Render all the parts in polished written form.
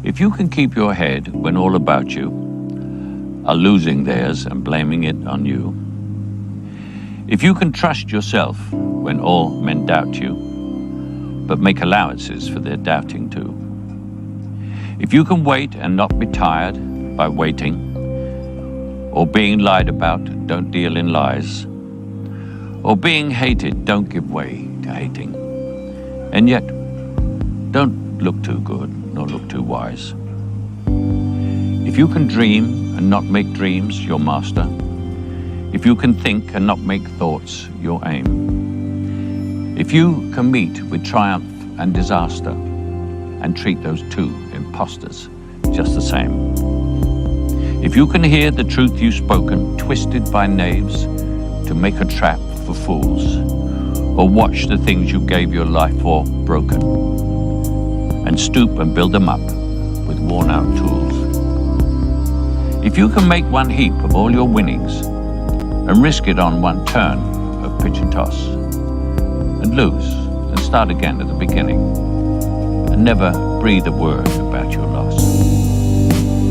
If you can keep your head when all about you are losing theirs and blaming it on you, if you can trust yourself when all men doubt you, but make allowances for their doubting too, if you can wait and not be tired by waiting, or being lied about, don't deal in lies, or being hated, don't give way to hating, and yet don't look too good nor look too wise. If you can dream and not make dreams your master, if you can think and not make thoughts your aim, if you can meet with triumph and disaster and treat those two impostors just the same, if you can hear the truth you've spoken twisted by knaves to make a trap for fools, or watch the things you gave your life for broken, and stoop and build them up with worn-out tools, if you can make one heap of all your winnings and risk it on one turn of pitch and toss, and lose and start again at the beginning, and never breathe a word about your loss,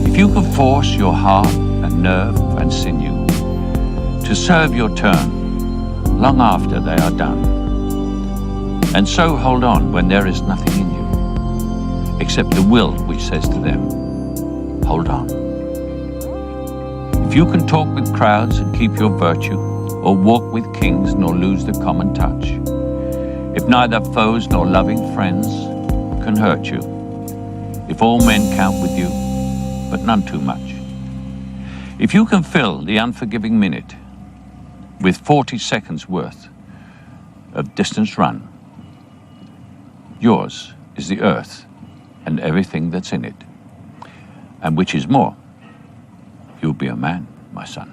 if you can force your heart and nerve and sinew to serve your turn long after they are done, and so hold on when there is nothing in you except the will which says to them, hold on. If you can talk with crowds and keep your virtue, or walk with kings nor lose the common touch, if neither foes nor loving friends can hurt you, if all men count with you, but none too much, if you can fill the unforgiving minute with 40 seconds worth of distance run, yours is the earth and everything that's in it, and which is more, you'll be a man, my son.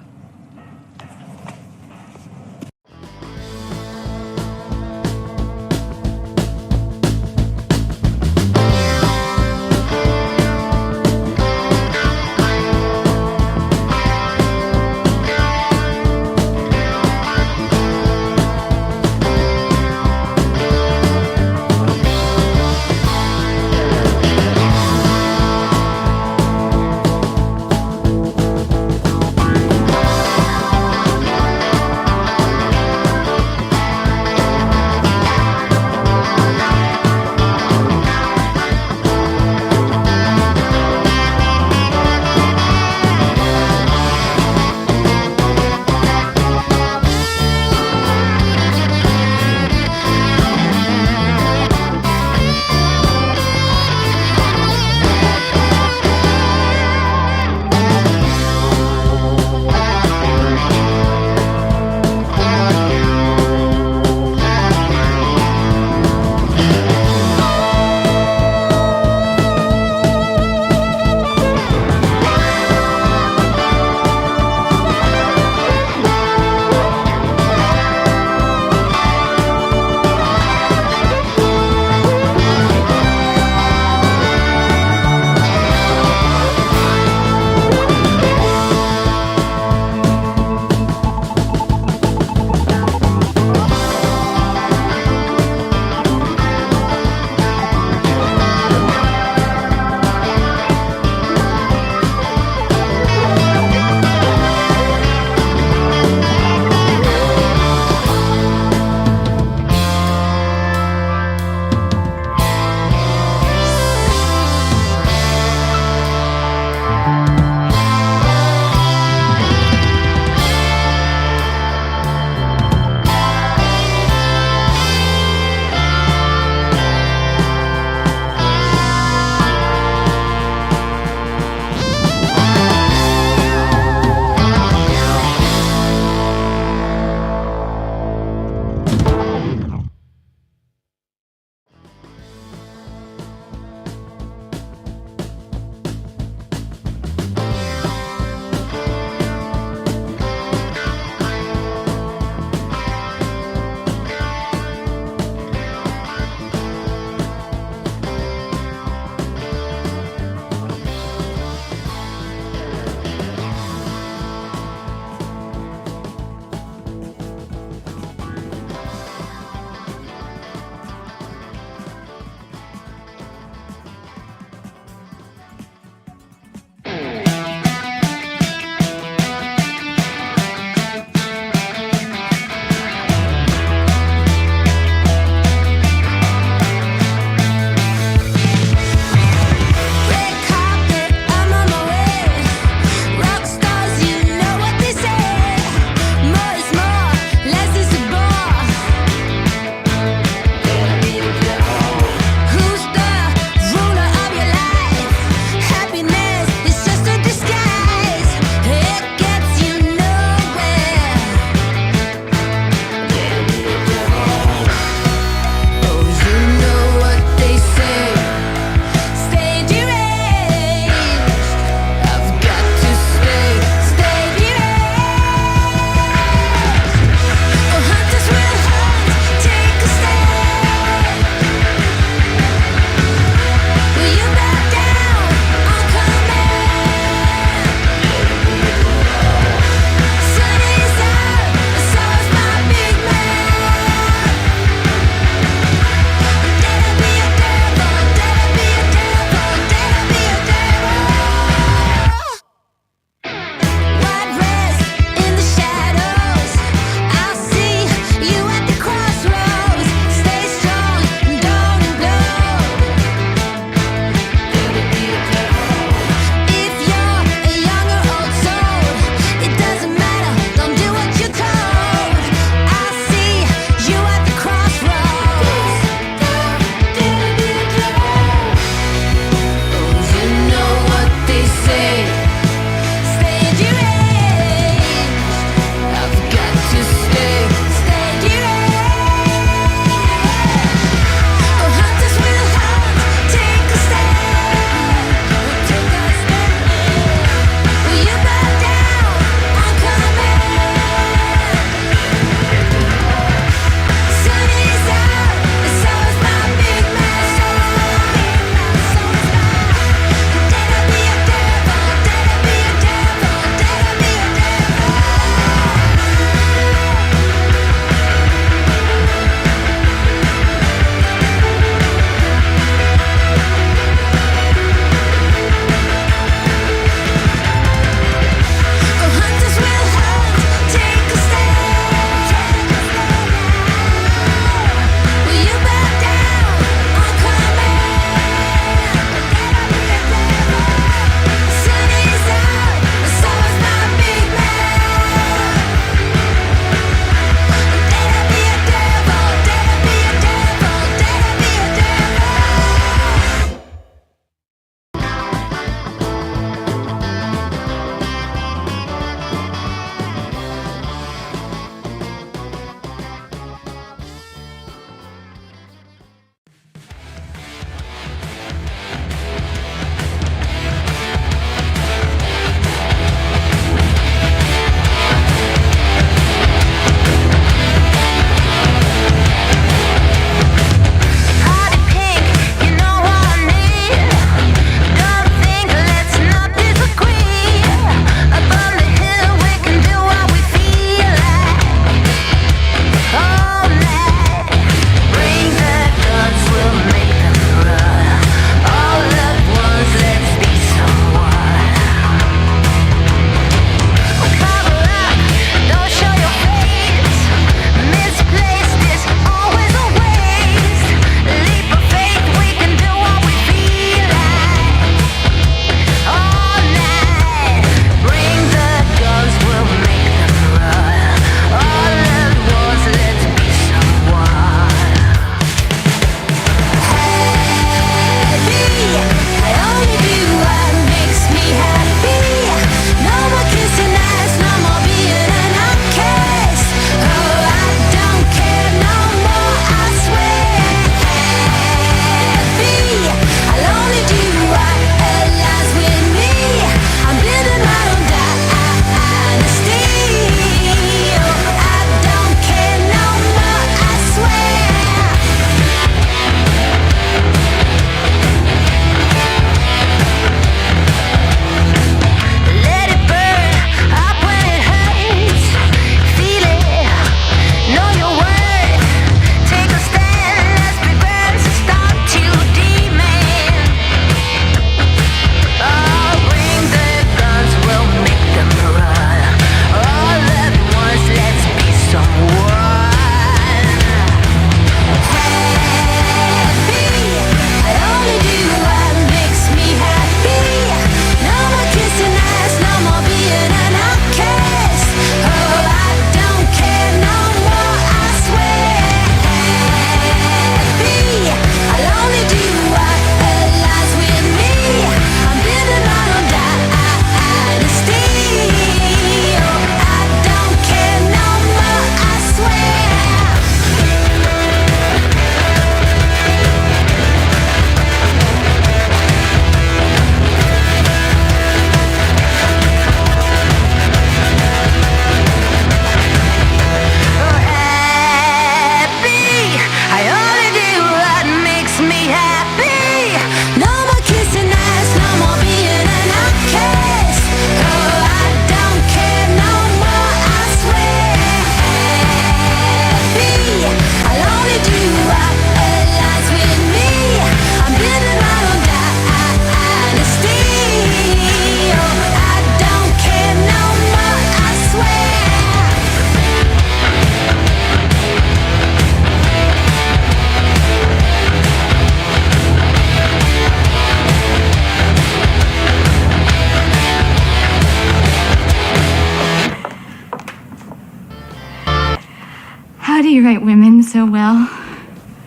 How do you write women so well?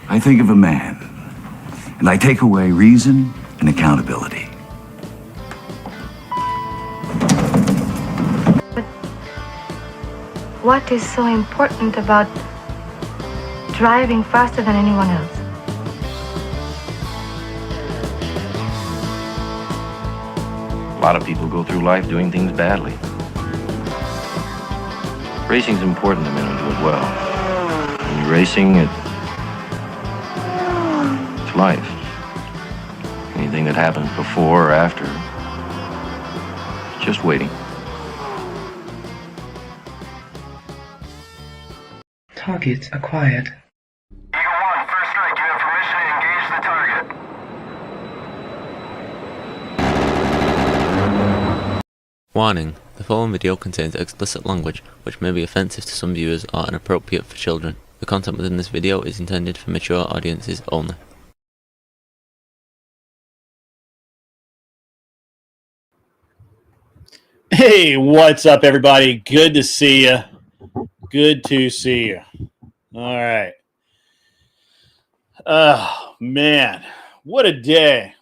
I think of a man, and I take away reason and accountability. But what is so important about driving faster than anyone else? A lot of people go through life doing things badly. Racing's important to men who do it well. When you're racing, it's life. Anything that happens before or after, it's just waiting. Target acquired. Eagle 1, first strike. You have permission to engage the target. Warning: the following video contains explicit language which may be offensive to some viewers or inappropriate for children. The content within this video is intended for mature audiences only. Hey, what's up, everybody? Good to see you. Good to see you. All right. Oh, man. What a day.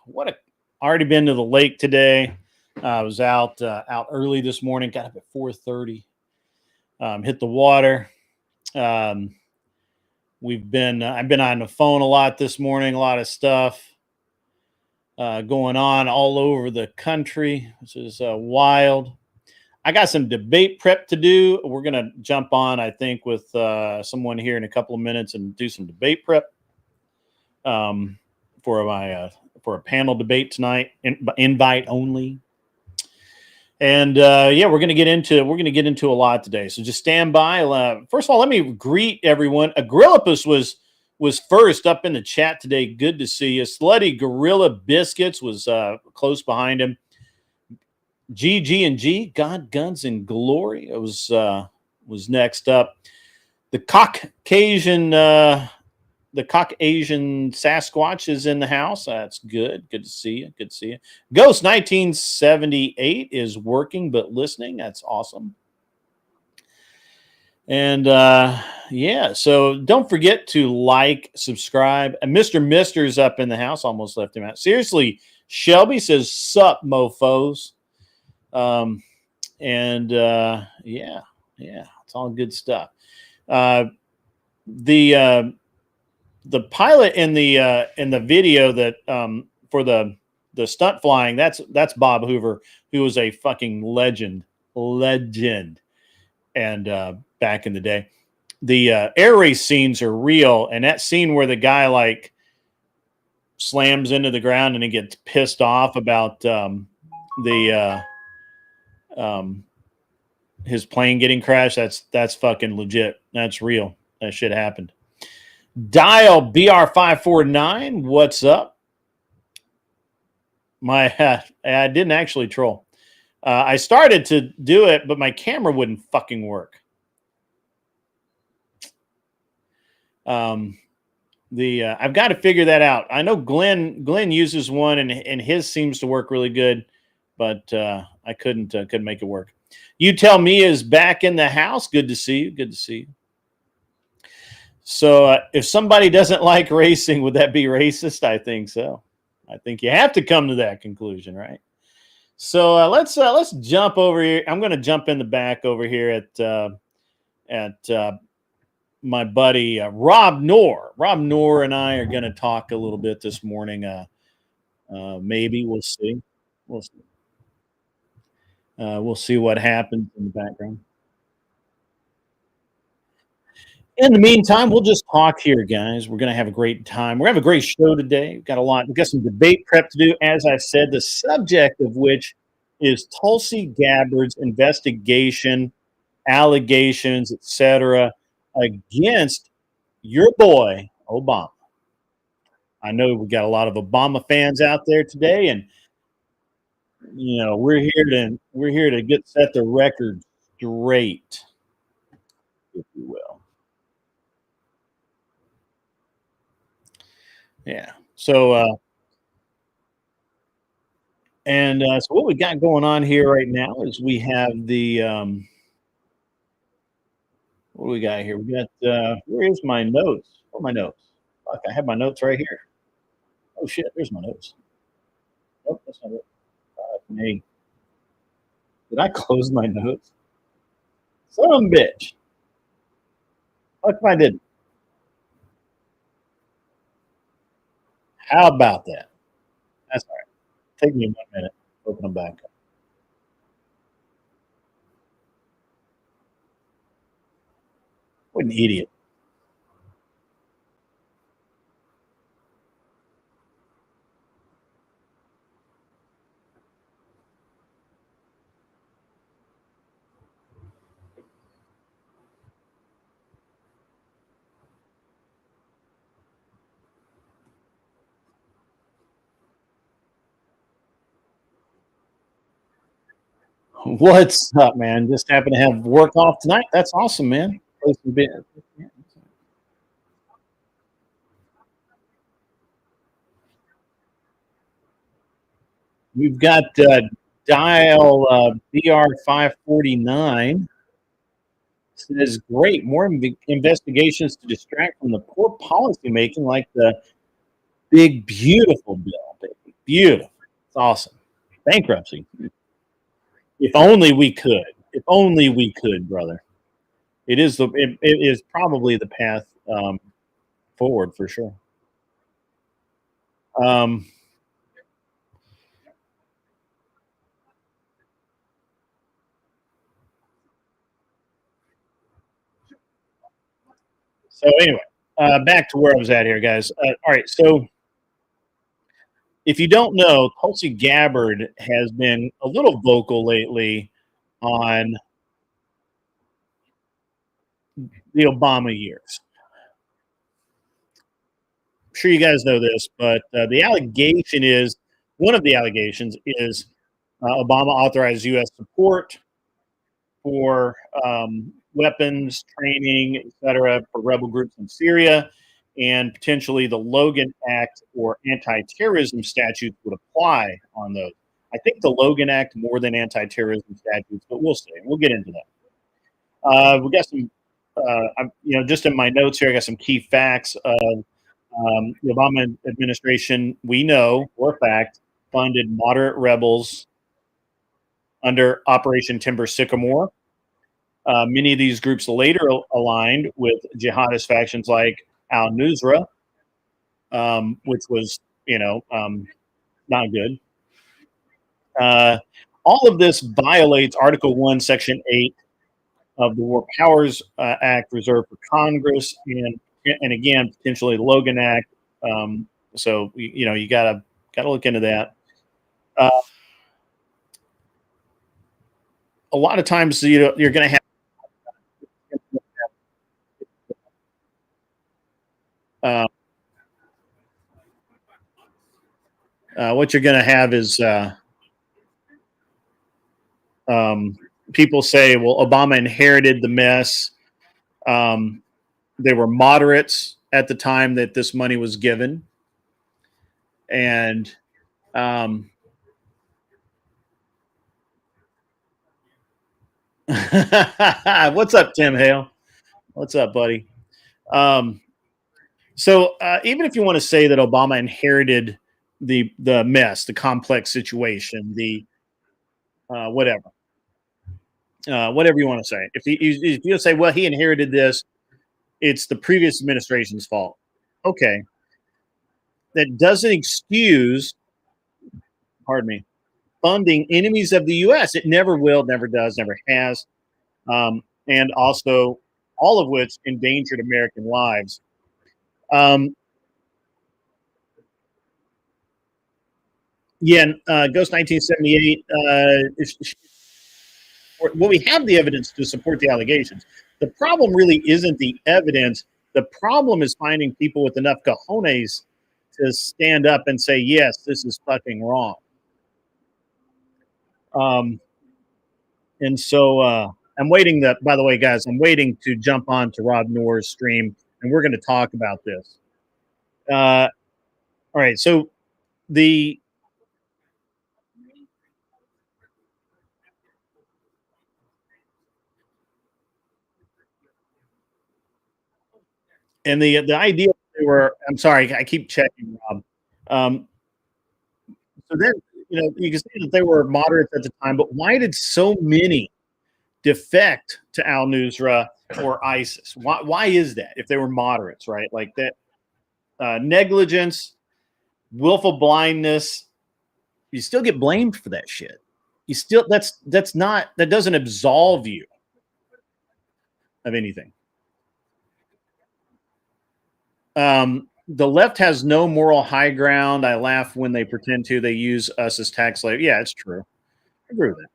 Already been to the lake today. I was out early this morning, got up at 4:30. Hit the water. I've been on the phone a lot this morning, a lot of stuff going on all over the country, which is wild. I got some debate prep to do. We're going to jump on, I think, with someone here in a couple of minutes and do some debate prep for a panel debate tonight, invite only. And yeah, we're going to get into a lot today. So just stand by. First of all, let me greet everyone. Agrillipus was first up in the chat today. Good to see you. Slutty Gorilla Biscuits was close behind him. GG&G, God, Guns, and Glory. It was next up. The Caucasian Sasquatch is in the house. That's good. Good to see you. Good to see you. Ghost 1978 is working but listening. That's awesome. And yeah, so don't forget to like, subscribe. And Mr. Mister's up in the house. Almost left him out. Seriously, Shelby says, "Sup, mofos." Yeah, it's all good stuff. The pilot in the video that for the stunt flying, that's Bob Hoover, who was a fucking legend. And back in the day, the air race scenes are real, and that scene where the guy like slams into the ground and he gets pissed off about his plane getting crashed, that's fucking legit. That's real. That shit happened. Dial BR549, what's up? I didn't actually troll. I started to do it, but my camera wouldn't fucking work. I've got to figure that out. I know Glenn uses one, and his seems to work really good, but I couldn't make it work. You Tell Me is back in the house. Good to see you. Good to see you. So if somebody doesn't like racing, would that be racist? I think so. I think you have to come to that conclusion, right? So let's jump over here. I'm going to jump in the back over here at my buddy Rob Noor. Rob Noor and I are going to talk a little bit this morning. Maybe we'll see. We'll see what happens in the background. In the meantime, we'll just talk here, guys. We're going to have a great time. We're going to have a great show today. We've got a lot. We've got some debate prep to do, as I said, the subject of which is Tulsi Gabbard's investigation, allegations, etc., against your boy, Obama. I know we got a lot of Obama fans out there today, and you know we're here to get set the record straight, if you will. Yeah. So, so what we got going on here right now is we have the What do we got here? We got, where is my notes? Where are my notes? Fuck, I have my notes right here. Oh, shit, there's my notes. Oh, that's not it. Me. Did I close my notes? Son of a bitch. Fuck if I didn't. How about that? That's all right. Take me 1 minute. Open them back up. What an idiot. What's up, man? Just happen to have work off tonight. That's awesome, man. We've got dial BR549. Says great. More investigations to distract from the poor policy making, like the big beautiful bill. Baby. Beautiful. It's awesome. Bankruptcy. If only we could. If only we could, brother. It is probably the path forward for sure. So anyway, back to where I was at here, guys. All right, so if you don't know, Tulsi Gabbard has been a little vocal lately on the Obama years. I'm sure you guys know this, but the allegation is, one of the allegations is Obama authorized U.S. support for weapons, training, etc., for rebel groups in Syria, and potentially the Logan Act or anti-terrorism statutes would apply on those. I think the Logan Act more than anti-terrorism statutes, but we'll see. We'll get into that. We got some, just in my notes here, I got some key facts of the Obama administration. We know for a fact funded moderate rebels under Operation Timber Sycamore. Many of these groups later aligned with jihadist factions like al-Nusra, which was, not good. All of this violates Article 1, Section 8 of the War Powers Act reserved for Congress, and again, potentially the Logan Act. So, you gotta look into that. A lot of times, you're going to have what you're going to have is people say, well, Obama inherited the mess. They were moderates at the time that this money was given. And what's up, Tim Hale? What's up, buddy? So even if you want to say that Obama inherited the mess, the complex situation, the whatever you want to say, if you say, well, he inherited this, it's the previous administration's fault. Okay, that doesn't excuse, pardon me, funding enemies of the U.S. It never will, never does, never has, and also all of which endangered American lives. Ghost 1978. Well, we have the evidence to support the allegations. The problem really isn't the evidence. The problem is finding people with enough cojones to stand up and say, yes, this is fucking wrong. And so I'm waiting by the way, guys, I'm waiting to jump on to Rob Noor's stream, and we're going to talk about this. All right. So the And the idea they were, I'm sorry, I keep checking, Rob. So then, you can see that they were moderates at the time, but why did so many defect to al-Nusra or ISIS? Why is that? If they were moderates, right? Like that, negligence, willful blindness, you still get blamed for that shit. You still, that doesn't absolve you of anything. The left has no moral high ground. I laugh when they pretend to. They use us as tax slaves. Yeah, it's true. I agree with that.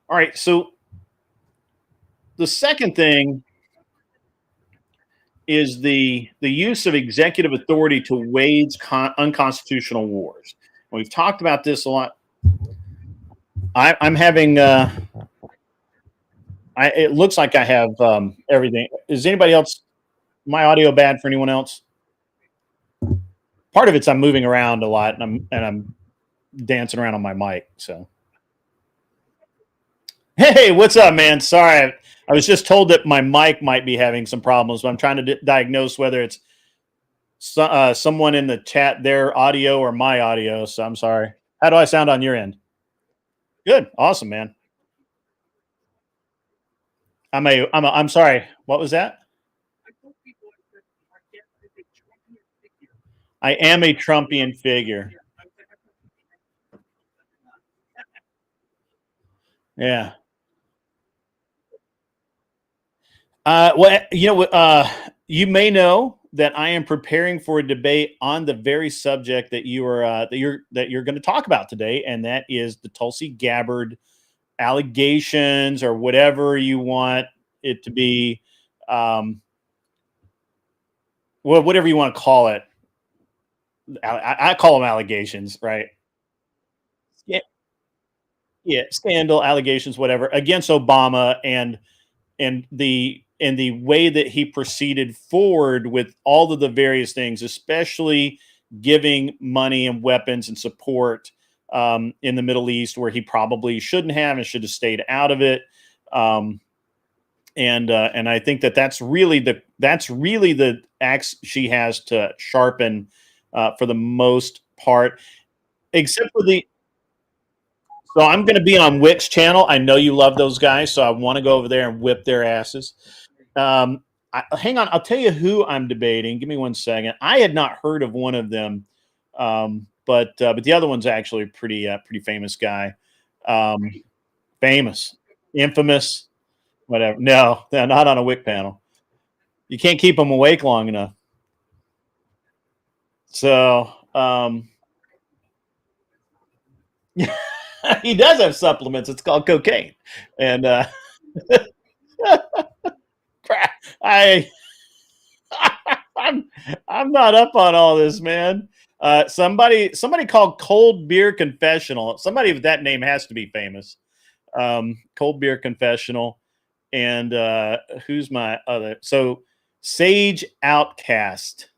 All right, so the second thing is the use of executive authority to wage unconstitutional wars. We've talked about this a lot. I'm having. It looks like I have everything. Is anybody else? My audio bad for anyone else? Part of it's I'm moving around a lot, and I'm dancing around on my mic. So, hey, what's up, man? Sorry, I was just told that my mic might be having some problems, but I'm trying to diagnose whether it's someone in the chat, their audio, or my audio. So I'm sorry. How do I sound on your end? Good, awesome, man. I'm sorry. What was that? I am a Trumpian figure. Yeah. Well, you may know that I am preparing for a debate on the very subject that you're going to talk about today, and that is the Tulsi Gabbard allegations, or whatever you want it to be. Well, whatever you want to call it. I call them allegations, right? Yeah, scandal, allegations, whatever, against Obama, and the way that he proceeded forward with all of the various things, especially giving money and weapons and support in the Middle East, where he probably shouldn't have and should have stayed out of it. And I think that's really the axe she has to sharpen for the most part, except for the. So I'm going to be on Wick's channel. I know you love those guys, so I want to go over there and whip their asses. Hang on, I'll tell you who I'm debating. Give me 1 second. I had not heard of one of them, but the other one's actually a pretty famous guy. Famous, infamous, whatever. No, they're not on a Wick panel. You can't keep them awake long enough. So he does have supplements. It's called cocaine, and I'm not up on all this, man. Somebody called Cold Beer Confessional. Somebody with that name has to be famous. Cold Beer Confessional, and who's my other? So Sage Outcast,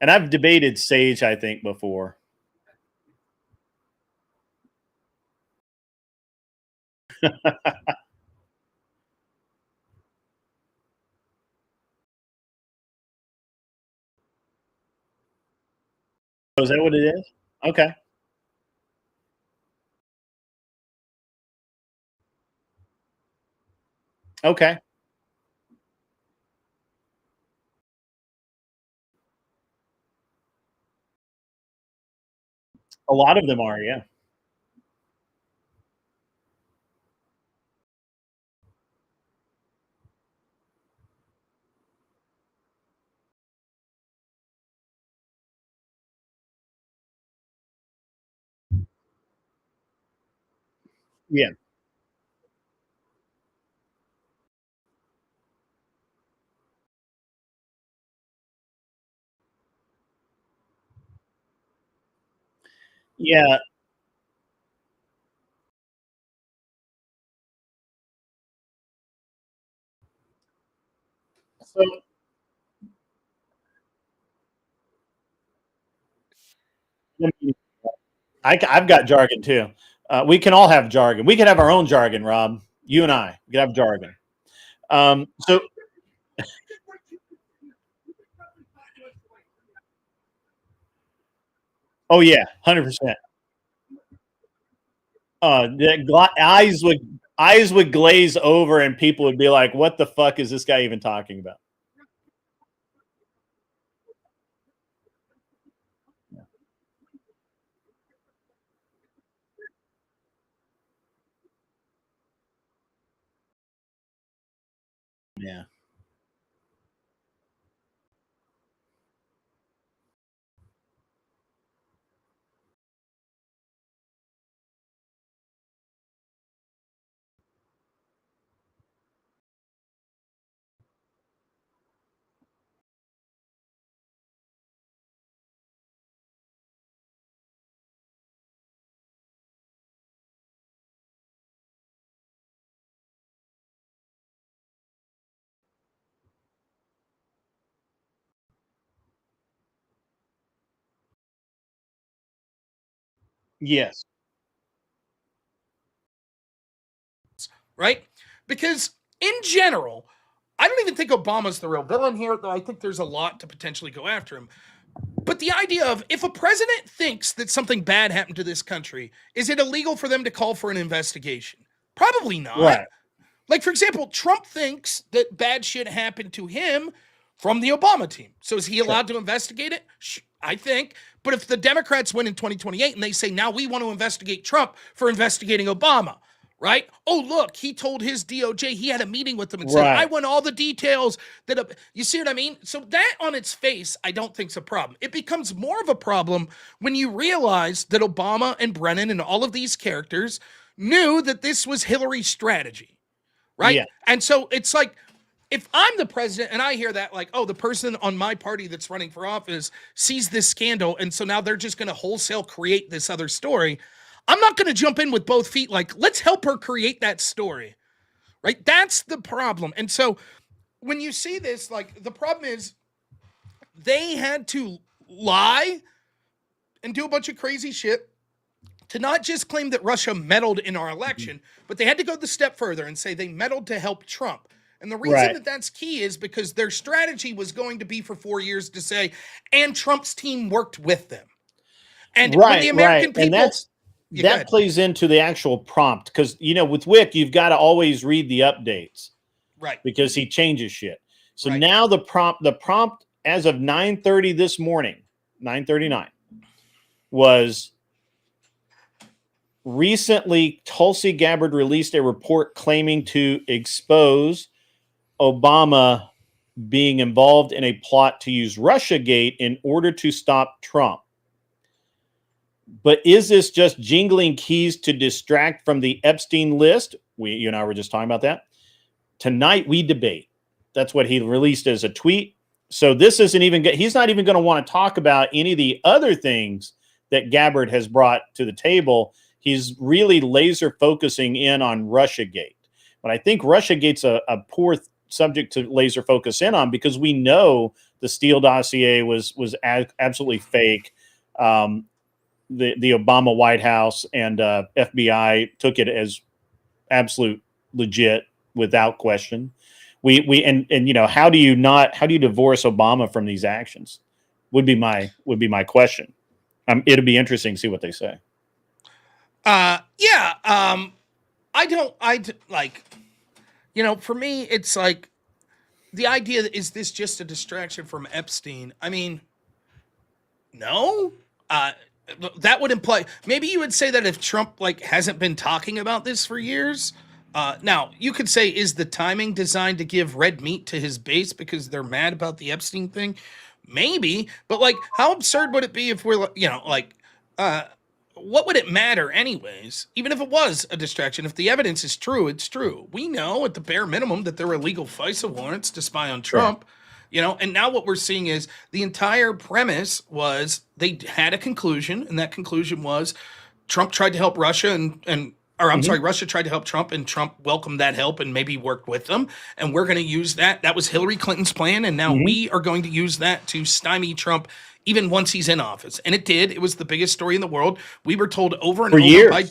and I've debated Sage, I think, before. Is that what it is? Okay. Okay. A lot of them are, yeah. Yeah. Yeah. So I've got jargon too. We can all have jargon. We can have our own jargon, Rob. You and I. We can have jargon. So Oh yeah, 100%. Eyes would glaze over, and people would be like, "What the fuck is this guy even talking about?" Yeah. Yes. Right? Because in general, I don't even think Obama's the real villain here, though I think there's a lot to potentially go after him. But the idea of if a president thinks that something bad happened to this country, is it illegal for them to call for an investigation? Probably not. Right. Like, for example, Trump thinks that bad shit happened to him from the Obama team. So is he allowed to investigate it? I think. But if the Democrats win in 2028 and they say, now we want to investigate Trump for investigating Obama, right? Oh, look, he told his DOJ he had a meeting with them and said, I want all the details that, you see what I mean? So that on its face, I don't think is a problem. It becomes more of a problem when you realize that Obama and Brennan and all of these characters knew that this was Hillary's strategy. Right? Yeah. And so it's like, if I'm the president and I hear that, like, oh, the person on my party that's running for office sees this scandal, and so now they're just going to wholesale create this other story, I'm not going to jump in with both feet like, let's help her create that story. Right? That's the problem. And so when you see this, like, the problem is they had to lie and do a bunch of crazy shit to not just claim that Russia meddled in our election, but they had to go the step further and say they meddled to help Trump. And the reason that that's key is because their strategy was going to be for 4 years to say, and Trump's team worked with them. And when the American people... And that plays into the actual prompt. Because, you know, with Wick, you've got to always read the updates. Right. Because he changes shit. So now the prompt as of 9:30 this morning, 9:39, was... Recently, Tulsi Gabbard released a report claiming to expose Obama being involved in a plot to use Russiagate in order to stop Trump. But is this just jingling keys to distract from the Epstein list? You and I were just talking about that. Tonight we debate. That's what he released as a tweet. So this isn't even good. He's not even going to want to talk about any of the other things that Gabbard has brought to the table. He's really laser focusing in on Russiagate. But I think Russiagate's a poor subject to laser focus in on because we know the Steele dossier was absolutely fake. The Obama White House and FBI took it as absolute legit without question. We you know, how do you divorce Obama from these actions? Would be my question. It'll be interesting to see what they say. For me, it's like the idea that is this just a distraction from Epstein? I mean, no, that would imply, maybe you would say that if Trump hasn't been talking about this for years, now you could say, is the timing designed to give red meat to his base because they're mad about the Epstein thing? Maybe, but how absurd would it be if we're, what would it matter anyways? Even if it was a distraction, if the evidence is true, it's true. We know at the bare minimum that there were illegal FISA warrants to spy on Trump, and now what we're seeing is the entire premise was they had a conclusion, and that conclusion was Trump tried to help Russia Russia tried to help Trump, and Trump welcomed that help and maybe worked with them. And we're going to use that. That was Hillary Clinton's plan. And now we are going to use that to stymie Trump even once he's in office. And it did. It was the biggest story in the world. We were told over and over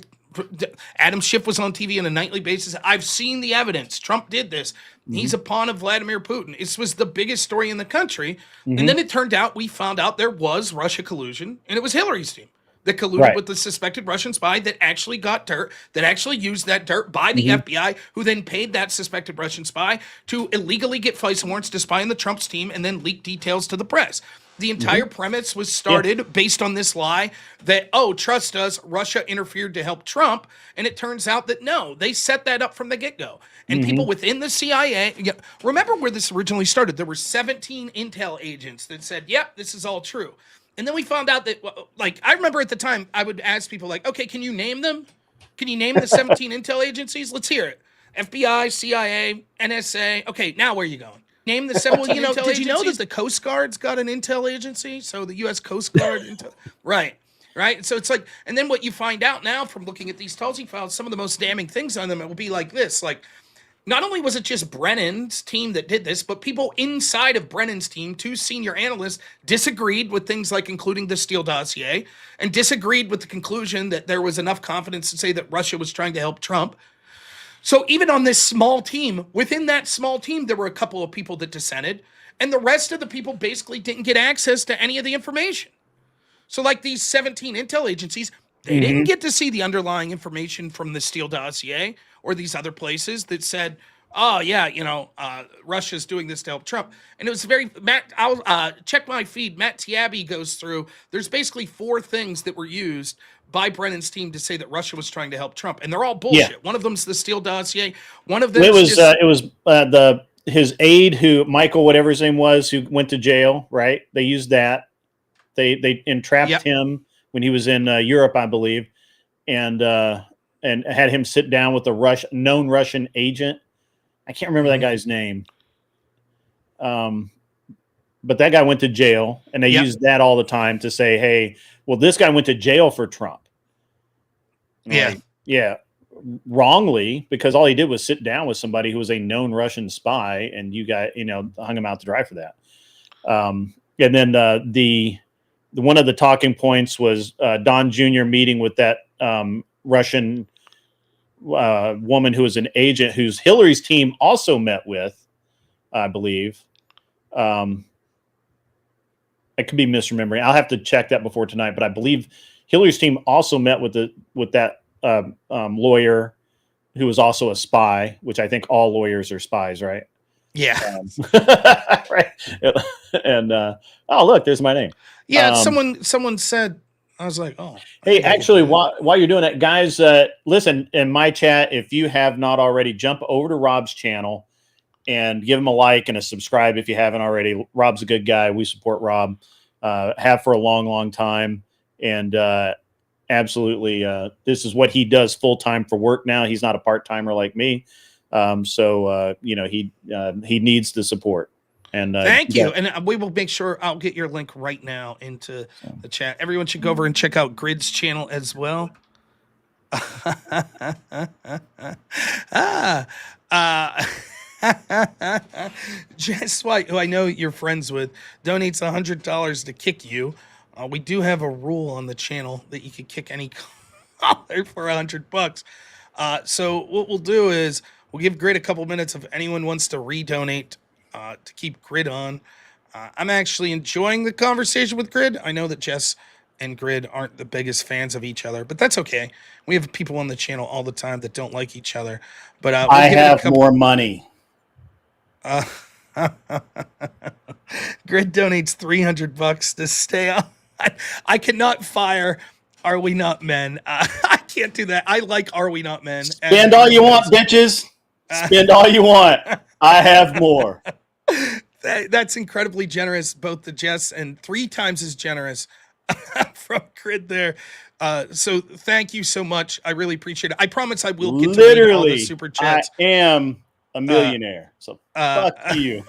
Adam Schiff was on TV on a nightly basis. I've seen the evidence. Trump did this. He's a pawn of Vladimir Putin. This was the biggest story in the country. And then it turned out, we found out there was Russia collusion, and it was Hillary's team that colluded with the suspected Russian spy that actually got dirt, that actually used that dirt by the FBI, who then paid that suspected Russian spy to illegally get FISA warrants to spy on the Trump's team and then leak details to the press. The entire premise was started based on this lie that, oh, trust us, Russia interfered to help Trump. And it turns out that no, they set that up from the get-go. And people within the CIA, remember where this originally started? There were 17 intel agents that said, yep, this is all true. And then we found out that, like, I remember at the time, I would ask people like, okay, can you name them? Can you name the 17 intel agencies? Let's hear it. FBI, CIA, NSA. Okay, now where are you going? Name the 17 intel agencies. Did you know that the Coast Guard's got an intel agency? So the U.S. Coast Guard, right. So it's like, and then what you find out now from looking at these Tulsi files, some of the most damning things on them, it will be like this. Like, not only was it just Brennan's team that did this, but people inside of Brennan's team, 2 senior analysts, disagreed with things like including the Steele dossier and disagreed with the conclusion that there was enough confidence to say that Russia was trying to help Trump. So even on this small team, within that small team, there were a couple of people that dissented, and the rest of the people basically didn't get access to any of the information. So like these 17 intel agencies, they didn't get to see the underlying information from the Steele dossier or these other places that said, oh, yeah, Russia's doing this to help Trump. And it was I'll check my feed. Matt Tiabi goes through, there's basically 4 things that were used by Brennan's team to say that Russia was trying to help Trump, and they're all bullshit. Yeah. One of them's the Steele dossier. One of them his aide, who Michael, whatever his name was, who went to jail. Right? They used that. They entrapped him when he was in Europe, I believe, and had him sit down with a known Russian agent. I can't remember that guy's name. But that guy went to jail, and they used that all the time to say, hey, well, this guy went to jail for Trump. Wrongly, because all he did was sit down with somebody who was a known Russian spy, and you got, hung him out to dry for that. And then the one of the talking points was Don Jr. meeting with that Russian woman who was an agent who's Hillary's team also met with, I believe. I could be misremembering. I'll have to check that before tonight, but I believe Hillary's team also met with that lawyer who was also a spy, which I think all lawyers are spies, right? Yeah. Right. And oh, look, there's my name. Yeah. Someone said, I was like, oh. Hey, actually, while you're doing that, guys, listen, in my chat, if you have not already, jump over to Rob's channel and give him a like and a subscribe if you haven't already. Rob's a good guy. We support Rob, have for a long, long time. And absolutely, this is what he does full-time for work now. He's not a part-timer like me. So he needs the support. And thank you. And we will make sure I'll get your link right now into the chat. Everyone should go over and check out Grid's channel as well. Jess White, who I know you're friends with, donates $100 to kick you. We do have a rule on the channel that you can kick any caller for $100. So what we'll do is we'll give Grid a couple minutes if anyone wants to redonate to keep Grid on. I'm actually enjoying the conversation with Grid. I know that Jess and Grid aren't the biggest fans of each other, but that's okay. We have people on the channel all the time that don't like each other. But I have more money. Grid donates $300 to stay on. I cannot fire Are We Not Men. I can't do that. I like Are We Not Men. Spend all you want, bitches. Spend all you want. I have more. That's incredibly generous, both to Jess and 3 times as generous from Grid there. So thank you so much. I really appreciate it. I promise I will get to read all the super chats. I am a millionaire. So fuck you.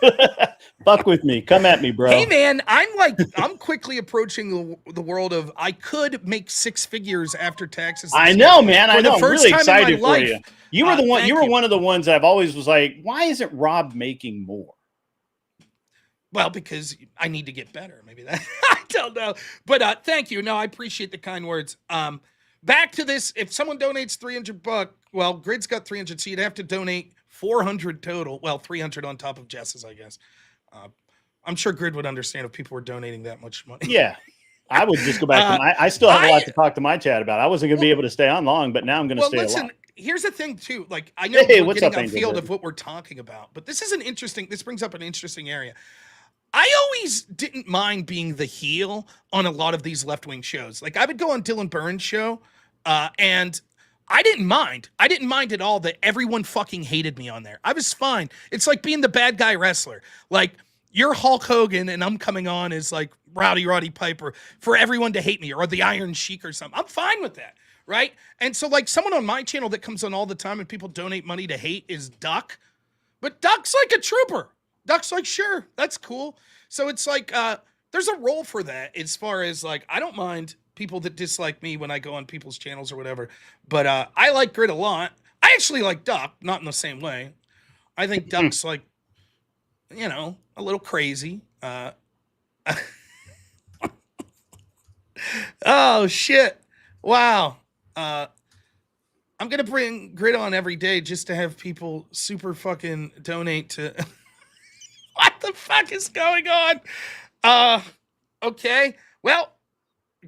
Fuck with me. Come at me, bro. Hey man, I'm quickly approaching the world of I could make 6 figures after taxes. I know, man. I know. I'm really excited for you. You were the one. You were one of the ones that I've always was like, why isn't Rob making more? Well, because I need to get better. Maybe that I don't know. But thank you. No, I appreciate the kind words. back to this. If someone donates $300, well, Grid's got 300, so you'd have to donate 400 total. Well, 300 on top of Jess's, I guess. I'm sure Grid would understand if people were donating that much money. Yeah. I would just go back to I still have a lot to talk to my chat about. I wasn't going to be able to stay on long, but now I'm going to stay a lot. Here's the thing too. Like, I know we're getting on field of what we're talking about, but this brings up an interesting area. I always didn't mind being the heel on a lot of these left-wing shows. Like, I would go on Dylan Burns' show, and I didn't mind. I didn't mind at all that everyone fucking hated me on there. I was fine. It's like being the bad guy wrestler. Like, you're Hulk Hogan and I'm coming on as like Roddy Piper for everyone to hate me, or the Iron Sheik or something. I'm fine with that, right? And so, like, someone on my channel that comes on all the time and people donate money to hate is Duck. But Duck's like a trooper. Duck's like, sure, that's cool. So it's like, there's a role for that as far as, like, I don't mind people that dislike me when I go on people's channels or whatever. But I like Grid a lot. I actually like Duck, not in the same way. I think Duck's like, you know, a little crazy. Oh, shit. Wow. I'm going to bring Grid on every day just to have people super fucking donate to... What the fuck is going on? Okay. Well,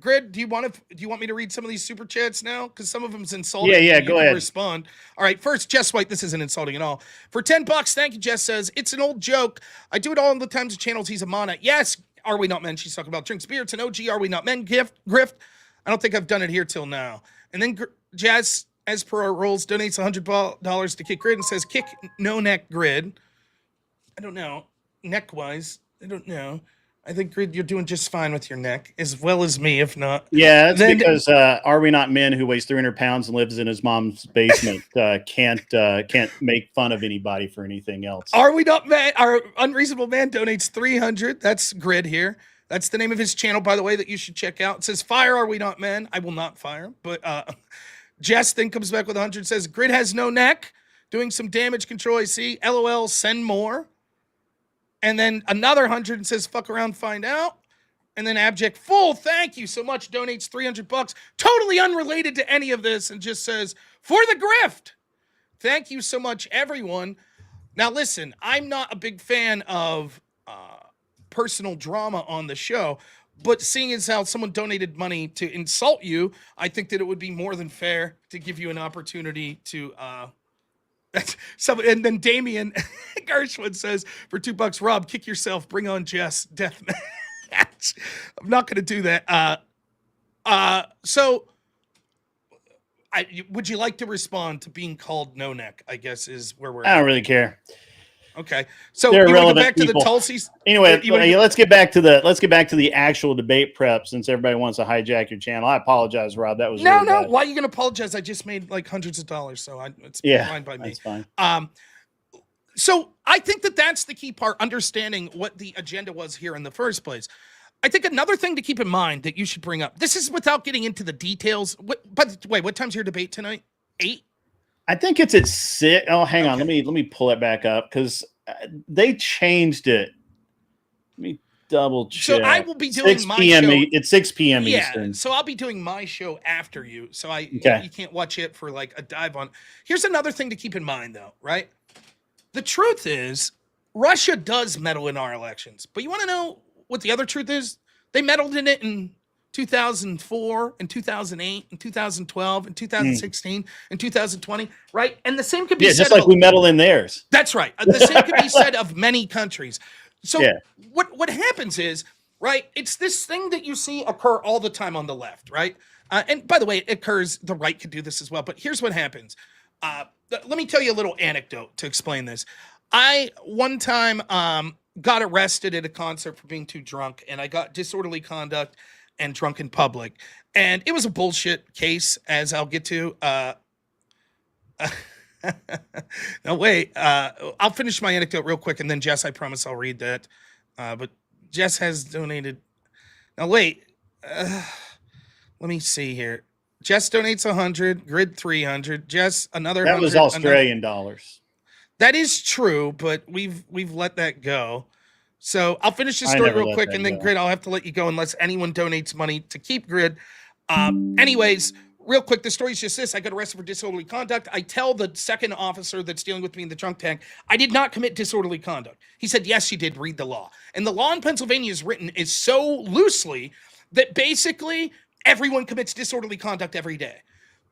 Grid, do you want me to read some of these super chats now? Because some of them's insulting. Yeah, go ahead. Respond. All right. First, Jess White. This isn't insulting at all. For $10, thank you. Jess says it's an old joke. I do it all the times of channels. He's a mana. Yes. Are we not men? She's talking about drinks beer. It's an OG. Are we not men? Grift. I don't think I've done it here till now. And then Jazz, as per our rules, donates $100 to Kick Grid and says, "Kick no neck Grid." I don't know. Neck-wise, I don't know. I think, Grid, you're doing just fine with your neck, as well as me, if not. Yeah, that's because Are We Not Men, who weighs 300 pounds and lives in his mom's basement, can't make fun of anybody for anything else. Are We Not Men? Our Unreasonable Man donates 300. That's Grid here. That's the name of his channel, by the way, that you should check out. It says, "Fire Are We Not Men." I will not fire. But Jess then comes back with 100, says, "Grid has no neck. Doing some damage control, I see. LOL, send more." And then another 100 and says, "Fuck around, find out." And then Abject Full, thank you so much, donates $300, totally unrelated to any of this, and just says, "For the grift." Thank you so much, everyone. Now, listen, I'm not a big fan of personal drama on the show, but seeing as how someone donated money to insult you, I think that it would be more than fair to give you an opportunity to... and then Damien Gershwin says, for $2, "Rob, kick yourself, bring on Jess, death match." I'm not going to do that. So would you like to respond to being called no neck, I guess, is where we're I don't really care. Okay. So They're you want to go irrelevant back to the people. Tulsi's? Anyway, let's get back to the actual debate prep, since everybody wants to hijack your channel. I apologize, Rob. That was No. really bad. Why are you going to apologize? I just made like hundreds of dollars, so it's fine by me. That's fine. So I think that that's the key part, understanding what the agenda was here in the first place. I think another thing to keep in mind that you should bring up, this is without getting into the details. What time's your debate tonight? 8? I think it's at 6. Oh, hang on. Let me pull it back up, because they changed it. Let me double check. So I will be doing 6 my p.m. show. It's 6 p.m. Yeah, Eastern. so I'll be doing my show after you. So you can't watch it for like a dive on. Here's another thing to keep in mind, though, right? The truth is, Russia does meddle in our elections. But you want to know what the other truth is? They meddled in it in 2004 and 2008 and 2012 and 2016 and 2020, right? And the same could be said just like we meddle in theirs. That's right. The same could be said of many countries. So what happens is, right, it's this thing that you see occur all the time on the left, right? And by the way, it occurs, the right could do this as well. But here's what happens. Let me tell you a little anecdote to explain this. I, one time, got arrested at a concert for being too drunk, and I got disorderly conduct and drunk in public. And it was a bullshit case, as I'll get to. No, wait. I'll finish my anecdote real quick, and then Jess, I promise I'll read that. But Jess has donated. Now, wait. Let me see here. Jess donates 100, Grid 300, Jess another. That was Australian dollars. That is true, but we've let that go. So I'll finish this story real quick, and then Grid, I'll have to let you go unless anyone donates money to keep Grid. Anyways, real quick, the story's just this. I got arrested for disorderly conduct. I tell the second officer that's dealing with me in the trunk tank, I did not commit disorderly conduct. He said, yes, you did. Read the law. And the law in Pennsylvania is written is so loosely that basically everyone commits disorderly conduct every day.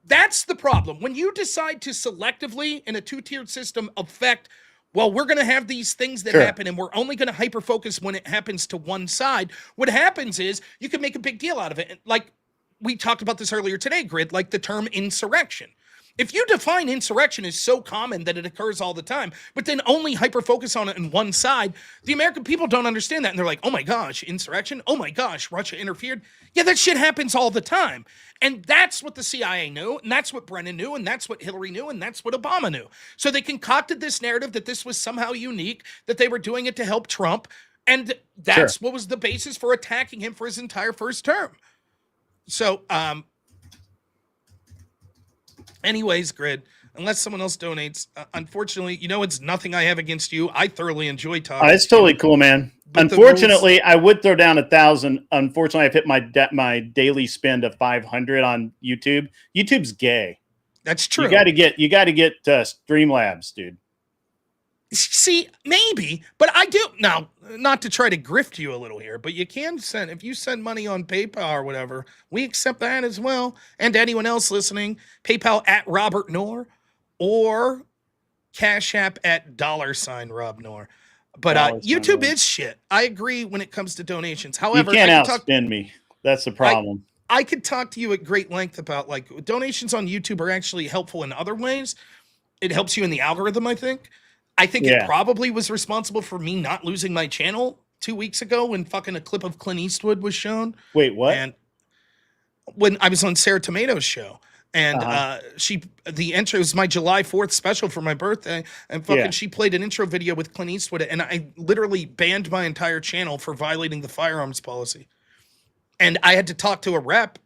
That's the problem. When you decide to selectively, in a two-tiered system, affect, well, we're going to have these things that happen, and we're only going to hyper-focus when it happens to one side. What happens is you can make a big deal out of it. Like we talked about this earlier today, Grid, like the term insurrection. If you define insurrection as so common that it occurs all the time, but then only hyper-focus on it in one side, the American people don't understand that. And they're like, oh my gosh, insurrection? Oh my gosh, Russia interfered? Yeah, that shit happens all the time. And that's what the CIA knew, and that's what Brennan knew, and that's what Hillary knew, and that's what Obama knew. So they concocted this narrative that this was somehow unique, that they were doing it to help Trump, and that's what was the basis for attacking him for his entire first term. So, anyways, Grid, unless someone else donates, unfortunately, it's nothing I have against you. I thoroughly enjoy talking. It's totally cool, man. Unfortunately, I would throw down 1,000. Unfortunately, I've hit my daily spend of 500 on YouTube. YouTube's gay. That's true. You got to get Streamlabs, dude. See, maybe, but I do now. Not to try to grift you a little here, but you can send, if you send money on PayPal or whatever, we accept that as well. And to anyone else listening, PayPal at Robert Knorr or Cash App at $Rob Knorr. But YouTube is shit. I agree when it comes to donations. However, you can't outspend me. That's the problem. I could talk to you at great length about like donations on YouTube are actually helpful in other ways. It helps you in the algorithm, I think. I think it probably was responsible for me not losing my channel 2 weeks ago when fucking a clip of Clint Eastwood was shown. Wait, what? And when I was on Sarah Tomato's show. And the intro was my July 4th special for my birthday. And fucking she played an intro video with Clint Eastwood. And I literally banned my entire channel for violating the firearms policy. And I had to talk to a rep.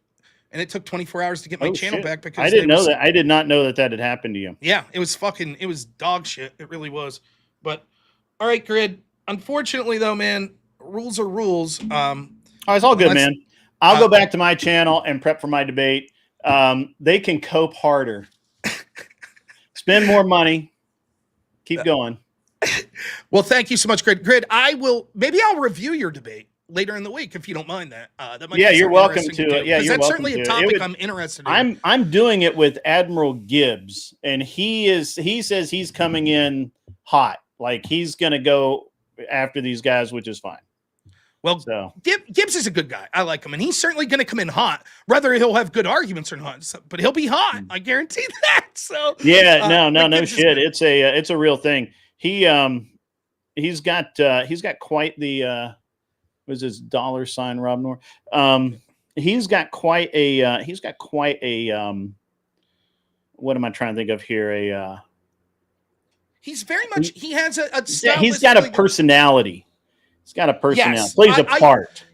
And it took 24 hours to get my channel back because I didn't know that. I did not know that had happened to you. Yeah, it was dog shit. It really was. But all right, Grid. Unfortunately, though, man, rules are rules. It's all good, man. I'll go back to my channel and prep for my debate. They can cope harder, spend more money, keep going. Well, thank you so much, Grid. Grid, maybe I'll review your debate later in the week if you don't mind that. That might you're welcome to it. Yeah, that's certainly a topic I'm interested in. I'm doing it with Admiral Gibbs, and he says he's coming in hot, like he's gonna go after these guys, which is fine. Well, Gibbs is a good guy. I like him, and he's certainly going to come in hot. Whether he'll have good arguments or not, but he'll be hot. I guarantee that. So no shit. It's a real thing. He's got quite the what is his $ Rob Knorr? He's got quite a what am I trying to think of here? He's very much. He has a he's got a personality. He's got a personality. Yes, plays a part.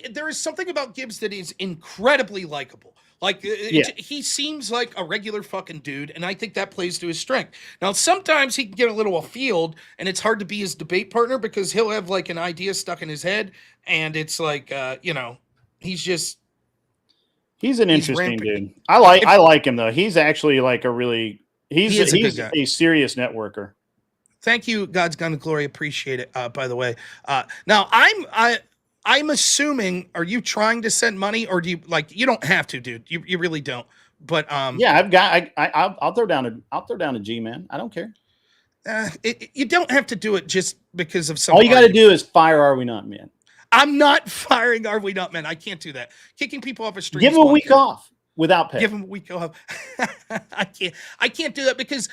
There is something about Gibbs that is incredibly likable. Like he seems like a regular fucking dude, and I think that plays to his strength. Now, sometimes he can get a little afield, and it's hard to be his debate partner because he'll have like an idea stuck in his head, and it's like he's an interesting dude. I like him though. He's actually like he's a serious networker. Thank you, God's Gun to Glory. Appreciate it. By the way, now I'm assuming. Are you trying to send money, or do you you don't have to, dude? You really don't. But I'll throw down a G, man. I don't care. You don't have to do it just because of some. All you got to do is fire. Are we not men? I'm not firing. Are we not men? I can't do that. Kicking people off a street. Give them a week off without pay. Give them a week off. I can't do that because.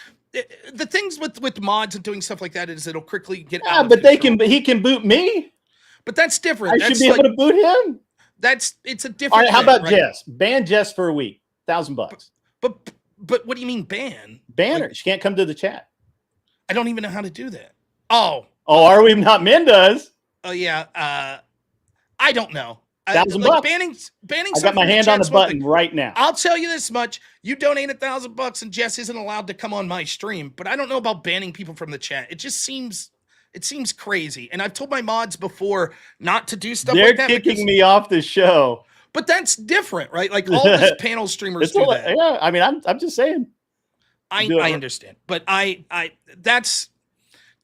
The things with mods and doing stuff like that is it'll quickly get out. But he can boot me. But that's different. I should be able to boot him. It's a different. All right, how about Jess? Ban Jess for a week, $1,000. But what do you mean ban? Ban her. She can't come to the chat. I don't even know how to do that. Oh, Are We Not Men does? Oh yeah. I don't know. $1,000. Banning. I got my hand on the button right now. I'll tell you this much: you donate $1,000, and Jess isn't allowed to come on my stream. But I don't know about banning people from the chat. It just seems crazy. And I've told my mods before not to do stuff like that. They're kicking me off the show. But that's different, right? Like all these panel streamers do that. Yeah, I mean, I'm just saying. I understand, but that's.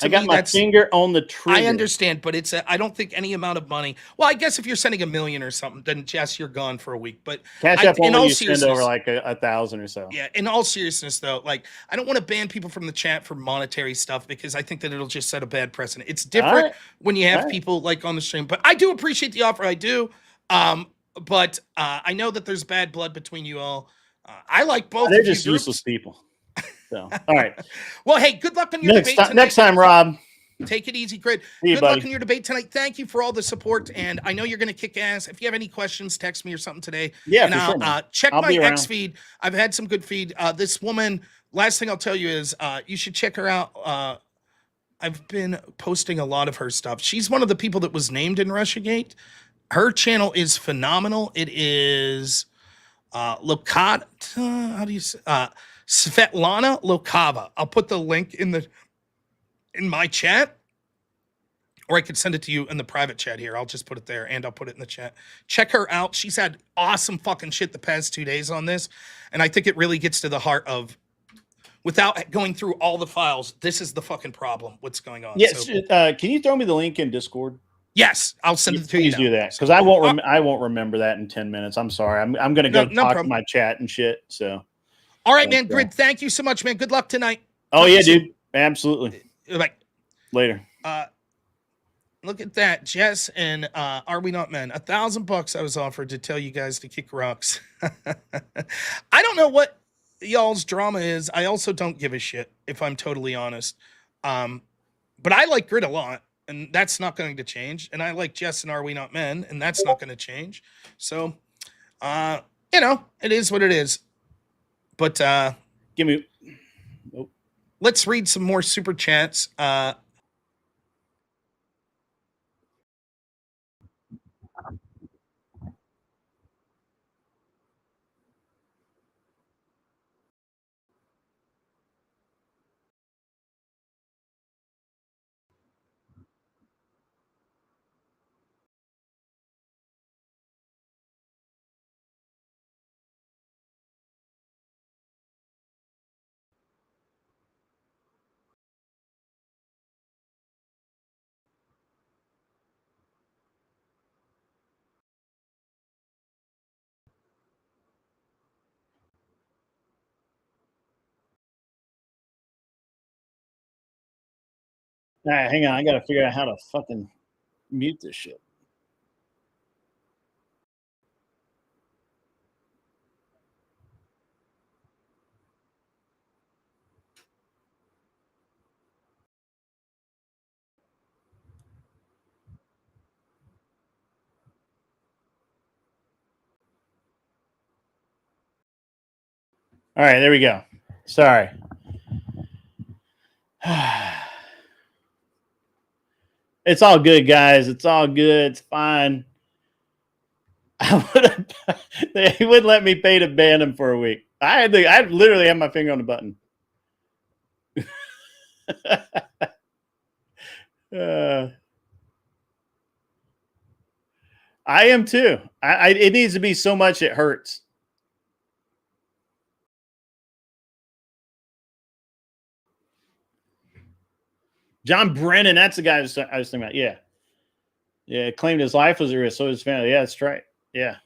I got my finger on the trigger. I understand, but I don't think any amount of money. Well, I guess if you're sending $1 million or something, then Jess, you're gone for a week. But Cash App only you send over like 1,000 or so. Yeah. In all seriousness, though, like I don't want to ban people from the chat for monetary stuff because I think that it'll just set a bad precedent. It's different when you have people like on the stream. But I do appreciate the offer. I do. But I know that there's bad blood between you all. I like both. They're just useless people. So, all right. Well, hey, good luck on your debate tonight. Next time, Rob. Take it easy, Grid. Good luck in your debate tonight. Thank you for all the support, and I know you're going to kick ass. If you have any questions, text me or something today. Yeah, and for sure, check my X feed. I've had some good feed. This woman, last thing I'll tell you is you should check her out. I've been posting a lot of her stuff. She's one of the people that was named in Russiagate. Her channel is phenomenal. It is Lokata. How do you say? Svetlana Lokava. I'll put the link in my chat, or I could send it to you in the private chat here. I'll just put it there and I'll put it in the chat. Check her out. She's had awesome fucking shit the past 2 days on this. And I think it really gets to the heart of, without going through all the files, this is the fucking problem. What's going on? Yes. So, can you throw me the link in Discord? Yes, I'll send it to you. Please do that, because I won't remember that in 10 minutes. I'm sorry. I'm going to go talk to my chat and shit. So. All right, man. Grid, thank you so much, man. Good luck tonight. Oh, yeah, dude. Absolutely. Like later. Look at that, Jess and Are We Not Men? $1,000 I was offered to tell you guys to kick rocks. I don't know what y'all's drama is. I also don't give a shit, if I'm totally honest. But I like Grid a lot, and that's not going to change. And I like Jess and Are We Not Men, and that's not going to change. So, it is what it is. But give me. Let's read some more super chats. All right, hang on. I got to figure out how to fucking mute this shit. All right, there we go. Sorry. It's all good, guys. It's all good. It's fine. They wouldn't let me pay to ban him for a week. I literally had my finger on the button. I am too. It needs to be so much it hurts. John Brennan, that's the guy I was thinking about. Yeah. Yeah, claimed his life was at risk, so his family. Yeah, that's right. Yeah.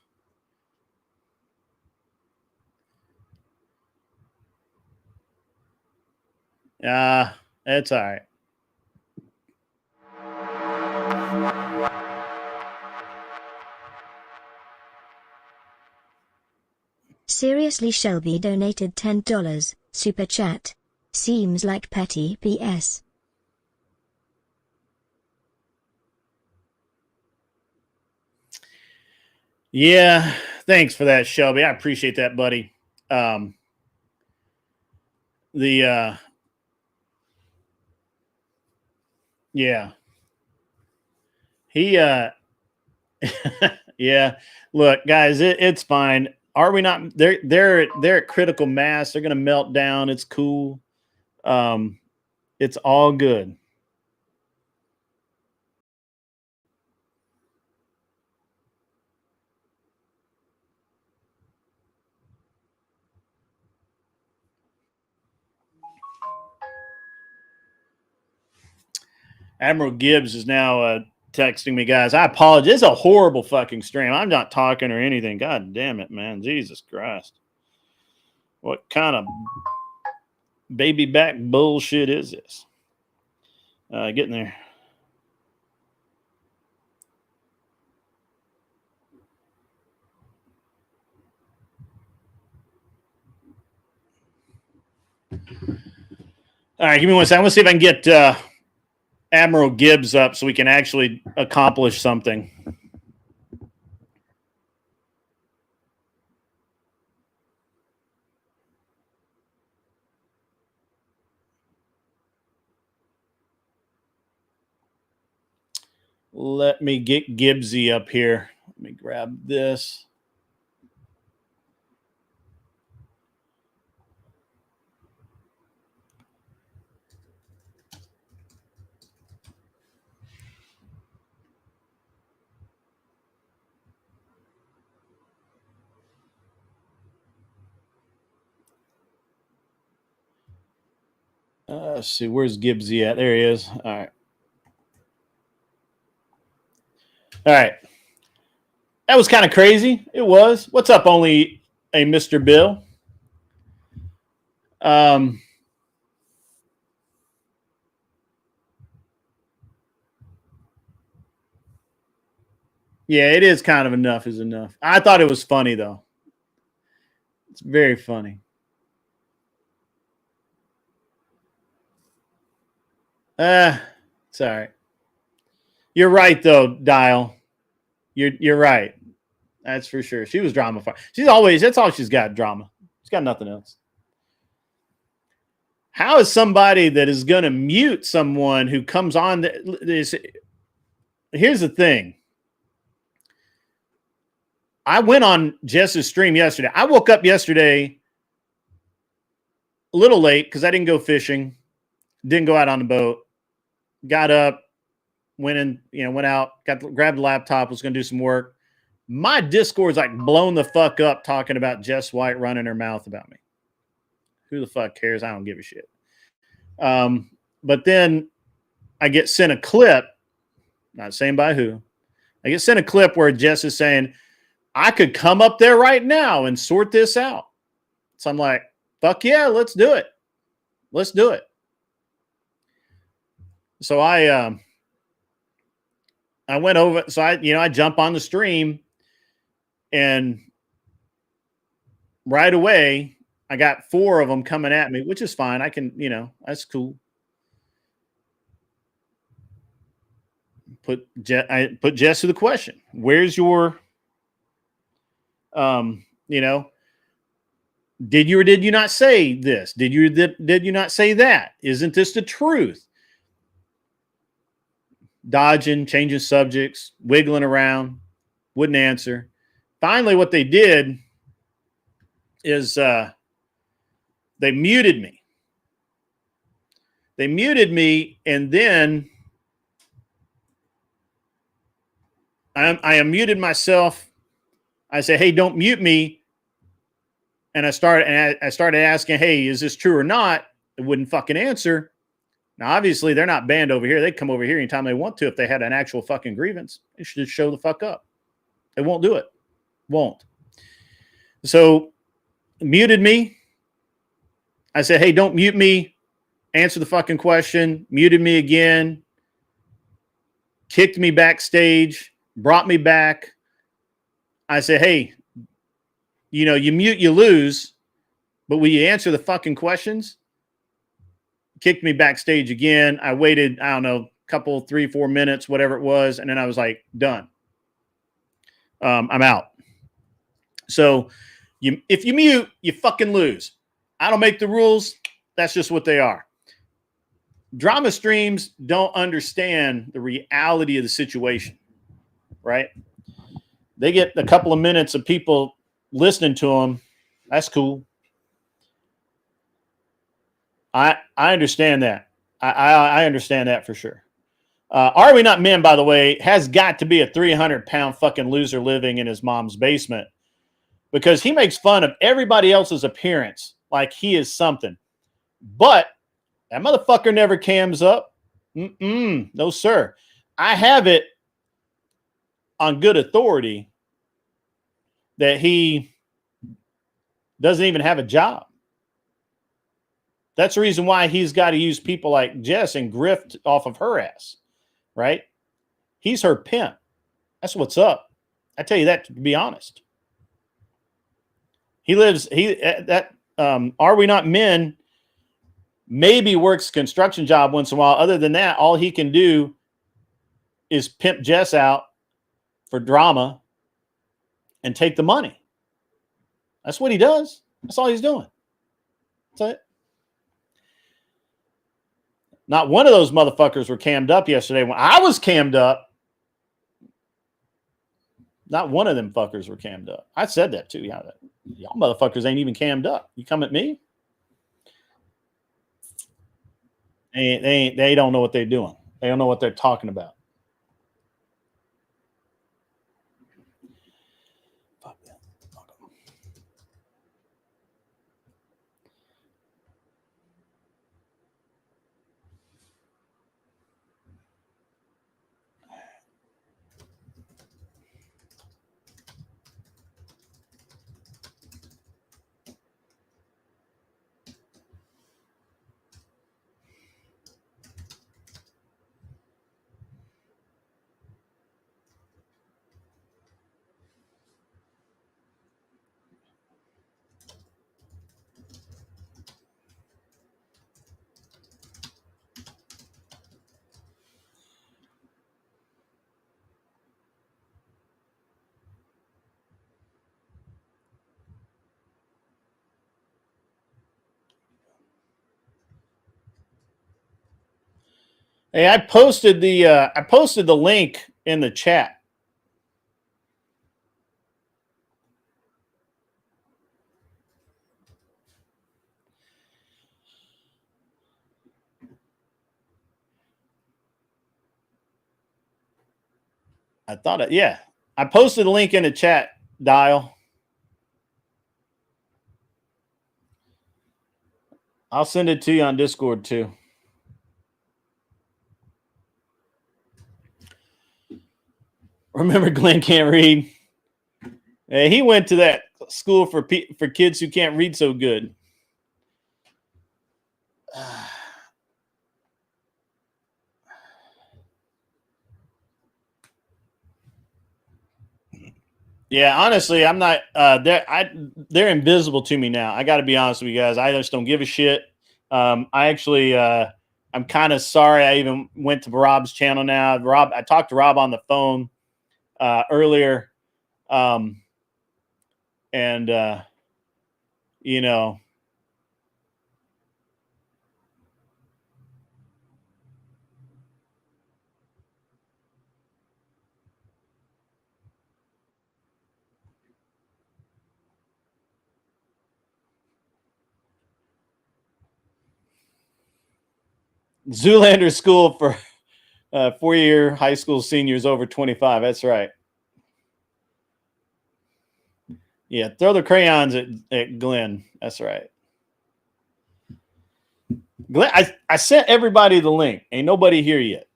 That's all right. Seriously, Shelby donated $10. Super chat. Seems like petty PS. Yeah, thanks for that, Shelby. I appreciate that, buddy. Yeah. He yeah. Look, guys, it's fine. Are we not? They're at critical mass. They're gonna melt down. It's cool. It's all good. Admiral Gibbs is now texting me, guys. I apologize. It's a horrible fucking stream. I'm not talking or anything. God damn it, man. Jesus Christ. What kind of baby back bullshit is this? Getting there. All right, give me one second. Let's see if I can get Admiral Gibbs up so we can actually accomplish something. Let me get Gibbsy up here. Let me grab this. Let's see, where's Gibbsy at? There he is. All right. All right. That was kind of crazy. It was. What's up, only a Mr. Bill? Yeah, it is kind of enough is enough. I thought it was funny, though. It's very funny. It's all right. You're right, though, Dial. You're right. That's for sure. She was drama. She's always, that's all she's got, drama. She's got nothing else. How is somebody that is going to mute someone who comes on this? Here's the thing. I went on Jess's stream yesterday. I woke up yesterday a little late because I didn't go fishing, didn't go out on the boat. Got up, went in, went out, grabbed the laptop, was going to do some work. My Discord's like blown the fuck up talking about Jess White running her mouth about me. Who the fuck cares? I don't give a shit. But then I get sent a clip, not saying by who. I get sent a clip where Jess is saying, I could come up there right now and sort this out. So I'm like, fuck yeah, let's do it. Let's do it. So I went over, so I jump on the stream, and right away I got 4 of them coming at me, which is fine. I can, that's cool. I put Jess to the question. Where's your, did you or did you not say this? Did you not say that? Isn't this the truth? Dodging, changing subjects, wiggling around, wouldn't answer. Finally, what they did is they muted me. They muted me, and then I unmuted myself. I said, hey, don't mute me. And I started asking, hey, is this true or not? It wouldn't fucking answer. Now, obviously, they're not banned over here. They come over here anytime they want to if they had an actual fucking grievance. They should just show the fuck up. They won't do it. Won't. So, muted me. I said, hey, don't mute me. Answer the fucking question. Muted me again. Kicked me backstage. Brought me back. I said, hey, you mute, you lose. But will you answer the fucking questions? Kicked me backstage again. I waited, I don't know, couple, 3-4 minutes, whatever it was. And then I was like, done. I'm out. So if you mute, you fucking lose. I don't make the rules. That's just what they are. Drama streams don't understand the reality of the situation, right? They get a couple of minutes of people listening to them. That's cool. I understand that. I understand that for sure. Are We Not Men, by the way, has got to be a 300-pound fucking loser living in his mom's basement, because he makes fun of everybody else's appearance like he is something. But that motherfucker never cams up. No, sir. I have it on good authority that he doesn't even have a job. That's the reason why he's got to use people like Jess and grift off of her ass, right? He's her pimp. That's what's up. I tell you that, to be honest. He lives, Are We Not Men maybe works a construction job once in a while. Other than that, all he can do is pimp Jess out for drama and take the money. That's what he does. That's all he's doing. That's it. Not one of those motherfuckers were cammed up yesterday. When I was cammed up, not one of them fuckers were cammed up. I said that too. Yeah, y'all motherfuckers ain't even cammed up. You come at me? They don't know what they're doing. They don't know what they're talking about. Hey, I posted the link in the chat. I posted a link in the chat, Dial. I'll send it to you on Discord too. Remember, Glenn can't read. Hey, he went to that school for kids who can't read so good. Yeah, honestly, I'm not. They're invisible to me now. I got to be honest with you guys. I just don't give a shit. I'm kind of sorry I even went to Rob's channel now. I talked to Rob on the phone earlier, you know. Zoolander School for 4-year high school seniors over 25. That's right. Yeah, throw the crayons at Glenn. That's right. Glenn, I sent everybody the link. Ain't nobody here yet.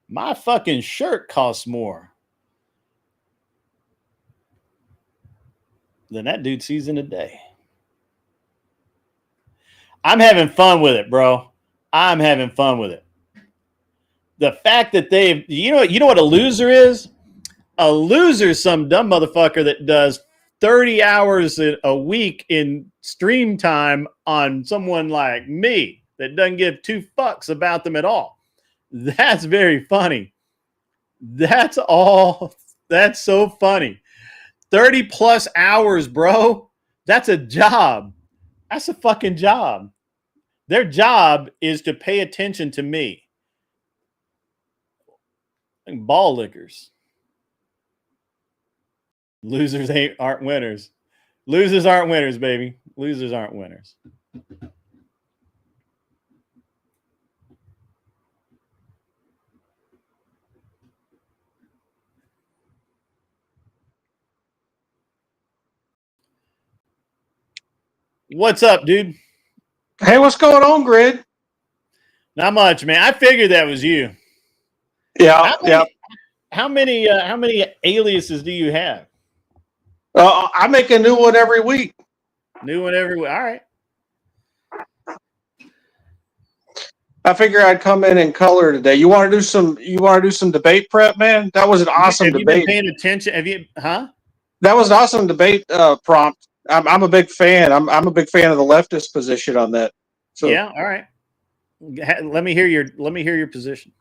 My fucking shirt costs more than that dude sees in a day. I'm having fun with it, bro. I'm having fun with it. The fact that you know what a loser is? A loser is some dumb motherfucker that does 30 hours a week in stream time on someone like me that doesn't give two fucks about them at all. That's very funny. That's all. That's so funny. 30 plus hours, bro. That's a job. That's a fucking job. Their job is to pay attention to me. Like ball lickers. Losers aren't winners. Losers aren't winners, baby. Losers aren't winners. What's up, dude? Hey, what's going on, Grid? Not much, man. I figured that was you. Yeah, How many aliases do you have? I make a new one every week. New one every week. All right. I figure I'd come in color today. You want to do some? You want to do some debate prep, man? That was an awesome Have debate. you been paying attention? Have you? Huh? That was an awesome debate prompt. I'm a big fan. I'm a big fan of the leftist position on that. So yeah. All right. Let me hear your position.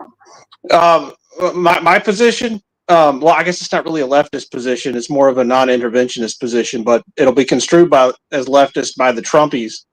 My position. Well, I guess it's not really a leftist position. It's more of a non-interventionist position, but it'll be construed as leftist by the Trumpies.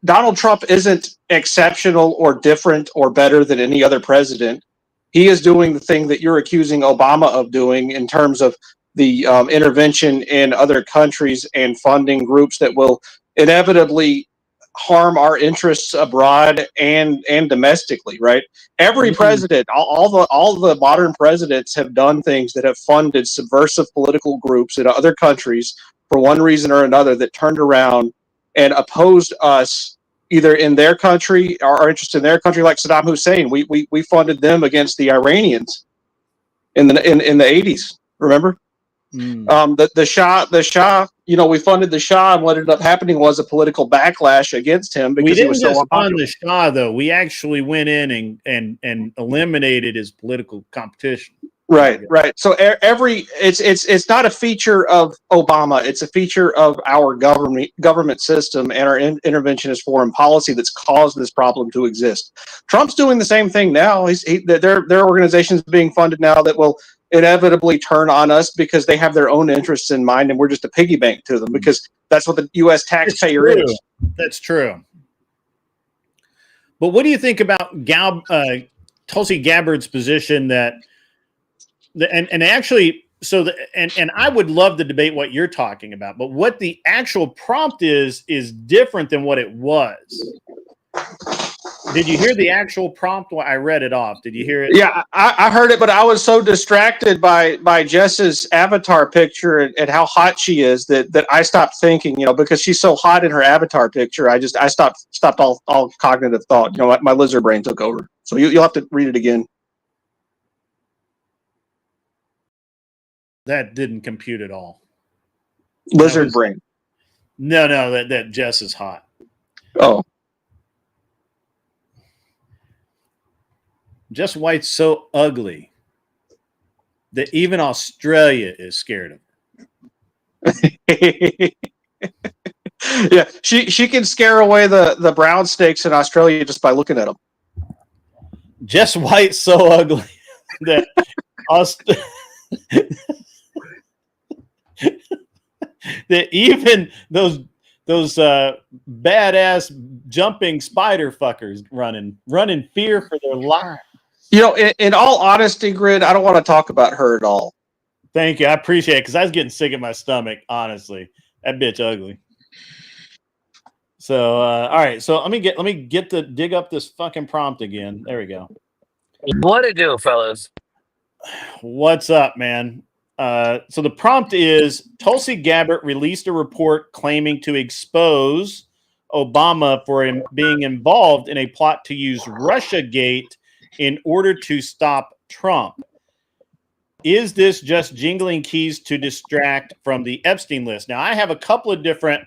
Donald Trump isn't exceptional or different or better than any other president. He is doing the thing that you're accusing Obama of doing in terms of the intervention in other countries and funding groups that will inevitably harm our interests abroad and domestically, right? Every president, all the modern presidents have done things that have funded subversive political groups in other countries for one reason or another that turned around and opposed us either in their country or our interest in their country, like Saddam Hussein. We funded them against the Iranians in the 80s. Remember? The Shah, you know, we funded the Shah, and what ended up happening was a political backlash against him because he was so unpopular. We didn't just fund the Shah, though. We actually went in and eliminated his political competition. Right. So it's not a feature of Obama. It's a feature of our government system and our interventionist foreign policy that's caused this problem to exist. Trump's doing the same thing now. There are organizations being funded now that will inevitably turn on us because they have their own interests in mind, and we're just a piggy bank to them because that's what the U.S. taxpayer is. That's true. But what do you think about Tulsi Gabbard's position that? And actually, and I would love to debate what you're talking about, but what the actual prompt is different than what it was. Did you hear the actual prompt? I read it off. Did you hear it? Yeah, I heard it, but I was so distracted by Jess's avatar picture and how hot she is that I stopped thinking, you know, because she's so hot in her avatar picture. I stopped all cognitive thought. You know, my lizard brain took over. So you'll have to read it again. That didn't compute at all. Lizard brain. No, that Jess is hot. Oh. Jess White's so ugly that even Australia is scared of her. Yeah, she can scare away the brown snakes in Australia just by looking at them. Jess White's so ugly that that even those badass jumping spider fuckers run in fear for their lives. You know, in all honesty, Grid, I don't want to talk about her at all. Thank you, I appreciate it because I was getting sick at my stomach. Honestly, that bitch ugly. So, all right. So let me dig up this fucking prompt again. There we go. What it do, fellas? What's up, man? So the prompt is Tulsi Gabbard released a report claiming to expose Obama for being involved in a plot to use Russiagate in order to stop Trump. Is this just jingling keys to distract from the Epstein list? Now, I have a couple of different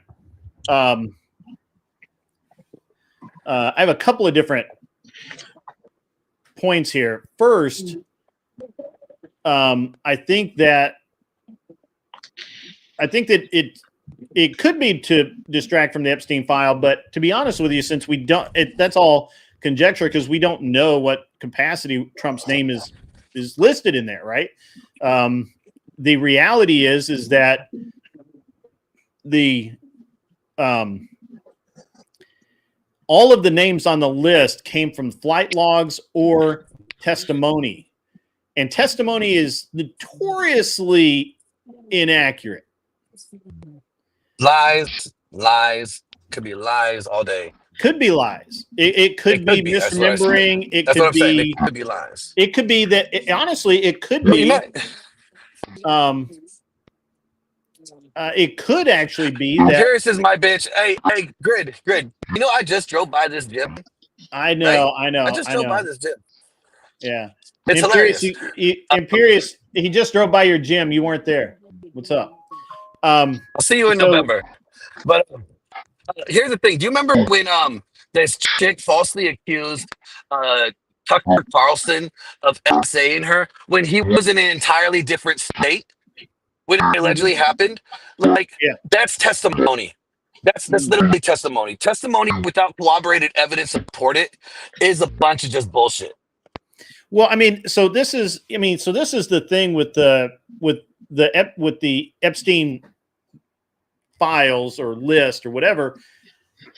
points here. First, I think that it could be to distract from the Epstein file, but to be honest with you, since we don't, that's all conjecture because we don't know what capacity Trump's name is listed in there, right? The reality is that the all of the names on the list came from flight logs or testimony. And testimony is notoriously inaccurate. Lies. Could be lies all day. Could be lies. It could be misremembering. That's what I'm saying. It could be lies. It could be that, honestly, it could be. It could actually be I'm that. curious is my bitch. Hey, Grid. You know, I just drove by this gym. I know. I just drove by this gym. Yeah. It's Imperious, hilarious. Imperious, he just drove by your gym. You weren't there. What's up? I'll see you in November. But here's the thing. Do you remember when this chick falsely accused Tucker Carlson of saying her when he was in an entirely different state when it allegedly happened? Like, that's testimony. That's literally testimony. Testimony without corroborated evidence to support it is a bunch of just bullshit. Well, I mean, so this is the thing with the Epstein files or list or whatever.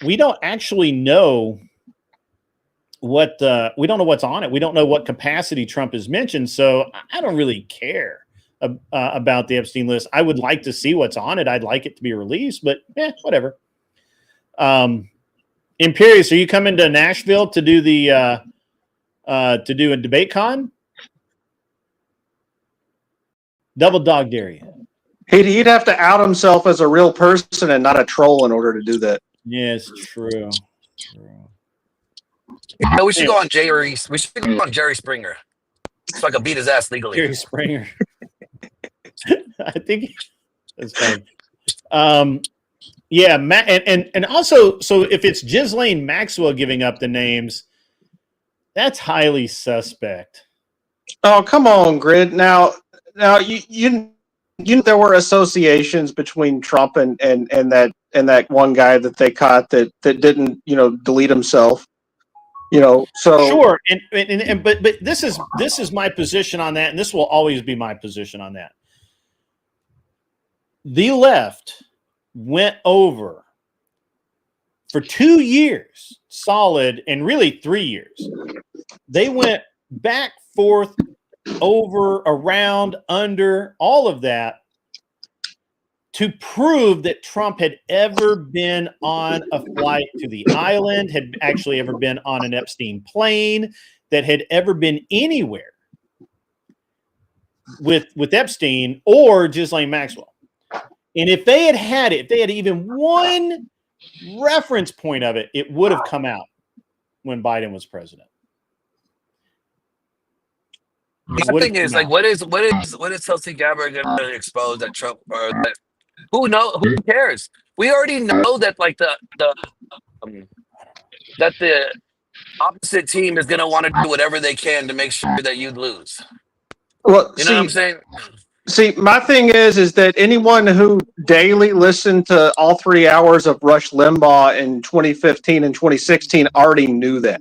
We don't actually know we don't know what's on it. We don't know what capacity Trump has mentioned. So I don't really care about the Epstein list. I would like to see what's on it. I'd like it to be released, but whatever. Imperious, are you coming to Nashville to do a debate con? Double dog dare you. He'd have to out himself as a real person and not a troll in order to do that. Yeah, it's true. No, we should go on Jerry. We should go on Jerry Springer, so I can beat his ass legally. Jerry Springer. I think that's funny. Yeah, and also, so if it's Ghislaine Maxwell giving up the names, that's highly suspect. Oh, come on, Grid. Now you there were associations between Trump and that one guy that they caught that didn't delete himself. So sure, but this is my position on that, and this will always be my position on that. The left went over for 2 years solid, and really 3 years. They went back, forth, over, around, under, all of that to prove that Trump had ever been on a flight to the island, had actually ever been on an Epstein plane, that had ever been anywhere with Epstein or Ghislaine Maxwell. And if they had it, if they had even one reference point of it, it would have come out when Biden was president. My thing is, like, what is Tulsi Gabbard going to expose that Trump or that? Who cares? We already know that, like, that the opposite team is going to want to do whatever they can to make sure that you lose. Well, you know what I'm saying? See, my thing is that anyone who daily listened to all 3 hours of Rush Limbaugh in 2015 and 2016 already knew that.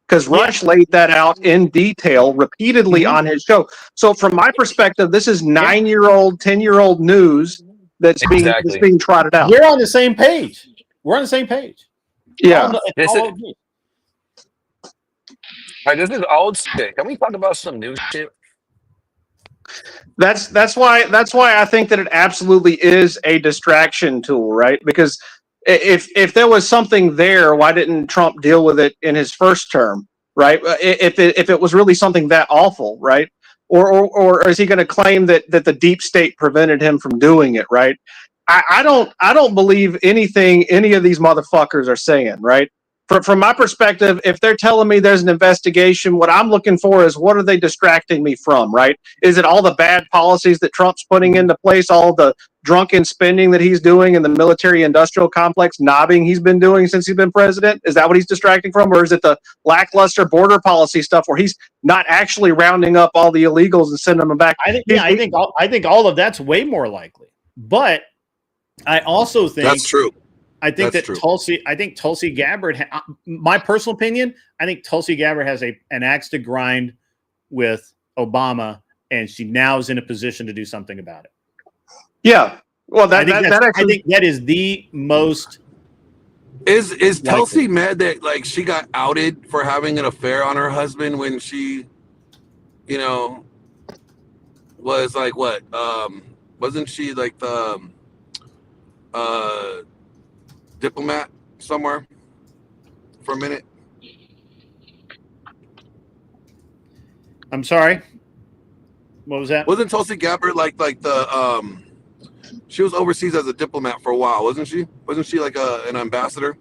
Because Rush laid that out in detail repeatedly on his show. So from my perspective, this is 9-year-old, 10-year-old news that's being trotted out. We're on the same page. We're on the same page. Yeah. This is old shit. Can we talk about some new shit? That's why I think that it absolutely is a distraction tool, right? Because if there was something there, why didn't Trump deal with it in his first term, right? If it was really something that awful, right? Or is he going to claim that the deep state prevented him from doing it, right? I don't believe anything any of these motherfuckers are saying, right? From my perspective, if they're telling me there's an investigation, what I'm looking for is what are they distracting me from, right? Is it all the bad policies that Trump's putting into place, all the drunken spending that he's doing in the military-industrial complex, knobbing he's been doing since he's been president? Is that what he's distracting from? Or is it the lackluster border policy stuff where he's not actually rounding up all the illegals and sending them back? I think all of that's way more likely. But I also think that's true. I think Tulsi Gabbard, my personal opinion, I think Tulsi Gabbard has an axe to grind with Obama, and she now is in a position to do something about it. Yeah. Well, I think that is the most. Is Tulsi mad that, like, she got outed for having an affair on her husband when she, was like what? Wasn't she like the diplomat somewhere for a minute? I'm sorry. What was that? Wasn't Tulsi Gabbard like the She was overseas as a diplomat for a while, wasn't she? Wasn't she like an ambassador?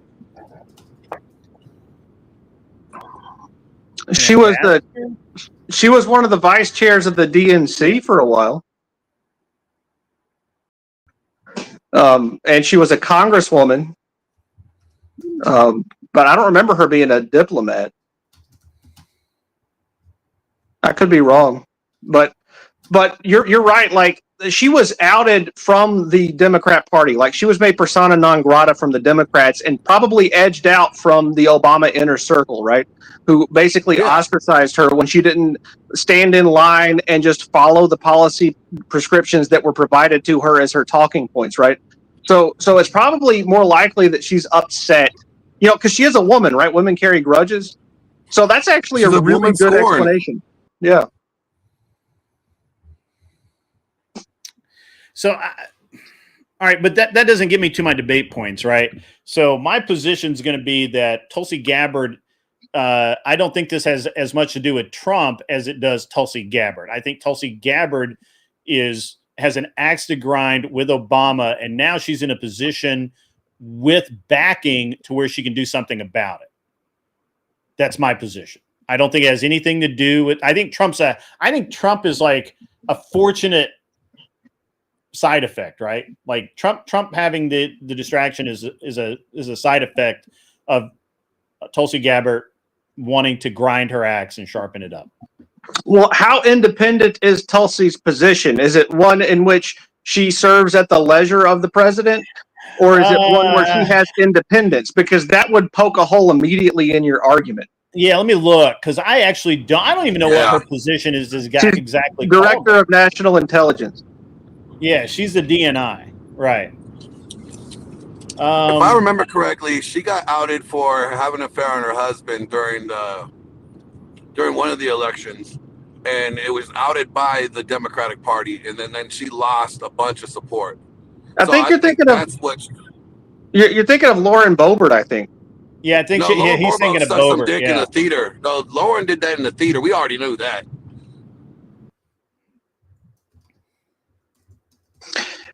She was one of the vice chairs of the DNC for a while. And she was a congresswoman. But I don't remember her being a diplomat. I could be wrong. But you're right. Like, she was outed from the Democrat Party. Like, she was made persona non grata from the Democrats and probably edged out from the Obama inner circle, right? Who basically ostracized her when she didn't stand in line and just follow the policy prescriptions that were provided to her as her talking points, right? So it's probably more likely that she's upset, you know, because she is a woman, right? Women carry grudges. So that's actually a really good explanation. Yeah. So, all right, but that doesn't get me to my debate points, right? So my position is going to be that Tulsi Gabbard, I don't think this has as much to do with Trump as it does Tulsi Gabbard. I think Tulsi Gabbard has an axe to grind with Obama, and now she's in a position with backing to where she can do something about it. That's my position. I don't think it has anything to do with. I think Trump is like a fortunate side effect, right? Like Trump having the distraction is a side effect of Tulsi Gabbard wanting to grind her axe and sharpen it up. Well, how independent is Tulsi's position? Is it one in which she serves at the leisure of the president, or is it one where she has independence? Because that would poke a hole immediately in your argument. Yeah, let me look, because I don't even know what her position is exactly. Director of National Intelligence. Yeah, she's the DNI, right? If I remember correctly, she got outed for having an affair on her husband during one of the elections, and it was outed by the Democratic Party, and then she lost a bunch of support. I think you're thinking of Lauren Boebert, I think. Yeah, I think he's thinking of Boebert. Some dick in the theater. No, Lauren did that in the theater. We already knew that.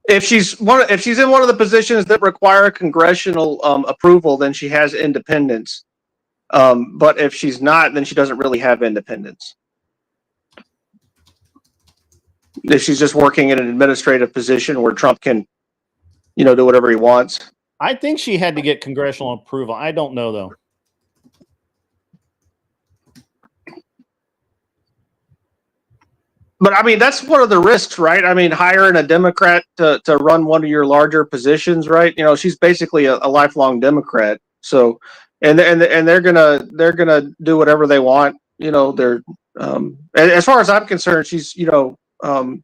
If she's in one of the positions that require congressional approval, then she has independence. But if she's not, then she doesn't really have independence. If she's just working in an administrative position where Trump can, do whatever he wants. I think she had to get congressional approval. I don't know, though. But I mean, that's one of the risks, right? I mean, hiring a Democrat to run one of your larger positions, right? She's basically a lifelong Democrat. So, and they're gonna do whatever they want. They're as far as I'm concerned, she's not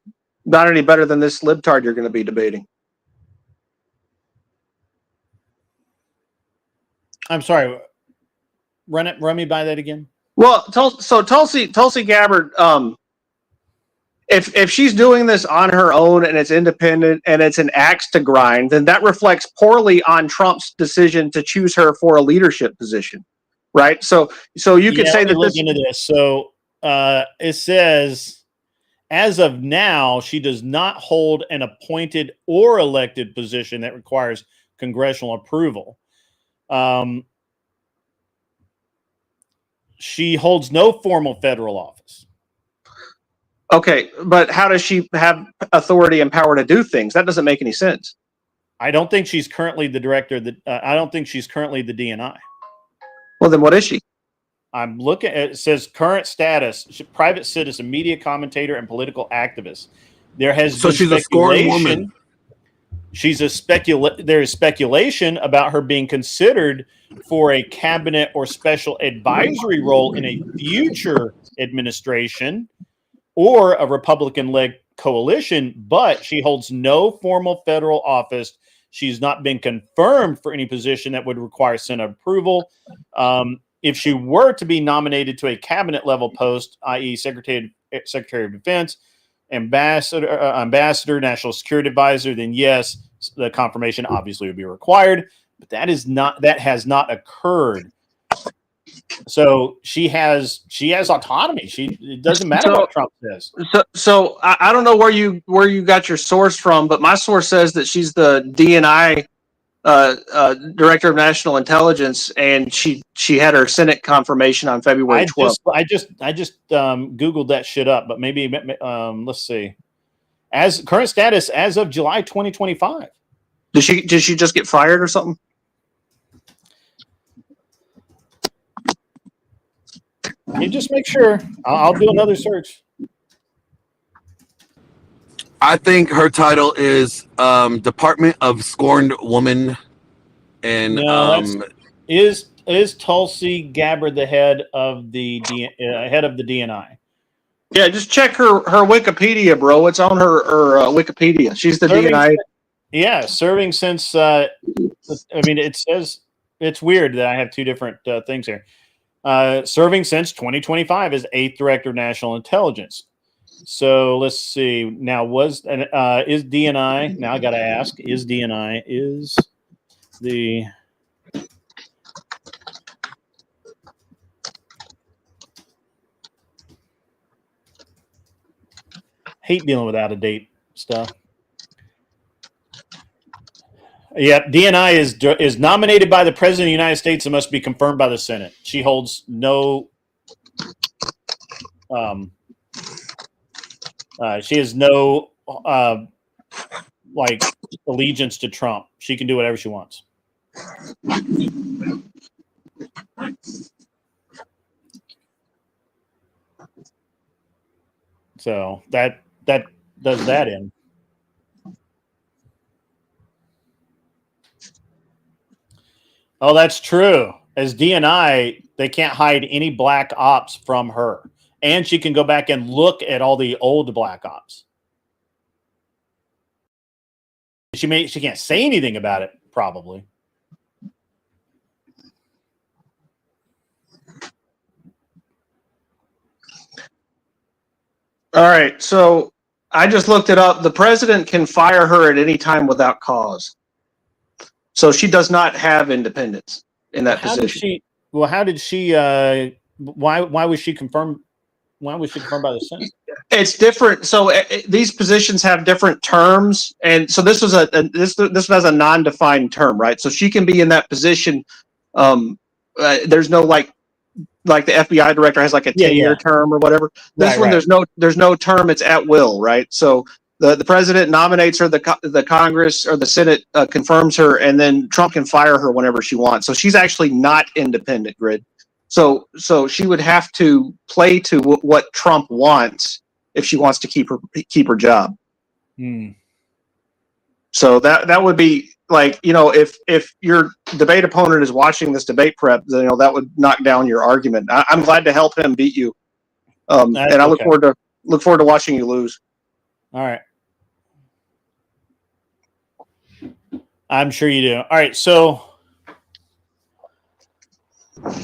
any better than this libtard you're going to be debating. I'm sorry. Run me by that again. Well, so Tulsi Gabbard, if she's doing this on her own and it's independent and it's an axe to grind, then that reflects poorly on Trump's decision to choose her for a leadership position, right? So you could say that look into this. So it says, as of now, she does not hold an appointed or elected position that requires congressional approval. She holds no formal federal office. Okay, but how does she have authority and power to do things? That doesn't make any sense. I don't think she's currently the director. I don't think she's currently the DNI. Well, then what is she? I'm looking at it. Says current status: private citizen, media commentator, and political activist. There has been she's a scoring woman. There is speculation about her being considered for a cabinet or special advisory role in a future administration or a Republican-led coalition, but she holds no formal federal office. She's not been confirmed for any position that would require Senate approval. If she were to be nominated to a cabinet-level post, i.e. Secretary of Defense, ambassador, national security advisor, then yes, the confirmation obviously would be required. But that has not occurred. So she has autonomy. It doesn't matter what Trump says. So I don't know where you got your source from, but my source says that she's the DNI Director of National Intelligence, and she had her Senate confirmation on February 12th. I just Googled that shit up, but maybe let's see. As current status as of July 2025. Did she just get fired or something? You just make sure. I'll do another search. I think her title is Department of Scorned Woman, and no, is Tulsi Gabbard the head of the DNI? Yeah, just check her Wikipedia, bro. It's on her Wikipedia. She's the DNI. Yeah, serving since. I mean, it says it's weird that I have two different things here. Serving since 2025 as 8th Director of National Intelligence. So let's see. Now, is DNI? Now I got to ask: is DNI the hate dealing with out of date stuff? Yeah, DNI is nominated by the President of the United States and must be confirmed by the Senate. She holds no she has no like allegiance to Trump. She can do whatever she wants. So that does that in. Oh, that's true. As DNI, they can't hide any black ops from her. And she can go back and look at all the old black ops. She can't say anything about it, probably. All right, so I just looked it up. The president can fire her at any time without cause. So she does not have independence in that position. How did she? Why was she confirmed? Why was she confirmed by the Senate? It's different. So these positions have different terms, and so this was this was a non-defined term, right? So she can be in that position. There's no like the FBI director has like a 10-year term or whatever. This one, there's no term. It's at will, right? So the president nominates her, the Congress or the Senate confirms her, and then Trump can fire her whenever she wants. So she's actually not independent, Grid. So she would have to play to what Trump wants if she wants to keep her job. So that would be like, if your debate opponent is watching this debate prep, then, that would knock down your argument. I'm glad to help him beat you, and I look forward to watching you lose. All right. I'm sure you do. All right, so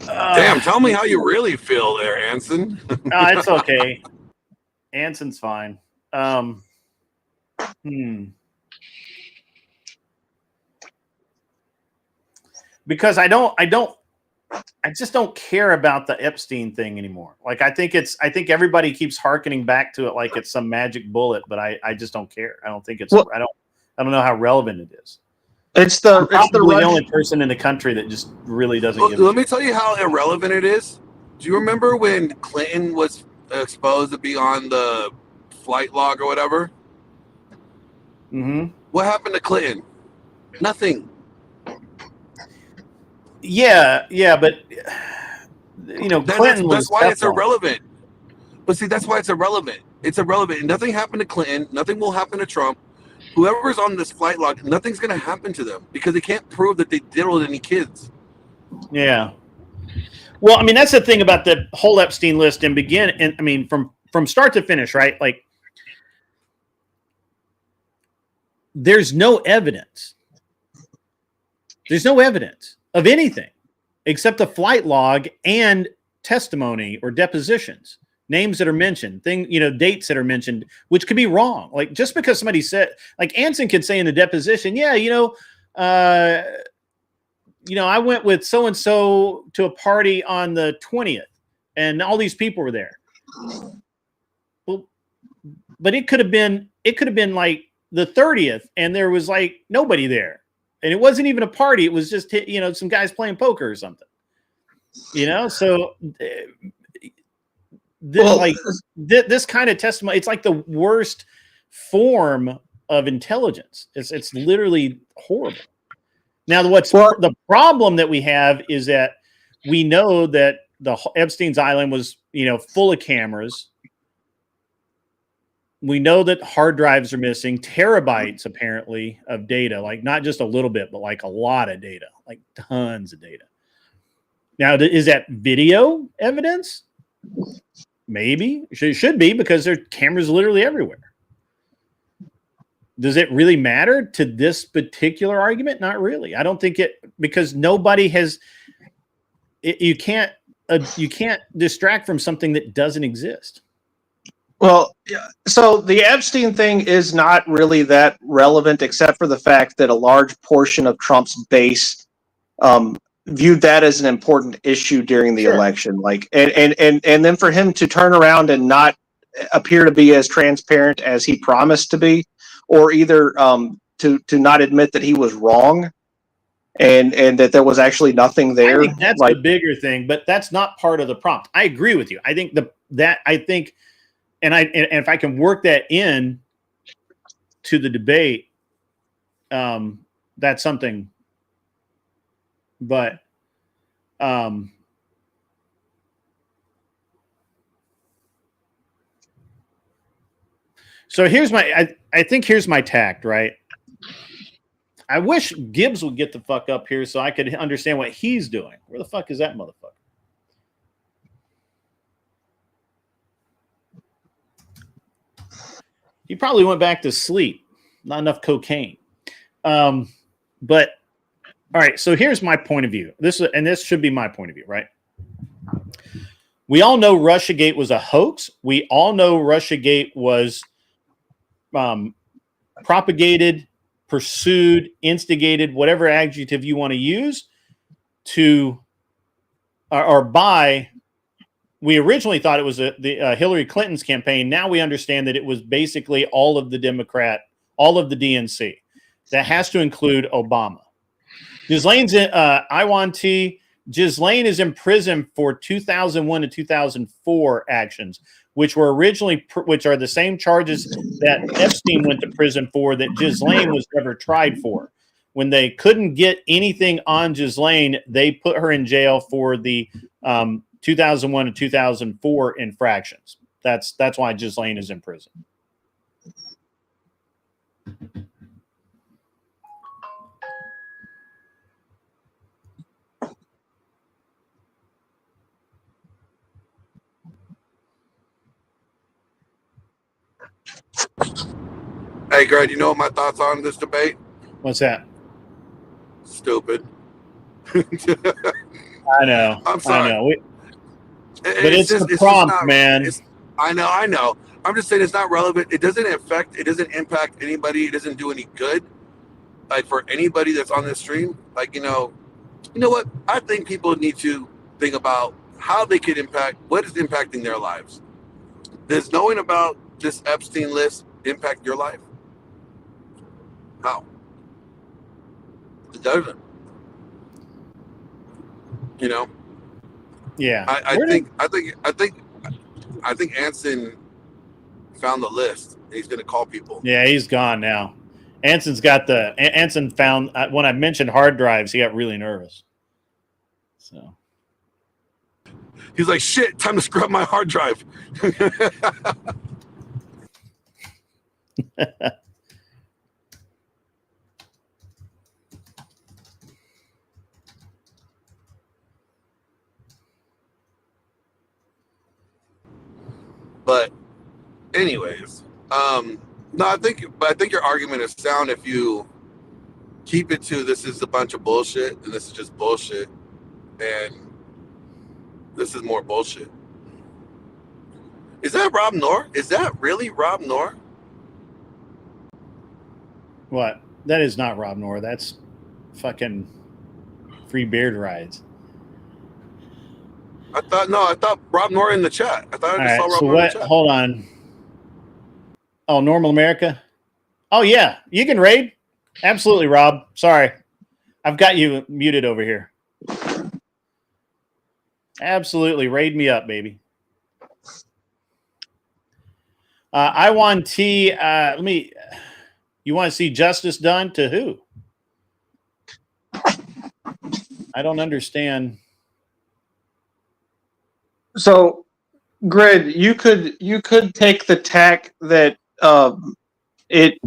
damn, tell me how you really feel there, Anson. It's okay. Anson's fine. Because I just don't care about the Epstein thing anymore. Like I think everybody keeps hearkening back to it like it's some magic bullet, but I just don't care. I don't think it's I don't know how relevant it is. It's the only person in the country that just really doesn't give Let me tell you how irrelevant it is. Do you remember when Clinton was exposed to be on the flight log or whatever? Mm-hmm. What happened to Clinton? Nothing. Yeah, but Clinton that's why it's irrelevant. But see, that's why it's irrelevant. It's irrelevant. Nothing happened to Clinton. Nothing will happen to Trump. Whoever's on this flight log, nothing's going to happen to them because they can't prove that they diddled any kids. Yeah. Well, I mean, that's the thing about the whole Epstein list and from start to finish, right? Like, there's no evidence. There's no evidence of anything except the flight log and testimony or depositions. Names that are mentioned, dates that are mentioned, which could be wrong. Like just because somebody said, like Anson could say in the deposition, you know, I went with so and so to a party on the 20th, and all these people were there. Well, but it could have been like the 30th, and there was like nobody there, and it wasn't even a party. It was just, you know, some guys playing poker or something. You know, so this kind of testimony, it's like the worst form of intelligence. It's literally horrible. Now, the problem that we have is that we know that the Epstein's Island was, you know, full of cameras. We know that hard drives are missing, terabytes apparently of data, like not just a little bit, but like a lot of data, like tons of data. Now, is that video evidence? Maybe. It should be, because there are cameras literally everywhere. Does it really matter to this particular argument? Not really. I don't think it, because nobody has. You can't distract from something that doesn't exist. Well, so the Epstein thing is not really that relevant, except for the fact that a large portion of Trump's base viewed that as an important issue during the election. Like, and then for him to turn around and not appear to be as transparent as he promised to be, or either to not admit that he was wrong and that there was actually nothing there. I think that's the bigger thing, but that's not part of the prompt. I agree with you. I think and if I can work that in to the debate, that's something. But so here's I think here's my tact, right? I wish Gibbs would get the fuck up here so I could understand what he's doing. Where the fuck is that motherfucker? He probably went back to sleep. Not enough cocaine. But all right, so here's my point of view. This should be my point of view, right? We all know Russiagate was a hoax. We all know Russiagate was propagated, pursued, instigated, whatever adjective you want to use, to or by. We originally thought it was the Hillary Clinton's campaign. Now we understand that it was basically all of the DNC. That has to include Obama. Ghislaine's Ghislaine is in prison for 2001 to 2004 actions, which were originally, which are the same charges that Epstein went to prison for, that Ghislaine was never tried for. When they couldn't get anything on Ghislaine, they put her in jail for the 2001 to 2004 infractions. That's why Ghislaine is in prison. Hey, Greg, you know what my thoughts are on this debate? What's that? Stupid. I know. I'm sorry. I know. But it's the prompt, man. I know. I'm just saying it's not relevant. It doesn't impact anybody. It doesn't do any good. Like, for anybody that's on this stream, like, you know what? I think people need to think about how they could impact, what is impacting their lives. Does knowing about this Epstein list impact your life? How? It doesn't. You know? Yeah. I think Anson found the list. He's going to call people. Yeah, he's gone now. Anson's got Anson found, when I mentioned hard drives, he got really nervous. So he's like, shit, time to scrub my hard drive. But anyways, no, I think your argument is sound if you keep it to this is a bunch of bullshit and this is just bullshit and this is more bullshit. Is that Rob Noor? Is that really Rob Noor? What? That is not Rob Noor. That's fucking free beard rides. I thought Rob Norton in the chat. I thought I just saw Rob So Norton in what? the chat. Hold on. Oh, Normal America. Oh yeah, you can raid. Absolutely, Rob. Sorry, I've got you muted over here. Absolutely, raid me up, baby. I want T. Let me. You want to see justice done to who? I don't understand. So, Grid, you could take the tack that it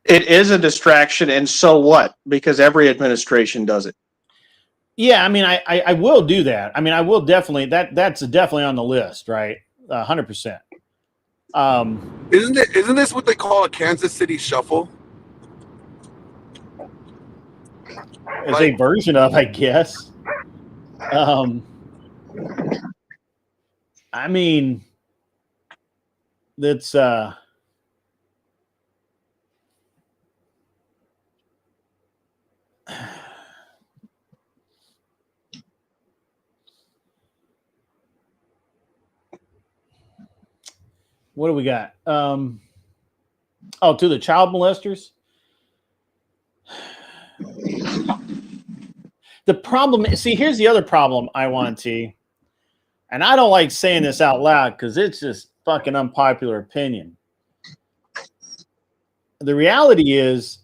is a distraction, and so what? Because every administration does it. Yeah, I mean, I will do that. I mean, I will definitely. That's definitely on the list, right? 100%. Isn't this what they call a Kansas City shuffle? As a version of, I guess. I mean, that's what do we got? Oh, to the child molesters. The problem, see, here's the other problem I want to, and I don't like saying this out loud because it's just fucking unpopular opinion. The reality is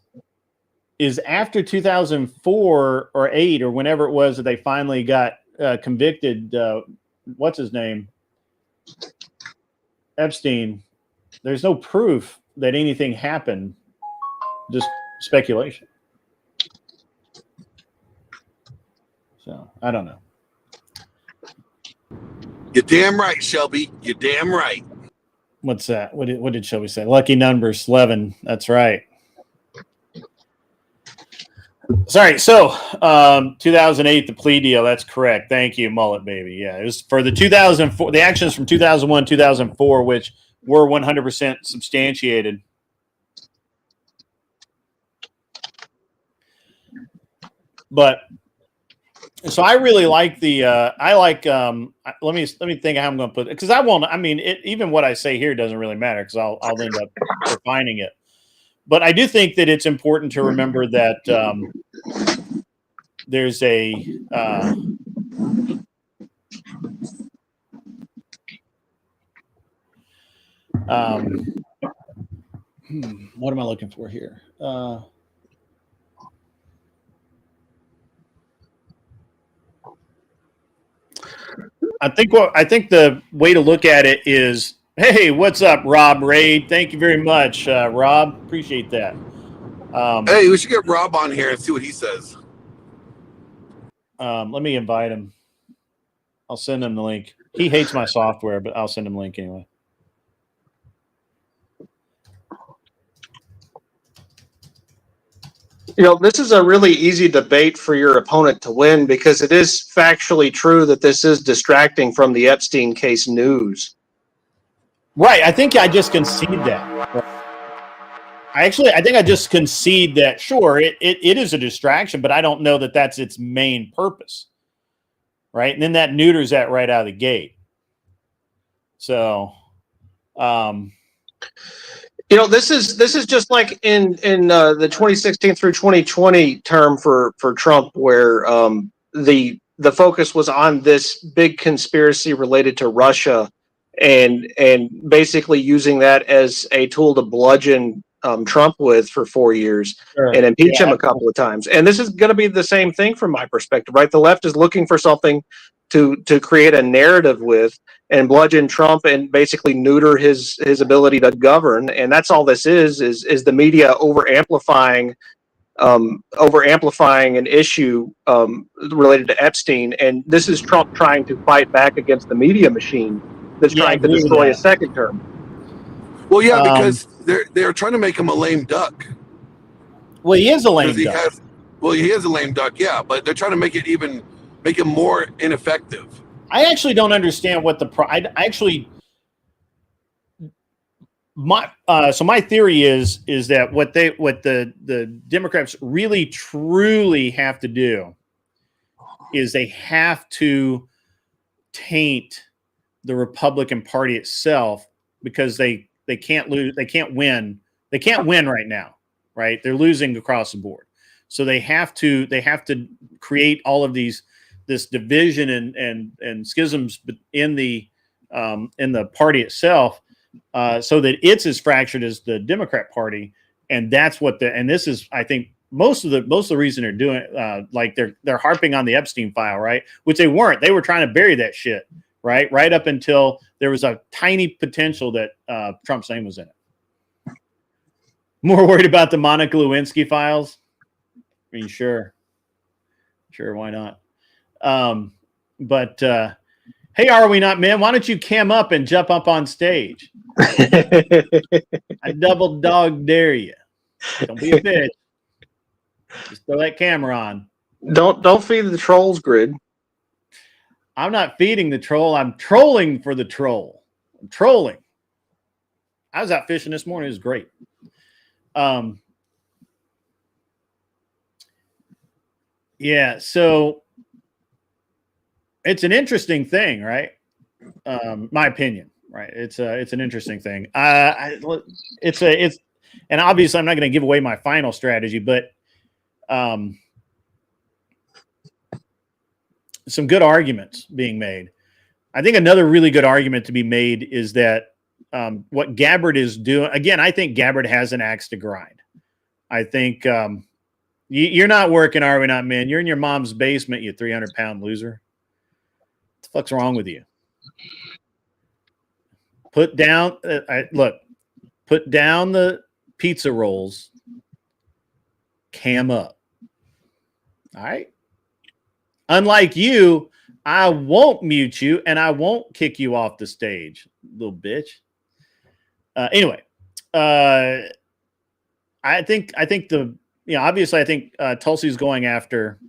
after 2004 or 8 or whenever it was that they finally got convicted, what's his name? Epstein, there's no proof that anything happened, just speculation. So I don't know. You're damn right, Shelby. You're damn right. What's that? What did Shelby say? Lucky numbers 11. That's right. Sorry. So 2008, the plea deal. That's correct. Thank you, Mullet Baby. Yeah, it was for the 2004. The actions from 2001, 2004, which were 100% substantiated. But so I really like the let me think how I'm going to put it, because I won't. I mean, even what I say here doesn't really matter because I'll end up refining it. But I do think that it's important to remember that there's a what am I looking for here? I think the way to look at it is, hey, what's up, Rob Raid? Thank you very much, Rob. Appreciate that. Hey, we should get Rob on here and see what he says. Let me invite him. I'll send him the link. He hates my software, but I'll send him the link anyway. You know, this is a really easy debate for your opponent to win because it is factually true that this is distracting from the Epstein case news. Right. I think I just concede that. I think I just concede that, sure, it is a distraction, but I don't know that that's its main purpose. Right. And then that neuters that right out of the gate. So, you know, this is just like in the 2016 through 2020 term for Trump, where the focus was on this big conspiracy related to Russia, and basically using that as a tool to bludgeon Trump with for 4 years and impeach him a couple of times. And this is going to be the same thing from my perspective, right? The left is looking for something to create a narrative with and bludgeon Trump and basically neuter his ability to govern. And that's all this is the media over amplifying an issue related to Epstein. And this is Trump trying to fight back against the media machine that's trying to destroy a second term. Well, yeah, because they're trying to make him a lame duck. Well, he is a lame duck. He is a lame duck, yeah, but they're trying to make him more ineffective. I actually don't understand what my theory is that what the Democrats really truly have to do is they have to taint the Republican Party itself because they can't lose, they can't win right now, right? They're losing across the board, so they have to create all of this division and schisms in the party itself, so that it's as fractured as the Democrat Party, and that's what this is, I think. Most of the reason they're doing like they're harping on the Epstein file, right? Which they weren't. They were trying to bury that shit, right? Right up until there was a tiny potential that Trump's name was in it. More worried about the Monica Lewinsky files? I mean, sure, why not? But hey, are we not, man? Why don't you cam up and jump up on stage? I double dog dare you. Don't be a bitch. Just throw that camera on. Don't feed the trolls, Grid. I'm not feeding the troll. I'm trolling for the troll. I'm trolling. I was out fishing this morning. It was great. Yeah, so it's an interesting thing, right? My opinion, right? It's an interesting thing. It's and obviously I'm not going to give away my final strategy, but some good arguments being made. I think another really good argument to be made is that what Gabbard is doing, again, I think Gabbard has an axe to grind. I think you're not working, are we not, man? You're in your mom's basement, you 300-pound loser. What the fuck's wrong with you? Put down, put down the pizza rolls, cam up. All right. Unlike you, I won't mute you and I won't kick you off the stage, little bitch. Anyway, I think obviously I think Tulsi's going after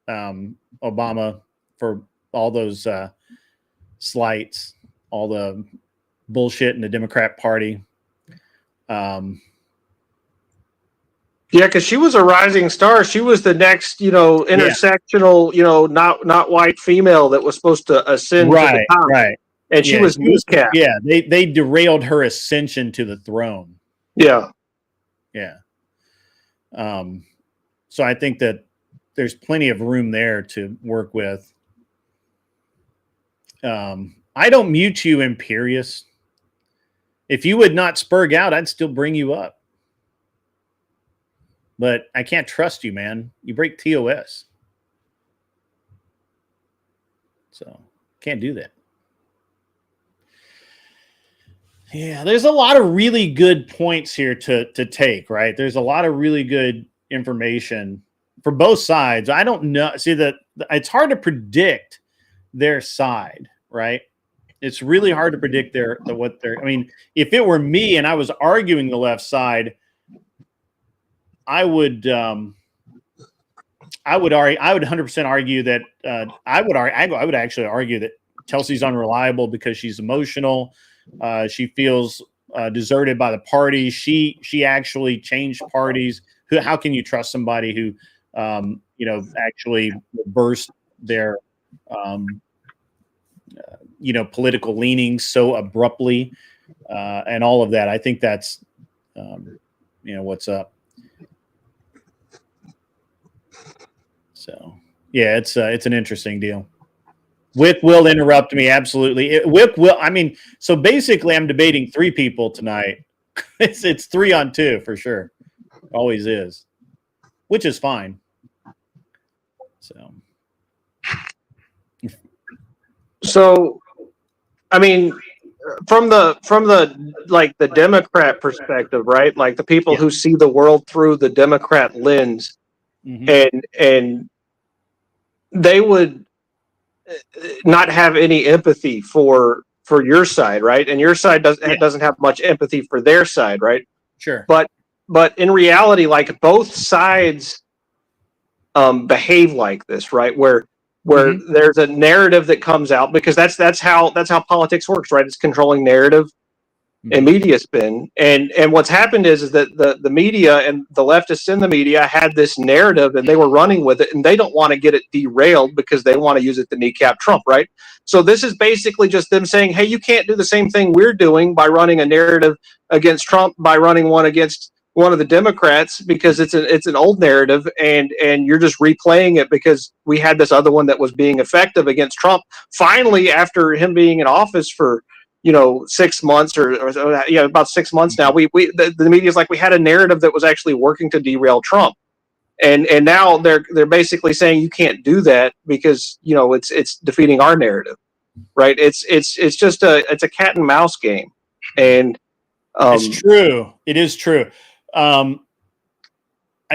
Obama for all those slights, all the bullshit in the Democrat Party. Yeah, because she was a rising star. She was the next, intersectional, not white female that was supposed to ascend to the top. Right. And she was kneecapped. Yeah, they derailed her ascension to the throne. Yeah. Yeah. So I think that there's plenty of room there to work with. I don't mute you, Imperious. If you would not spurg out, I'd still bring you up. But I can't trust you, man. You break TOS. So can't do that. Yeah, there's a lot of really good points here to take, right? There's a lot of really good information for both sides. I don't know. See, that it's hard to predict their side, right? It's really hard to predict what they're. I mean, if it were me and I was arguing the left side, I would 100% argue that I would actually argue that Tulsi's unreliable because she's emotional. She feels deserted by the party. She actually changed parties. How can you trust somebody who actually burst their political leanings so abruptly and all of that? I think that's what's up. So yeah, it's an interesting deal. Wick will interrupt me. Absolutely. Wick will. I mean, so basically I'm debating three people tonight. It's 3-on-2 for sure. Always is, which is fine. So, I mean, from the like the Democrat perspective, right? Like the people who see the world through the Democrat lens, and they would not have any empathy for your side, right? And your side doesn't have much empathy for their side, right? Sure. But in reality, like both sides behave like this, right? Where there's a narrative that comes out, because that's how politics works, right? It's controlling narrative. and media spin. And what's happened is that the media and the leftists in the media had this narrative and they were running with it, and they don't want to get it derailed because they want to use it to kneecap Trump, right? So this is basically just them saying, hey, you can't do the same thing we're doing by running a narrative against Trump, by running one against one of the Democrats, because it's an old narrative, and you're just replaying it because we had this other one that was being effective against Trump. Finally, after him being in office for 6 months or about 6 months now, the media's like, we had a narrative that was actually working to derail Trump, and now they're basically saying you can't do that because it's defeating our narrative, right? It's just a cat and mouse game, and it's true. It is true. I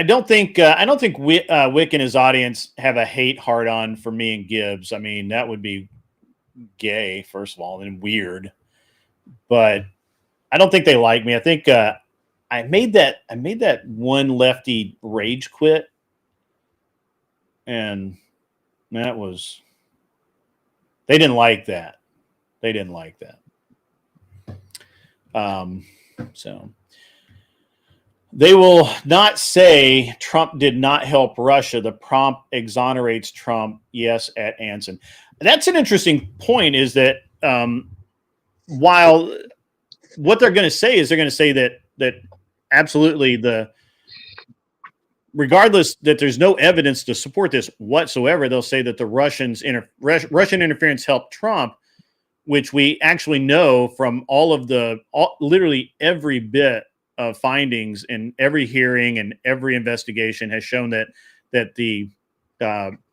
don't think Wick and his audience have a hate hard on for me and Gibbs. I mean, that would be gay, first of all, and weird. But I don't think they like me. I think I made that one lefty rage quit, and that was, they didn't like that. They didn't like that. So they will not say Trump did not help Russia. The prompt exonerates Trump. Yes, at Anson. That's an interesting point, is that while what they're going to say is they're going to say that absolutely regardless that there's no evidence to support this whatsoever, they'll say that the Russian interference helped Trump, which we actually know from literally every bit of findings in every hearing and every investigation has shown that the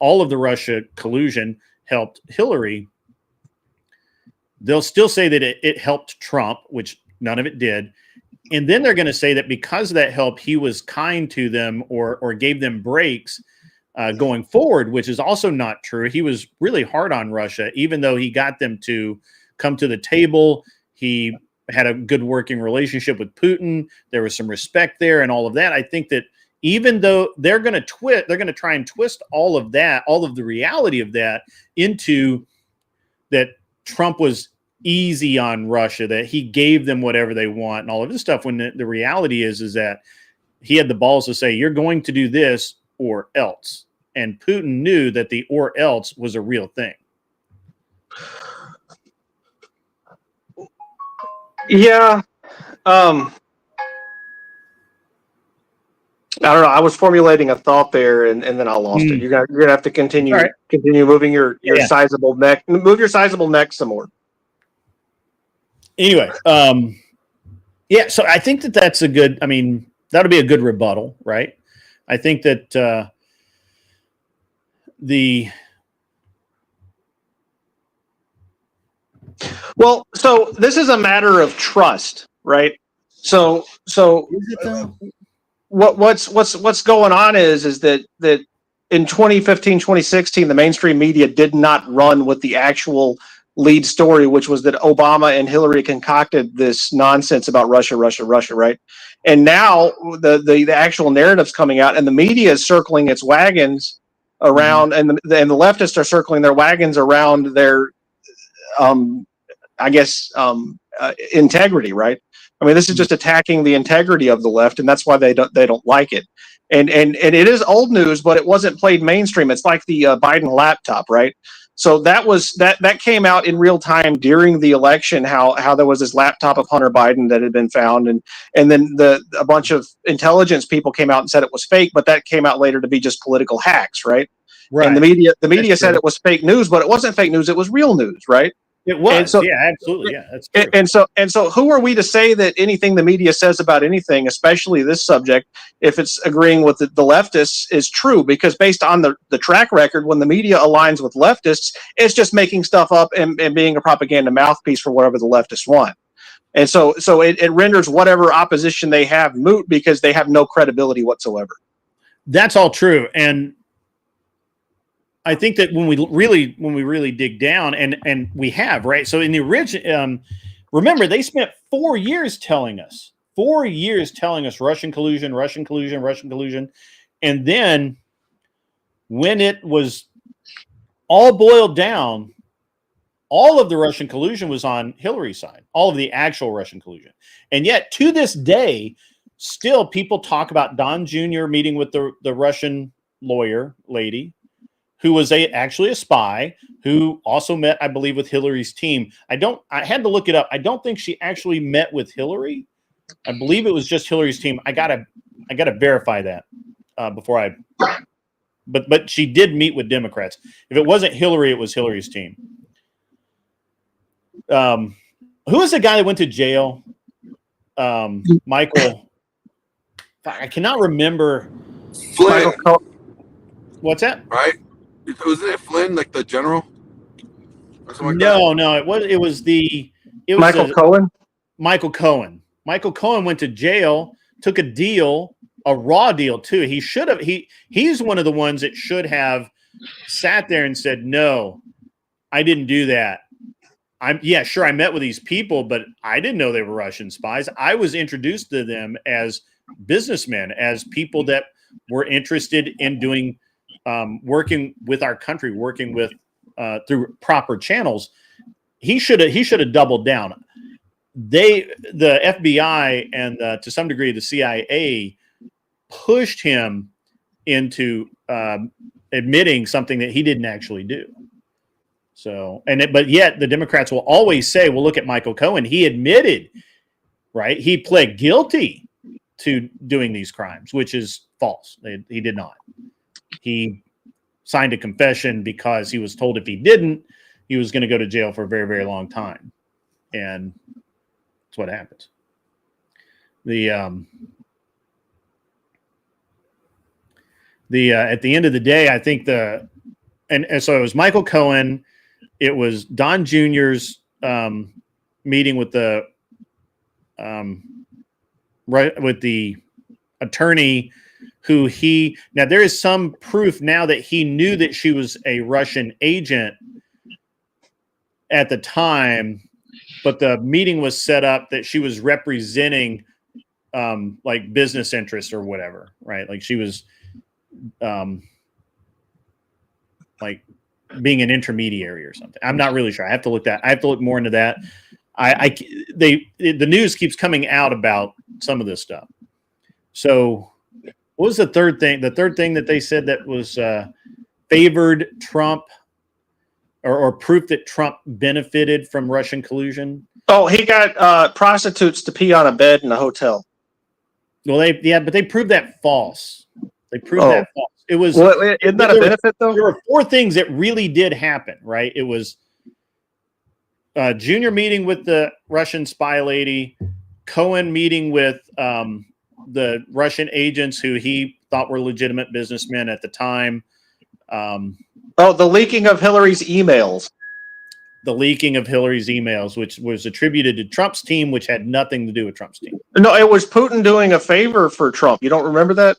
all of the Russia collusion helped Hillary. They'll still say that it helped Trump, which none of it did. And then they're going to say that because of that help, he was kind to them or gave them breaks going forward, which is also not true. He was really hard on Russia, even though he got them to come to the table. He had a good working relationship with Putin. There was some respect there and all of that. I think that even though they're going to try and twist all of that, all of the reality of that into that Trump was easy on Russia, that he gave them whatever they want and all of this stuff, when the reality is that he had the balls to say, you're going to do this or else. And Putin knew that the or else was a real thing. Yeah. I don't know. I was formulating a thought there, and then I lost it. You're gonna have to continue moving your sizable neck. Move your sizable neck some more. Anyway, yeah. So I think that's a good. I mean, that'll be a good rebuttal, right? I think that Well, so this is a matter of trust, right? So is it though? What's going on is that in 2015, 2016, the mainstream media did not run with the actual lead story, which was that Obama and Hillary concocted this nonsense about Russia, right? And now the actual narrative's coming out, and the media is circling its wagons around, and the leftists are circling their wagons around their integrity, right? I mean, this is just attacking the integrity of the left, and that's why they don't like it. And it is old news, but it wasn't played mainstream. It's like the Biden laptop, right? So that came out in real time during the election. How there was this laptop of Hunter Biden that had been found, and then a bunch of intelligence people came out and said it was fake, but that came out later to be just political hacks, right? Right. And the media said it was fake news, but it wasn't fake news. It was real news, right? It was, yeah, absolutely, yeah, that's true. And so, who are we to say that anything the media says about anything, especially this subject, if it's agreeing with the leftists, is true? Because based on the track record, when the media aligns with leftists, it's just making stuff up and being a propaganda mouthpiece for whatever the leftists want. And so it renders whatever opposition they have moot because they have no credibility whatsoever. That's all true, and I think that when we really dig down, and we have, right? So in the original, remember, they spent 4 years telling us Russian collusion. And then when it was all boiled down, all of the Russian collusion was on Hillary's side, all of the actual Russian collusion. And yet, to this day, still people talk about Don Jr. meeting with the Russian lawyer lady, who was actually a spy, who also met, I believe, with Hillary's team. I had to look it up. I don't think she actually met with Hillary. I believe it was just Hillary's team. I gotta verify that before I. But she did meet with Democrats. If it wasn't Hillary, it was Hillary's team. Who was the guy that went to jail? Michael. I cannot remember. Flynn. What's that? Right? Wasn't it Flynn, like the general? No, it was Michael Cohen. Michael Cohen. Michael Cohen went to jail, took a deal, a raw deal too. He should have. He's one of the ones that should have sat there and said, "No, I didn't do that. I met with these people, but I didn't know they were Russian spies. I was introduced to them as businessmen, as people that were interested in doing." Working with our country, working with through proper channels. He should have doubled down. The FBI and to some degree the CIA pushed him into admitting something that he didn't actually do. So, but yet the Democrats will always say, "Well, look at Michael Cohen. He admitted, right? He pled guilty to doing these crimes," which is false. He did not. He signed a confession because he was told if he didn't, he was going to go to jail for a very, very long time. And that's what happens. At the end of the day, I think and so it was Michael Cohen. It was Don Jr.'s meeting with the attorney who now there is some proof now that he knew that she was a Russian agent at the time, but the meeting was set up that she was representing like business interests or whatever, right? Like she was like being an intermediary or something. I'm not really sure. I have to look more into that. The news keeps coming out about some of this stuff. So what was the third thing? The third thing that they said that was favored Trump or proof that Trump benefited from Russian collusion? Oh, he got prostitutes to pee on a bed in a hotel. Well, but they proved that false. They proved that false. It was. Well, isn't that a benefit though? There were 4 things that really did happen, right? It was Junior meeting with the Russian spy lady, Cohen meeting with the Russian agents who he thought were legitimate businessmen at the time. The leaking of Hillary's emails. The leaking of Hillary's emails, which was attributed to Trump's team, which had nothing to do with Trump's team. No, it was Putin doing a favor for Trump. You don't remember that?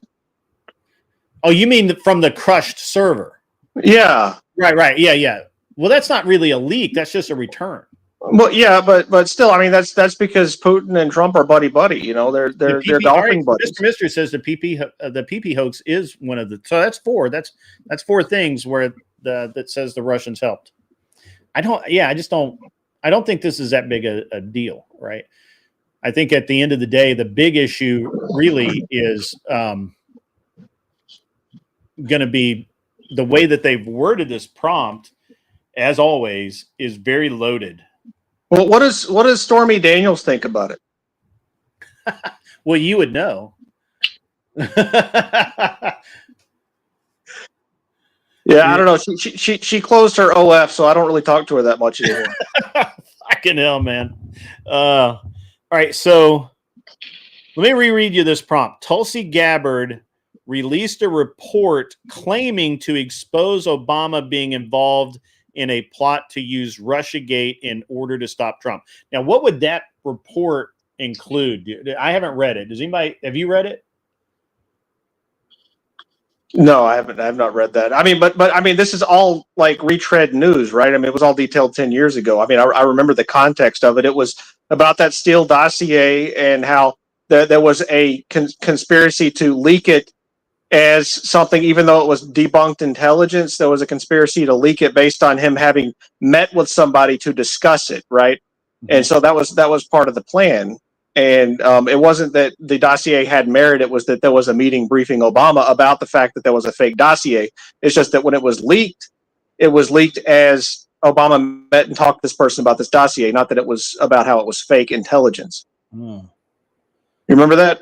Oh, you mean from the crushed server? Yeah. Right. Yeah. Well, that's not really a leak. That's just a return. Well, yeah, but still, I mean, that's because Putin and Trump are buddy. You know, they're golfing buddies. Mr. Mystery says the PP hoax is one of the. So that's 4. That's 4 things where that says the Russians helped. I don't think this is that big a deal, right? I think at the end of the day, the big issue really is going to be the way that they've worded this prompt. As always, is very loaded. Well, what does Stormy Daniels think about it? Well, you would know. Yeah, I don't know. She closed her OF, so I don't really talk to her that much anymore. Fucking hell, man. All right, so let me reread you this prompt. Tulsi Gabbard released a report claiming to expose Obama being involved in a plot to use Russiagate in order to stop Trump. Now, what would that report include? I haven't read it. Have you read it? No, I haven't. I have not read that. I mean, but I mean, this is all like retread news, right? I mean, it was all detailed 10 years ago. I mean, I remember the context of it. It was about that Steele dossier and how there was a conspiracy to leak it as something, even though it was debunked intelligence, there was a conspiracy to leak it based on him having met with somebody to discuss it, right? And so that was part of the plan. And it wasn't that the dossier had merit, it was that there was a meeting briefing Obama about the fact that there was a fake dossier. It's just that when it was leaked as Obama met and talked to this person about this dossier, not that it was about how it was fake intelligence. You remember that?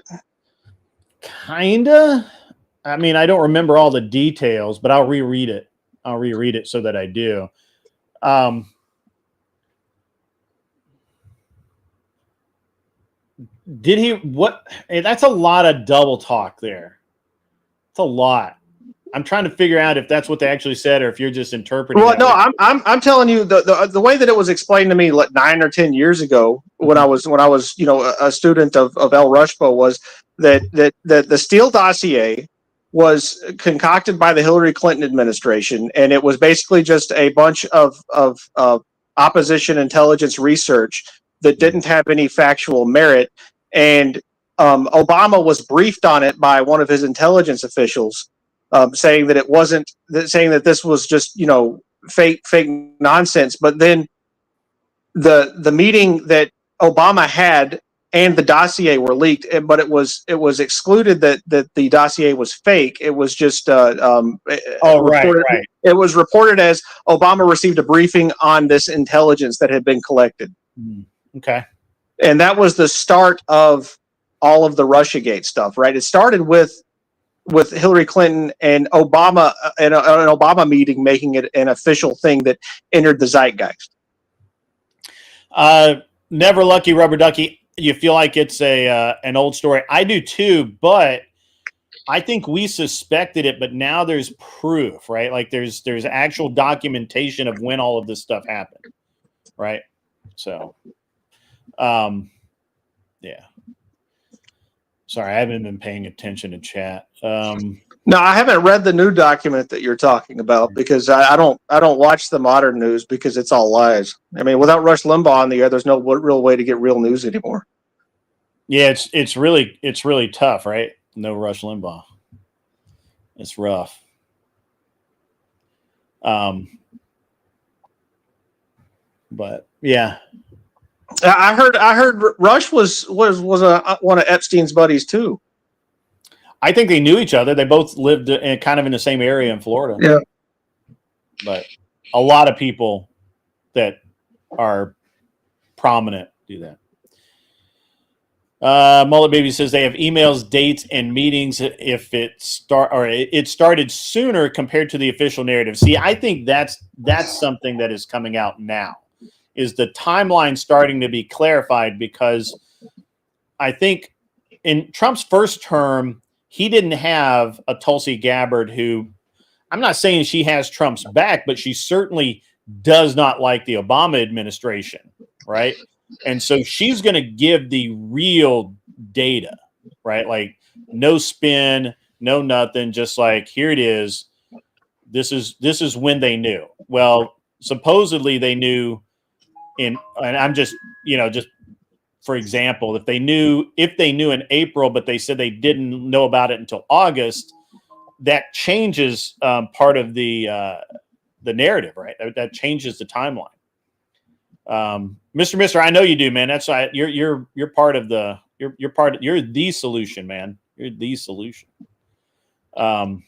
Kinda. I mean, I don't remember all the details, but I'll reread it. I'll reread it so that I do. Did he? What? That's a lot of double talk there. It's a lot. I'm trying to figure out if that's what they actually said or if you're just interpreting. Well, no, I'm telling you the way that it was explained to me like 9 or 10 years ago when I was a student of L. Rushbo was that the Steele dossier was concocted by the Hillary Clinton administration, and it was basically just a bunch of opposition intelligence research that didn't have any factual merit. And Obama was briefed on it by one of his intelligence officials, saying that it wasn't, saying that this was just fake nonsense. But then the meeting that Obama had and the dossier were leaked, but it was excluded that the dossier was fake. It was just right. It was reported as Obama received a briefing on this intelligence that had been collected. Okay. And that was the start of all of the Russiagate stuff, right? It started with Hillary Clinton and Obama, and an Obama meeting making it an official thing that entered the zeitgeist. Never Lucky Rubber Ducky. You feel like it's an old story. I do too, but I think we suspected it, but now there's proof, right? Like there's actual documentation of when all of this stuff happened, right? So, yeah. Sorry, I haven't been paying attention to chat. No, I haven't read the new document that you're talking about because I don't watch the modern news because it's all lies. I mean, without Rush Limbaugh on the air, there's no real way to get real news anymore. Yeah, it's really tough, right? No Rush Limbaugh. It's rough. But yeah, I heard Rush was one of Epstein's buddies too. I think they knew each other. They both lived kind of in the same area in Florida. Yeah. But a lot of people that are prominent do that. Mullet Baby says they have emails, dates, and meetings if it started sooner compared to the official narrative. See, I think that's something that is coming out now. Is the timeline starting to be clarified? Because I think in Trump's first term, he didn't have a Tulsi Gabbard who, I'm not saying she has Trump's back, but she certainly does not like the Obama administration, right? And so she's going to give the real data, right? Like no spin, no nothing, just like here it is. This is when they knew. Well, supposedly they knew and I'm just for example, if they knew in April, but they said they didn't know about it until August, that changes part of the narrative, right? That changes the timeline. Mr. I know you do, man. That's why you're part of the you're the solution, man. You're the solution. So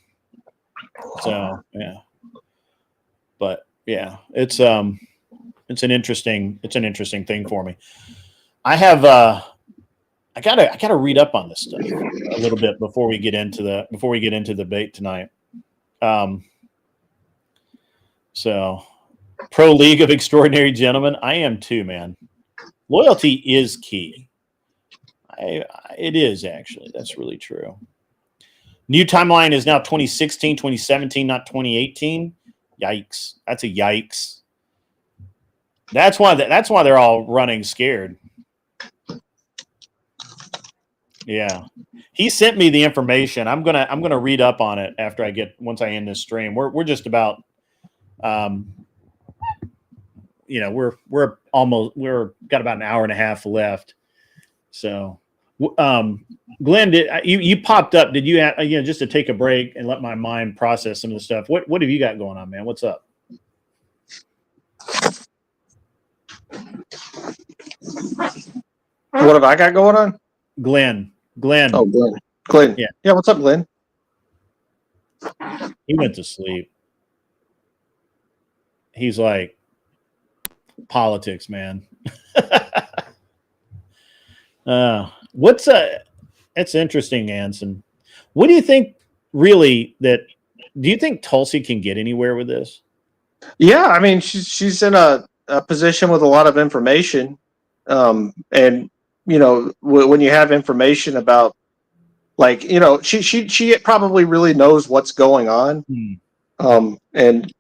yeah, but yeah, it's an interesting thing for me. I have I gotta read up on this stuff a little bit before we get into the debate tonight. So pro League of Extraordinary Gentlemen, I am too, man. Loyalty is key. It is actually. That's really true. New timeline is now 2016, 2017, not 2018. Yikes! That's a yikes. That's why they're all running scared. Yeah, he sent me the information. I'm gonna read up on it after once I end this stream. We're just about, we're got about an hour and a half left. So Glenn, you popped up? Did you again just to take a break and let my mind process some of the stuff? What have you got going on, man? What's up? What have I got going on? Glenn. Oh, Glenn. Yeah. What's up, Glenn? He went to sleep. He's like, politics, man. That's interesting, Anson. What do you think, really, do you think Tulsi can get anywhere with this? Yeah, I mean, she's in a position with a lot of information. And, you know, when you have information about, like, you know, she probably really knows what's going on. And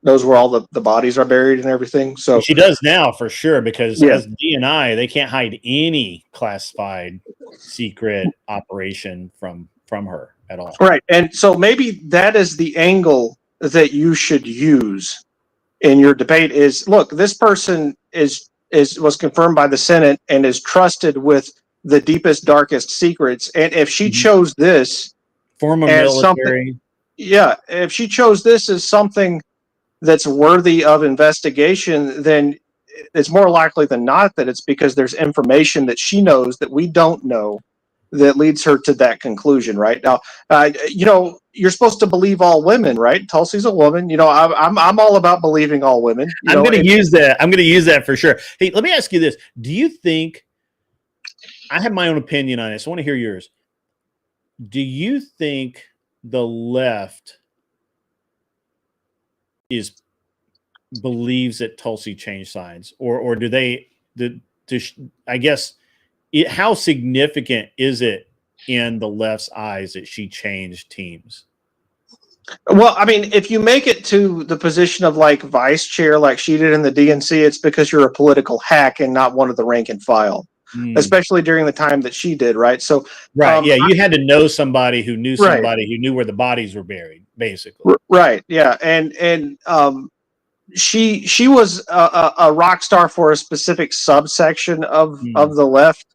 knows where all the bodies are buried and everything. So she does now, for sure, because as DNI, they can't hide any classified secret operation from her at all. Right. And so maybe that is the angle that you should use in your debate is, look, this person was confirmed by the Senate and is trusted with the deepest, darkest secrets. And if she chose this former as military, if she chose this as something that's worthy of investigation, then it's more likely than not that it's because there's information that she knows that we don't know that leads her to that conclusion. Right now, you know, you're supposed to believe all women, right? Tulsi's a woman. You know, I'm all about believing all women. I'm going to use that. I'm going to use that for sure. Hey, let me ask you this: do you think? I have my own opinion on this. I want to hear yours. Do you think the left believes that Tulsi changed sides, or do they? I guess how significant is it in the left's eyes that she changed teams? Well, I mean, if you make it to the position of like vice chair, like she did in the DNC, it's because you're a political hack and not one of the rank and file. Especially during the time that she did, right? So, you had to know somebody who knew somebody who knew where the bodies were buried, basically. Right, yeah, and she was a rock star for a specific subsection of the left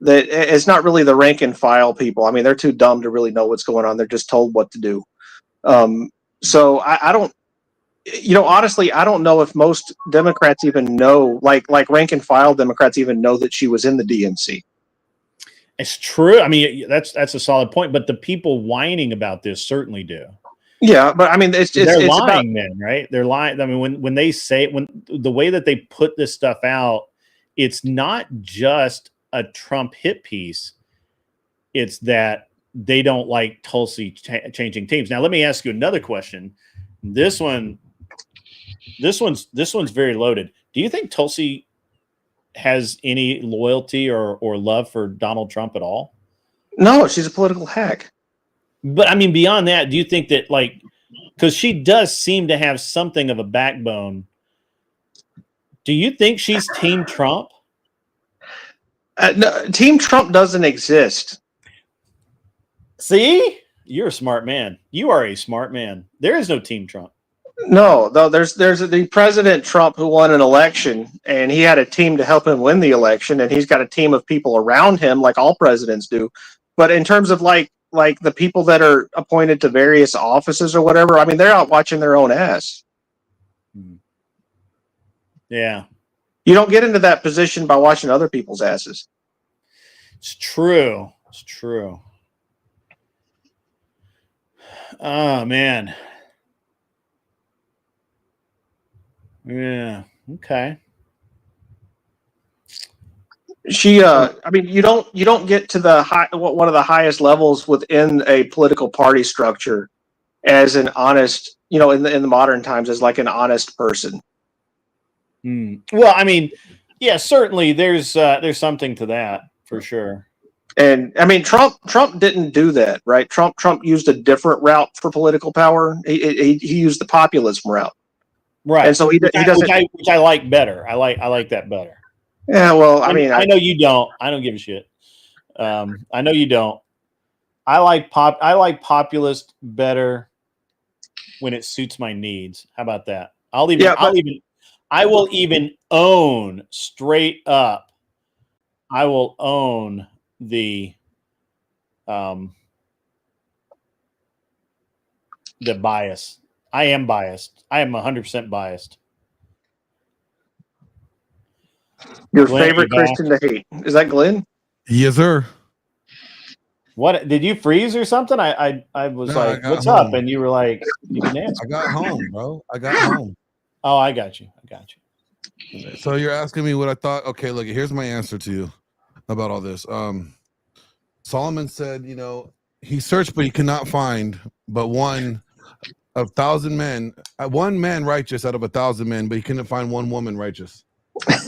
that is not really the rank and file people. I mean, they're too dumb to really know what's going on. They're just told what to do. So I don't. You know, honestly, I don't know if most Democrats even know, like rank and file Democrats even know that she was in the DNC. It's true. I mean, that's a solid point. But the people whining about this certainly do. Yeah, but I mean, they're lying, then, right? They're lying. I mean, when they say the way that they put this stuff out, it's not just a Trump hit piece. It's that they don't like Tulsi changing teams. Now, let me ask you another question. This one's very loaded. Do you think Tulsi has any loyalty or love for Donald Trump at all? No, she's a political hack. But I mean, beyond that, do you think that, like, because she does seem to have something of a backbone, do you think she's Team Trump? No, Team Trump doesn't exist. See? You're a smart man. You are a smart man. There is no Team Trump. No, though there's the President Trump who won an election, and he had a team to help him win the election, and he's got a team of people around him, like all presidents do. But in terms of like the people that are appointed to various offices or whatever, I mean, they're out watching their own ass. Yeah. You don't get into that position by watching other people's asses. It's true. It's true. Oh, man. Yeah. Okay. She, I mean, you don't get to the one of the highest levels within a political party structure as an honest, you know, in the modern times, as like an honest person. Well, I mean, yeah, certainly there's something to that for sure. And I mean, Trump didn't do that, right? Trump used a different route for political power. He used the populism route. Right. And so he doesn't, which I like better. I like that better. Yeah. Well, I mean, I know you don't. I don't give a shit. I know you don't. I like populist better when it suits my needs. How about that? I will even own straight up. I will own the bias. I am biased. I am 100% biased. Your Glenn, favorite Christian to hate. Is that Glenn? Yes, sir. What did you freeze or something? I was No, like, I got "What's home. up?" And you were like, "You didn't answer." I got home, bro. I got home. Oh, I got you. So you're asking me what I thought. Okay, look, here's my answer to you about all this. Solomon said, you know, he searched, but he cannot find but one of 1,000 men, one man righteous out of 1,000 men, but he couldn't find one woman righteous. So do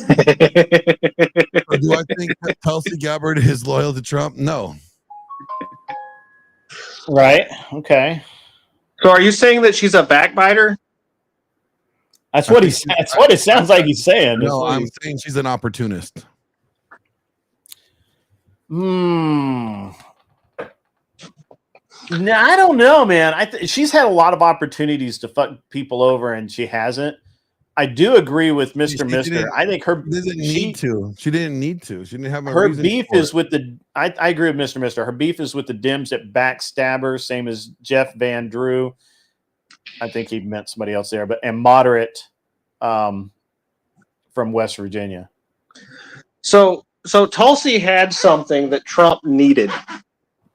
I think that Tulsi Gabbard is loyal to Trump? No. Right. Okay. So are you saying that she's a backbiter? That's what he's. That's what it sounds like he's saying. No, I'm saying she's an opportunist. No, I don't know, man. She's had a lot of opportunities to fuck people over, and she hasn't. I do agree with Mr. Mister. I think her She didn't need to. She didn't need to. She didn't have a her reason beef for is it. with the. I agree with Mr. Mister. Her beef is with the Dems that backstabber, same as Jeff Van Drew. I think he meant somebody else there, but and moderate from West Virginia. So Tulsi had something that Trump needed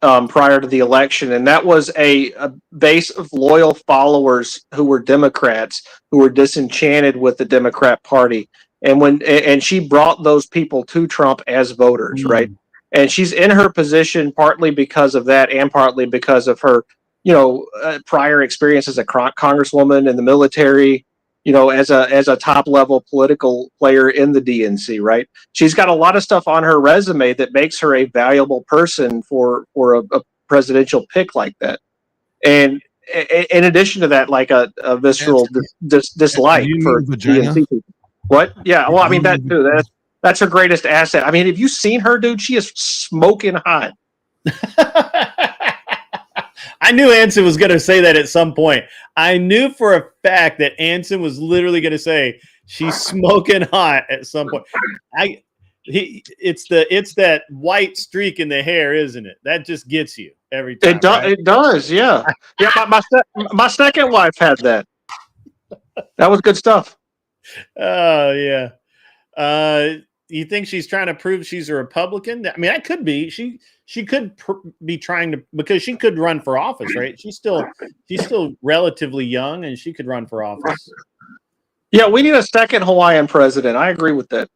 prior to the election, and that was a base of loyal followers who were Democrats who were disenchanted with the Democrat Party, and she brought those people to Trump as voters, right? And she's in her position partly because of that, and partly because of her, prior experience as a congresswoman in the military. As a top level political player in the DNC, right? She's got a lot of stuff on her resume that makes her a valuable person for a presidential pick like that. And in addition to that, like a visceral dislike for DNC people. What? Yeah. Well, I mean that too. That's her greatest asset. I mean, have you seen her, dude? She is smoking hot. I knew Anson was going to say that at some point. I knew for a fact that Anson was literally going to say she's smoking hot at some point. It's that white streak in the hair, isn't it? That just gets you every time. It does, yeah. Yeah, my second wife had that. That was good stuff. Oh yeah. You think she's trying to prove she's a Republican? I mean, that could be. She could be trying to, because she could run for office, right? She's still relatively young, and she could run for office. Yeah, we need a second Hawaiian president. I agree with that.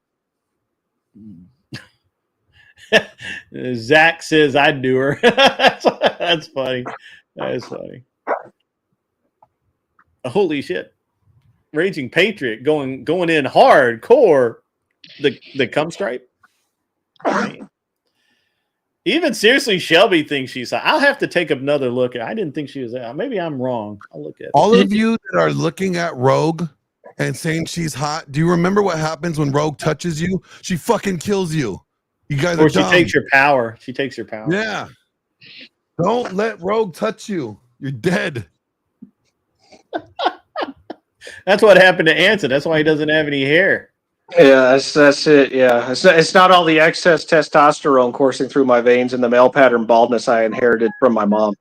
Zach says I'd do her. That's funny. That is funny. Holy shit! Raging Patriot going in hardcore. The cum stripe. Even seriously, Shelby thinks she's. I'll have to take another look at. I didn't think she was out. Maybe I'm wrong. I'll look at it. All of you that are looking at Rogue and saying she's hot, do you remember what happens when Rogue touches you? She fucking kills you. You guys are dumb. She takes your power. She takes your power. Yeah. Don't let Rogue touch you. You're dead. That's what happened to Anson. That's why he doesn't have any hair. Yeah, that's it. Yeah, it's not all the excess testosterone coursing through my veins and the male pattern baldness I inherited from my mom.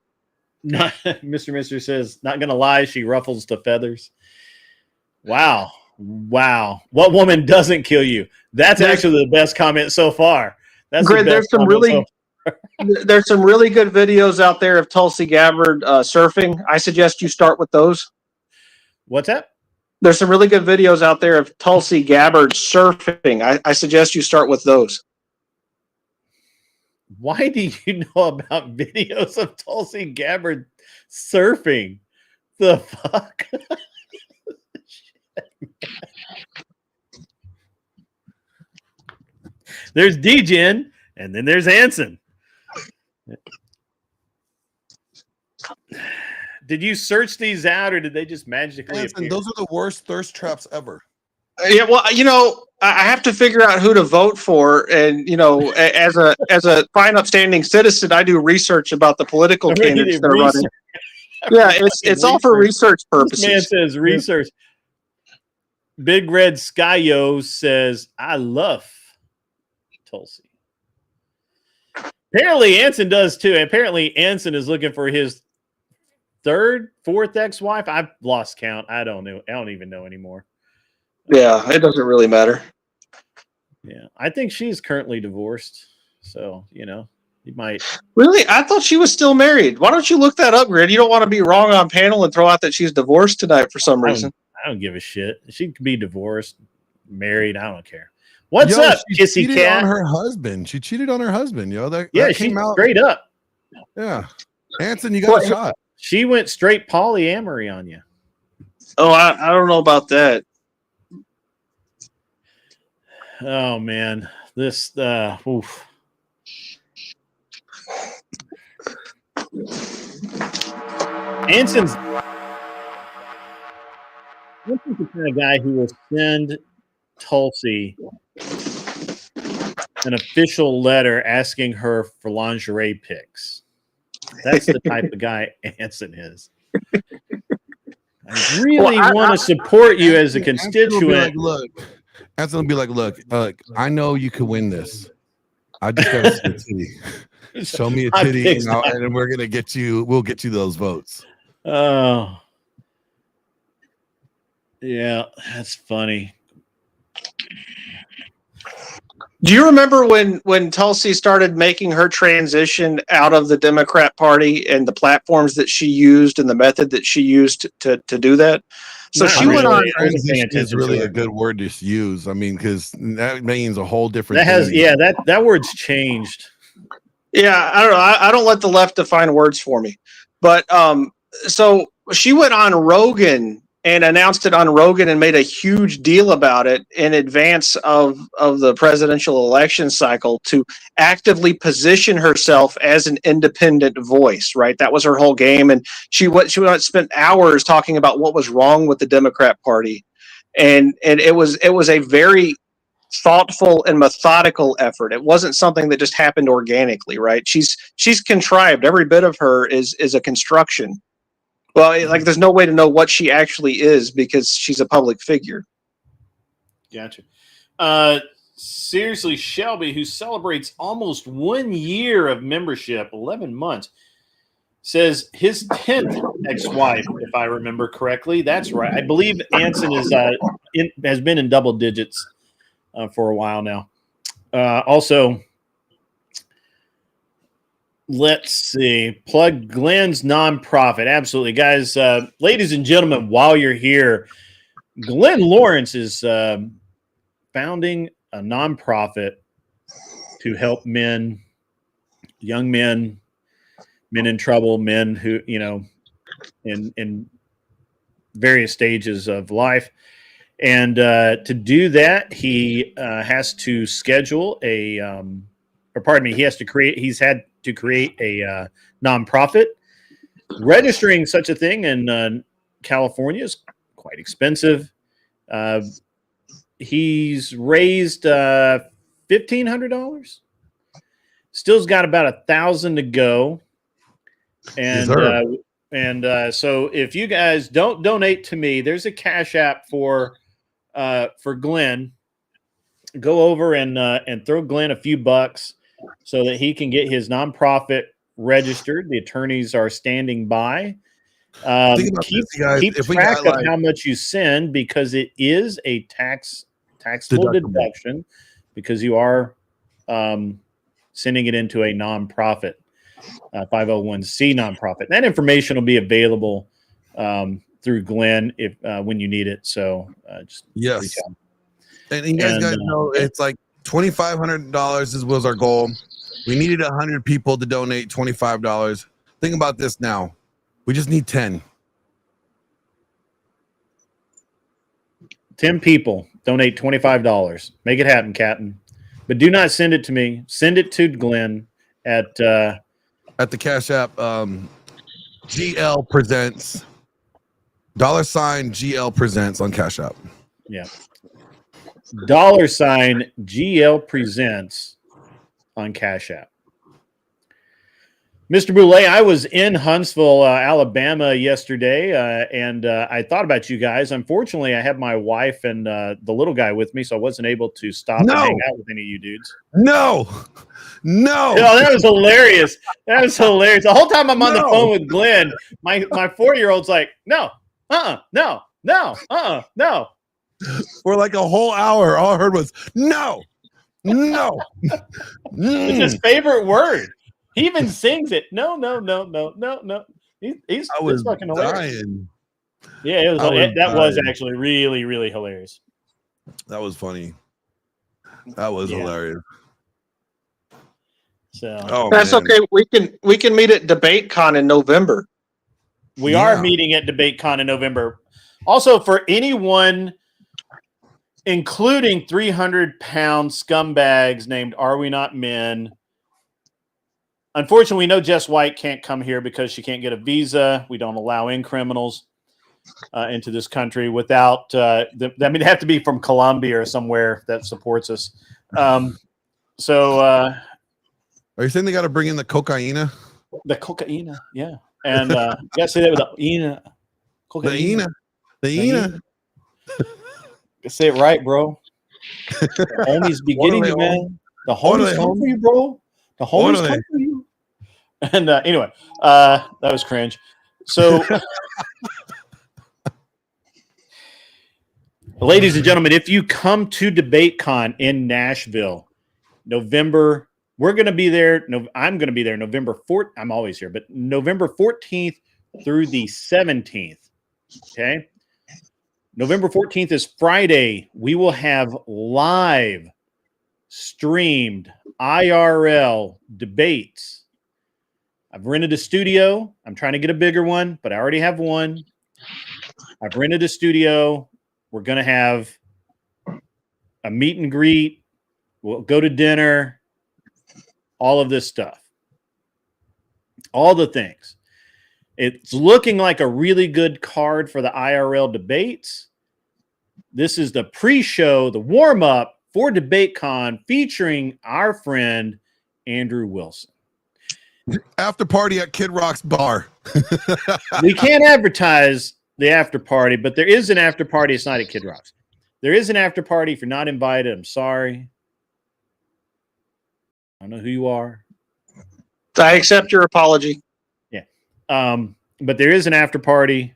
Mr. Mister says, not gonna lie, she ruffles the feathers. Wow. What woman doesn't kill you? That's actually the best comment so far. That's great. There's some really good videos out there of Tulsi Gabbard surfing. I suggest you start with those. What's that? There's some really good videos out there of Tulsi Gabbard surfing. I suggest you start with those. Why do you know about videos of Tulsi Gabbard surfing? The fuck? There's Degen, and then there's Anson. Did you search these out, or did they just magically appear? Those are the worst thirst traps ever. Yeah, well, I have to figure out who to vote for, and as a fine, upstanding citizen, I do research about the political candidates that are running. Yeah, it's all for research purposes. This man says research. Big Red Skyo says, "I love Tulsi." Apparently, Anson does too. Apparently, Anson is looking for his fourth ex-wife. I've lost count. I don't know. I don't even know anymore. Yeah, it doesn't really matter. Yeah, I think she's currently divorced. So, you might. Really? I thought she was still married. Why don't you look that up, Grid? You don't want to be wrong on panel and throw out that she's divorced tonight for some reason. I don't give a shit. She could be divorced, married. I don't care. What's up, kissy cat? On her husband. She cheated on her husband, yo. That she's came out straight up. Yeah. Anson, you got a shot. She went straight polyamory on you. Oh, I don't know about that. Oh man, this oof. Anson's the kind of guy who will send Tulsi an official letter asking her for lingerie pics. That's the type of guy Anson is. I really want to support you as a constituent. Anson will be like, look, I know you can win this. I just got to see a titty. Show me a titty, and we're gonna get you. We'll get you those votes. Oh, yeah, that's funny. Do you remember when Tulsi started making her transition out of the Democrat Party and the platforms that she used and the method that she used to do that? So she went on. Transition is really a good word to use. I mean, because that means a whole different. That word's changed. Yeah, I don't know. I don't let the left define words for me. But so she went on Rogan and announced it on Rogan and made a huge deal about it in advance of the presidential election cycle to actively position herself as an independent voice, right? That was her whole game. And she spent hours talking about what was wrong with the Democrat Party. And it was a very thoughtful and methodical effort. It wasn't something that just happened organically, right? She's contrived. Every bit of her is a construction. Well, like there's no way to know what she actually is because she's a public figure. Gotcha. Seriously, Shelby, who celebrates almost 1 year of membership, 11 months, says his 10th ex-wife, if I remember correctly. That's right. I believe Anson has been in double digits for a while now. Also, let's see. Plug Glenn's nonprofit. Absolutely. Guys, ladies and gentlemen, while you're here, Glenn Lawrence is founding a nonprofit to help men, young men, men in trouble, men who, in various stages of life. And to do that, he has to schedule he has to create a nonprofit. Registering such a thing in California is quite expensive. He's raised $1,500. Still's got about $1,000 to go. And so if you guys don't donate to me, there's a Cash App for Glenn. Go over and throw Glenn a few bucks so that he can get his nonprofit registered. The attorneys are standing by. Keep track of how much you send because it is a taxable deduction because you are sending it into a nonprofit, 501c nonprofit. That information will be available through Glenn when you need it. So just reach out. And you guys know it's like $2,500 was our goal. We needed 100 people to donate $25. Think about this now. We just need 10. 10 people donate $25. Make it happen, Captain. But do not send it to me. Send it to Glenn at the Cash App. GL presents $GL presents on Cash App. Yeah. $GL presents on Cash App. Mr. Boulay, I was in Huntsville, Alabama yesterday, and I thought about you guys. Unfortunately, I had my wife and the little guy with me, so I wasn't able to stop and hang out with any of you dudes. No. That was hilarious. That was hilarious. The whole time I'm on the phone with Glenn, my 4-year-old's like, no. For like a whole hour, all I heard was no. It's his favorite word. He even sings it. No. He's fucking hilarious. Dying. Yeah, it was. That was actually really, really hilarious. That was funny. That was hilarious. So that's okay. We can meet at DebateCon in November. We are meeting at DebateCon in November. Also, for anyone, including 300-pound scumbags named Are We Not Men. Unfortunately, we know Jess White can't come here because she can't get a visa. We don't allow in criminals into this country without. They have to be from Colombia or somewhere that supports us. Are you saying they got to bring in the cocaina? The cocaina, yeah. And you got to say that with the Ina. Cocaina. The Ina. Say it right, bro. The homies be getting you, man. The homies come for you, bro. The homies come for you. And anyway, that was cringe. So, ladies and gentlemen, if you come to DebateCon in Nashville, November, we're going to be there. No, I'm going to be there November 4th. I'm always here, but November 14th through the 17th. Okay. November 14th is Friday. We will have live streamed IRL debates. I've rented a studio. I'm trying to get a bigger one, but I already have one. I've rented a studio. We're going to have a meet and greet. We'll go to dinner. All of this stuff. All the things. It's looking like a really good card for the IRL debates. This is the pre-show, the warm-up for DebateCon featuring our friend Andrew Wilson. After party at Kid Rock's bar. We can't advertise the after party, but there is an after party. It's not at Kid Rock's. There is an after party. If you're not invited, I'm sorry. I don't know who you are. I accept your apology. Yeah. But there is an after party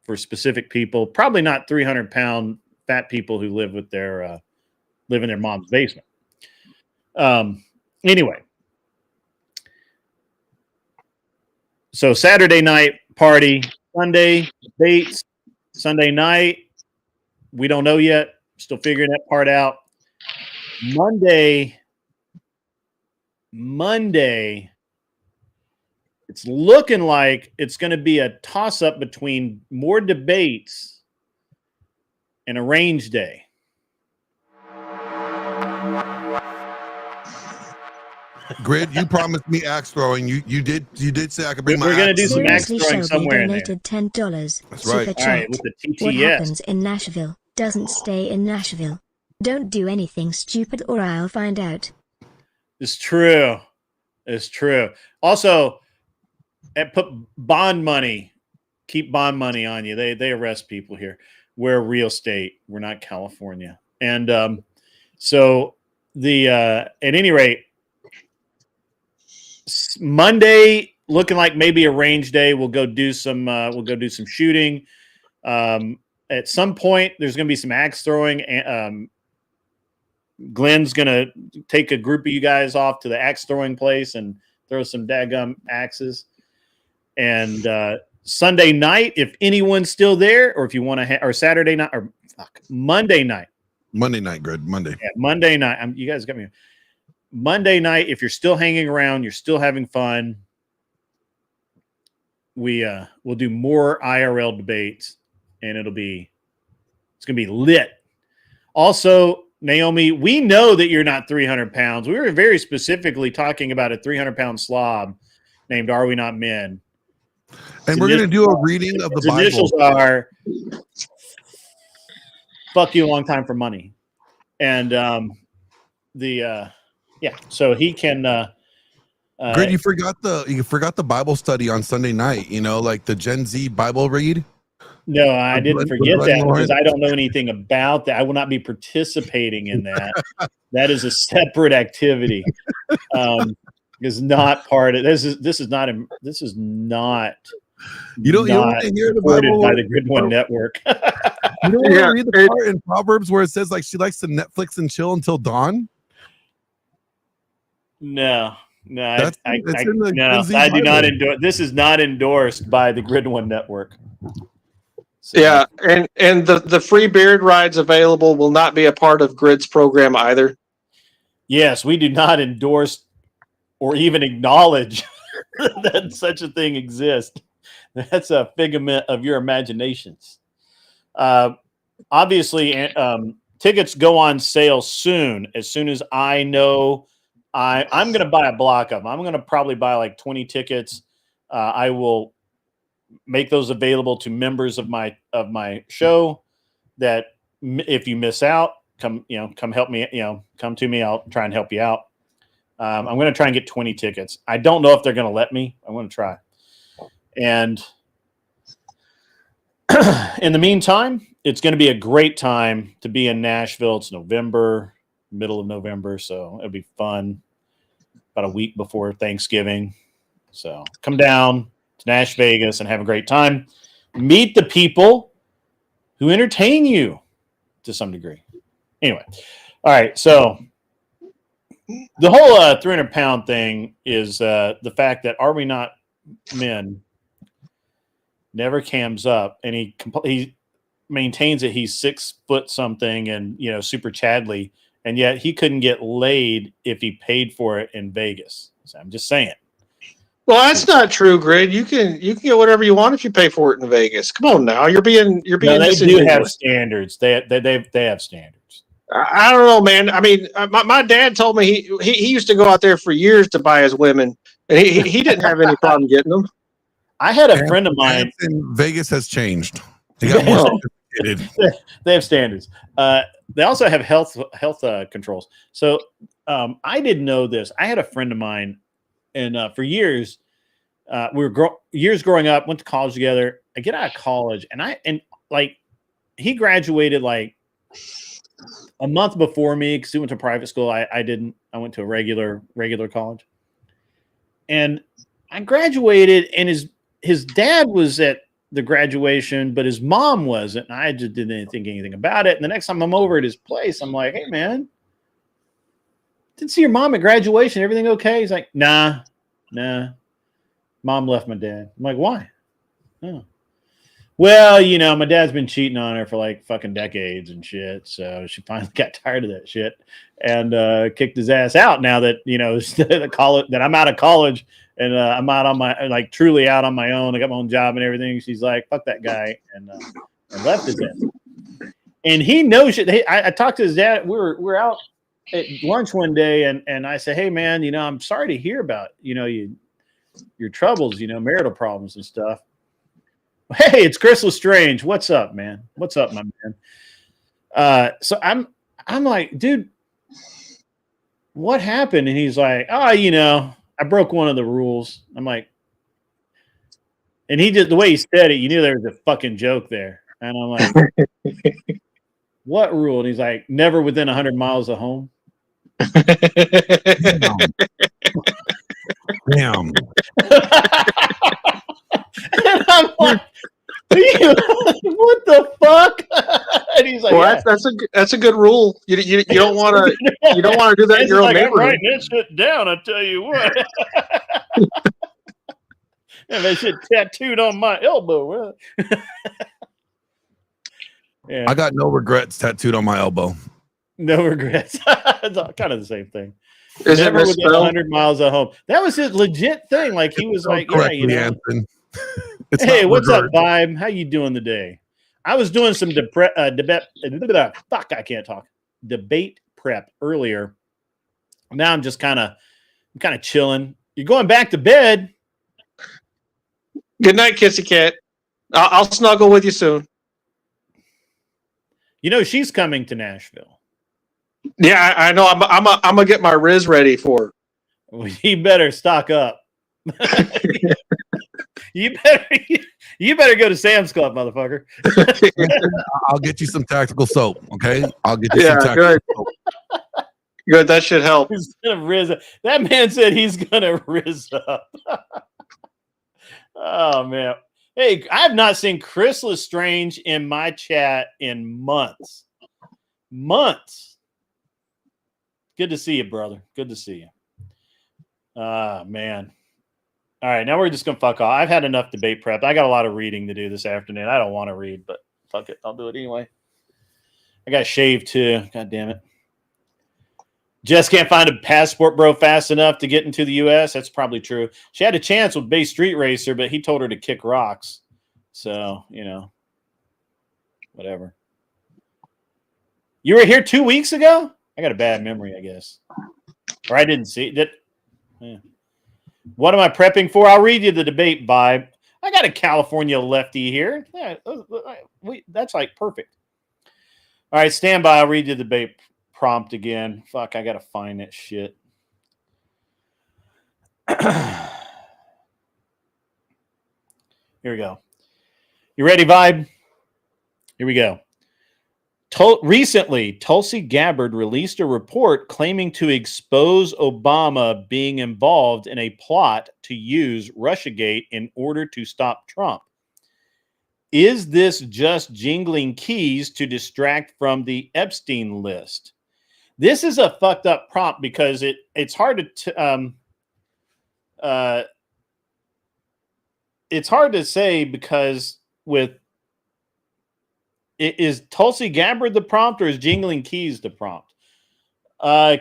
for specific people, probably not 300-pound fat people who live with their live in their mom's basement. Anyway. So Saturday night party, Sunday dates, Sunday night. We don't know yet. Still figuring that part out. Monday, it's looking like it's going to be a toss-up between more debates and a range day. Grid, you promised me axe throwing. You did say I could bring my axe. We're going to do some axe throwing Shelby somewhere in there. donated $10. That's Super right. chat. All right, with the TTS. What happens in Nashville doesn't stay in Nashville. Don't do anything stupid or I'll find out. It's true. It's true. Also, put bond money. Keep bond money on you. They arrest people here. We're a real state. We're not California. And so at any rate, Monday looking like maybe a range day. We'll go do some shooting. At some point, there's going to be some axe throwing. Glenn's going to take a group of you guys off to the axe throwing place and throw some daggum axes. And Sunday night, if anyone's still there, or if you want to, or Saturday night, or Monday night. Monday night, Grid. Monday. Yeah, Monday night. You guys got me. Monday night, if you're still hanging around, you're still having fun, we'll do more IRL debates, and it's gonna be lit. Also, Naomi, we know that you're not 300 pounds. We were very specifically talking about a 300-pound slob named Are We Not Men? And we're gonna do a reading of the Bible. Initials are "fuck you a long time for money," and yeah, so he can Grid, you forgot the Bible study on Sunday night. You know, like the Gen Z Bible read. No, I didn't forget that because I don't know anything about that. I will not be participating in that. That is a separate activity. Is not part of this. This is not. You don't want to hear the Bible by the Grid One Network. You don't want to read the part in Proverbs where it says like she likes to Netflix and chill until dawn. No, I do not endorse. This is not endorsed by the Grid One Network. So. Yeah, and the free beard rides available will not be a part of Grid's program either. Yes, we do not endorse or even acknowledge that such a thing exists. That's a figment of your imaginations. Obviously, tickets go on sale soon. As soon as I know, I'm going to buy a block of them. I'm going to probably buy like 20 tickets. I will make those available to members of my show. That if you miss out, come help me. Come to me. I'll try and help you out. I'm going to try and get 20 tickets. I don't know if they're going to let me. I'm going to try. And in the meantime, it's going to be a great time to be in Nashville. It's November, middle of November, so it'll be fun. About a week before Thanksgiving. So come down to Nash Vegas and have a great time. Meet the people who entertain you to some degree. Anyway, all right, so the whole 300-pound thing is the fact that Are We Not Men never cams up, and he maintains that he's 6 foot something and super Chadley, and yet he couldn't get laid if he paid for it in Vegas. So I'm just saying. Well, that's not true, Grid. You can get whatever you want if you pay for it in Vegas. Come on now, you're being. No, they do have standards. They have standards. I don't know, man. I mean, my dad told me he used to go out there for years to buy his women, and he didn't have any problem getting them. I had a friend of mine. In Vegas has changed. They got more sophisticated. They have standards. They also have health controls. So I didn't know this. I had a friend of mine, and for years, we were years growing up. Went to college together. I get out of college, and he graduated like a month before me because he went to private school. I didn't. I went to a regular college, and I graduated, and his dad was at the graduation, but his mom wasn't. And I just didn't think anything about it. And the next time I'm over at his place, I'm like, "Hey, man, didn't see your mom at graduation. Everything okay?" He's like, "Nah. Mom left my dad." I'm like, "Why?" Oh. Well, my dad's been cheating on her for like fucking decades and shit. So she finally got tired of that shit and kicked his ass out. Now that that I'm out of college and I'm out on my truly out on my own. I got my own job and everything. She's like, "Fuck that guy," and left his ass. And he knows shit. I talked to his dad. We're out at lunch one day, and I said, "Hey, man, I'm sorry to hear about your troubles, marital problems and stuff." "Hey, it's Chris Lestrange. What's up, man? What's up, my man?" So I'm like, "Dude, what happened?" And he's like, "Oh, I broke one of the rules." I'm like, and he just the way he said it, you knew there was a fucking joke there. And I'm like, "What rule?" And he's like, "Never within 100 miles of home." Damn. And I'm like, "What the fuck?" And he's like, "Well, that's a good rule. You don't want to do that in your own neighborhood." "I'm writing that shit down. I tell you what." And that shit tattooed on my elbow. Yeah. I got no regrets tattooed on my elbow. No regrets. It's kind of the same thing. Is Never it within 100 miles of home. That was his legit thing. Like he was like, "Yeah, hey, what's up, Vibe? How you doing today?" I was doing some debate. Fuck, I can't talk. Debate prep earlier. Now I'm just kind of chilling. You're going back to bed. Good night, kissy cat. I'll snuggle with you soon. She's coming to Nashville. Yeah, I know. I'm gonna get my Riz ready for her. Well, you better stock up. You better go to Sam's Club, motherfucker. I'll get you some tactical soap. Okay, I'll get you some tactical good. soap. Good, that should help. He's gonna rizz up. That man said he's gonna rizz up. Oh man. Hey, I have not seen Chris Lestrange in my chat in months. Months. Good to see you, brother. Good to see you. Man. All right, now we're just gonna fuck off. I've had enough debate prep. I got a lot of reading to do this afternoon. I don't want to read, but fuck it, I'll do it anyway. I got shaved too. God damn it. Jess can't find a passport, bro, fast enough to get into the U.S. That's probably true. She had a chance with Bay Street Racer, but he told her to kick rocks. So, you know, whatever. You were here 2 weeks ago? I got a bad memory, I guess. Or I didn't see it. Yeah. What am I prepping for? I'll read you the debate vibe. I got a California lefty here. Yeah, that's like perfect. All right, stand by. I'll read you the debate prompt again. Fuck, I got to find that shit. Here we go. You ready, vibe? Here we go. Recently, Tulsi Gabbard released a report claiming to expose Obama being involved in a plot to use Russiagate in order to stop Trump. Is this just jingling keys to distract from the Epstein list? This is a fucked up prompt because it's hard to say because with is Tulsi Gabbard the prompt or is jingling keys the prompt?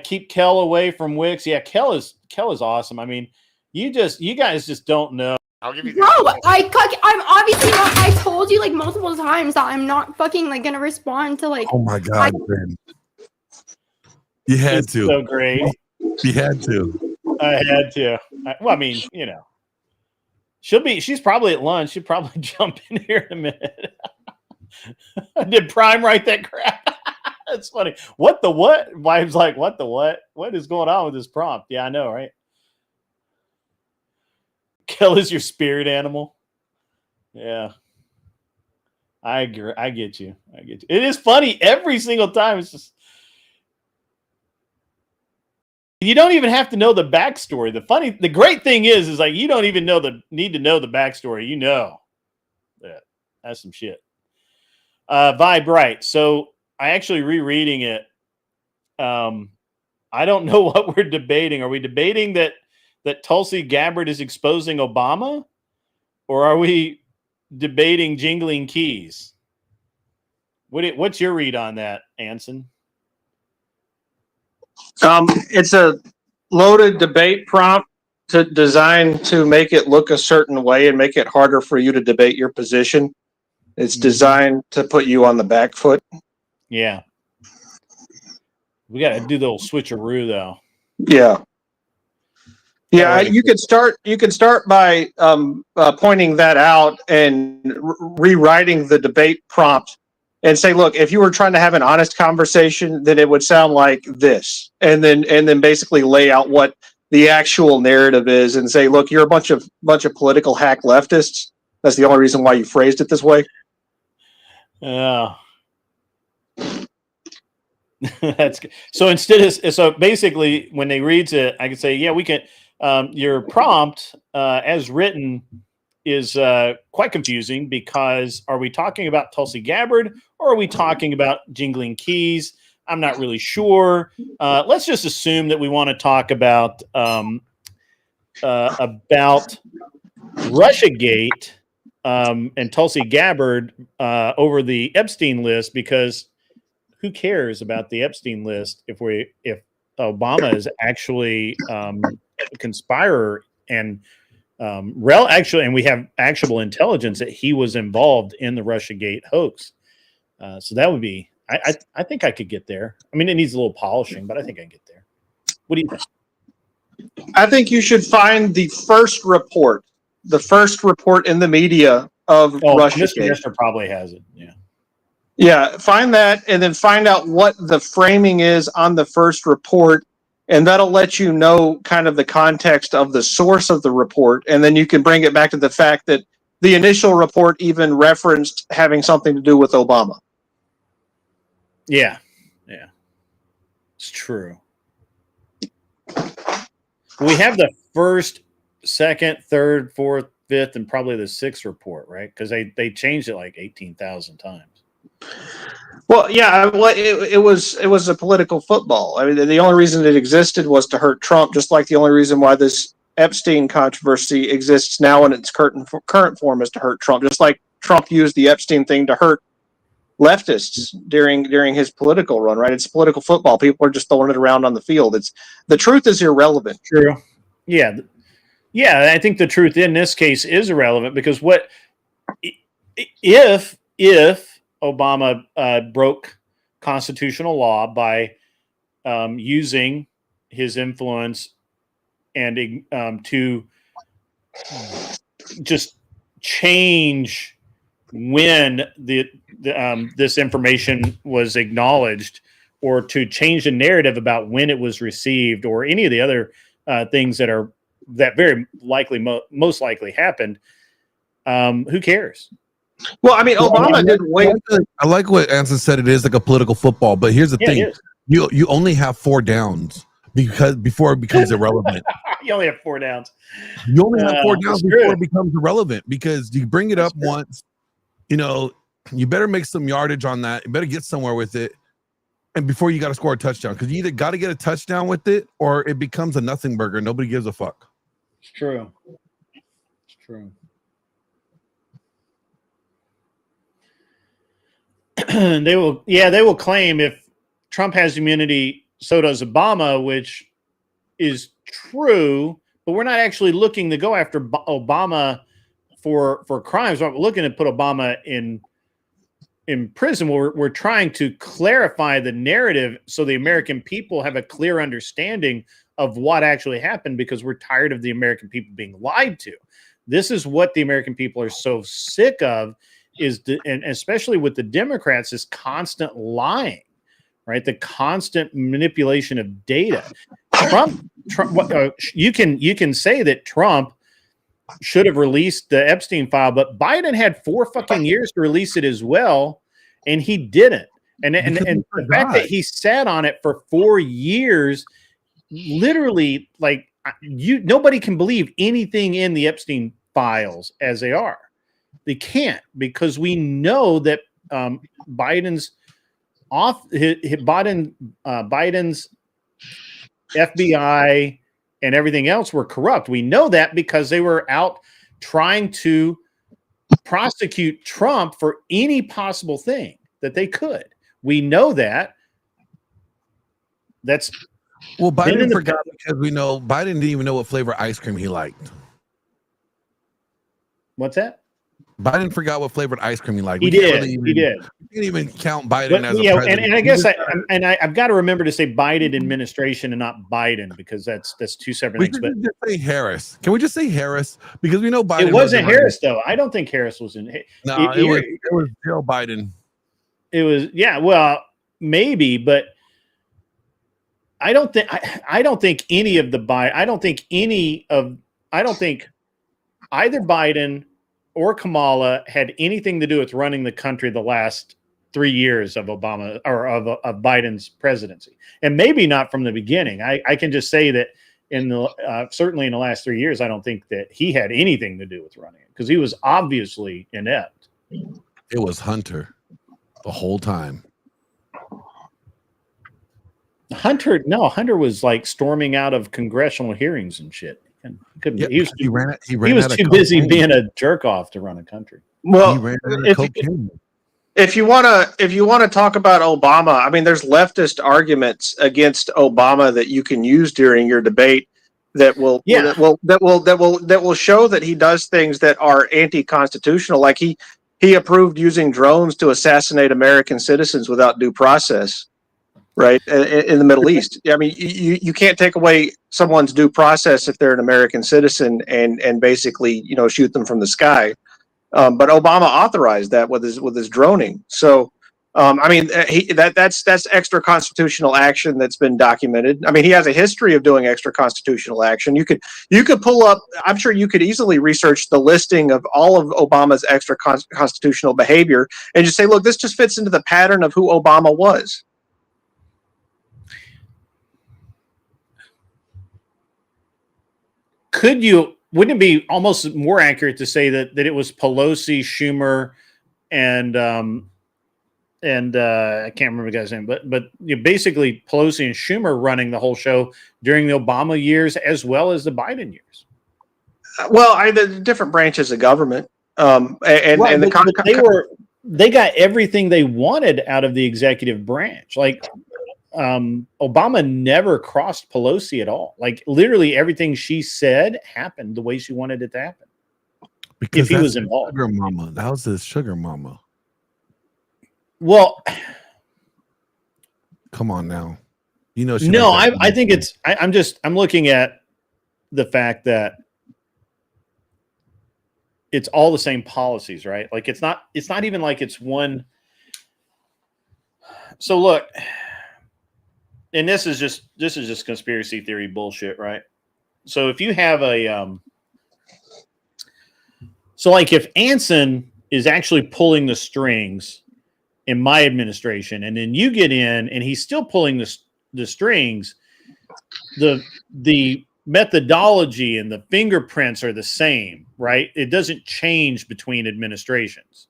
Keep Kel away from Wix. Yeah, Kel is awesome. I mean, you guys just don't know. I'll give you. Bro, I'm obviously not. I told you like multiple times that I'm not fucking like gonna respond to like. Oh my god, Ben. You had It's to. so great. You had to. I had to. Well, I mean, you know, she's probably at lunch. She'll probably jump in here in a minute. Did Prime write that crap? That's funny. What the what? Vibe's like, what the what? What is going on with this prompt? Yeah, I know, right? Kel is your spirit animal. Yeah. I agree. I get you. It is funny every single time. It's just you don't even have to know the backstory. The great thing is like you don't even need to know the backstory. You know that. That's some shit. Vibe, right. So I actually rereading it. I don't know what we're debating. Are we debating that Tulsi Gabbard is exposing Obama? Or are we debating jingling keys? What's your read on that, Anson? It's a loaded debate prompt designed to make it look a certain way and make it harder for you to debate your position. It's designed to put you on the back foot. Yeah. We got to do the old switcheroo, though. Yeah. Yeah, you could start by pointing that out and rewriting the debate prompt and say, look, if you were trying to have an honest conversation, then it would sound like this, and then basically lay out what the actual narrative is and say, look, you're a bunch of political hack leftists. That's the only reason why you phrased it this way. Yeah. That's good. So basically when they reads it, I can say, yeah, we can. Your prompt as written is quite confusing because are we talking about Tulsi Gabbard or are we talking about jingling keys? I'm not really sure. Let's just assume that we want to talk about Russiagate and Tulsi Gabbard over the Epstein list, because who cares about the Epstein list if Obama is actually a conspirer and and we have actual intelligence that he was involved in the Russiagate hoax. So that would be, I think I could get there. I mean, it needs a little polishing, but I think I can get there. What do you think? I think you should find the first report in the media of Russiagate. Mr. Nestor probably has it. Yeah. Yeah, find that and then find out what the framing is on the first report and that'll let you know kind of the context of the source of the report, and then you can bring it back to the fact that the initial report even referenced having something to do with Obama. Yeah, it's true. We have the first, second, third, fourth, fifth, and probably the sixth report, right? Because they changed it like 18,000 times. Well, yeah, it was a political football. I mean, the only reason it existed was to hurt Trump, just like the only reason why this Epstein controversy exists now in its current form is to hurt Trump, just like Trump used the Epstein thing to hurt leftists during his political run, right? It's political football. People are just throwing it around on the field. The truth is irrelevant. True. Yeah. I think the truth in this case is irrelevant because if Obama broke constitutional law by using his influence and to just change when this information was acknowledged, or to change the narrative about when it was received, or any of the other things that very likely most likely happened, who cares? Well, I mean, Obama didn't wait. I like what Anson said. It is like a political football, but here's the thing: you only have 4 downs before it becomes irrelevant. You only have 4 downs. You only have 4 downs before it becomes irrelevant, because you bring it up once. You better make some yardage on that. You better get somewhere with it, and before you got to score a touchdown, because you either got to get a touchdown with it, or it becomes a nothing burger. Nobody gives a fuck. It's true. It's true. They will claim if Trump has immunity, so does Obama, which is true, but we're not actually looking to go after Obama for crimes. We're looking to put Obama in prison. We're trying to clarify the narrative so the American people have a clear understanding of what actually happened, because we're tired of the American people being lied to. This is what the American people are so sick of, and especially with the Democrats, is constant lying, right? The constant manipulation of data. Trump you can say that Trump should have released the Epstein file, but Biden had 4 fucking years to release it as well, and he didn't. And the fact that he sat on it for 4 years, literally, like, nobody can believe anything in the Epstein files as they are. They can't, because we know that Biden's FBI and everything else were corrupt. We know that because they were out trying to prosecute Trump for any possible thing that they could. We know that. That's Biden forgot, because we know Biden didn't even know what flavor ice cream he liked. What's that? Biden forgot what flavored ice cream he liked. He did. You can't even count Biden as a president. And I guess I've got to remember to say Biden administration and not Biden, because that's 2 separate things. But just say Harris. Can we just say Harris? Because we know Biden. It wasn't Harris, though. I don't think Harris was in. No, it was Joe Biden. It was, well, maybe, but I don't think either Biden or Kamala had anything to do with running the country the last 3 years of Obama, or of Biden's presidency, and maybe not from the beginning. I can just say that certainly in the last 3 years, I don't think that he had anything to do with running it, because he was obviously inept. It was Hunter the whole time. Hunter was like storming out of congressional hearings and shit. He was too busy being a jerk off to run a country. Well, if you want to talk about Obama, I mean, there's leftist arguments against Obama that you can use during your debate that will show that he does things that are anti-constitutional. Like he approved using drones to assassinate American citizens without due process. Right, in the Middle East. I mean, you can't take away someone's due process if they're an American citizen and basically, shoot them from the sky. But Obama authorized that with his droning. So I mean, that's extra constitutional action that's been documented. I mean, he has a history of doing extra constitutional action. You could pull up. I'm sure you could easily research the listing of all of Obama's extra constitutional behavior and just say, look, this just fits into the pattern of who Obama was. Wouldn't it be almost more accurate to say that it was Pelosi, Schumer, and I can't remember the guy's name, but basically Pelosi and Schumer running the whole show during the Obama years as well as the Biden years? Well, the different branches of government, they got everything they wanted out of the executive branch. Like Obama never crossed Pelosi at all. Like literally everything she said happened the way she wanted it to happen. Because if he was involved. Sugar mama. That was his sugar mama. Well, come on now. You know, no, I think it's, I'm looking at the fact that it's all the same policies, right? Like it's not even like it's one. So look, and this is just conspiracy theory bullshit, right? So if you have so like if Anson is actually pulling the strings in my administration, and then you get in and he's still pulling the strings, the methodology and the fingerprints are the same, right? It doesn't change between administrations.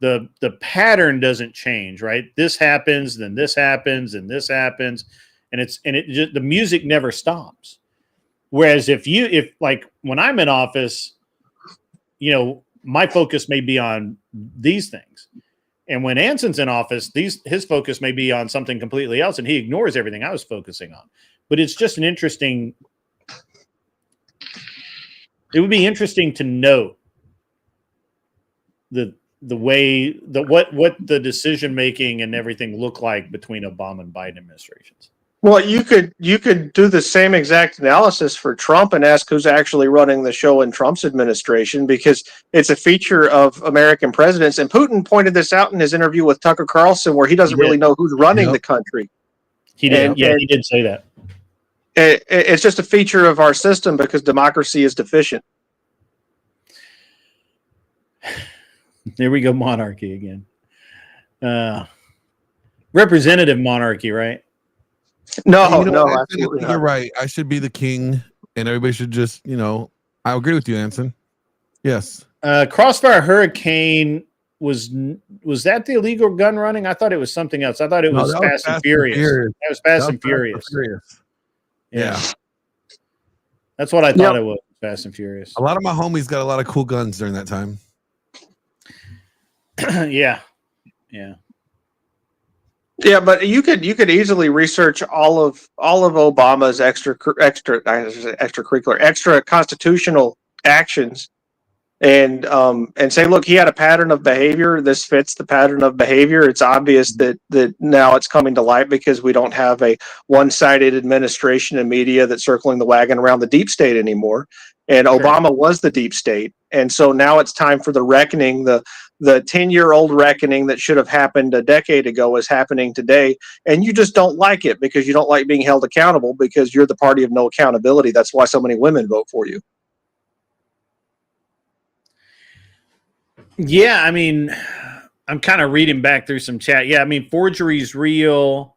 The pattern doesn't change, right? This happens, then this happens, and this happens, and the music never stops. Whereas if like when I'm in office, you know, my focus may be on these things. And when Anson's in office, his focus may be on something completely else, and he ignores everything I was focusing on. But it's just an interesting. It would be interesting to note the way what the decision making and everything look like between Obama and Biden administrations. Well, you could do the same exact analysis for Trump and ask who's actually running the show in Trump's administration, because it's a feature of American presidents. And Putin pointed this out in his interview with Tucker Carlson, where he doesn't really know who's running the country. He did. He did say that. It's just a feature of our system because democracy is deficient. There we go, monarchy again. Representative monarchy, right? No, you're right. I should be the king, and everybody should just, you know. I agree with you, Anson. Yes. Crossfire Hurricane was that the illegal gun running? I thought it was something else. I thought it was Fast and Furious. That was Fast and Furious. Yeah. That's what I thought it was. Fast and Furious. A lot of my homies got a lot of cool guns during that time. Yeah. Yeah, but you could easily research all of Obama's extra constitutional actions, and say, look, he had a pattern of behavior. This fits the pattern of behavior. It's obvious that now it's coming to light because we don't have a one-sided administration and media that's circling the wagon around the deep state anymore. And sure. Obama was the deep state, and so now it's time for the reckoning. The 10-year-old reckoning that should have happened a decade ago is happening today, and you just don't like it because you don't like being held accountable because you're the party of no accountability. That's why so many women vote for you. Yeah, I mean, I'm kind of reading back through some chat. Yeah, I mean, forgery's real.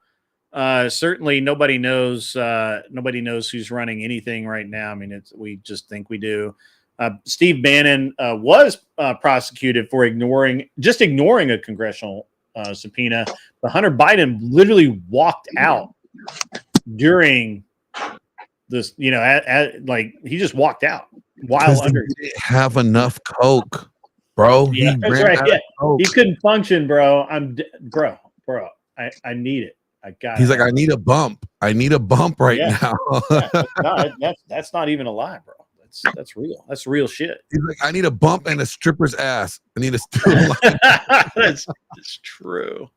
Certainly, nobody knows who's running anything right now. I mean, we just think we do. Steve Bannon was prosecuted for ignoring a congressional subpoena. But Hunter Biden literally walked out during this. You know, like he just walked out while under. He didn't have enough coke, bro. Yeah, that's right. Yeah. He couldn't function, bro. Bro. I need it. He's like, I need a bump. I need a bump right now. That's not even a lie, bro. That's real. That's real shit. He's like, I need a bump and a stripper's ass. I need a that's true.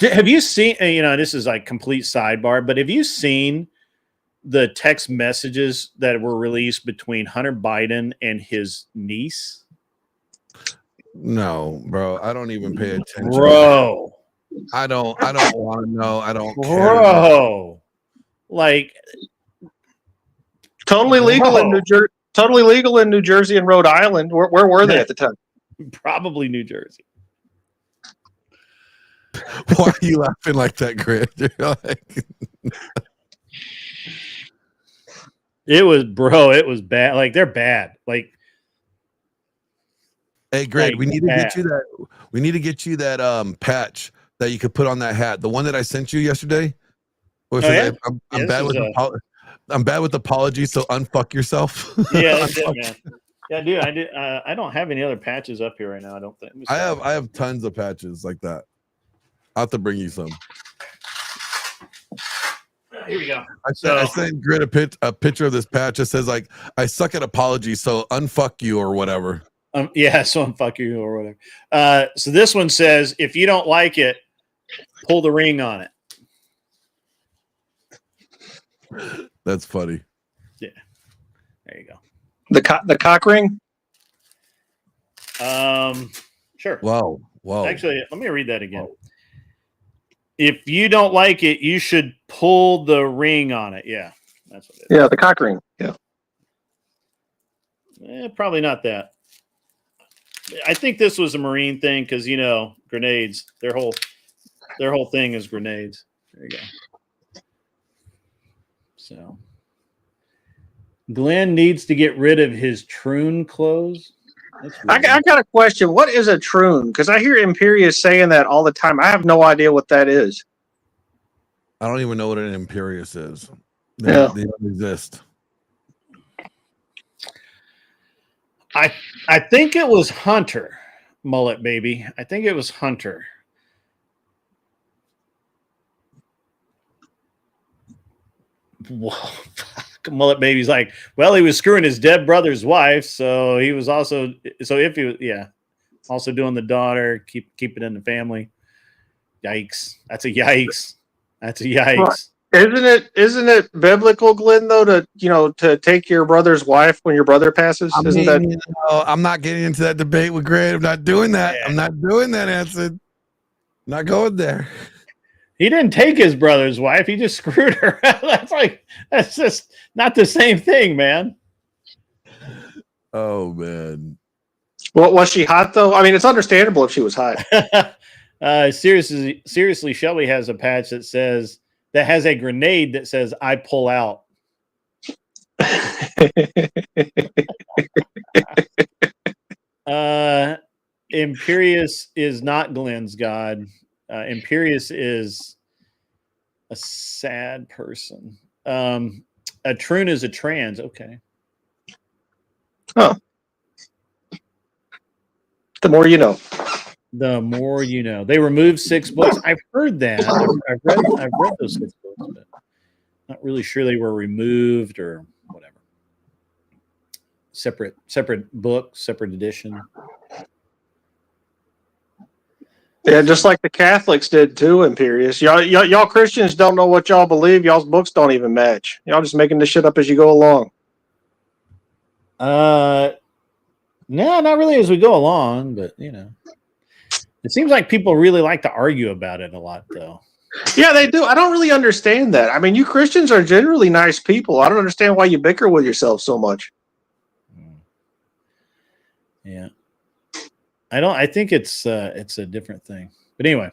Have you seen, you know, this is like complete sidebar, but have you seen the text messages that were released between Hunter Biden and his niece? No, bro. I don't even pay attention. Bro. I don't want to know. I don't care. Bro. Like totally legal in New Jersey. Totally legal in New Jersey and Rhode Island. Where were they at the time? Probably New Jersey. Why are you laughing like that, Grit? Like... It was bad. Like they're bad. Like, hey, Grit, like, we need to bad. get you that. We need to get you that patch that you could put on that hat. The one that I sent you yesterday. Yeah? I'm bad with I'm bad with apologies, so unfuck yourself. Yeah, that's it, man. Yeah, dude, I don't have any other patches up here right now. I don't think. I have tons of patches like that. I'll have to bring you some. Here we go. I sent Grit a picture of this patch that says like I suck at apologies, so unfuck you or whatever. Yeah, so unfuck you or whatever. So this one says, if you don't like it, pull the ring on it. That's funny. Yeah. There you go. The cock ring? Sure. Wow. Actually, let me read that again. If you don't like it, you should pull the ring on it. Yeah. That's what it is. Yeah, the cock ring. Yeah. Probably not that. I think this was a Marine thing because grenades. Their whole thing is grenades. There you go. So Glenn needs to get rid of his troon clothes. I got a question. What is a troon? Because I hear Imperius saying that all the time. I have no idea what that is. I don't even know what an Imperius is. They don't exist. I think it was Hunter, Mullet Baby. I think it was Hunter. Whoa, fuck. Mullet Baby's like, well, he was screwing his dead brother's wife, so he was also also doing the daughter, keep it in the family. Yikes! That's a yikes. That's a yikes. Isn't it biblical, Glenn, though, to take your brother's wife when your brother passes? I'm not getting into that debate with Gray. I'm not doing that. Yeah. I'm not doing that, Anson. Not going there. He didn't take his brother's wife. He just screwed her. That's just not the same thing, man. Oh, man. Well, was she hot, though? I mean, it's understandable if she was hot. Seriously, Shelby has a patch that has a grenade that says, I pull out. Imperius is not Glenn's god. Imperius is a sad person. A troon is a trans. Okay. Oh. The more you know. The more you know. They removed 6 books. I've heard that. I've read those 6 books, but not really sure they were removed or whatever. Separate book, separate edition. Yeah, just like the Catholics did too, Imperius. Y'all Christians don't know what y'all believe. Y'all's books don't even match. Y'all just making this shit up as you go along. No, not really as we go along, but it seems like people really like to argue about it a lot, though. Yeah, they do. I don't really understand that. I mean, you Christians are generally nice people. I don't understand why you bicker with yourself so much. Yeah. I think it's a different thing. But anyway.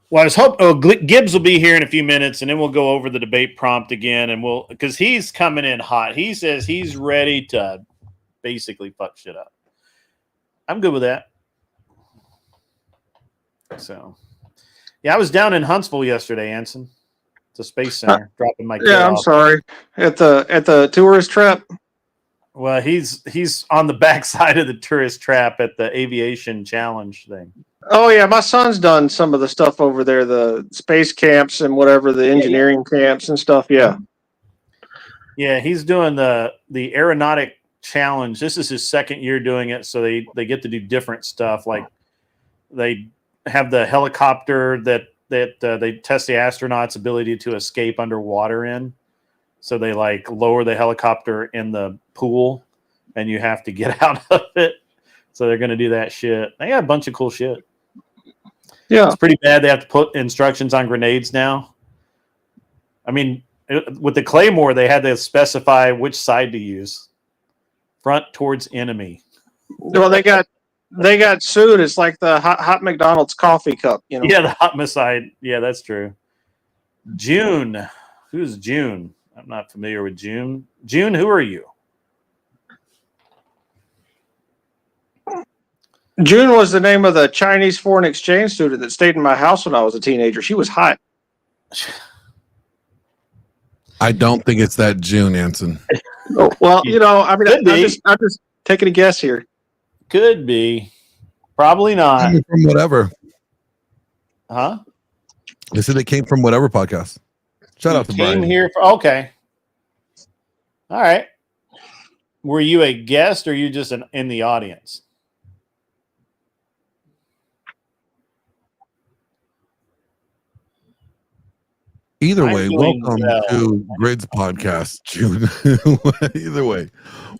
Well, I was hoping Gibbs will be here in a few minutes, and then we'll go over the debate prompt again, and because he's coming in hot. He says he's ready to basically fuck shit up. I'm good with that. So, yeah, I was down in Huntsville yesterday, Anson. It's a space center, dropping my kid off. I'm sorry. At the tourist trap. Well, he's on the backside of the tourist trap at the aviation challenge thing. Oh yeah, my son's done some of the stuff over there, the space camps and whatever, the engineering camps and stuff. Yeah. Yeah, he's doing the aeronautic challenge. This is his second year doing it, so they get to do different stuff. Like they have the helicopter that they test the astronauts' ability to escape underwater in. So they lower the helicopter in the pool, and you have to get out of it. So they're going to do that shit. They got a bunch of cool shit. Yeah. It's pretty bad. They have to put instructions on grenades now. I mean, with the Claymore, they had to specify which side to use. Front towards enemy. Well, they got sued. It's like the hot McDonald's coffee cup, you know. Yeah, the homicide. Yeah, that's true. June. Who's June? I'm not familiar with June. June, who are you? June was the name of the Chinese foreign exchange student that stayed in my house when I was a teenager. She was hot. I don't think it's that June, Anson. Oh, well, you know, I mean, I'm just taking a guess here. Could be. Probably not. From whatever. Huh? They said they came from whatever podcast. Shout out to Brian. Came here for okay. All right. Were you a guest or you just in the audience? Either way, welcome to Grid's podcast, June. Either way,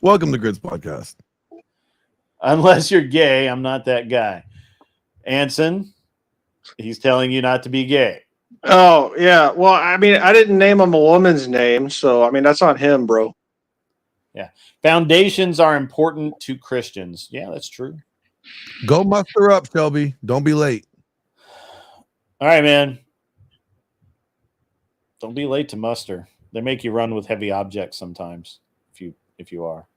welcome to Grid's podcast. Unless you're gay, I'm not that guy. Anson, he's telling you not to be gay. Oh, yeah. Well, I mean, I didn't name him a woman's name, so I mean, that's on him, bro. Yeah. Foundations are important to Christians. Yeah, that's true. Go muster up, Shelby. Don't be late. All right, man. Don't be late to muster. They make you run with heavy objects sometimes if you are.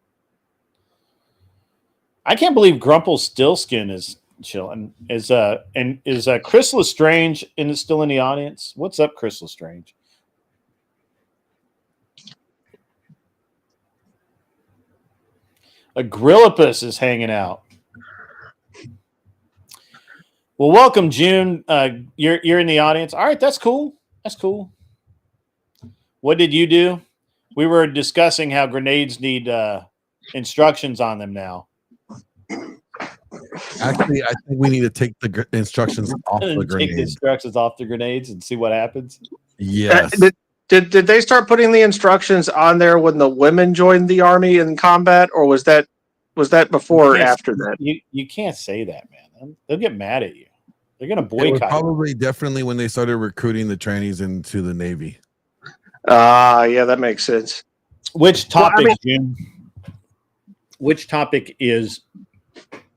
I can't believe Grumple Stillskin is chilling. Is Chris Lestrange still in the audience? What's up, Chris Lestrange? Agrillipus is hanging out. Well, welcome, June. You're in the audience. All right, that's cool. That's cool. What did you do? We were discussing how grenades need instructions on them now. Actually, I think we need to take the instructions off the grenades. Take the instructions off the grenades and see what happens. Yes. Did they start putting the instructions on there when the women joined the army in combat, or was that before or after that? You can't say that, man. They'll get mad at you. They're going to It was boycott. probably definitely when they started recruiting the trainees into the Navy. Yeah, that makes sense. Which topic, Well, I Jim? Which topic is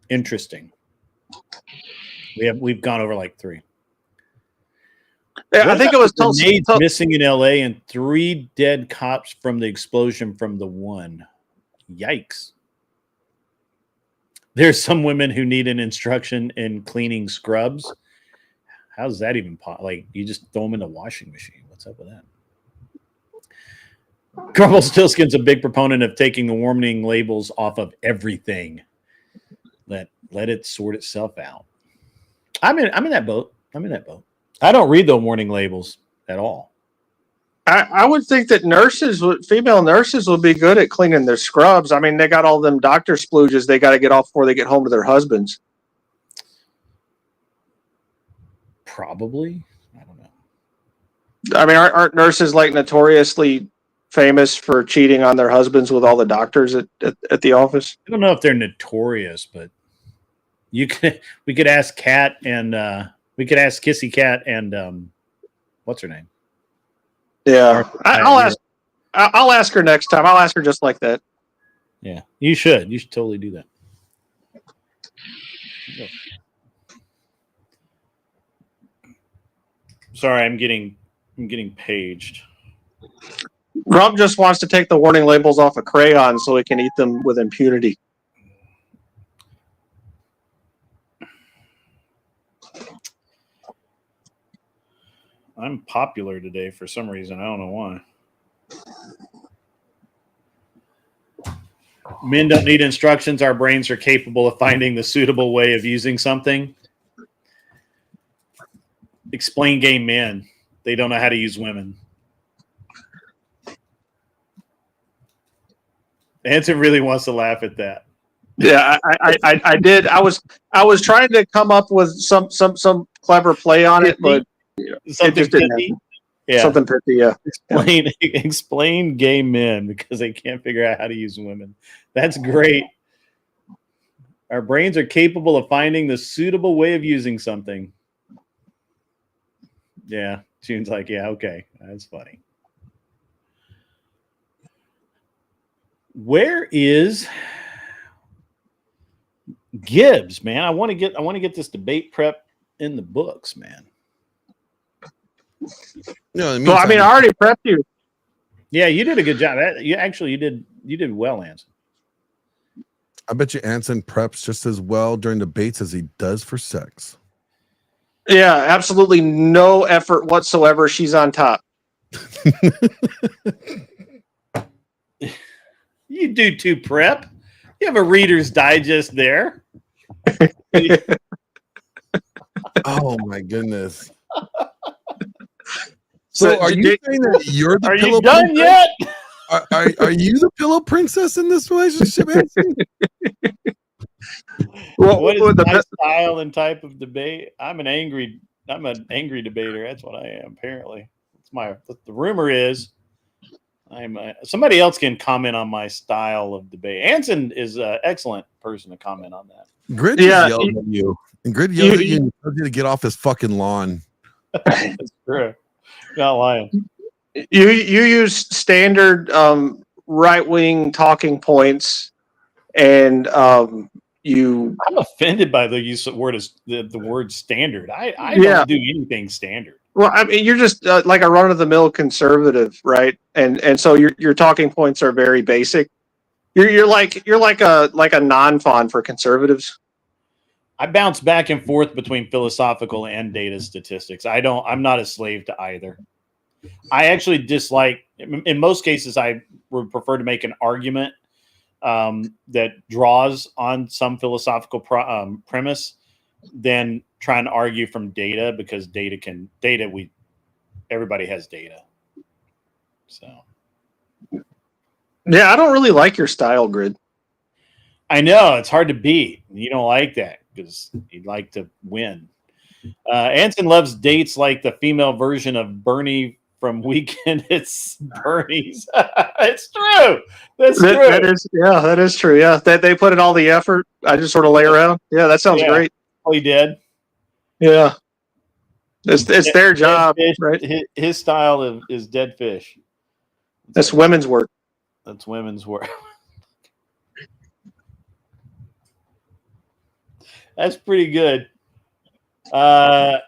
interesting? We've gone over like 3. Yeah, I think it was grenades missing in LA and 3 dead cops from the explosion from the one. Yikes. There's some women who need an instruction in cleaning scrubs. How's that even like you just throw them in the washing machine? What's up with that? Grumble Stillskin's a big proponent of taking the warning labels off of everything. Let it sort itself out. I'm in that boat. I don't read the warning labels at all. I would think that female nurses would be good at cleaning their scrubs. I mean, they got all them doctor splooges they got to get off before they get home to their husbands. Probably. I don't know. I mean, aren't nurses like notoriously famous for cheating on their husbands with all the doctors at the office? I don't know if they're notorious, but we could ask Kat and we could ask Kissy Cat and what's her name? Yeah, I'll ask her next time. I'll ask her just like that. Yeah, you should totally do that. Sorry, I'm getting paged. Grump just wants to take the warning labels off of crayons so he can eat them with impunity. I'm popular today for some reason. I don't know why. Men don't need instructions. Our brains are capable of finding the suitable way of using something. Explain gay men. They don't know how to use women. Anson really wants to laugh at that. Yeah, I did. I was trying to come up with some clever play on it, but something pithy. Yeah. Something pithy, yeah. Explain gay men because they can't figure out how to use women. That's great. Our brains are capable of finding the suitable way of using something. Yeah, June's like, yeah, okay, that's funny. Where is Gibbs, man? I want to get this debate prep in the books, man. No, well, I mean, I already prepped you. Yeah, you did a good job. You did well, Anson. I bet you Anson preps just as well during debates as he does for sex. Yeah, absolutely no effort whatsoever. She's on top. You do too, prep. You have a Reader's Digest there. Oh my goodness. So are you saying that you're the pillow you done princess? yet? Are you the pillow princess in this relationship, Anson? What is my style and type of debate? I'm an angry debater. That's what I am. Apparently, the rumor is somebody else can comment on my style of debate. Anson is an excellent person to comment on that. Grid just yelled at you, and Grid yelled at you and told you to get off his fucking lawn. That's true. Not lying. You use standard right-wing talking points, and I'm offended by the use of the word standard. I don't do anything standard. Well, I mean, you're just like a run-of-the-mill conservative, right? And so your talking points are very basic. You're like a non-fawn for conservatives. I bounce back and forth between philosophical and data statistics. I'm not a slave to either. I actually dislike, in most cases, I would prefer to make an argument that draws on some philosophical premise than trying to argue from data, because everybody has data. So, yeah, I don't really like your style, Grid. I know it's hard to beat. You don't like that because you'd like to win. Anson loves dates like the female version of Bernie from Weekend. It's Bernie's. It's true. That's true. That is true. Yeah, they put in all the effort. I just sort of lay around. Yeah, that sounds great. Oh, he did. Yeah, it's their job, fish, right? His style is dead fish. That's women's work. That's women's work. That's pretty good. I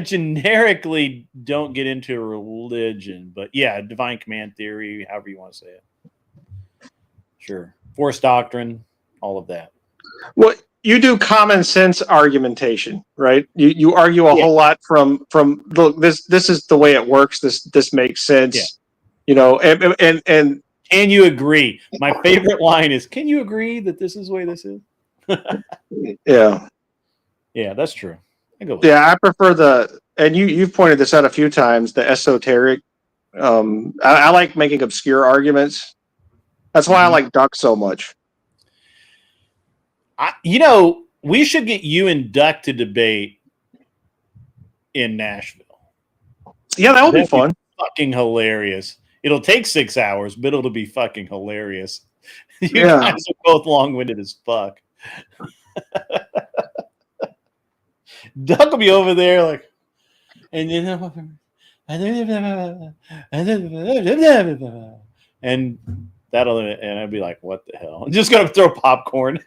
generically don't get into religion, but yeah, divine command theory, however you want to say it. Sure. Force doctrine, all of that. Well, you do common sense argumentation, right? You argue a whole lot from look, this is the way it works. This makes sense. Yeah. You know, and can you agree? My favorite line is, can you agree that this is the way this is? Yeah. Yeah, that's true. I prefer and you've pointed this out a few times, the esoteric. I like making obscure arguments. That's why I like Duck so much. We should get you and Duck to debate in Nashville. Yeah, that would be fun. Fucking hilarious. It'll take 6 hours, but it'll be fucking hilarious. You guys are both long-winded as fuck. Duck will be over there like, and I'd be like, what the hell? I'm just gonna throw popcorn.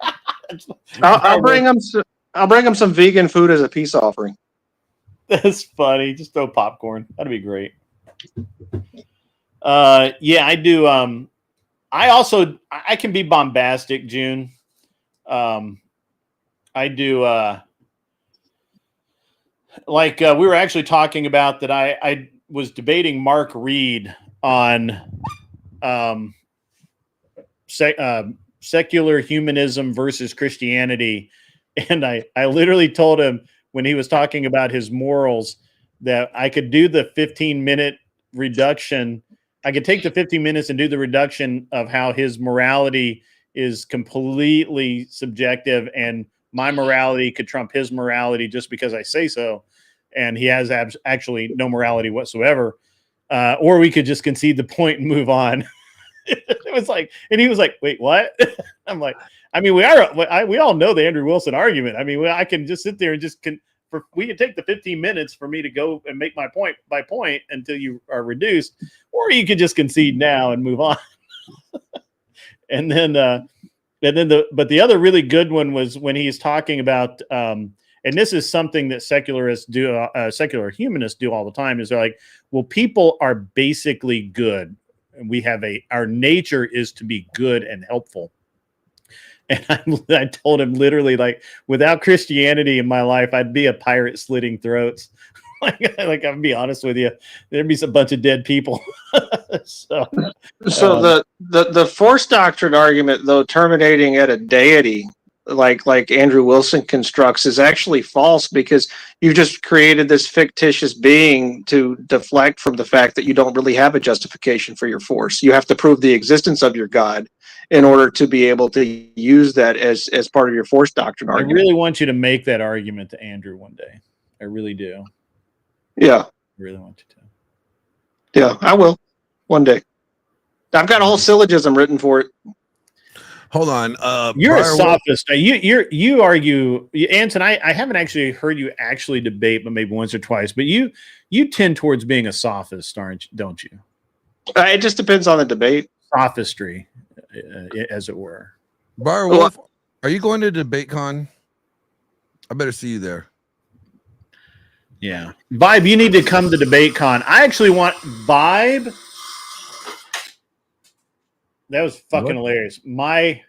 I'll bring them some vegan food as a peace offering. That's funny. Just throw popcorn. That'd be great. I do. I can be bombastic, June. I do. We were actually talking about that. I was debating Mark Reed on secular humanism versus Christianity. And I literally told him when he was talking about his morals that I could do the 15-minute reduction. I could take the 15 minutes and do the reduction of how his morality is completely subjective and my morality could trump his morality just because I say so. And he has actually no morality whatsoever. or we could just concede the point and move on. It was like, and he was like, "Wait, what?" I'm like, I mean, we all know the Andrew Wilson argument. I mean, I can just sit there and we can take the 15 minutes for me to go and make my point by point until you are reduced, or you could just concede now and move on. And then the other really good one was when he's talking about, and this is something that secularists do, secular humanists do all the time, is they're like, well, people are basically good. And we have our nature is to be good and helpful. And I told him literally, like, without Christianity in my life, I'd be a pirate slitting throats. like I'll be honest with you, there'd be a bunch of dead people. So the force doctrine argument, though, terminating at a deity, like Andrew Wilson constructs, is actually false, because you just created this fictitious being to deflect from the fact that you don't really have a justification for your force. You have to prove the existence of your God in order to be able to use that as part of your force doctrine argument. I really want you to make that argument to Andrew one day. I really do. Yeah. I really want you to. Yeah, I will. One day. I've got a whole syllogism written for it. Hold on. You're a sophist. You argue, Anton. I haven't actually heard you actually debate, but maybe once or twice. But you tend towards being a sophist, don't you? It just depends on the debate. Sophistry, as it were. Bar Wolf, are you going to DebateCon? I better see you there. Yeah, Vibe, you need to come to DebateCon. I actually want Vibe. That was fucking hilarious. My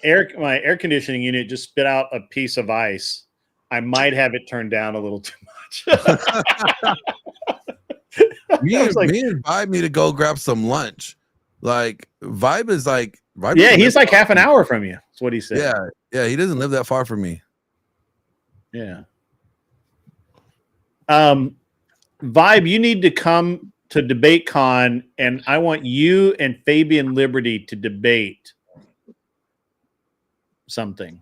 air conditioning unit just spit out a piece of ice. I might have it turned down a little too much. me and Vibe need to go grab some lunch. Like Vibe is like he's like half an hour from you. That's what he said. Yeah, he doesn't live that far from me. Yeah. Vibe, you need to come to DebateCon, and I want you and Fabian Liberty to debate something,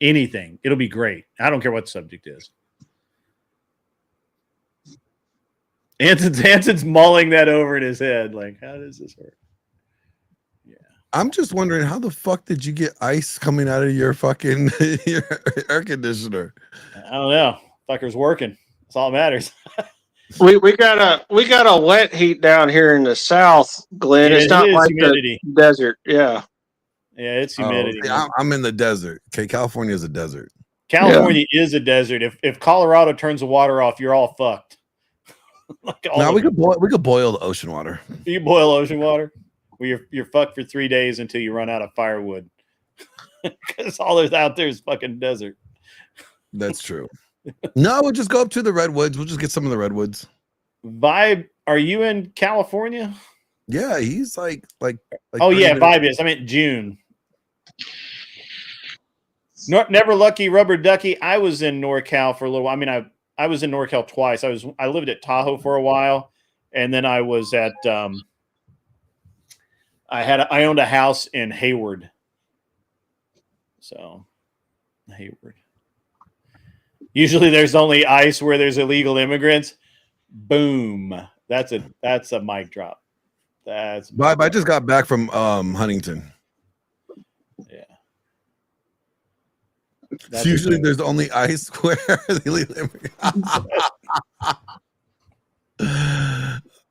anything. It'll be great. I don't care what the subject is. Anson's mulling that over in his head. Like, how does this work? Yeah. I'm just wondering, how the fuck did you get ice coming out of your fucking your air conditioner? I don't know. Fucker's working. That's all that matters. We got a wet heat down here in the south, Glenn. Yeah, it's not like humidity. The desert. Yeah. Yeah, it's humidity. I'm in the desert. Okay, California is a desert. California is a desert. If Colorado turns the water off, you're all fucked. Now we could boil the ocean water. You boil ocean water? Well, you're fucked for 3 days until you run out of firewood. Because all there's out there is fucking desert. That's true. No, we'll just go up to the redwoods. We'll just get some of the redwoods. Vibe, are you in California? Yeah, he's like oh yeah, Vibe is. I meant June. Never Lucky Rubber Ducky. I was in NorCal for a little while. I mean, I was in NorCal twice. I lived at Tahoe for a while, and then I was at I owned a house in Hayward. So Hayward. Usually there's only ice where there's illegal immigrants. Boom. That's a mic drop. Vibe, I just got back from Huntington. Yeah. Usually there's only ice where the illegal immigrants.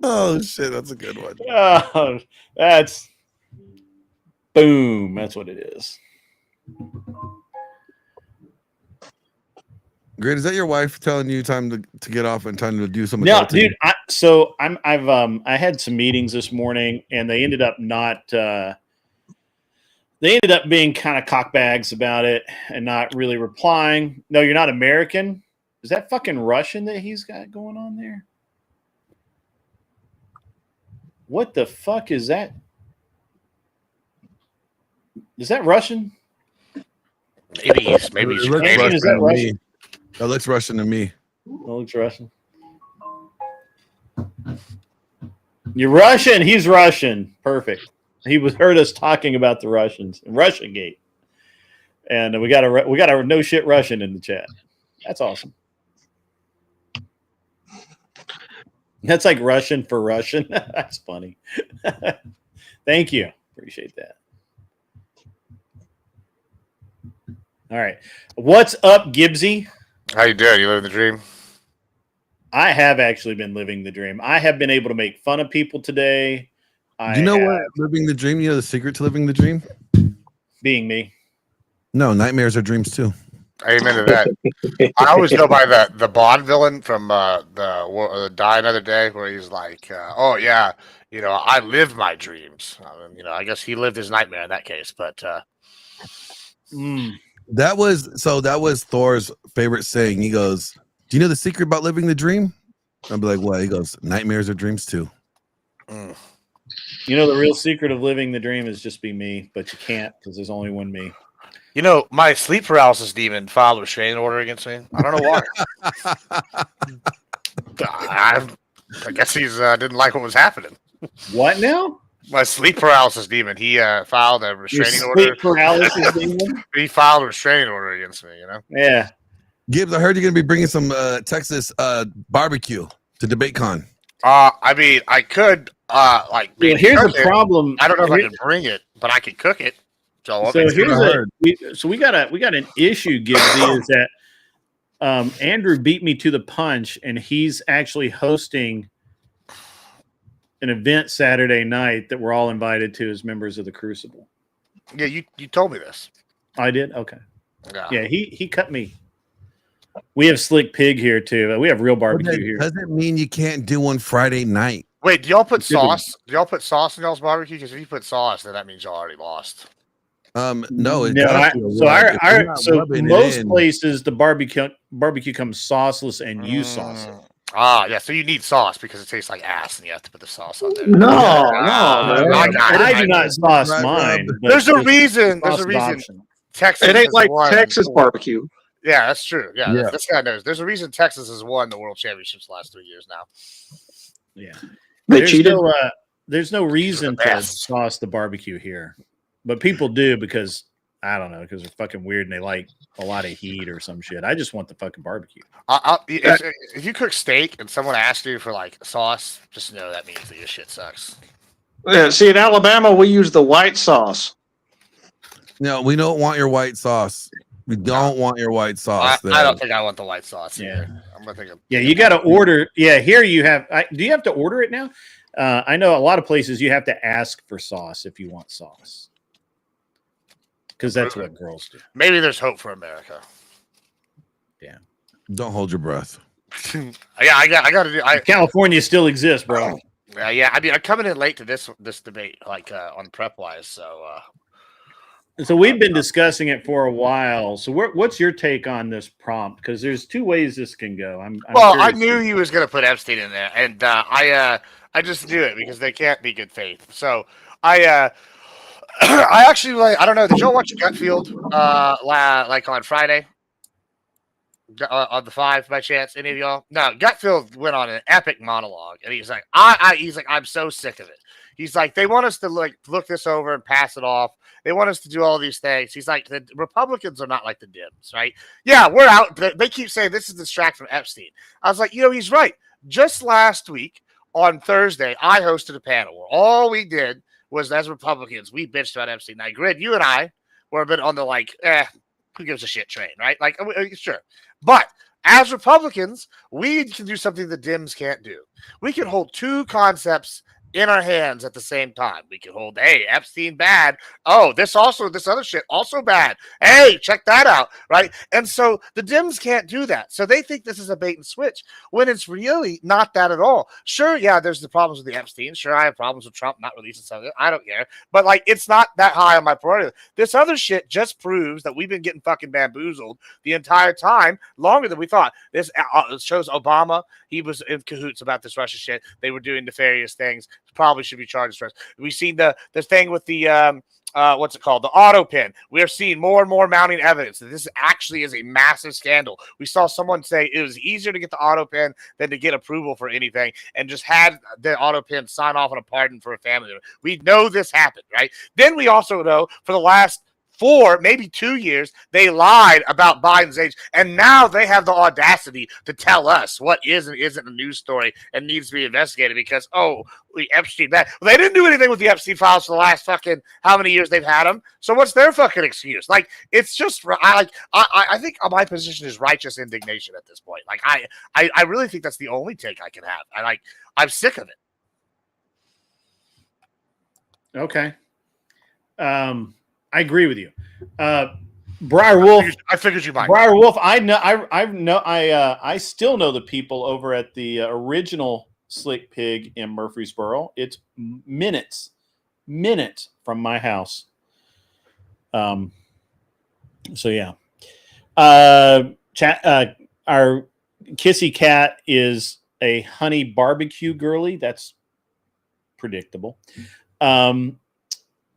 Oh shit, that's a good one. Oh, that's boom. That's what it is. Great. Is that your wife telling you time to get off and time to do something? No, dude. I had some meetings this morning, and they ended up not. They ended up being kind of cockbags about it and not really replying. No, you're not American. Is that fucking Russian that he's got going on there? What the fuck is that? Is that Russian? Maybe he's It looks Russian. Is that Russian? Me. That looks Russian to me. That looks Russian. You're Russian. He's Russian. Perfect. He heard us talking about the Russians and Russia Gate, and we got a no shit Russian in the chat. That's awesome. That's like Russian for Russian. That's funny. Thank you. Appreciate that. All right. What's up, Gibbsy? How you doing? You living the dream? I have actually been living the dream. I have been able to make fun of people today. You know what? Living the dream. You know the secret to living the dream? Being me. No, nightmares are dreams too. Amen to that. I always go by the Bond villain from the Die Another Day, where he's like, "Oh yeah, you know, I live my dreams." You know, I guess he lived his nightmare in that case, but. That was Thor's favorite saying. He goes, "Do you know the secret about living the dream?" I'd be like, "What?" He goes, "Nightmares are dreams too." You know, the real secret of living the dream is just be me, but you can't because there's only one me. You know, my sleep paralysis demon filed a restraining order against me. I don't know why. I guess he's didn't like what was happening. What now? My sleep paralysis demon. He filed a restraining order. Sleep paralysis demon? He filed a restraining order against me. You know. Yeah. Gibbs, I heard you're gonna be bringing some Texas barbecue to DebateCon. I mean, I could like. Well, here's the problem. I don't know if I can bring it, but I could cook it. So we got an issue, Gibbsy, is that Andrew beat me to the punch, and he's actually hosting an event Saturday night that we're all invited to as members of the Crucible. Yeah, you told me this. I did? Okay. Yeah, he cut me. We have Slick Pig here too. We have real barbecue here. Doesn't mean you can't do one Friday night. Wait, do y'all put sauce? Do y'all put sauce in y'all's barbecue? Because if you put sauce, then that means y'all already lost. No. So most places the barbecue comes sauceless and you sauce it. Yeah. So you need sauce because it tastes like ass, and you have to put the sauce on there. No, I do not sauce mine. There's a reason. There's a reason. Texas. It ain't like Texas barbecue. Yeah, that's true. Yeah, this guy knows. There's a reason Texas has won the world championships the last 3 years now. Yeah, they cheated. There's no reason to sauce the barbecue here, but people do because I don't know, because they're fucking weird and they like a lot of heat or some shit. I just want the fucking barbecue. If you cook steak and someone asks you for like sauce, just know that means that your shit sucks. Yeah, see, in Alabama we use the white sauce. No, we don't want your white sauce. We don't want your white sauce. I don't think I want the white sauce. Yeah, I'm gonna think. Yeah, you got to order. Yeah, here you have. Do you have to order it now? I know a lot of places you have to ask for sauce if you want sauce, because that's what girls do. Maybe there's hope for America. Yeah. Don't hold your breath. Yeah, I got to do. California still exists, bro. Yeah. I mean, I'm coming in late to this debate, like on prep wise. So we've been discussing it for a while. So what's your take on this prompt? Because there's two ways this can go. I knew he was going to put Epstein in there, and I just knew it because they can't be good faith. So I actually I don't know. Did y'all watch Gutfield like on Friday on the 5 by chance? Any of y'all? No. Gutfield went on an epic monologue, and he's like, I'm so sick of it. He's like, they want us to look this over and pass it off. They want us to do all these things. He's like, the Republicans are not like the Dems, right? Yeah, we're out. They keep saying this is distract from Epstein. I was like, he's right. Just last week on Thursday, I hosted a panel where all we did was, as Republicans, we bitched about Epstein. Now, Grid, you and I were a bit on the who gives a shit train, right? Like, sure. But as Republicans, we can do something the Dems can't do. We can hold two concepts in our hands at the same time. We can hold, hey, Epstein bad. Oh, this other shit also bad. Hey, check that out, right? And so the Dems can't do that. So they think this is a bait and switch when it's really not that at all. Sure, yeah, there's the problems with the Epstein. Sure, I have problems with Trump not releasing something. I don't care. But it's not that high on my priority. This other shit just proves that we've been getting fucking bamboozled the entire time, longer than we thought. This shows Obama. He was in cahoots about this Russia shit. They were doing nefarious things. Probably should be charged for us. We've seen the thing with the what's it called? The auto pin. We're seeing more and more mounting evidence that this actually is a massive scandal. We saw someone say it was easier to get the auto pin than to get approval for anything, and just had the auto pin sign off on a pardon for a family member. We know this happened, right? Then we also know for the last for maybe 2 years, they lied about Biden's age, and now they have the audacity to tell us what is and isn't a news story and needs to be investigated because, Epstein, that they didn't do anything with the Epstein files for the last fucking how many years they've had them. So what's their fucking excuse? Like, it's just, I think my position is righteous indignation at this point. Like, I really think that's the only take I can have. I'm sick of it. Okay. I agree with you. Briar Wolf. I figured you might. Briar Wolf. I still know the people over at the original Slick Pig in Murfreesboro. It's minutes from my house. So yeah. Our Kissy Cat is a honey barbecue girly. That's predictable.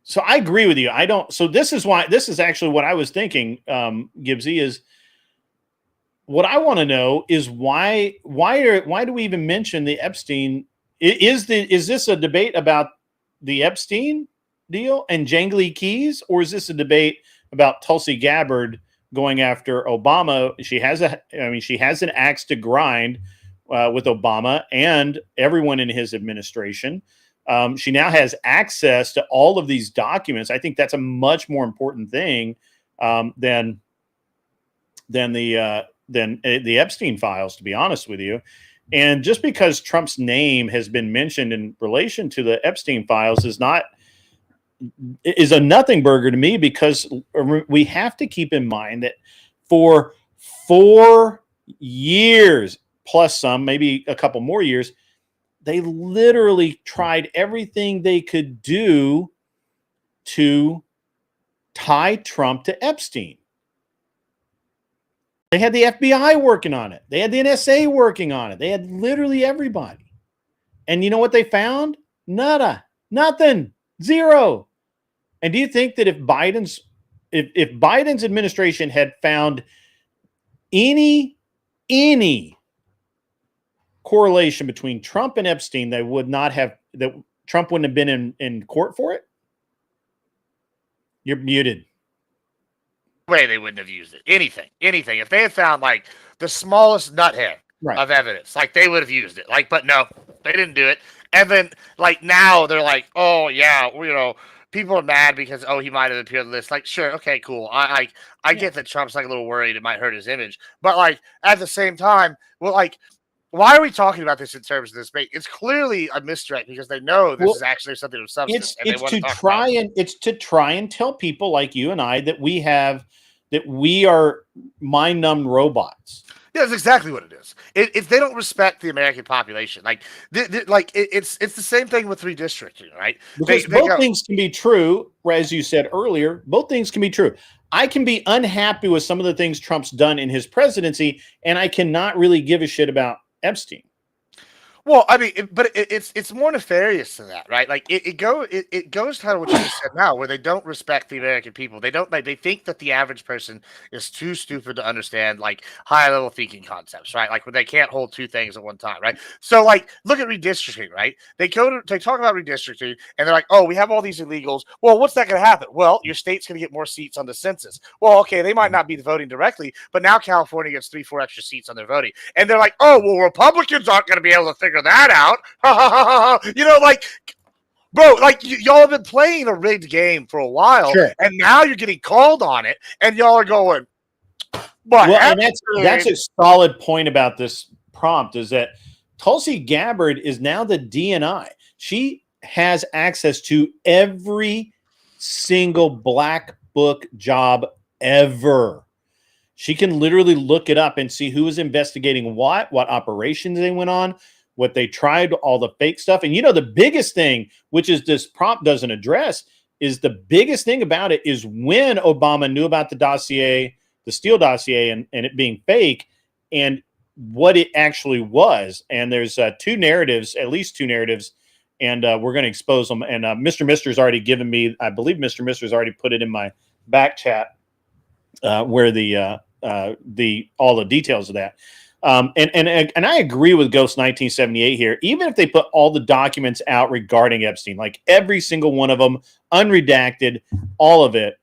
So I agree with you. So this is actually what I was thinking, Gibbsy, is what I want to know is why do we even mention the Epstein? Is this a debate about the Epstein deal and jangly keys, or is this a debate about Tulsi Gabbard going after Obama? She has an axe to grind with Obama and everyone in his administration. She now has access to all of these documents. I think that's a much more important thing than the Epstein files, to be honest with you. And just because Trump's name has been mentioned in relation to the Epstein files is a nothing burger to me, because we have to keep in mind that for 4 years plus some, maybe a couple more years, they literally tried everything they could do to tie Trump to Epstein. They had the FBI working on it. They had the NSA working on it. They had literally everybody. And you know what they found? Nada. Nothing. Zero. And do you think that if Biden's administration had found any correlation between Trump and Epstein, Trump wouldn't have been in court for it? You're muted. Way they wouldn't have used it. Anything. If they had found like the smallest nuthead of evidence, like they would have used it. Like, but no, they didn't do it. And then like now they're like, oh yeah, people are mad because he might have appeared on the list. Like, sure, okay, cool. I get that Trump's like a little worried it might hurt his image, but like at the same time, well, like, why are we talking about this in terms of this debate? It's clearly a misdirect because they know this is actually something of substance. It's to try and tell people like you and I that we are mind-numb robots. Yeah, that's exactly what it is. If they don't respect the American population, like it's the same thing with redistricting, right? Because both things can be true, as you said earlier. Both things can be true. I can be unhappy with some of the things Trump's done in his presidency, and I cannot really give a shit about Epstein. Well, I mean, it's more nefarious than that, right? Like it goes kind of what you just said now, where they don't respect the American people. They think that the average person is too stupid to understand like high level thinking concepts, right? Like when they can't hold two things at one time, right? So like look at redistricting, right? They talk about redistricting and they're like, oh, we have all these illegals. Well, what's that going to happen? Well, your state's going to get more seats on the census. Well, okay, they might not be voting directly, but now California gets 3-4 extra seats on their voting, and they're like, oh, well, Republicans aren't going to be able to figure that out. Like, bro, like y'all have been playing a rigged game for a while, and now you're getting called on it, and y'all are going. Well, and that's a solid point about this prompt, is that Tulsi Gabbard is now the DNI. She has access to every single black book job ever. She can literally look it up and see who is investigating what operations they went on, what they tried, all the fake stuff. And the biggest thing, which is this prompt doesn't address, is the biggest thing about it is when Obama knew about the dossier, the Steele dossier, and it being fake, and what it actually was. And there's at least two narratives, and we're going to expose them. And Mr. Mister's already given me, I believe Mr. Mister's already put it in my back chat where all the details of that. And I agree with Ghost 1978 here. Even if they put all the documents out regarding Epstein, like every single one of them, unredacted, all of it,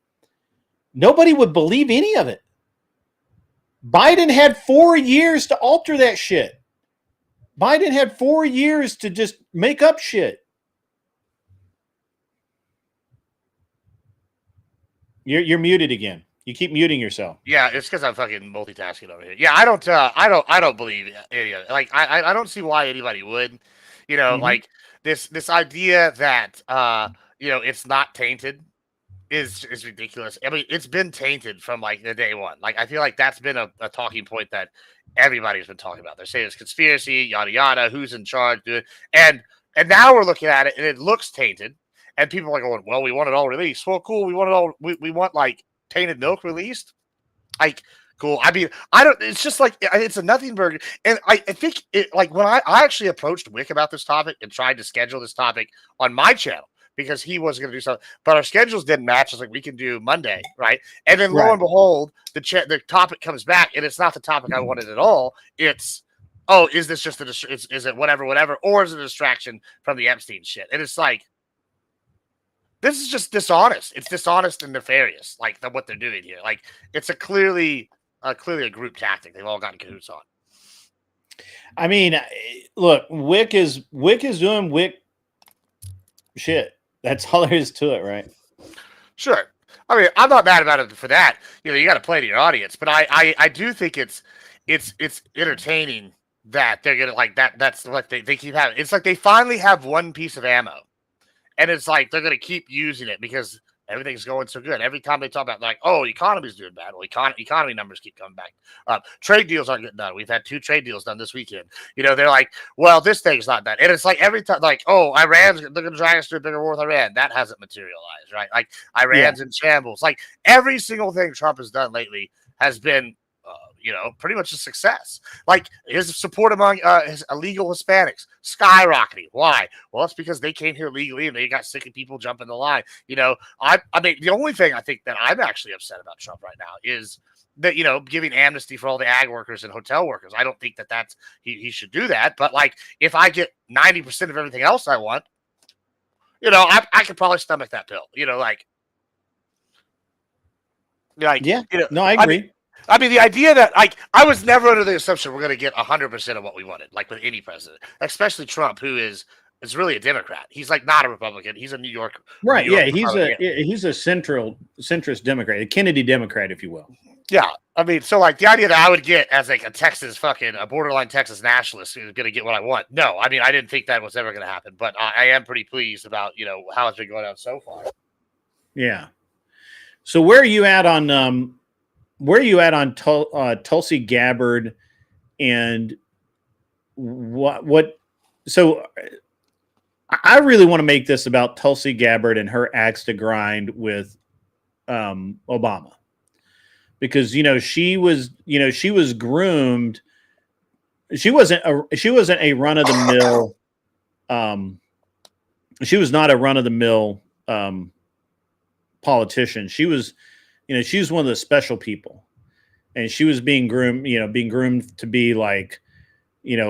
nobody would believe any of it. Biden had 4 years to alter that shit. Biden had 4 years to just make up shit. You're muted again. You keep muting yourself. Yeah, it's because I'm fucking multitasking over here. Yeah, I don't believe any of it. Like, I don't see why anybody would. You know, like this idea that it's not tainted is ridiculous. I mean, it's been tainted from like the day one. Like, I feel like that's been a talking point that everybody's been talking about. They're saying it's conspiracy, yada yada, who's in charge, dude. And now we're looking at it and it looks tainted. And people are going, well, we want it all released. Well, cool. We want it all. We want like tainted milk released. Like, cool. I mean, I don't. It's just like it's a nothing burger. And I think it like when I actually approached Wick about this topic and tried to schedule this topic on my channel because he was going to do something, but our schedules didn't match. It's like we can do Monday, right? And then lo and behold, the topic comes back, and it's not the topic I wanted at all. It's is this just is it whatever, or is it a distraction from the Epstein shit? And it's like, this is just dishonest. It's dishonest and nefarious, like what they're doing here. Like, it's clearly a group tactic. They've all got cahoots on. I mean, look, Wick is doing Wick shit. That's all there is to it, right? Sure. I mean, I'm not mad about it for that. You know, you got to play to your audience, but I do think it's entertaining that they're gonna like that. That's what they keep having. It's like they finally have one piece of ammo. And it's like they're going to keep using it because everything's going so good. Every time they talk about like, oh, economy's doing bad. Well, economy numbers keep coming back. Trade deals aren't getting done. We've had 2 trade deals done this weekend. You know, they're like, well, this thing's not done. And it's like every time, like, oh, they're going to drag us to a bigger war with Iran. That hasn't materialized, right? Like, Iran's in shambles. Like, every single thing Trump has done lately has been pretty much a success. Like, his support among his illegal Hispanics skyrocketing. Why? Well, it's because they came here legally and they got sick of people jumping the line. You know, I mean, the only thing I think that I'm actually upset about Trump right now is that, giving amnesty for all the ag workers and hotel workers. I don't think that that's he should do that. But like, if I get 90% of everything else I want, I could probably stomach that pill. Yeah. No, I agree. I mean, the idea that, like, I was never under the assumption we're going to get 100% of what we wanted, like with any president, especially Trump, who is really a Democrat. He's like not a Republican. He's a New York. Right. New York He's a centrist Democrat, a Kennedy Democrat, if you will. Yeah. I mean, so like the idea that I would get as like a borderline Texas nationalist who's going to get what I want. No, I mean, I didn't think that was ever going to happen, but I am pretty pleased about, how it's been going on so far. Yeah. So where are you at on, Tulsi Gabbard and what? So I really want to make this about Tulsi Gabbard and her axe to grind with Obama, because she was groomed. She wasn't a run of the mill. She was not a run of the mill politician. She was one of the special people, and she was being groomed to be like,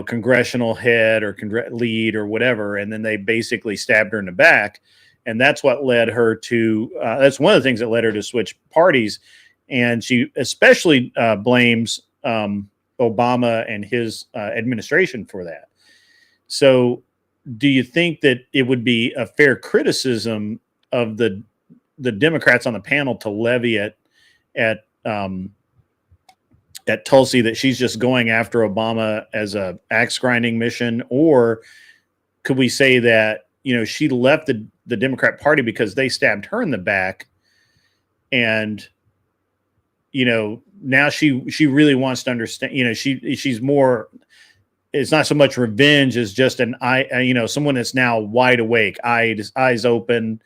congressional head or lead or whatever. And then they basically stabbed her in the back. And that's what led her to, that's one of the things that led her to switch parties. And she especially blames Obama and his administration for that. So do you think that it would be a fair criticism of the Democrats on the panel to levy at Tulsi that she's just going after Obama as a axe grinding mission? Or could we say that, she left the Democrat Party because they stabbed her in the back, and, now she really wants to understand, she's more, it's not so much revenge as just someone that's now wide awake, eyes open,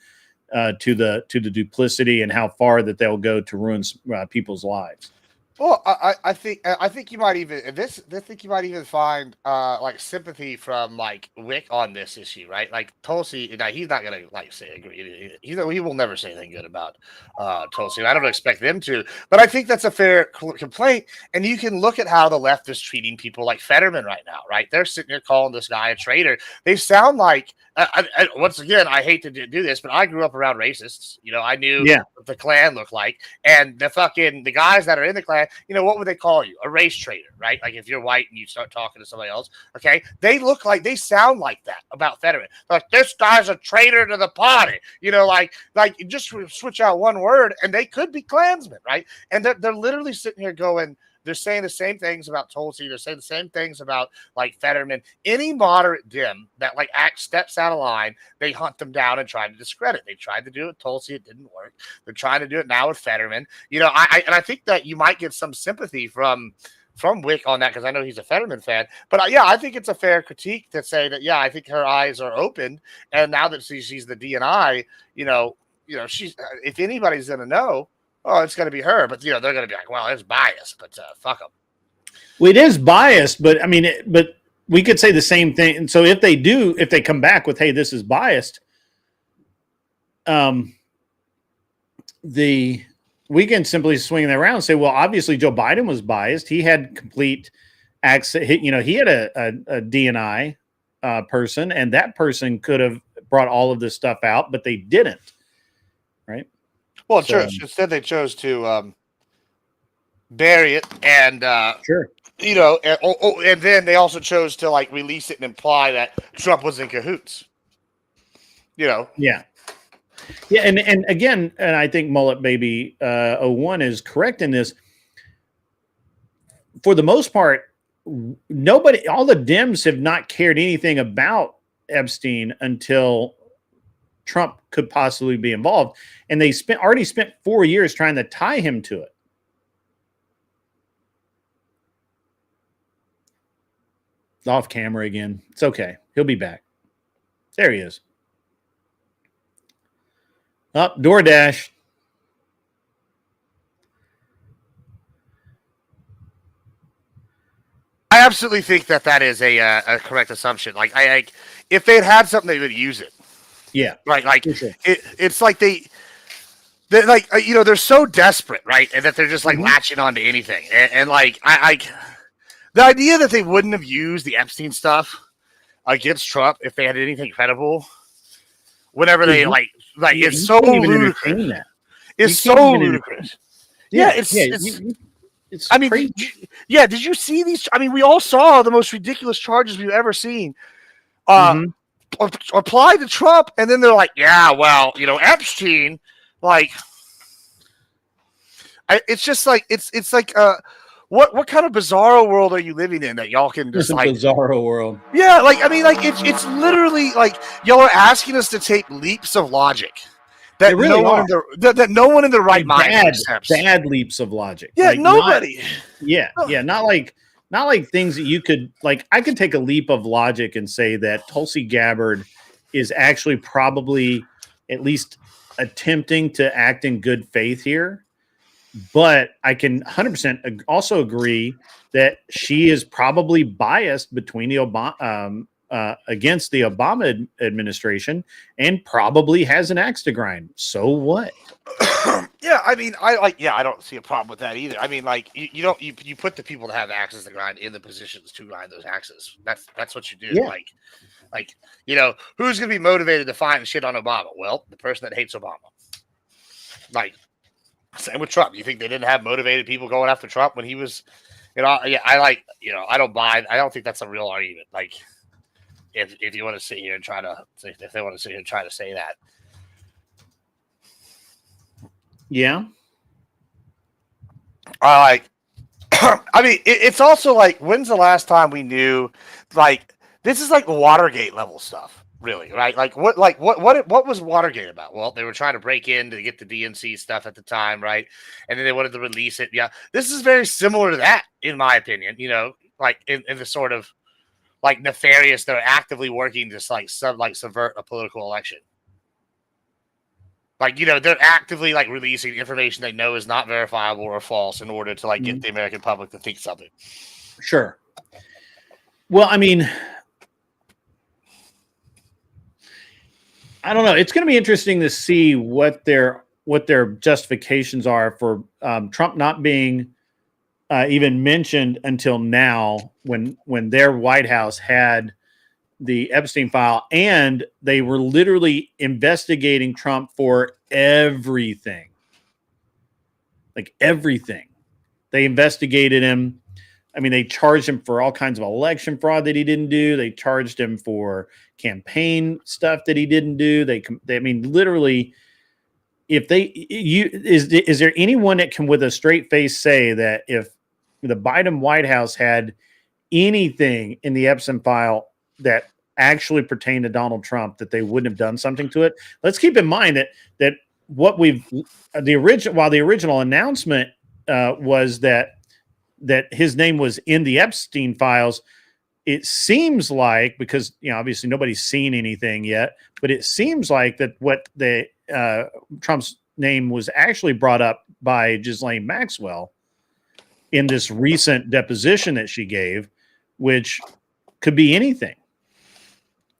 to the duplicity and how far that they'll go to ruin people's lives. Well, I think you might even find like sympathy from like Wick on this issue, right? Like Tulsi, now he's not gonna like say agree. He will never say anything good about Tulsi. I don't expect them to, but I think that's a fair complaint. And you can look at how the left is treating people like Fetterman right now, right? They're sitting there calling this guy a traitor. They sound like once again, I hate to do this, but I grew up around racists. You know, I knew what the Klan looked like, and the guys that are in the Klan, you know, what would they call you? A race traitor, right? Like if you're white and you start talking to somebody else, okay? They sound like that about Fetterman. Like, this guy's a traitor to the party. You know, like just switch out one word and they could be Klansmen, right? And they're literally sitting here going, they're saying the same things about Tulsi. They're saying the same things about like Fetterman. Any moderate dim that like steps out of line, they hunt them down and try to discredit. They tried to do it with Tulsi, it didn't work. They're trying to do it now with Fetterman. You know, I think that you might get some sympathy from Wick on that because I know he's a Fetterman fan. But yeah, I think it's a fair critique to say that I think her eyes are opened, and now that she's the DNI, you know, she's if anybody's gonna know. Oh, it's going to be her, but they're going to be like, well, it's biased, but fuck them. Well, it is biased, but I mean, but we could say the same thing. And so if they come back with, hey, this is biased, we can simply swing that around and say, well, obviously Joe Biden was biased. He had complete access. He had a DNI person, and that person could have brought all of this stuff out, but they didn't, right? Well, instead they chose to bury it, and you know, and then they also chose to like release it and imply that Trump was in cahoots. You know, and again, and I think Mullet Baby 01 is correct in this. For the most part, all the Dems have not cared anything about Epstein until Trump could possibly be involved, and they already spent 4 years trying to tie him to it. Off camera again. It's okay. He'll be back. There he is. Up, DoorDash. I absolutely think that is a correct assumption. Like, if they'd had something, they would use it. Yeah. Right. Like it's like they're like, you know, they're so desperate, right? And that they're just like latching on to anything. And like, the idea that they wouldn't have used the Epstein stuff against Trump if they had anything credible, whenever they it's so ludicrous. It's so ludicrous. Yeah. It's I mean, crazy. Did you see these? I mean, we all saw the most ridiculous charges we've ever seen. Applied to Trump, and then they're like, yeah, well, you know, Epstein, like, it's just like it's like what kind of bizarro world are you living in that y'all can just like bizarro world? Yeah, like I mean, like it's literally like y'all are asking us to take leaps of logic that really that no one in their right mind accepts. Bad leaps of logic. Yeah, like, nobody. Not like things that you could like. I could take a leap of logic and say that Tulsi Gabbard is actually probably at least attempting to act in good faith here. But I can 100% also agree that she is probably biased between the against the Obama administration and probably has an axe to grind. So what? Yeah, I mean, I don't see a problem with that either. I mean, like you put the people that have axes to grind in the positions to grind those axes. That's what you do. Yeah. Like you know, who's going to be motivated to find shit on Obama? Well, the person that hates Obama. Like, same with Trump. You think they didn't have motivated people going after Trump when he was, you know? Yeah, I don't buy. I don't think that's a real argument. Like, if you want to sit here and try to, if they want to sit here and try to say that. Yeah. I mean, it's also like, when's the last time we knew, like, this is like Watergate level stuff, really, right? Like, what was Watergate about? Well, they were trying to break in to get the DNC stuff at the time, right? And then they wanted to release it. Yeah, this is very similar to that, in my opinion. You know, like in the sort of like nefarious, they're actively working to like subvert a political election. Like, they're actively like releasing information they know is not verifiable or false in order to like get the American public to think something. Sure. Well, I mean, I don't know. It's going to be interesting to see what their justifications are for Trump not being even mentioned until now, when their White House had the Epstein file, and they were literally investigating Trump for everything. Like everything. They investigated him. I mean, they charged him for all kinds of election fraud that he didn't do. They charged him for campaign stuff that he didn't do. I mean, literally, if is there anyone that can with a straight face say that if the Biden White House had anything in the Epstein file that actually pertained to Donald Trump, that they wouldn't have done something to it? Let's keep in mind that what the original announcement was that his name was in the Epstein files. It seems like, because obviously nobody's seen anything yet, but it seems like that what Trump's name was actually brought up by Ghislaine Maxwell in this recent deposition that she gave, which could be anything.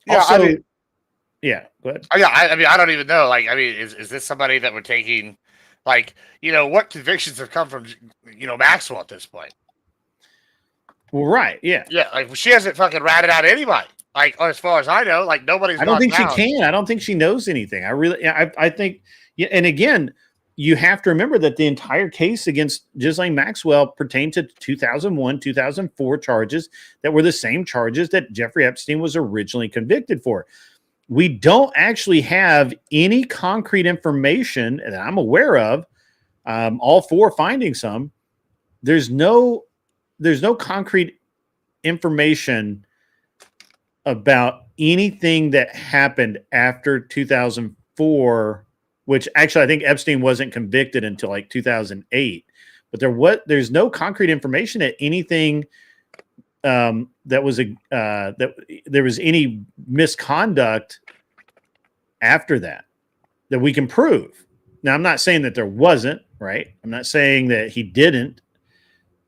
Yeah, also, I mean, yeah, go ahead. Yeah, I mean, I don't even know. Like, I mean, is this somebody that we're taking? Like, what convictions have come from, Maxwell at this point? Well, right, yeah. Yeah, like, she hasn't fucking ratted out anybody. Like, as far as I know, like, nobody's I don't think gone down. she can. I don't think she knows anything. I think, and again, you have to remember that the entire case against Ghislaine Maxwell pertained to 2001, 2004 charges that were the same charges that Jeffrey Epstein was originally convicted for. We don't actually have any concrete information that I'm aware of, all for finding some. There's no concrete information about anything that happened after 2004, which actually I think Epstein wasn't convicted until like 2008. But there's no concrete information that anything that there was any misconduct after that we can prove. Now, I'm not saying that there wasn't, right? I'm not saying that he didn't.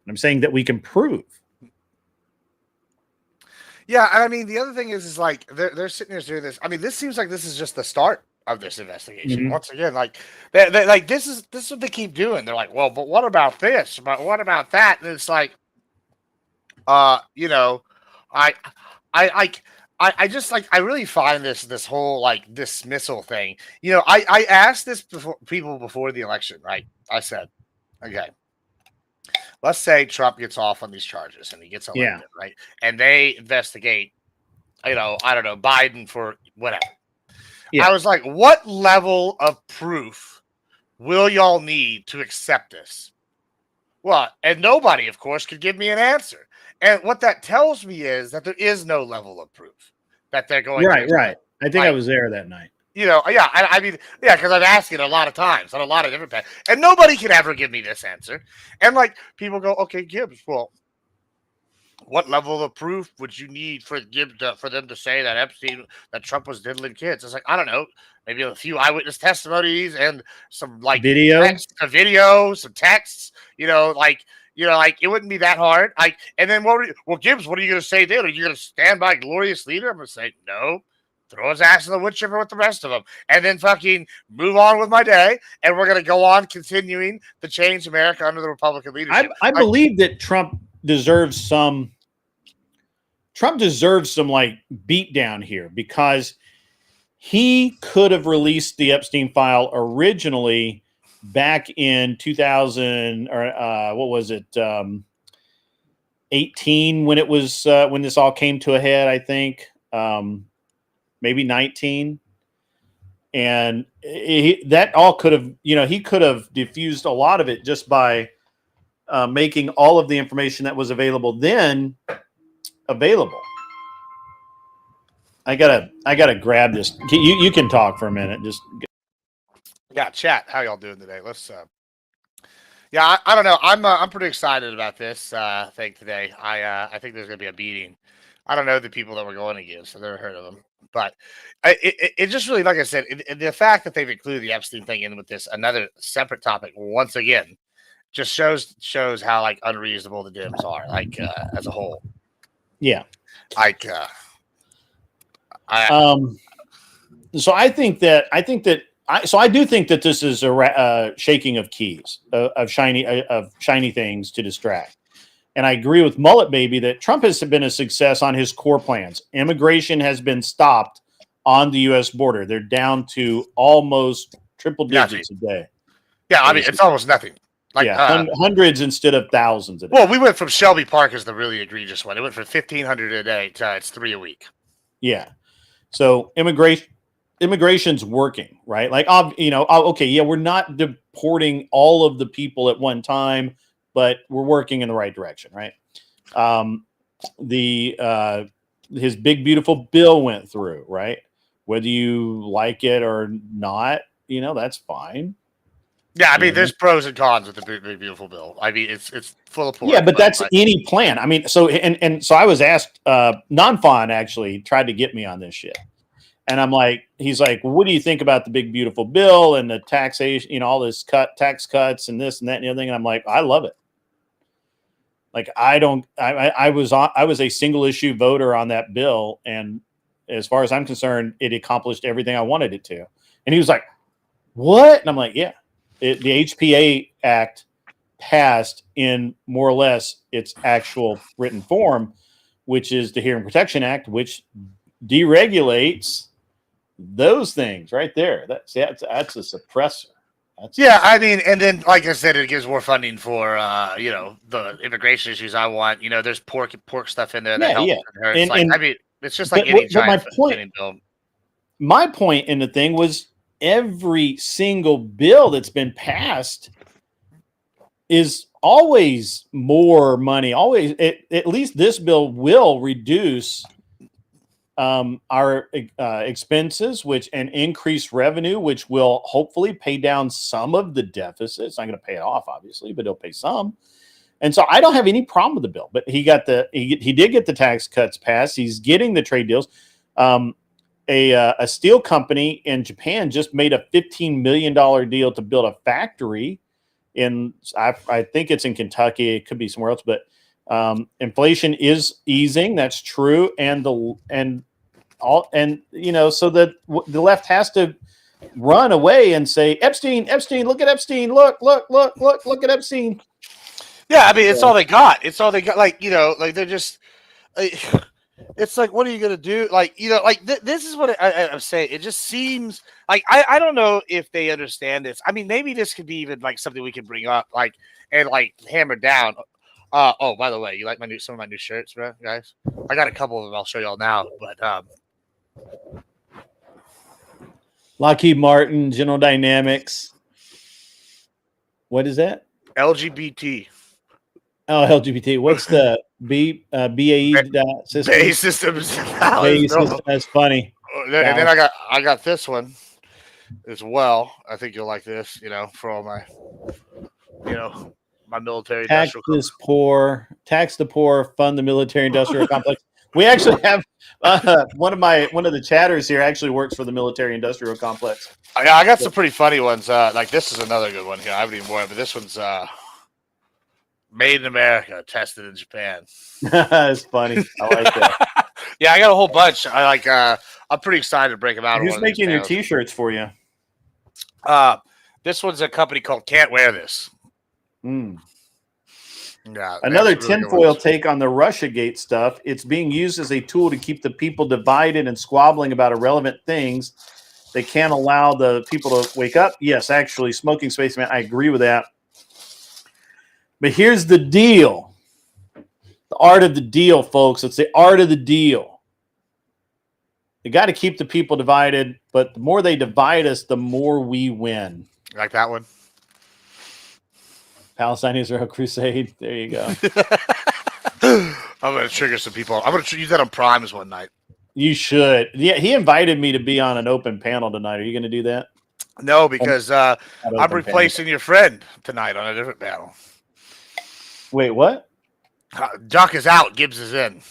I'm saying that we can prove. Yeah, and I mean, the other thing is like they're sitting here doing this. I mean, this seems like this is just the start of this investigation. Mhm. Once again, like they like this is what they keep doing. They're like, well, but what about this? But what about that? And it's like, I just like, I really find this whole like dismissal thing. I asked this people before the election, right? I said, okay, let's say Trump gets off on these charges and he gets elected, right? And they investigate, I don't know, Biden for whatever. Yeah. I was like, what level of proof will y'all need to accept this? Well, and nobody, of course, could give me an answer. And what that tells me is that there is no level of proof that they're going to. Right. I think I was there that night. I mean, because I've asked it a lot of times on a lot of different paths, and nobody can ever give me this answer. And like people go, okay, Gibbs, well, what level of proof would you need for Gibbs for them to say that Trump was diddling kids? It's like, I don't know, maybe a few eyewitness testimonies and some like video, some texts. Like it wouldn't be that hard. And then Gibbs, what are you going to say then? Are you going to stand by glorious leader? I'm going to say no. Throw his ass in the wood chipper with the rest of them, and then fucking move on with my day. And we're going to go on continuing to change America under the Republican leadership. I believe that Trump deserves some like beat down here, because he could have released the Epstein file originally back in 2000 or what was it, 18, when it was when this all came to a head, I think. Maybe 19, and that all could have, he could have diffused a lot of it just by making all of the information that was available then available. I gotta grab this. You can talk for a minute. Yeah, chat. How y'all doing today? Let's. I don't know. I'm pretty excited about this thing today. I think there's gonna be a beating I don't know the people that we're going against. I've never heard of them. But it just really, like I said, the fact that they've included the Epstein thing in with this another separate topic once again just shows how like unreasonable the Dems are, like as a whole. Yeah. Like, so I do think that this is a shaking of keys of shiny things to distract. And I agree with Mullet Baby that Trump has been a success on his core plans. Immigration has been stopped on the U.S. border. They're down to almost triple digits a day. Yeah, I mean, it's almost nothing. Like, hundreds instead of thousands a day. Well, we went from Shelby Park as the really egregious one. It went from 1,500 a day to it's 3 a week. Yeah. So immigration's working, right? Like, okay, yeah, we're not deporting all of the people at one time, but we're working in the right direction, right? His big beautiful bill went through, right? Whether you like it or not, that's fine. Yeah, I mean, there's pros and cons with the big beautiful bill. I mean, it's full of porn. Yeah, but that's any plan. I mean, so so I was asked. Non-Fon actually tried to get me on this shit, and I'm like, he's like, well, what do you think about the big beautiful bill and the taxation, all this tax cuts and this and that and the other thing? And I'm like, I love it. Like, I was a single issue voter on that bill, and as far as I'm concerned, it accomplished everything I wanted it to. And he was like, "What?" And I'm like, "Yeah, the HPA Act passed in more or less its actual written form, which is the Hearing Protection Act, which deregulates those things right there. That's a suppressor." I mean, and then, like I said, it gives more funding for, the immigration issues I want. There's pork stuff in there that helps. I mean, it's just like any giant spending bill. My point in the thing was every single bill that's been passed is always more money. Always, at least this bill will reduce our expenses, and increase revenue, which will hopefully pay down some of the deficits. It's not going to pay it off, obviously, but it'll pay some. And so I don't have any problem with the bill. But he did get the tax cuts passed. He's getting the trade deals. A steel company in Japan just made a $15 million deal to build a factory I think it's in Kentucky. It could be somewhere else, but inflation is easing. That's true. So that the left has to run away and say, Epstein, look at Epstein. Look at Epstein. Yeah. I mean, it's all they got. Like, like they're just, it's like, what are you going to do? Like, this is what I'm saying. It just seems like, I don't know if they understand this. I mean, maybe this could be even like something we can bring up, like, and like hammer down. Oh, by the way, you like some of my new shirts, bro, guys? I got a couple of them. I'll show y'all now. But Lockheed Martin, General Dynamics. What is that? LGBT. Oh, LGBT. What's the BAE system? BAE Systems. BAE System. That's funny. And then I got this one as well. I think you'll like this. For all my, my military. Tax the poor, fund the military industrial complex. We actually have one of the chatters here actually works for the military industrial complex. Yeah, I got some pretty funny ones. Like this is another good one here. I haven't even worn it, but this one's made in America, tested in Japan. It's funny. I like that. Yeah, I got a whole bunch. I'm pretty excited to break them out. Who's making your T-shirts for you? This one's a company called Can't Wear This. Yeah, another tinfoil take on the Russiagate stuff. It's being used as a tool to keep the people divided and squabbling about irrelevant things. They can't allow the people to wake up. Yes, actually, Smoking Spaceman, I agree with that. But here's the deal. The art of the deal, folks. It's the art of the deal. You got to keep the people divided, but the more they divide us, the more we win. Like that one? Palestine Israel Crusade. There you go. I'm going to trigger some people. I'm going to use that on Primes one night. You should. Yeah, he invited me to be on an open panel tonight. Are you going to do that? No, because I'm replacing your friend tonight on a different panel. Wait, what? Duck is out. Gibbs is in.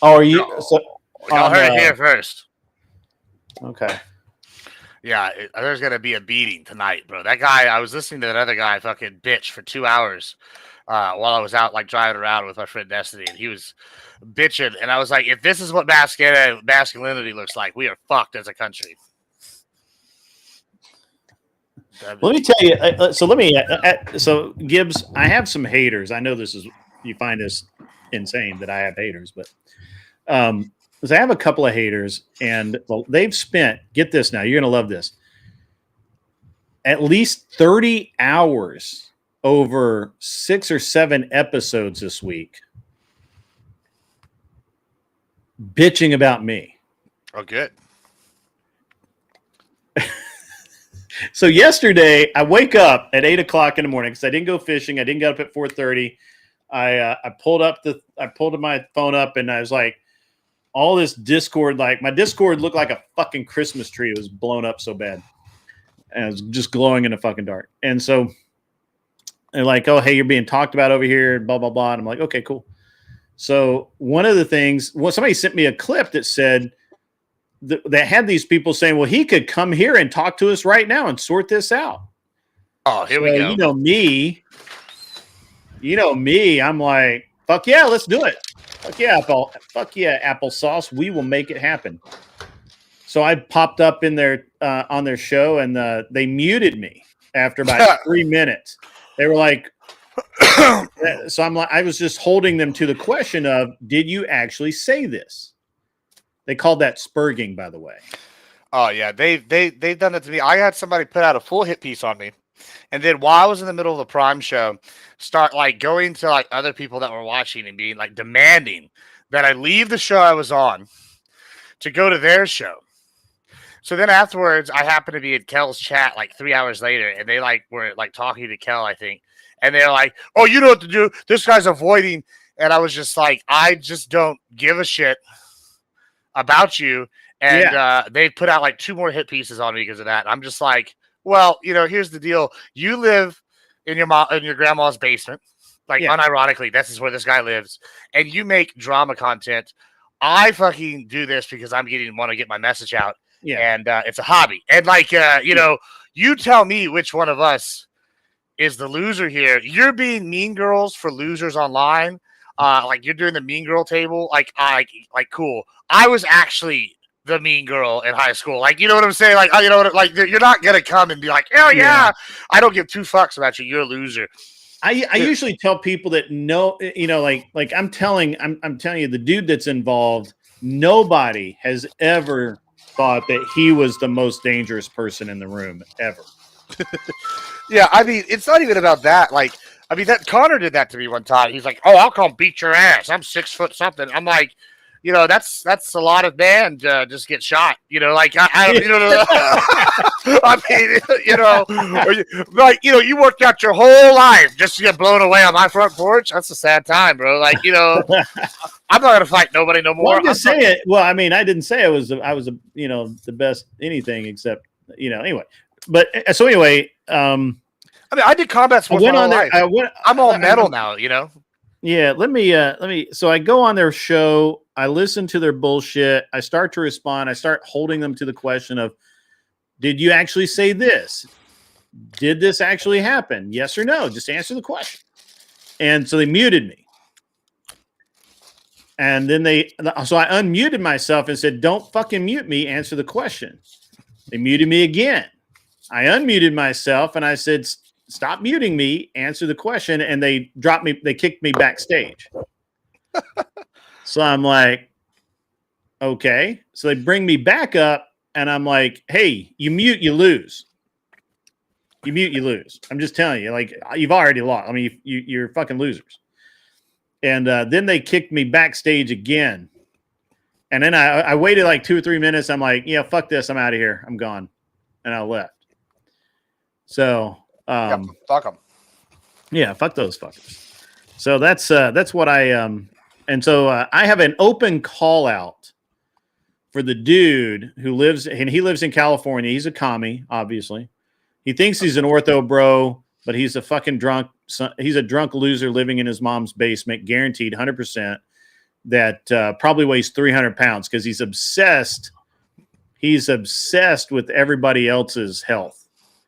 Oh, are you? So, Y'all heard it here first. Okay. Yeah, there's gonna be a beating tonight, bro. That guy, I was listening to that other guy fucking bitch for 2 hours while I was out like driving around with my friend Destiny, and he was bitching, and I was like, if this is what masculinity looks like, we are fucked as a country. Let me tell you. So Gibbs, I have some haters. I know you find this insane that I have haters, but because I have a couple of haters, and they've spent, get this now, you're gonna love this, at least 30 hours over 6 or 7 episodes this week bitching about me. Oh, good. So yesterday, I wake up at 8 o'clock in the morning because I didn't go fishing. I didn't get up at 4:30. I pulled my phone up, and I was like, all this Discord, like my Discord looked like a fucking Christmas tree. It was blown up so bad, and it was just glowing in the fucking dark. And so they're like, "Oh, hey, you're being talked about over here," blah blah blah. And I'm like, "Okay, cool." So one of the things, somebody sent me a clip that said that had these people saying, well, he could come here and talk to us right now and sort this out. Oh, here we go. You know me. I'm like, fuck yeah, let's do it. Fuck yeah, applesauce. We will make it happen. So I popped up in their on their show, and they muted me after about 3 minutes. They were like, so I'm like, I was just holding them to the question of, did you actually say this? They called that spurging, by the way. Oh yeah, they've done it to me. I had somebody put out a full hit piece on me, and then while I was in the middle of the Prime show, start like going to like other people that were watching and being like demanding that I leave the show I was on to go to their show. So then afterwards, I happened to be in Kel's chat like 3 hours later, and they like were like talking to Kel, I think, and they're like, "Oh, you know what to do. This guy's avoiding," and I was just like, "I just don't give a shit about you," and they put out like 2 more hit pieces on me because of that. I'm just like, well, here's the deal: you live in your grandma's basement, like unironically, this is where this guy lives, and you make drama content. I fucking do this because I'm want to get my message out, and it's a hobby. And like, you tell me which one of us is the loser here. You're being mean girls for losers online. Like you're doing the mean girl table. Like cool. I was actually the mean girl in high school. Like, you know what I'm saying? Like, you know what? Like, you're not gonna come and be like, "Oh yeah, I don't give 2 fucks about you. You're a loser." I usually tell people that like I'm telling you, the dude that's involved, nobody has ever thought that he was the most dangerous person in the room ever. Yeah, I mean, it's not even about that. Like, I mean, that Connor did that to me one time. He's like, "Oh, I'll come beat your ass. I'm 6 foot something." I'm like, that's a lot of man to just get shot. Like I mean, like you worked out your whole life just to get blown away on my front porch. That's a sad time, bro. Like I'm not gonna fight nobody no more. Well, I'm just saying. Well, I mean, I didn't say I was the best anything except anyway. But so anyway, I mean, I did combat sports my whole life. I'm all metal now, Yeah, let me. So I go on their show. I listen to their bullshit. I start to respond. I start holding them to the question of, did you actually say this? Did this actually happen? Yes or no? Just answer the question. And so they muted me. And then so I unmuted myself and said, don't fucking mute me. Answer the question. They muted me again. I unmuted myself and I said, stop muting me. Answer the question. And they dropped me. They kicked me backstage. So I'm like, okay. So they bring me back up and I'm like, hey, you mute, you lose. You mute, you lose. I'm just telling you, like, you've already lost. I mean, you're fucking losers. And then they kicked me backstage again. And then I waited like 2 or 3 minutes. I'm like, yeah, fuck this. I'm out of here. I'm gone. And I left. So, fuck them. Yeah, fuck those fuckers. So that's what I and so I have an open call out for the dude who lives in California. He's a commie, obviously. He thinks he's an ortho bro, but he's a fucking drunk. He's a drunk loser living in his mom's basement, guaranteed 100%. that probably weighs 300 pounds because he's obsessed. He's obsessed with everybody else's health.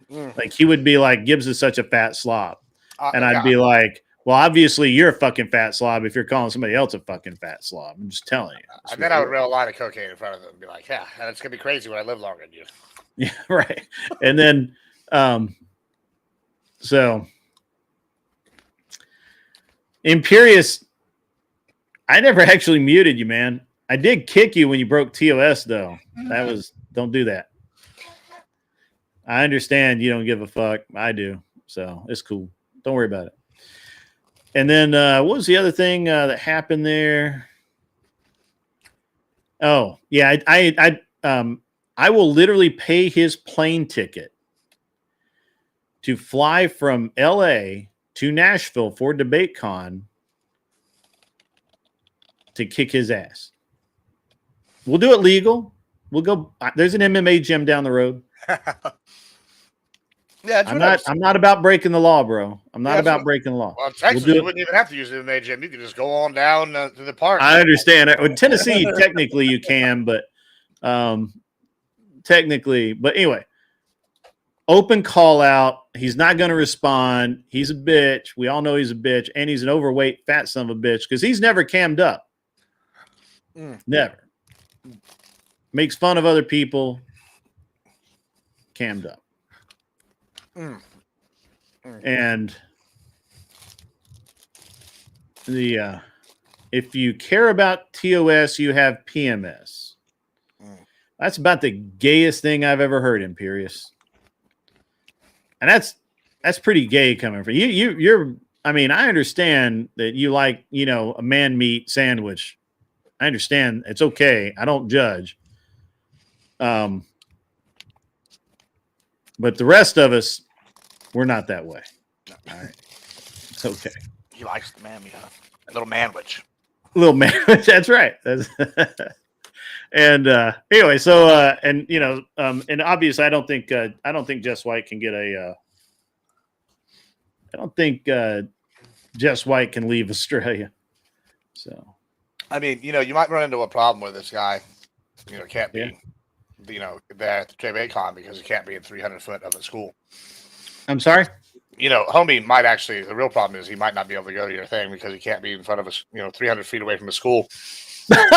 Like he would be like, Gibbs is such a fat slob. And I'd be like, well, obviously you're a fucking fat slob if you're calling somebody else a fucking fat slob. I'm just telling you. And then I would roll a lot of cocaine in front of them and be like, yeah, and it's going to be crazy when I live longer than you. Yeah, right. And then, so Imperious, I never actually muted you, man. I did kick you when you broke TOS, though. That was, don't do that. I understand you don't give a fuck. I do. So it's cool. Don't worry about it. And then what was the other thing that happened there? Oh, yeah. I will literally pay his plane ticket to fly from LA to Nashville for DebateCon to kick his ass. We'll do it legal. We'll go. There's an MMA gym down the road. Yeah, I'm not about breaking the law, bro. I'm not about breaking the law. Well, Texas, you wouldn't even have to use the MMA gym. You could just go on down to the park. I understand. With Tennessee, technically you can, but anyway, open call out. He's not going to respond. He's a bitch. We all know he's a bitch, and he's an overweight fat son of a bitch because he's never cammed up. Never. Makes fun of other people. Cammed up. And the if you care about TOS, you have PMS. That's about the gayest thing I've ever heard, Imperious. And that's pretty gay coming from you. You're. I mean, I understand that you like, a man meat sandwich. I understand. It's okay. I don't judge. But the rest of us, we're not that way. All right. It's okay. He likes the man, little manwich. Little manwich. That's right. And anyway, so and obviously, I don't think Jess White can get a. I don't think Jess White can leave Australia. So, I mean, you might run into a problem with this guy. Can't be, there at the JBACon because he can't be in 300 foot of a school. I'm sorry? Homie might actually, the real problem is he might not be able to go to your thing because he can't be in front of us, 300 feet away from a school. That's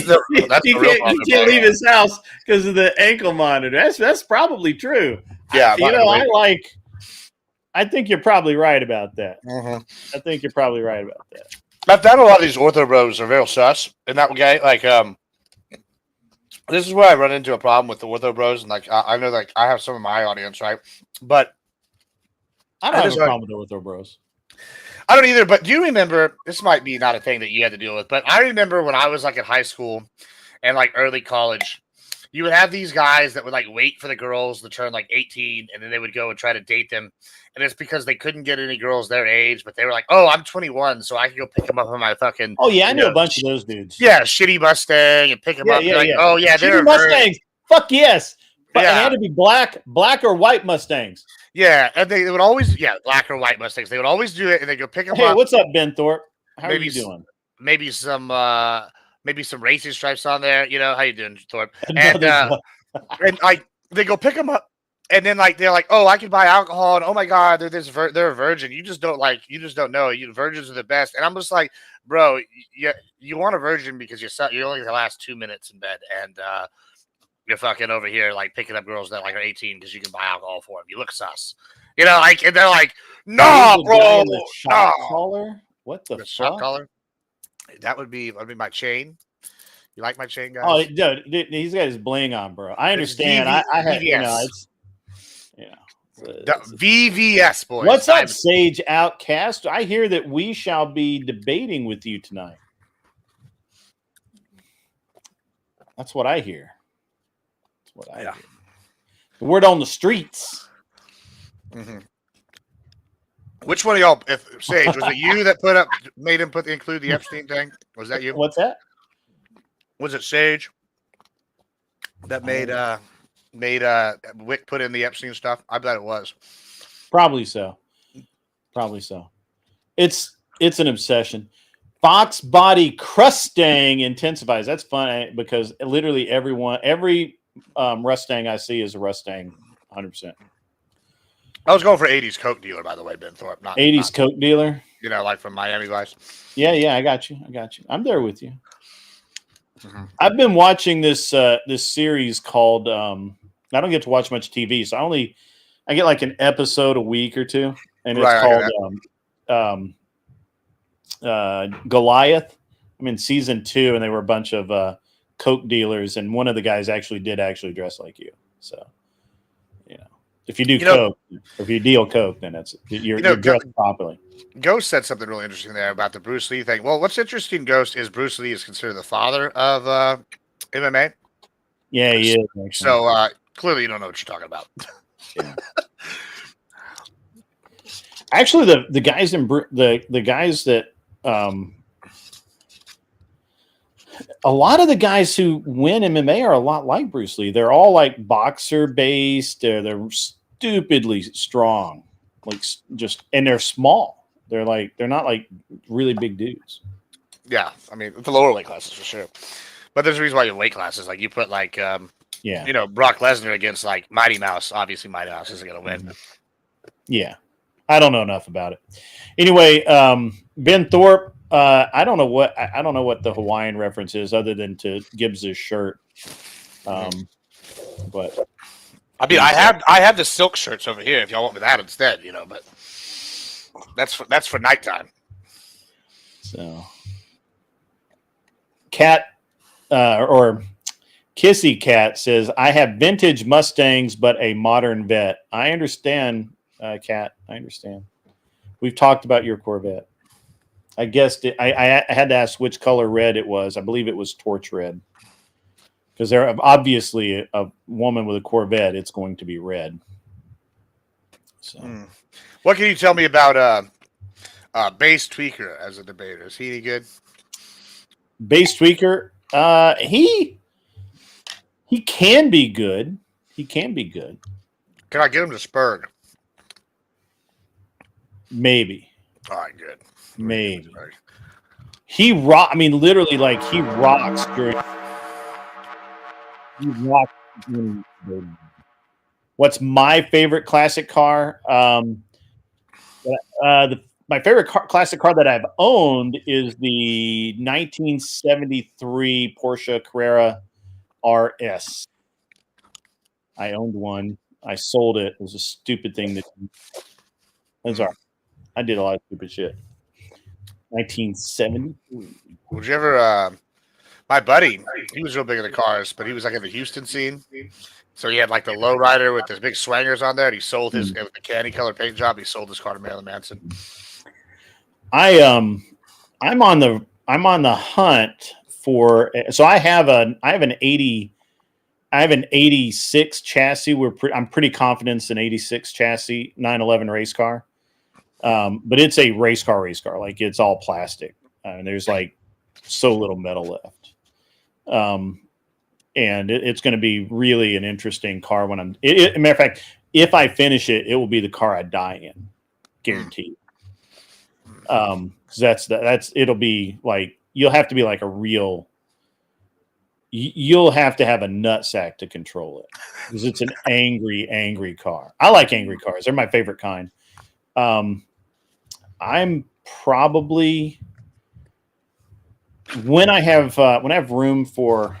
the real problem. He can't leave his house because of the ankle monitor. That's probably true. Yeah. I think you're probably right about that. I think you're probably right about that. I've found a lot of these ortho bros are real sus in that way. Like, this is where I run into a problem with the ortho bros, and I know I have some of my audience, right? But I don't have a problem with the ortho bros. I don't either. But do you remember? This might be not a thing that you had to deal with, but I remember when I was in high school and early college, you would have these guys that would wait for the girls to turn 18, and then they would go and try to date them. And it's because they couldn't get any girls their age, but they were like, "Oh, I'm 21, so I can go pick them up on my fucking." Oh yeah, I knew a bunch of those dudes. Yeah, shitty Mustang and pick them up. Yeah. Oh yeah, they're Mustangs. Fuck yes. But they had to be black or white Mustangs. Yeah, and they would always black or white Mustangs. They would always do it, and they go pick them up. Hey, what's up, Ben Thorpe? How are you doing? Maybe some racing stripes on there. How you doing, Thorpe? And they go pick them up. And then they're like, oh, I can buy alcohol, and oh my god, they're a virgin. You just don't know. Virgins are the best. And I'm just like, bro, you want a virgin because you only last 2 minutes in bed, and you're fucking over here picking up girls that are 18 because you can buy alcohol for them. You look sus, and they're like, no, bro, shot collar. What the shot fuck? collar? That would be my chain. You like my chain, guys? Oh, dude, he's got his bling on, bro. I understand. I have, it's. VVS, boys. What's up, Sage Outcast? I hear that we shall be debating with you tonight. That's what I hear. Hear. The word on the streets. Which one of y'all, Sage, was it you that made him include the Epstein thing? Was that you? What's that? Was it Sage that made Wick put in the Epstein stuff? I bet it was. Probably so. It's It's an obsession. Fox body Crustang intensifies. That's fun because literally every Mustang I see is a Mustang, 100%. I was going for 80s Coke dealer, by the way, Ben Thorpe. Not 80s Coke dealer. You know, like from Miami Vice. Yeah, I got you. I'm there with you. Mm-hmm. I've been watching this series called. I don't get to watch much TV, so I get like an episode a week or two, and it's called Goliath. I'm in season 2, and they were a bunch of Coke dealers, and one of the guys did dress like you. So, if you do Coke, if you deal Coke, then you're dressed properly. Ghost said something really interesting there about the Bruce Lee thing. Well, what's interesting, Ghost, is Bruce Lee is considered the father of MMA. Yeah, he is. Actually. So clearly, you don't know what you're talking about. Yeah. Actually, the guys the guys that a lot of the guys who win MMA are a lot like Bruce Lee. They're all like boxer based. They're stupidly strong, and they're small. They're not like really big dudes. Yeah, I mean the lower weight classes for sure. But there's a reason why your weight classes, like you put Brock Lesnar against like Mighty Mouse. Obviously, Mighty Mouse isn't going to win. Yeah, I don't know enough about it. Anyway, Ben Thorpe. I don't know what the Hawaiian reference is other than to Gibbs's shirt. But I mean, I have the silk shirts over here. If y'all want me that instead, but that's for nighttime. So, Cat or Kissy Cat says, "I have vintage Mustangs, but a modern vet." I understand, Cat. I understand. We've talked about your Corvette. I guessed it. I had to ask which color red it was. I believe it was torch red. Because they're obviously a woman with a Corvette, it's going to be red. So, what can you tell me about Bass Tweaker as a debater? Is he any good? Bass Tweaker, he can be good. He can be good. Can I get him to Spurg? Maybe. All right, good. Maybe. He rock. I mean, literally, like he rocks during. He rocks. What's my favorite classic car? My favorite classic car that I've owned is the 1973 Porsche Carrera RS. I owned one. I sold it. It was a stupid thing to do. That's all right. I did a lot of stupid shit. 1973. Would you ever? My buddy, he was real big into cars, but he was like in the Houston scene. So he had like the lowrider with his big swangers on there. And he sold his with the candy color paint job. He sold his car to Marilyn Manson. I'm on the hunt for. So I have an 86 chassis. I'm pretty confident it's an 86 chassis 911 race car. But it's a race car. Like it's all plastic. And there's like so little metal left. And it's going to be really an interesting car when matter of fact, if I finish it, it will be the car I die in, guaranteed. Because it'll be like, you'll have to be like you'll have to have a nutsack to control it because it's an angry car. I like angry cars. They're my favorite kind. I'm probably when I have room for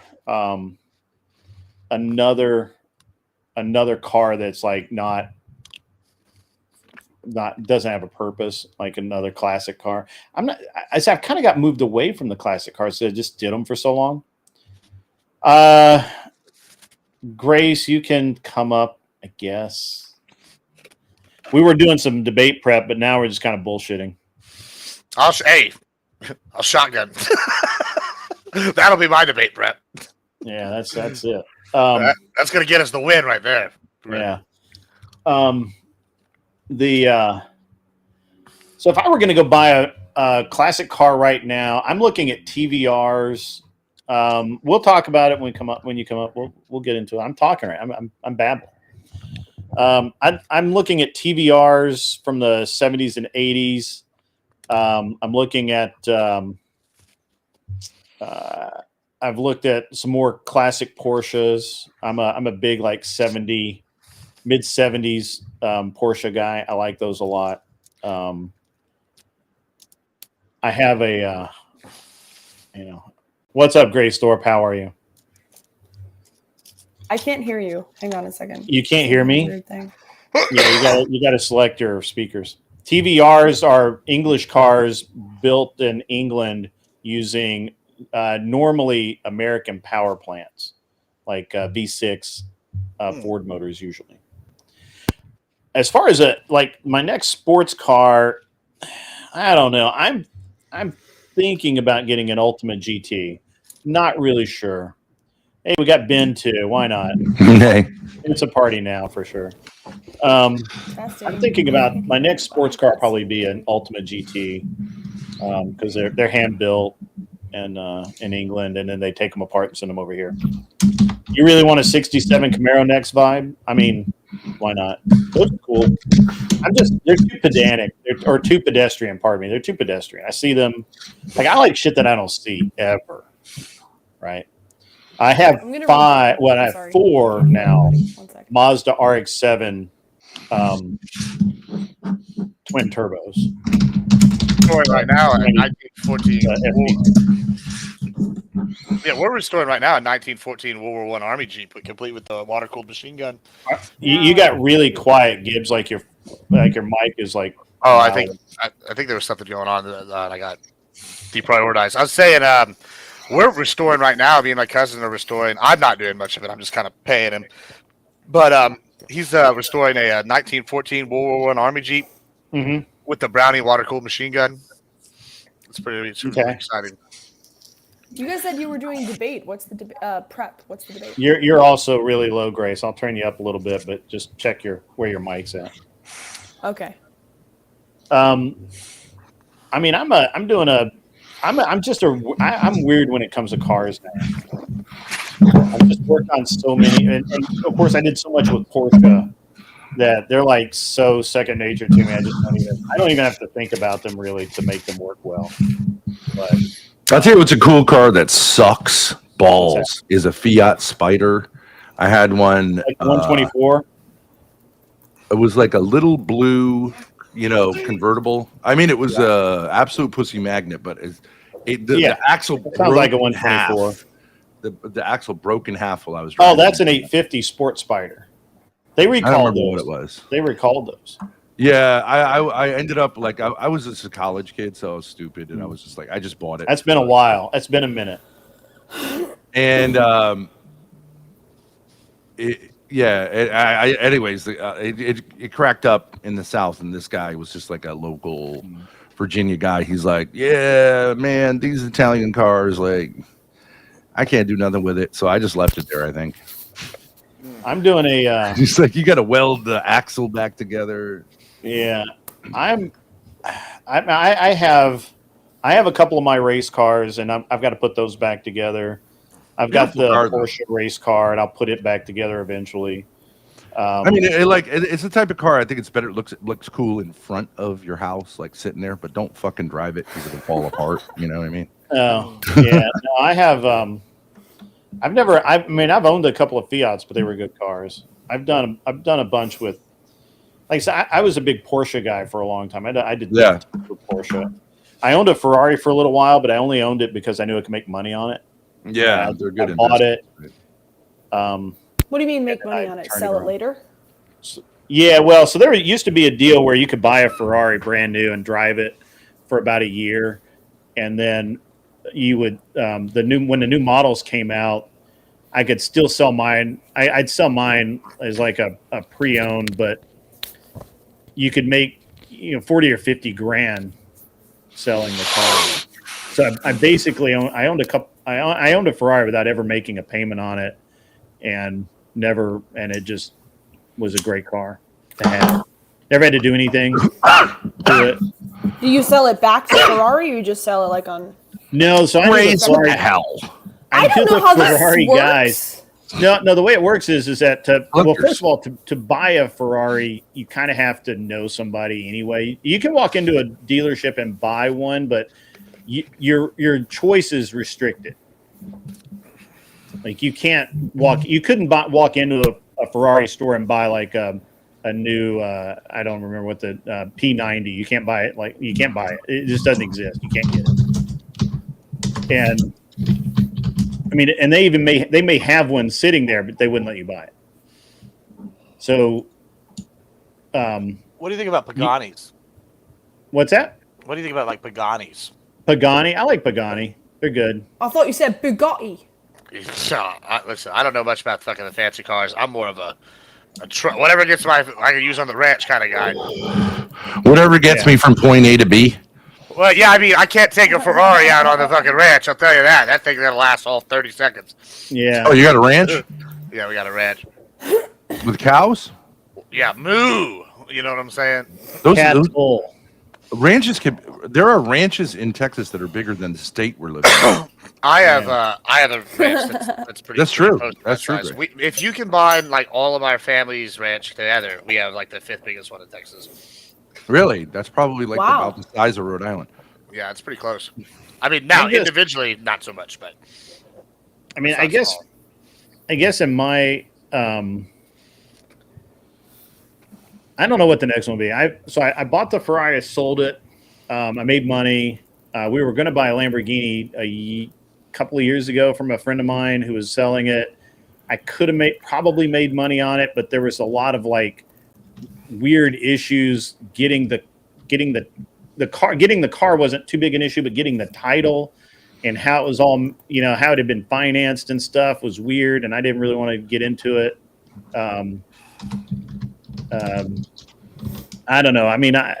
another car that's like not doesn't have a purpose, like another classic car. I've kind of got moved away from the classic cars. So I just did them for so long. Grace, you can come up, I guess. We were doing some debate prep, but now we're just kind of bullshitting. I'll shotgun. That'll be my debate prep. Yeah, that's it. That's gonna get us the win right there. Yeah. So if I were gonna go buy a classic car right now, I'm looking at TVRs. We'll talk about it when you come up. We'll get into it. I'm talking right. I'm babbling. I'm looking at TVRs from the 70s and 80s. I'm looking at. I've looked at some more classic Porsches. I'm a big like mid 70s Porsche guy. I like those a lot. I have a what's up, Grace Thorpe? How are you? I can't hear you. Hang on a second. You can't hear me? Weird thing. Yeah, you gotta select your speakers. TVRs are English cars built in England using normally American power plants, like V6 Ford motors usually. As far as my next sports car, I don't know. I'm thinking about getting an Ultimate GT. Not really sure. Hey, we got Ben too. Why not? Hey. It's a party now for sure. I'm thinking about my next sports car probably be an Ultimate GT because they're hand built and in England, and then they take them apart and send them over here. You really want a '67 Camaro next vibe? I mean, why not? Those are cool. They're too pedantic. Or too pedestrian, pardon me. They're too pedestrian. I see them, I like shit that I don't see ever, right? I have I have 4 now. Mazda RX-7 twin turbos. Restoring right now at 1914. We're restoring right now a 1914 World War I Army Jeep, complete with the water-cooled machine gun. You got really quiet, Gibbs. Like your mic is like. Oh, I think there was something going on that I got deprioritized. I was saying, we're restoring right now. Me and my cousin are restoring. I'm not doing much of it. I'm just kind of paying him. But he's restoring a 1914 World War I Army Jeep with the Browning water-cooled machine gun. It's pretty exciting. You guys said you were doing debate. What's the prep? What's the debate? You're also really low, Grace. I'll turn you up a little bit, but just check where your mic's at. Okay. I mean, I'm weird when it comes to cars now. I've just worked on so many, and of course, I did so much with Porsche that they're like so second nature to me. I don't even have to think about them really to make them work well. But I'll tell you what's a cool car that sucks balls is a Fiat Spider. I had one. Like 124. It was like a little blue, convertible. I mean, it was a absolute pussy magnet, but the axle sounds like a 124. The axle broke in half while I was driving. Oh, that's an 850 Sport Spider. They recalled those. What it was. They recalled those. Yeah, I ended up I was just a college kid, so I was stupid, and I was just I just bought it. That's been a while. That's been a minute. And anyways, it cracked up in the South, and this guy was just like a local Virginia guy. He's like, yeah, man, these Italian cars, I can't do nothing with it. So I just left it there, I think. I'm doing a. He's like, you got to weld the axle back together. Yeah, I have a couple of my race cars, and I've got to put those back together. I've got the Porsche race car, and I'll put it back together eventually. I mean, it's the type of car I think it's better. It looks cool in front of your house, sitting there, but don't fucking drive it because it'll fall apart. You know what I mean? Oh yeah, no, I have. I've owned a couple of Fiats, but they were good cars. I've done a bunch with. Like I said, I was a big Porsche guy for a long time. I did with Porsche. I owned a Ferrari for a little while, but I only owned it because I knew I could make money on it. Yeah, they're good. I bought it. What do you mean make money on it? Sell it later? Yeah, well, so there used to be a deal where you could buy a Ferrari brand new and drive it for about a year, and then you would when the new models came out, I could still sell mine. I'd sell mine as like a pre-owned, but you could make 40 or 50 grand selling the car. So I basically owned a couple. I owned a Ferrari without ever making a payment on it, and it just was a great car to have. Never had to do anything to it. Do you sell it back to Ferrari, or you just sell it on? No, so I know the Ferrari. I don't know how this works. No. The way it works is that first of all, to buy a Ferrari, you kind of have to know somebody anyway. You can walk into a dealership and buy one, but your choice is restricted. Like you couldn't walk into a Ferrari store and buy like a new I don't remember what the P90. You can't buy it. Like you can't buy it. It just doesn't exist. You can't get it. And I mean, and they may have one sitting there, but they wouldn't let you buy it. So, what do you think about Paganis? What's that? What do you think about like Paganis? Pagani, I like Pagani. They're good. I thought you said Bugatti. Listen, I don't know much about fucking the fancy cars. I'm more of a whatever gets I can use on the ranch kind of guy. Whatever gets me from point A to B. Well, yeah, I mean, I can't take a Ferrari out on the fucking ranch. I'll tell you that. That thing's gonna last all 30 seconds. Yeah. Oh, you got a ranch? Yeah, we got a ranch. With cows? Yeah, moo. You know what I'm saying? Those ranches there are ranches in Texas that are bigger than the state we're living in. I have a ranch that's pretty. That's true. That's true. If you combine like all of our family's ranch together, we have like the 5th biggest one in Texas. Really? That's probably like about the size of Rhode Island. Yeah, it's pretty close. I mean, now individually, not so much, but I mean, I guess in my I don't know what the next one will be. I bought the Ferrari, I sold it. I made money. We were going to buy a Lamborghini a couple of years ago from a friend of mine who was selling it. I could have probably made money on it, but there was a lot of like weird issues getting the car wasn't too big an issue, but getting the title and how it was all, how it had been financed and stuff was weird, and I didn't really want to get into it. I don't know. I mean, I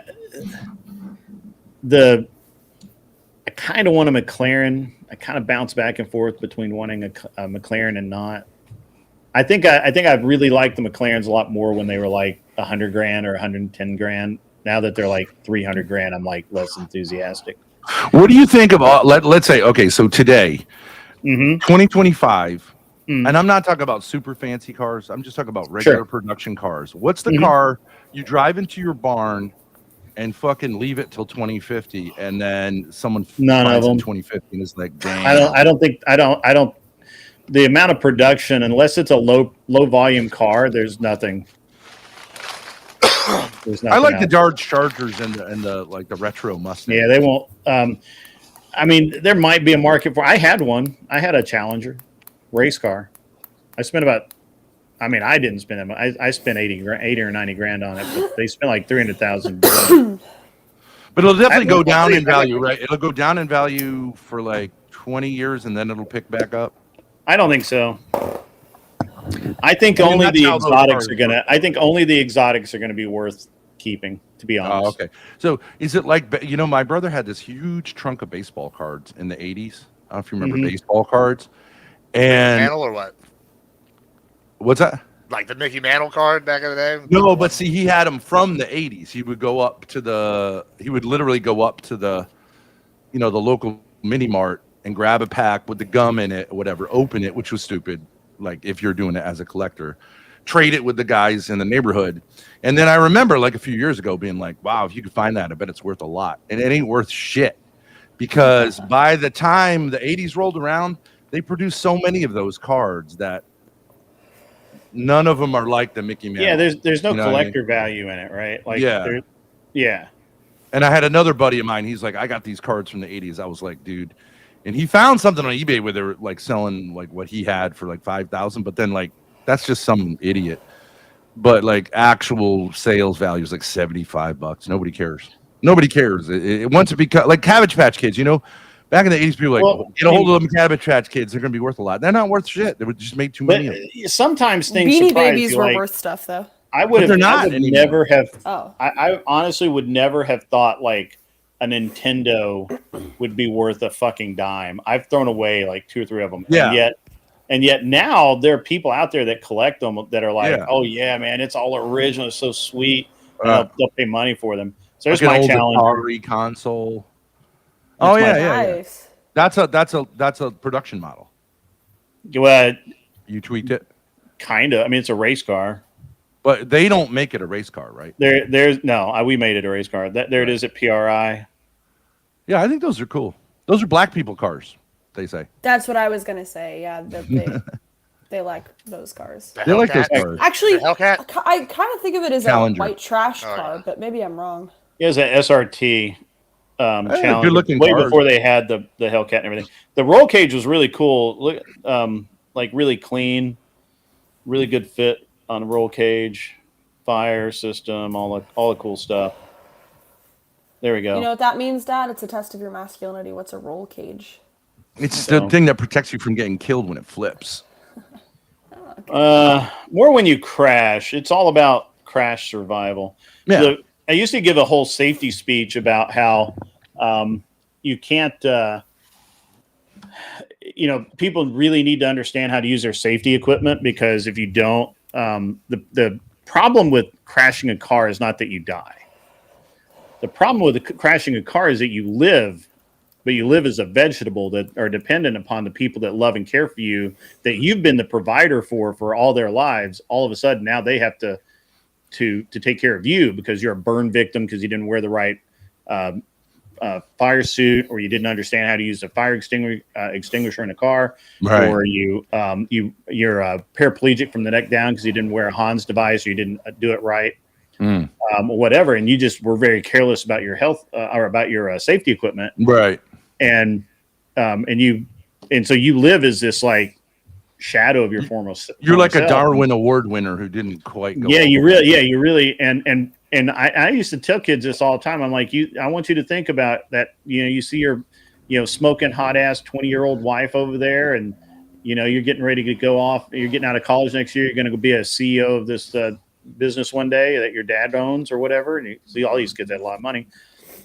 kind of want a McLaren. I kind of bounce back and forth between wanting a McLaren and not. I think I really liked the McLarens a lot more when they were like $100 grand or $110 grand. Now that they're like $300 grand, I'm like less enthusiastic. What do you think of let's say, okay, so today, 2025, and I'm not talking about super fancy cars. I'm just talking about regular production cars. What's the car you drive into your barn and fucking leave it till 2050, and then someone finds it in 2050 and is like, damn. I don't. The amount of production, unless it's a low volume car, there's nothing. I like the Dodge Chargers and the like the retro Mustang. Yeah, they won't. I mean, there might be a market for. I had one. I had a Challenger race car. I spent about. I mean, I didn't spend them. I spent 80 or 90 grand on it, but they spent like 300,000. But it'll definitely go down in value, right? It'll go down in value for like 20 years, and then it'll pick back up. I don't think so. I think only the exotics are gonna. I think only the exotics are gonna be worth keeping. To be honest. Oh, okay. So is it like my brother had this huge trunk of baseball cards in the 80s. I don't know if you remember baseball cards. And Mantle or what? What's that? Like the Mickey Mantle card back in the day? No, but see, he had them from the 80s. He would literally go up to the local mini mart and grab a pack with the gum in it or whatever, open it, which was stupid. Like if you're doing it as a collector, trade it with the guys in the neighborhood. And then I remember like a few years ago being like, wow, if you could find that, I bet it's worth a lot. And it ain't worth shit, because by the time the 80s rolled around, they produced so many of those cards that none of them are like the Mickey Mantle. Yeah, there's no collector value in it, right? Like, yeah. And I had another buddy of mine. He's like, I got these cards from the 80s. I was like, dude. And he found something on eBay where they were like selling like what he had for like 5,000. But then like that's just some idiot. But like actual sales value is like $75. Nobody cares. Nobody cares. Once it becomes like Cabbage Patch Kids, back in the 80s, people were like, get a hold of them Cabbage Patch Kids. They're going to be worth a lot. They're not worth shit. They would just make too many of them. Sometimes things Beanie surprise Babies you, were like, worth stuff though. I would never have. Oh. I honestly would never have thought like a Nintendo would be worth a fucking dime. I've thrown away like 2 or 3 of them. Yeah. And yet now there are people out there that collect them that are like, oh yeah, man, it's all original. It's so sweet. They'll pay money for them. So there's my challenge. Atari console. Yeah. That's a production model. Well, You tweaked it? Kind of. I mean, it's a race car. But they don't make it a race car, right? There's no. We made it a race car. There it is at PRI. Yeah, I think those are cool. Those are black people cars, they say. That's what I was gonna say. Yeah, they like those cars. They like those cars. Actually, Hellcat? I kind of think of it as Challenger. a white trash car, but maybe I'm wrong. It was an SRT Challenger. good looking way cars. before they had the Hellcat and everything. The roll cage was really cool. Look, like really clean, really good fit on the roll cage, fire system, all the cool stuff. There we go. You know what that means, Dad? It's a test of your masculinity. What's a roll cage? It's the thing that protects you from getting killed when it flips. More when you crash. It's all about crash survival. Yeah. So I used to give a whole safety speech about how you can't, people really need to understand how to use their safety equipment, because if you don't, the problem with crashing a car is not that you die. The problem with crashing a car is that you live, but you live as a vegetable that are dependent upon the people that love and care for you, that you've been the provider for all their lives. All of a sudden, now they have to take care of you because you're a burn victim because you didn't wear the right fire suit, or you didn't understand how to use a fire extinguisher in a car, right. Or you're paraplegic from the neck down because you didn't wear a Hans device, or you didn't do it right. Whatever, and you just were very careless about your health or about your safety equipment, right? And so you live as this like shadow of your former. You're like self. a Darwin Award winner who didn't quite go. Yeah, you really, and I used to tell kids this all the time. I'm like, I want you to think about that. You see your, smoking hot ass 20-year-old wife over there, and you're getting ready to go off. You're getting out of college next year. You're going to be a CEO of this business one day that your dad owns or whatever, and you see all these kids have a lot of money.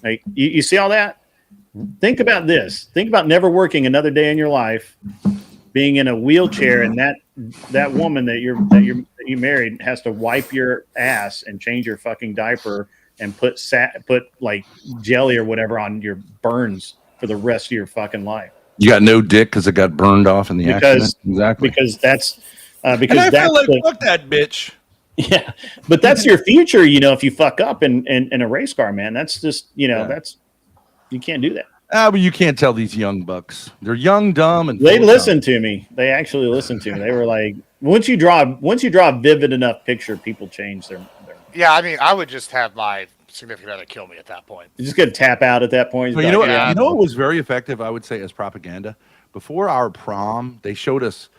Like you see all that. Think about this. Think about never working another day in your life, being in a wheelchair, and that woman that you married has to wipe your ass and change your fucking diaper and put like jelly or whatever on your burns for the rest of your fucking life. You got no dick because it got burned off in the accident. Exactly. Because that's and I feel like fuck that bitch. Yeah, but that's your future, if you fuck up in a race car, man. That's just, that's, you can't do that. But you can't tell these young bucks. They're young, dumb, and they listen to me. They actually listen to me. They were like, once you draw a vivid enough picture, people change their. Yeah, I mean, I would just have my significant other kill me at that point. You just got to tap out at that point. So you know what was very effective, I would say, as propaganda? Before our prom, they showed us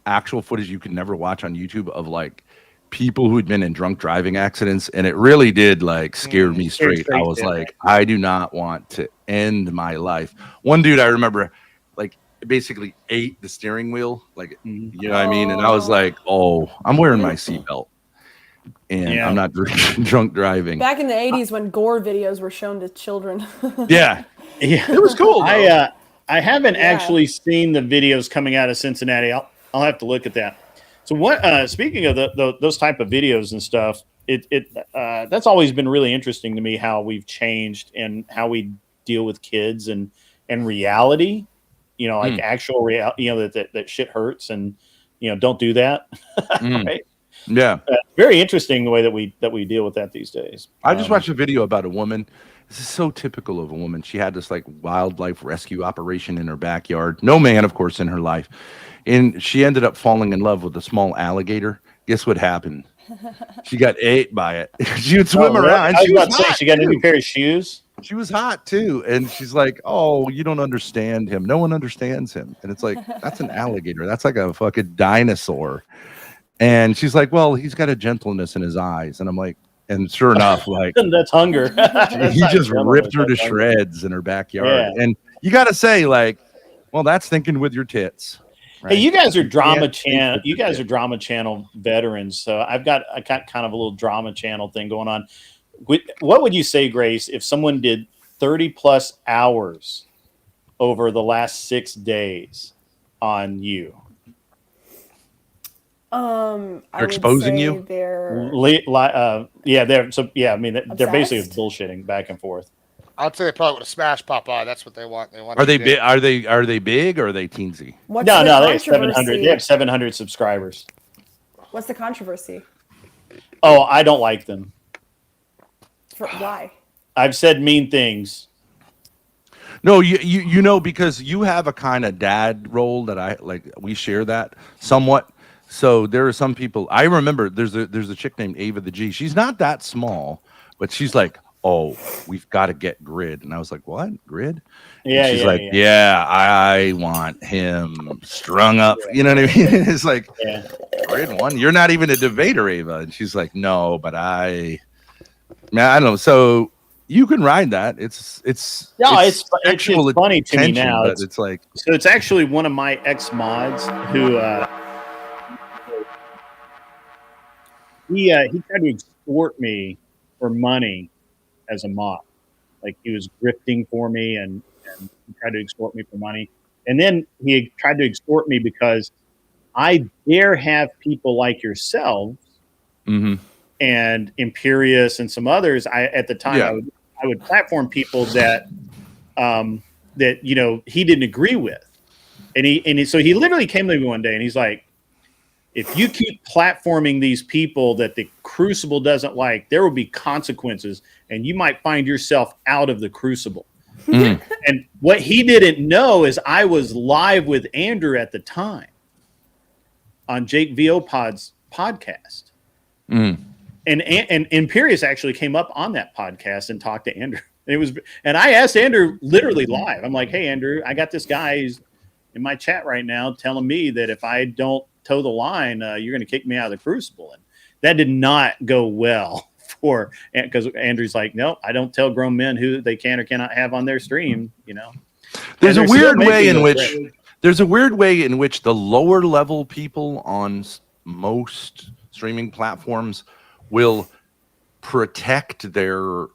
actual footage you could never watch on YouTube of like people who had been in drunk driving accidents, and it really did like scare me straight. I was like, I do not want to end my life. One dude I remember like basically ate the steering wheel, like you know what I mean, and I was like, oh, I'm wearing my seatbelt and I'm not drunk driving. Back in the 80s when gore videos were shown to children. Yeah, it was cool. I haven't actually seen the videos coming out of Cincinnati. I'll have to look at that. So what? Speaking of those type of videos and stuff, that's always been really interesting to me, how we've changed and how we deal with kids and reality. Like actual reality. That shit hurts, and don't do that. Right? Yeah. Very interesting the way that we deal with that these days. I just watched a video about a woman. This is so typical of a woman. She had this like wildlife rescue operation in her backyard. No man, of course, in her life. And she ended up falling in love with a small alligator. Guess what happened? She got ate by it. She would swim around. I was about to say, she got a new pair of shoes. She was hot too. And she's like, oh, you don't understand him. No one understands him. And it's like, that's an alligator. That's like a fucking dinosaur. And she's like, well, he's got a gentleness in his eyes. And I'm like, and sure enough, like that's hunger. He just ripped her to shreds in her backyard. Yeah. And you got to say, like, well, that's thinking with your tits. Right? Hey, you guys are drama channel. You guys are drama channel veterans. So I got kind of a little drama channel thing going on. What would you say, Grace, if someone did 30 plus hours over the last 6 days on you? They're exposing you. They're I mean, they're basically bullshitting back and forth. I'd say they probably would have smashed Popeye. That's what they want. They want. Are they big? Are they big or are they teensy? What's No, the no, they have 700. controversy? They have 700 subscribers. What's the controversy? Oh, I don't like them. Why? I've said mean things. No, you know, because you have a kind of dad role that I like. We share that somewhat. So there are some people. I remember there's a chick named Ava the G. She's not that small, but she's like, oh, we've got to get Grid. And I was like, what? Grid? Yeah, and she's yeah, like, yeah, I want him strung up. You know what I mean? It's like, Grid one. You're not even a debater, Ava. And she's like, no, but I don't know. So you can ride that. It's funny to me now. But it's like, so it's actually one of my ex mods who he tried to extort me for money as a mod. Like he was grifting for me and he tried to extort me for money. And then he tried to extort me because I dare have people like yourselves and Imperious and some others. At the time I would platform people that that he didn't agree with. And so he literally came to me one day and he's like, if you keep platforming these people that the Crucible doesn't like, there will be consequences and you might find yourself out of the Crucible. And what he didn't know is I was live with Andrew at the time on Jake VO Pod's podcast. And Imperious actually came up on that podcast and talked to Andrew. And I asked Andrew literally live. I'm like, hey, Andrew, I got this guy who's in my chat right now telling me that if I don't toe the line, you're going to kick me out of the Crucible. And that did not go well because Andrew's like, no, I don't tell grown men who they can or cannot have on their stream. There's a weird way in which the lower level people on most streaming platforms will protect their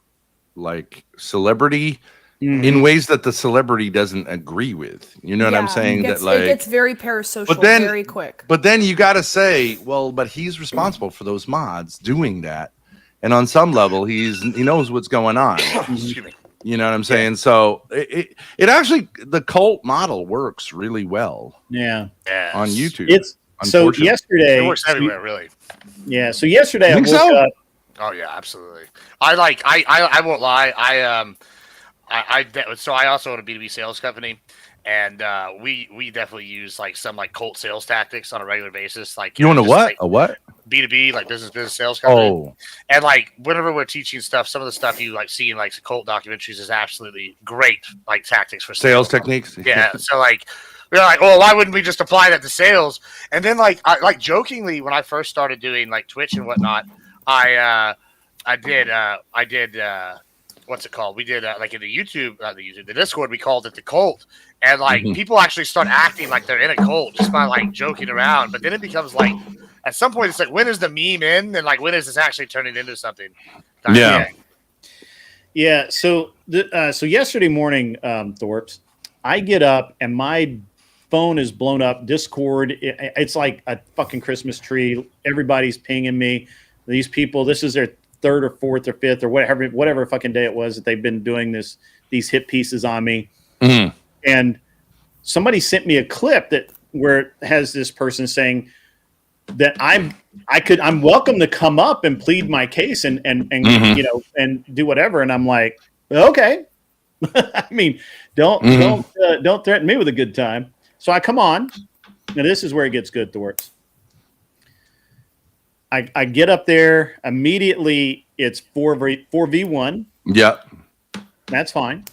celebrity in ways that the celebrity doesn't agree with. You know what I'm saying? It gets very parasocial very quick. But then you got to say, well, but he's responsible for those mods doing that. And on some level, he knows what's going on. You know what I'm saying? So it actually, the cult model works really well. Yeah. On YouTube. So yesterday, it works everywhere, really. Yeah. So yesterday I woke up. Oh yeah, absolutely. I won't lie. So I also own a B2B sales company, and we definitely use some cult sales tactics on a regular basis. You own a what? A what? B2B, business sales company. Oh. And whenever we're teaching stuff, some of the stuff you see in cult documentaries is absolutely great, tactics for sales techniques. Yeah. So we're like, well, why wouldn't we just apply that to sales? And then I jokingly, when I first started doing Twitch and whatnot, I did what's it called? We did in the Discord, we called it the cult, and people actually start acting like they're in a cult just by joking around. But then it becomes at some point it's when is the meme in, and when is this actually turning into something? Yeah. So so yesterday morning, Thorpes, I get up and my phone is blown up. Discord, it's like a fucking Christmas tree. Everybody's pinging me. These people, this is their third or fourth or fifth or whatever fucking day it was that they've been doing these hit pieces on me. And somebody sent me a clip where it has this person saying that I'm welcome to come up and plead my case and and do whatever. And I'm like, okay. I mean, don't threaten me with a good time. So I come on. Now this is where it gets good, Thorpes. I get up there immediately. It's 4v1. Yeah, that's fine.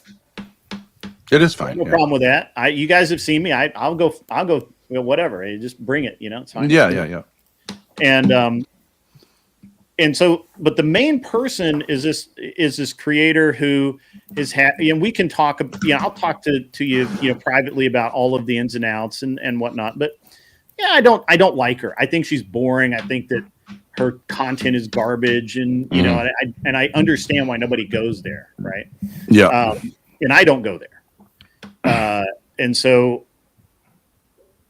It is fine. No problem with that. You guys have seen me. I'll go. Whatever. You just bring it. It's fine. Yeah. And so, but the main person is this creator who is happy, and we can talk. I'll talk to you, privately about all of the ins and outs and whatnot. But yeah, I don't like her. I think she's boring. I think that her content is garbage, and and I understand why nobody goes there, right? Yeah. And I don't go there, and so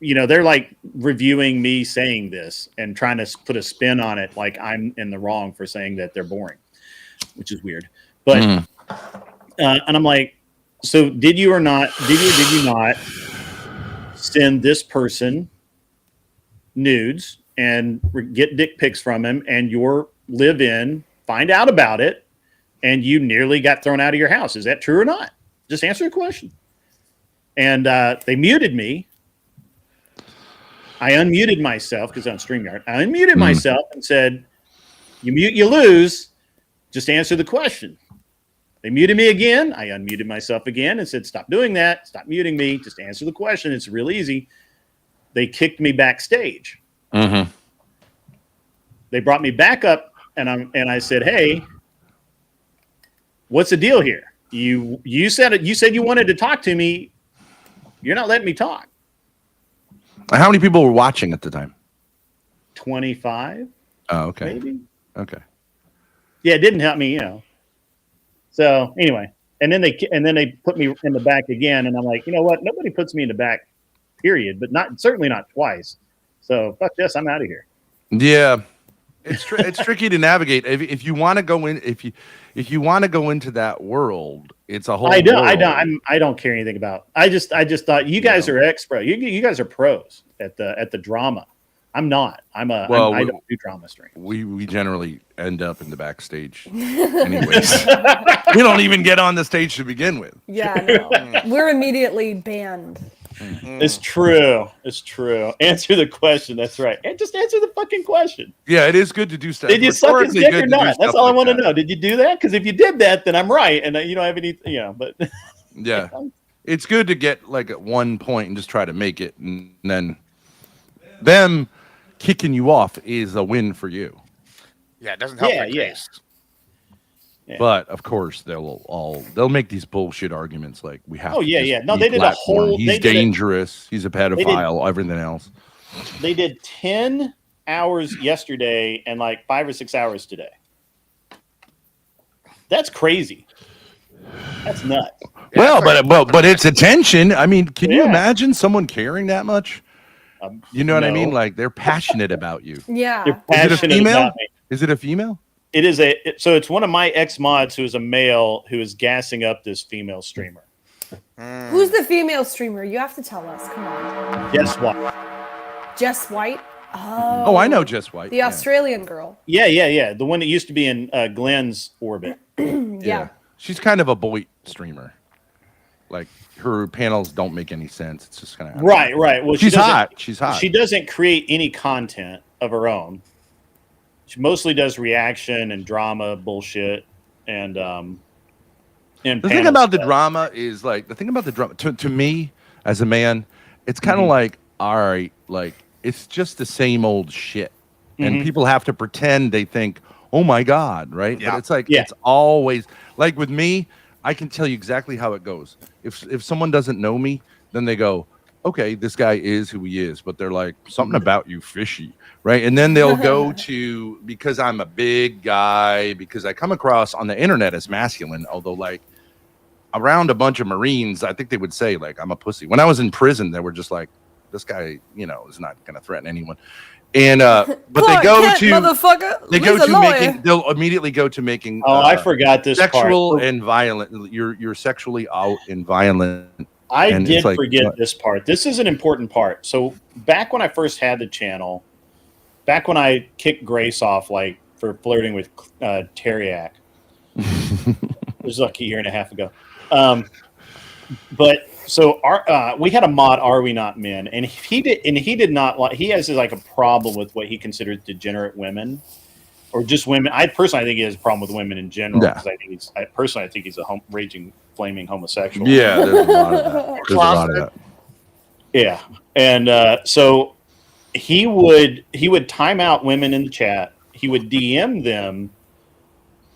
they're reviewing me saying this and trying to put a spin on it, like I'm in the wrong for saying that they're boring, which is weird. But And I'm like, so did you or did you not send this person nudes and get dick pics from him and your live-in find out about it and you nearly got thrown out of your house? Is that true or not? Just answer the question. And they muted me. I unmuted myself because on StreamYard. I unmuted myself and said, you mute, you lose. Just answer the question. They muted me again. I unmuted myself again and said, stop doing that. Stop muting me. Just answer the question. It's real easy. They kicked me backstage. Mm-hmm. They brought me back up and I said, hey, what's the deal here? You said you wanted to talk to me. You're not letting me talk. How many people were watching at the time? 25. Oh, okay. Maybe. Okay. Yeah, it didn't help me, So anyway, and then they put me in the back again, and I'm like, you know what? Nobody puts me in the back, period. But certainly not twice. So fuck this. I'm out of here. Yeah, it's tricky to navigate. If you want to go in, if you want to go into that world, it's a whole. I don't care anything about. I just thought you guys are expert. You guys are pros at the drama. I'm not. I don't do drama streams. We generally end up in the backstage, anyways. We don't even get on the stage to begin with. Yeah, no. We're immediately banned. It's true. It's true. Answer the question. That's right. And just answer the fucking question. Yeah, it is good to do stuff. Did you suck his dick or not? That's all I want to know. Did you do that? Because if you did that, then I'm right, and you don't have any. But yeah, it's good to get like at one point and just try to make it, and then them kicking you off is a win for you. Yeah, it doesn't help your case. Yeah. But of course they'll make these bullshit arguments like we have. Oh yeah. No, they did a whole. He's dangerous. He's a pedophile. Everything else. They did 10 hours yesterday and like 5 or 6 hours today. That's crazy. That's nuts. Well, but it's attention. I mean, can you imagine someone caring that much? You know what I mean? Like they're passionate about you. Yeah. They're passionate Is it a female? about me. Is it a female? It is so it's one of my ex-mods who is a male who is gassing up this female streamer. Who's the female streamer? You have to tell us. Come on. Jess White. Jess White? Oh, I know Jess White. The Australian girl. Yeah. The one that used to be in Glenn's orbit. Yeah. She's kind of a boy streamer. Like her panels don't make any sense. It's just kind of right. Well, she's hot. She's hot. She doesn't create any content of her own. She mostly does reaction and drama bullshit and the thing about the drama is like to me as a man, it's kind of like, all right, like it's just the same old shit. And people have to pretend they think, oh my God, right? Yeah. But it's like it's always like with me, I can tell you exactly how it goes. If someone doesn't know me, then they go, okay, this guy is who he is, but they're like, something about you fishy, right? And then they'll go to, because I'm a big guy, because I come across on the internet as masculine, although like around a bunch of Marines, I think they would say like, I'm a pussy. When I was in prison, they were just like, this guy, is not going to threaten anyone. And but they go to motherfucker. They go to making. They'll immediately go to making. I forgot this sexual part. and violent. You're sexually out and violent. I did forget this part. This is an important part. So back when I first had the channel, back when I kicked Grace off like for flirting with Teriak, it was like a year and a half ago. But so we had a mod, Are We Not Men? And he did not like, he has like a problem with what he considers degenerate women or just women. I personally think he has a problem with women in general. Because I think he's a raging, flaming homosexual. Yeah, there's a lot of that. Yeah. And so he would time out women in the chat. He would DM them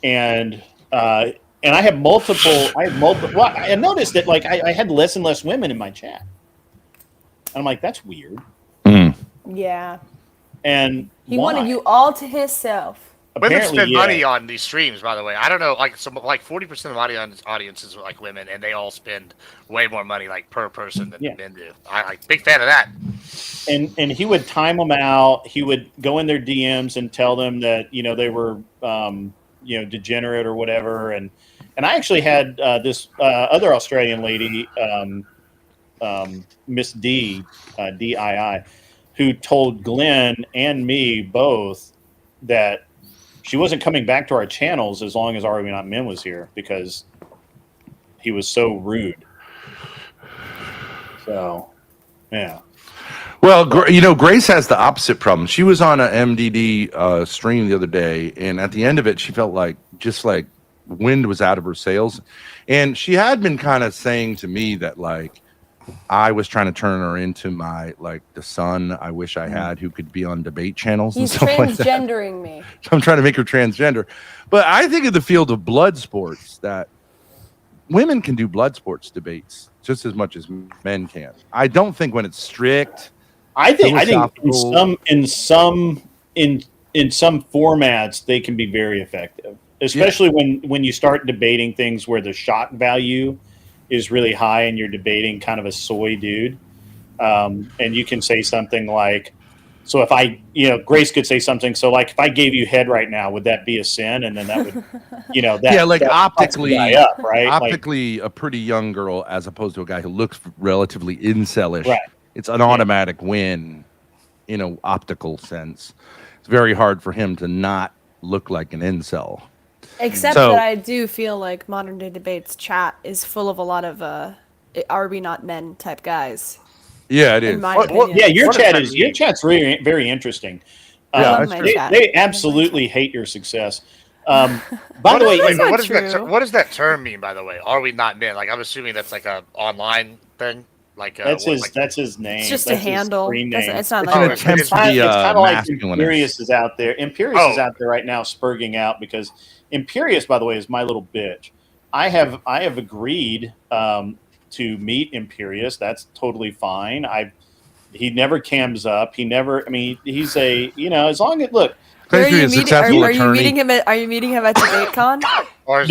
and I have multiple. Well, I noticed that like I had less and less women in my chat. And I'm like, that's weird. Yeah. And he wanted you all to himself. Women spend money on these streams, by the way. I don't know, like 40% of the audience is like women, and they all spend way more money like per person than men do. I big fan of that. And he would time them out. He would go in their DMs and tell them that they were degenerate or whatever, and And I actually had this other Australian lady, Miss D, DII, who told Glenn and me both that she wasn't coming back to our channels as long as Are We Not Men was here because he was so rude. So, yeah. Well, Grace has the opposite problem. She was on a MDD stream the other day, and at the end of it, she felt like wind was out of her sails. And she had been kind of saying to me that, like, I was trying to turn her into my, like, the son I wish I had who could be on debate channels and He's stuff like that. transgendering me. So I'm trying to make her transgender. But I think in the field of blood sports that women can do blood sports debates just as much as men can. I don't think when it's strict. I think in some formats they can be very effective, especially when you start debating things where the shock value is really high and you're debating kind of a soy dude, and you can say something like, so if I, Grace could say something, so like if I gave you head right now, would that be a sin? And then that would, that optically, up, right? Optically, a pretty young girl as opposed to a guy who looks relatively incelish. Right. It's an automatic win, optical sense. It's very hard for him to not look like an incel. Except that I do feel like modern day debates chat is full of a lot of Are We Not Men type guys. Yeah, it is. In my opinion. Yeah, your chat's really very interesting. They absolutely hate your success. By the way, what does that term mean? By the way, Are We Not Men? Like, I'm assuming that's like a online thing. Like that's his name. It's just that's a handle. It's not like it's kind of like Imperious is out there. Imperious is out there right now, spurging out because Imperious, by the way, is my little bitch. I have agreed to meet Imperious. That's totally fine. He never cams up. He never. I mean, he's a as long as look. Are you meeting him at DebateCon?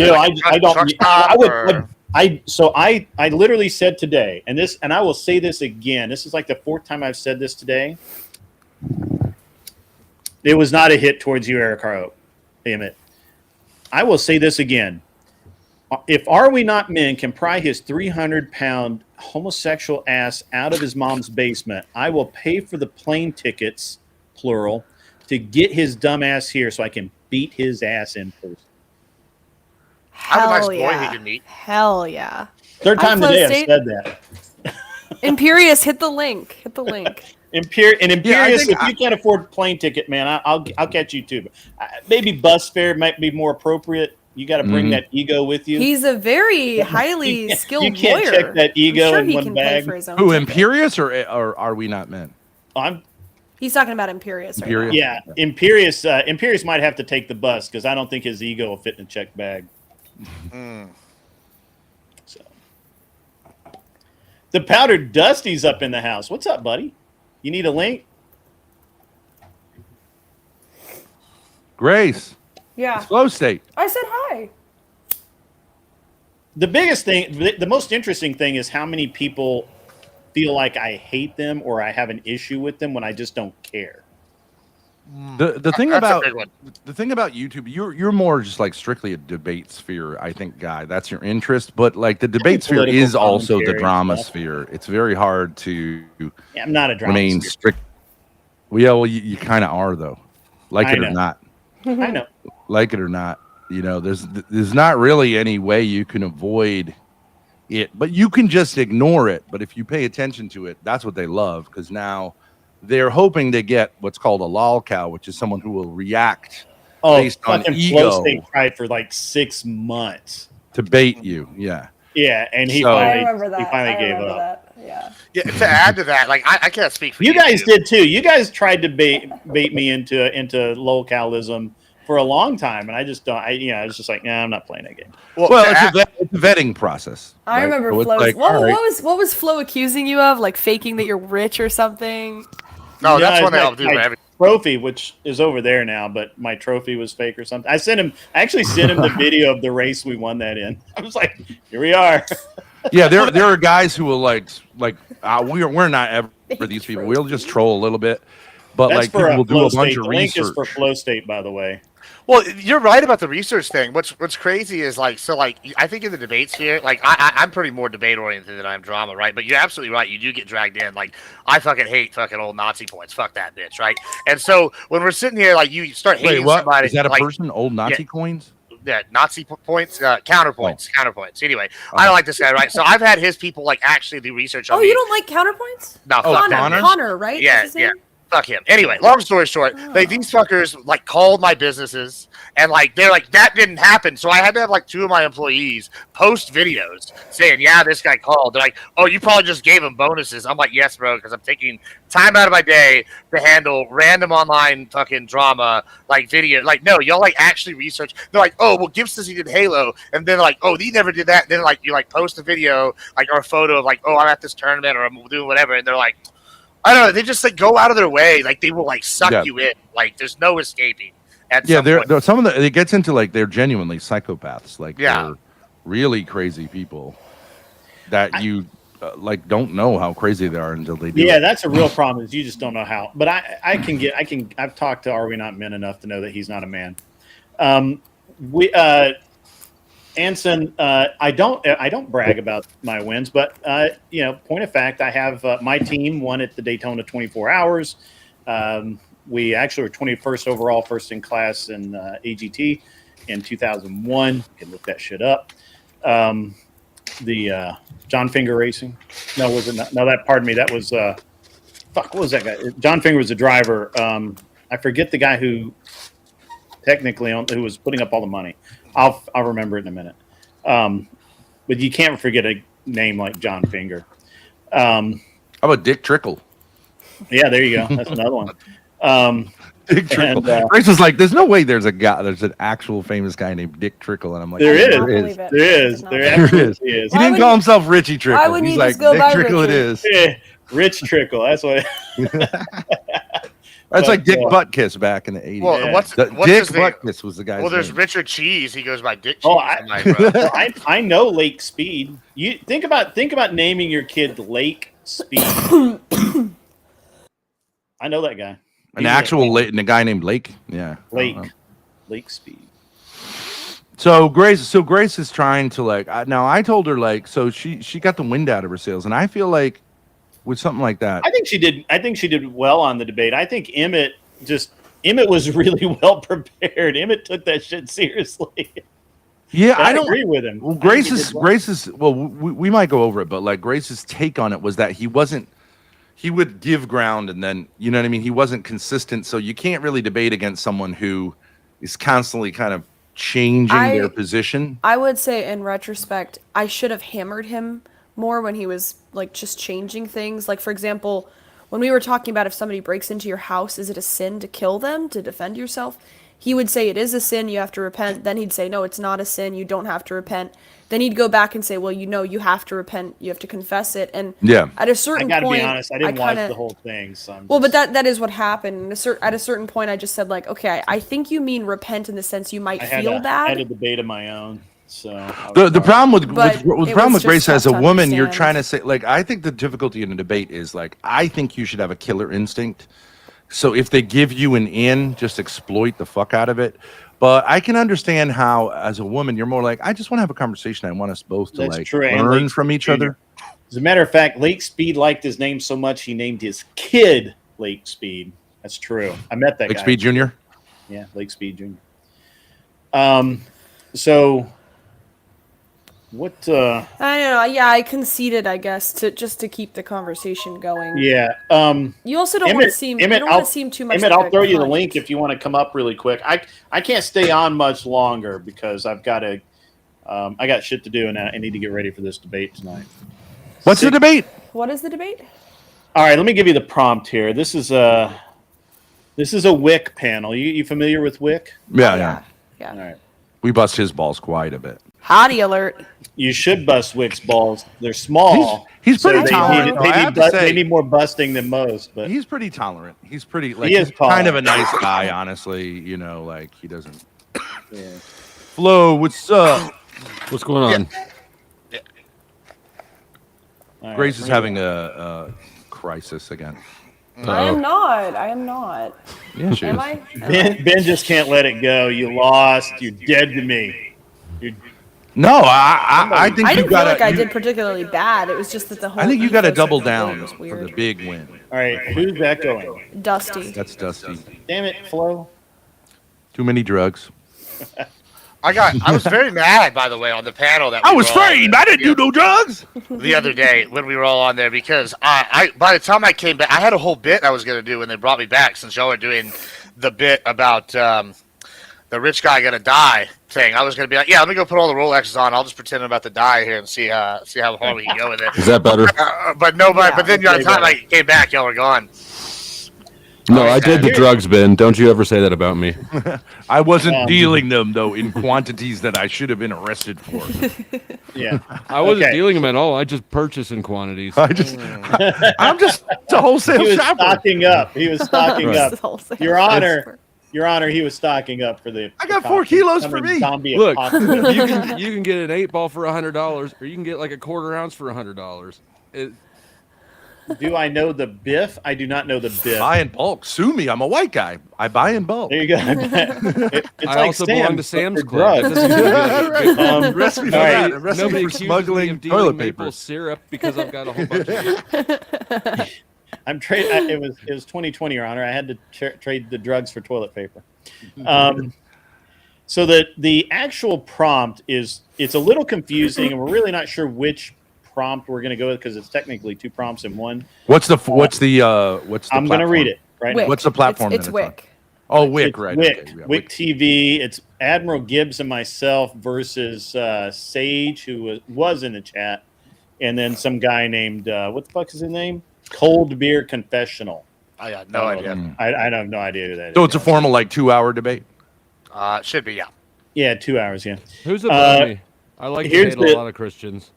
No, I don't. I literally said today, and I will say this again. This is like the fourth time I've said this today. It was not a hit towards you, Eric Harrow. Damn it. I will say this again. If Are We Not Men can pry his 300-pound homosexual ass out of his mom's basement, I will pay for the plane tickets, plural, to get his dumb ass here so I can beat his ass in person. Hell yeah. Third time today I've said that. Imperious, hit the link. Imperious, if you can't afford a plane ticket, man, I'll catch you too. Maybe bus fare might be more appropriate. You got to bring that ego with you. He's a very highly skilled lawyer. You can't check that ego in one bag. Who, Imperious or Are We Not Men? He's talking about Imperious. Right now. Yeah, Imperious might have to take the bus because I don't think his ego will fit in a checked bag. So, the Powdered Dusty's up in the house. What's up, buddy? You need a link? Grace. Yeah. Flow state. I said hi. The biggest thing, the most interesting thing is how many people feel like I hate them or I have an issue with them when I just don't care. The thing about YouTube, you're more just like strictly a debate sphere, I think, guy. That's your interest, but like the debate sphere is also the drama sphere. It's very hard to I'm not a drama remain sphere. strict. Well, you kind of are though, like it or not. I know. Like it or not, there's not really any way you can avoid it, but you can just ignore it. But if you pay attention to it, that's what they love because now they're hoping to get what's called a lol cow, which is someone who will react based on ego. Flow State tried for like 6 months to bait you. Yeah, and he finally gave up. Yeah. To add to that, like I can't speak for you guys did too. You guys tried to bait me into localism for a long time, and I just don't. I was just like, nah, I'm not playing that game. Well, it's a vetting process. I remember Flo. Like, what was Flo accusing you of? Like faking that you're rich or something? No, that's what I'll do. My trophy, which is over there now, but my trophy was fake or something. I actually sent him the video of the race we won that in. I was like, here we are. Yeah, there are guys who will like we're not ever these people. We'll just troll a little bit, but That's like people will do a bunch of the link research. is for Flow State, by the way. Well, you're right about the research thing. What's crazy is like I think in the debates here, like I'm pretty more debate oriented than I'm drama, right? But you're absolutely right. You do get dragged in. Like I fucking hate fucking old Nazi points. Fuck that bitch, right? And so when we're sitting here, like you start hating Wait, what? somebody. Is that a like, person? Old Nazi coins? Yeah, Nazi points, counterpoints. Anyway, I don't like this guy, right? So I've had his people like actually do research on Oh, me. you don't like counterpoints? No, fuck that. Connor, right? Yeah, That's his name? Fuck him. Anyway, long story short, like these fuckers like called my businesses and like they're like that didn't happen. So I had to have like 2 of my employees post videos saying, "Yeah, this guy called." They're like, "Oh, you probably just gave him bonuses." I'm like, "Yes, bro, because I'm taking time out of my day to handle random online fucking drama like video." Like, no, y'all like actually research. They're like, "Oh, well, Gibbs says he did Halo," and then like, "Oh, he never did that." And then like you like post a video like or a photo of like, "Oh, I'm at this tournament or I'm doing whatever," and they're like, I don't know. They just like go out of their way. Like they will like suck you in. Like there's no escaping. They're some of the. It gets into like they're genuinely psychopaths. Like Yeah. they're really crazy people that you like don't know how crazy they are until they do. Yeah, it. that's a real problem. Is you just don't know how. But I've talked to Are We Not Men enough to know that he's not a man. Anson, I don't brag about my wins, but point of fact, I have my team won at the Daytona 24 Hours. We actually were 21st overall, first in class in AGT in 2001. You can look that shit up. The John Finger Racing. No, was it not? No, pardon me. That was what was that guy? John Finger was the driver. I forget the guy who who was putting up all the money. I'll remember it in a minute. But you can't forget a name like John Finger. How about Dick Trickle? Yeah, there you go. That's another one. Dick Trickle. Grace was like, "There's no way there's an actual famous guy named Dick Trickle," and I'm like, There is. He didn't call himself Richie Trickle. Why wouldn't He's you like, just go Dick by Trickle. Richie? It is. Yeah, Rich Trickle. That's what. That's like Dick Buttkiss back in the 80s. Well, what's Dick his name? Buttkiss was the guy's Well, there's name. Richard Cheese. He goes by Dick Cheese. Oh, I know Lake Speed. You think about naming your kid Lake Speed. I know that guy. An actual a guy named Lake. Yeah. Lake Speed. So Grace is trying to like. Now I told her like, so she got the wind out of her sails, and I feel like with something like that, I think she did well on the debate. I think Emmett was really well prepared. Emmett took that shit seriously. Yeah, I I don't agree with him. Well, Grace's well, we might go over it, but like Grace's take on it was that he would give ground and then, you know what I mean? He wasn't consistent. So you can't really debate against someone who is constantly kind of changing their position. I would say in retrospect, I should have hammered him more when he was like just changing things. Like, for example, when we were talking about if somebody breaks into your house, is it a sin to kill them, to defend yourself? He would say it is a sin, you have to repent. Then he'd say, no, it's not a sin, you don't have to repent. Then he'd go back and say, well, you have to repent, you have to confess it. And at a certain point, I gotta be honest, I didn't watch the whole thing. So but that is what happened. At a certain point, I just said like, okay, I think you mean repent in the sense you might feel bad. I had a debate of my own. So the problem with Grace as a woman, you're understand. trying to say like, I think the difficulty in a debate is like, I think you should have a killer instinct. So if they give you an in, just exploit the fuck out of it. But I can understand how, as a woman, you're more like, I just want to have a conversation. I want us both to learn from each other. As a matter of fact, Lake Speed liked his name so much he named his kid Lake Speed. That's true. I met that guy. Lake Speed Jr.? Yeah, Lake Speed Jr. So what? I don't know. Yeah, I conceded, I guess, to keep the conversation going. Yeah. You also don't want to seem. You don't want to seem too much. Emmett, like I'll throw you the cunt. link if you want to come up really quick. I can't stay on much longer because I've got to. I got shit to do and I need to get ready for this debate tonight. What's the debate? What is the debate? All right, let me give you the prompt here. This is a WIC panel. You familiar with WIC? Yeah. All right. We bust his balls quite a bit. Hottie alert. You should bust WIC's balls. They're small. He's pretty so tolerant. They need more busting than most. But he's pretty tolerant. He's pretty he's kind of a nice guy, honestly. You know, like he doesn't. Yeah. Flo, what's up? What's going on? Grace is having a crisis again. I am not. I am not. Yeah, she Am is. I? Ben just can't let it go. You lost. You're dead to me. No, I think I you didn't feel got like I did particularly bad. It was just that the whole. I think you got to ethos double of the vote down was for weird. the big win. All right, who's that going? Dusty. That's Dusty. Damn it, Flo. Too many drugs. I was very mad, by the way, on the panel that I we was were all framed. on, I didn't do no drugs. the other day when we were all on there because I by the time I came back, I had a whole bit I was going to do when they brought me back since y'all were doing the bit about the rich guy gonna die thing. I was gonna be like, yeah, let me go put all the Rolexes on. I'll just pretend I'm about to die here and see how far we can go with it. Is that better? But then by the time I came back, y'all were gone. No, I did the drugs, Ben. Don't you ever say that about me. I wasn't dealing them though in quantities that I should have been arrested for. Yeah, I wasn't dealing them at all. I just purchased in quantities. I'm just a wholesale He was shopper. stocking up. He was stocking Right. up. Your Honor, he was stocking up for the. I got 4 kilos for me. Zombie Look, apocalypse. you can get an 8-ball for $100, or you can get like a quarter ounce for $100. Do I know the Biff? I do not know the Biff. Buy in bulk. Sue me. I'm a white guy. I buy in bulk. There you go. It's I like also belong to Sam's, Sam's but for Club. drugs. This is gonna be like a big- Arrest me for all right. that. Arrest me Nobody for accuses me smuggling of dealing toilet maple paper. syrup because I've got a whole bunch of it. I'm trade. It was 2020, Your Honor. I had to trade the drugs for toilet paper. So the actual prompt it's a little confusing, and we're really not sure which prompt we're going to go with because it's technically 2 prompts in one. What's the I'm going to read it right now. What's the platform? It's that Wick. on? Oh, Wick, It's right? Wick. Okay, yeah, Wick TV. It's Admiral Gibbs and myself versus Sage, who was in the chat, and then some guy named what the fuck is his name? Cold Beer Confessional. I got no idea. I have no idea who that is. So it's a formal 2-hour debate. Should be, yeah. Yeah, 2 hours. Yeah. Who's above me? I like to here's hate a lot of Christians.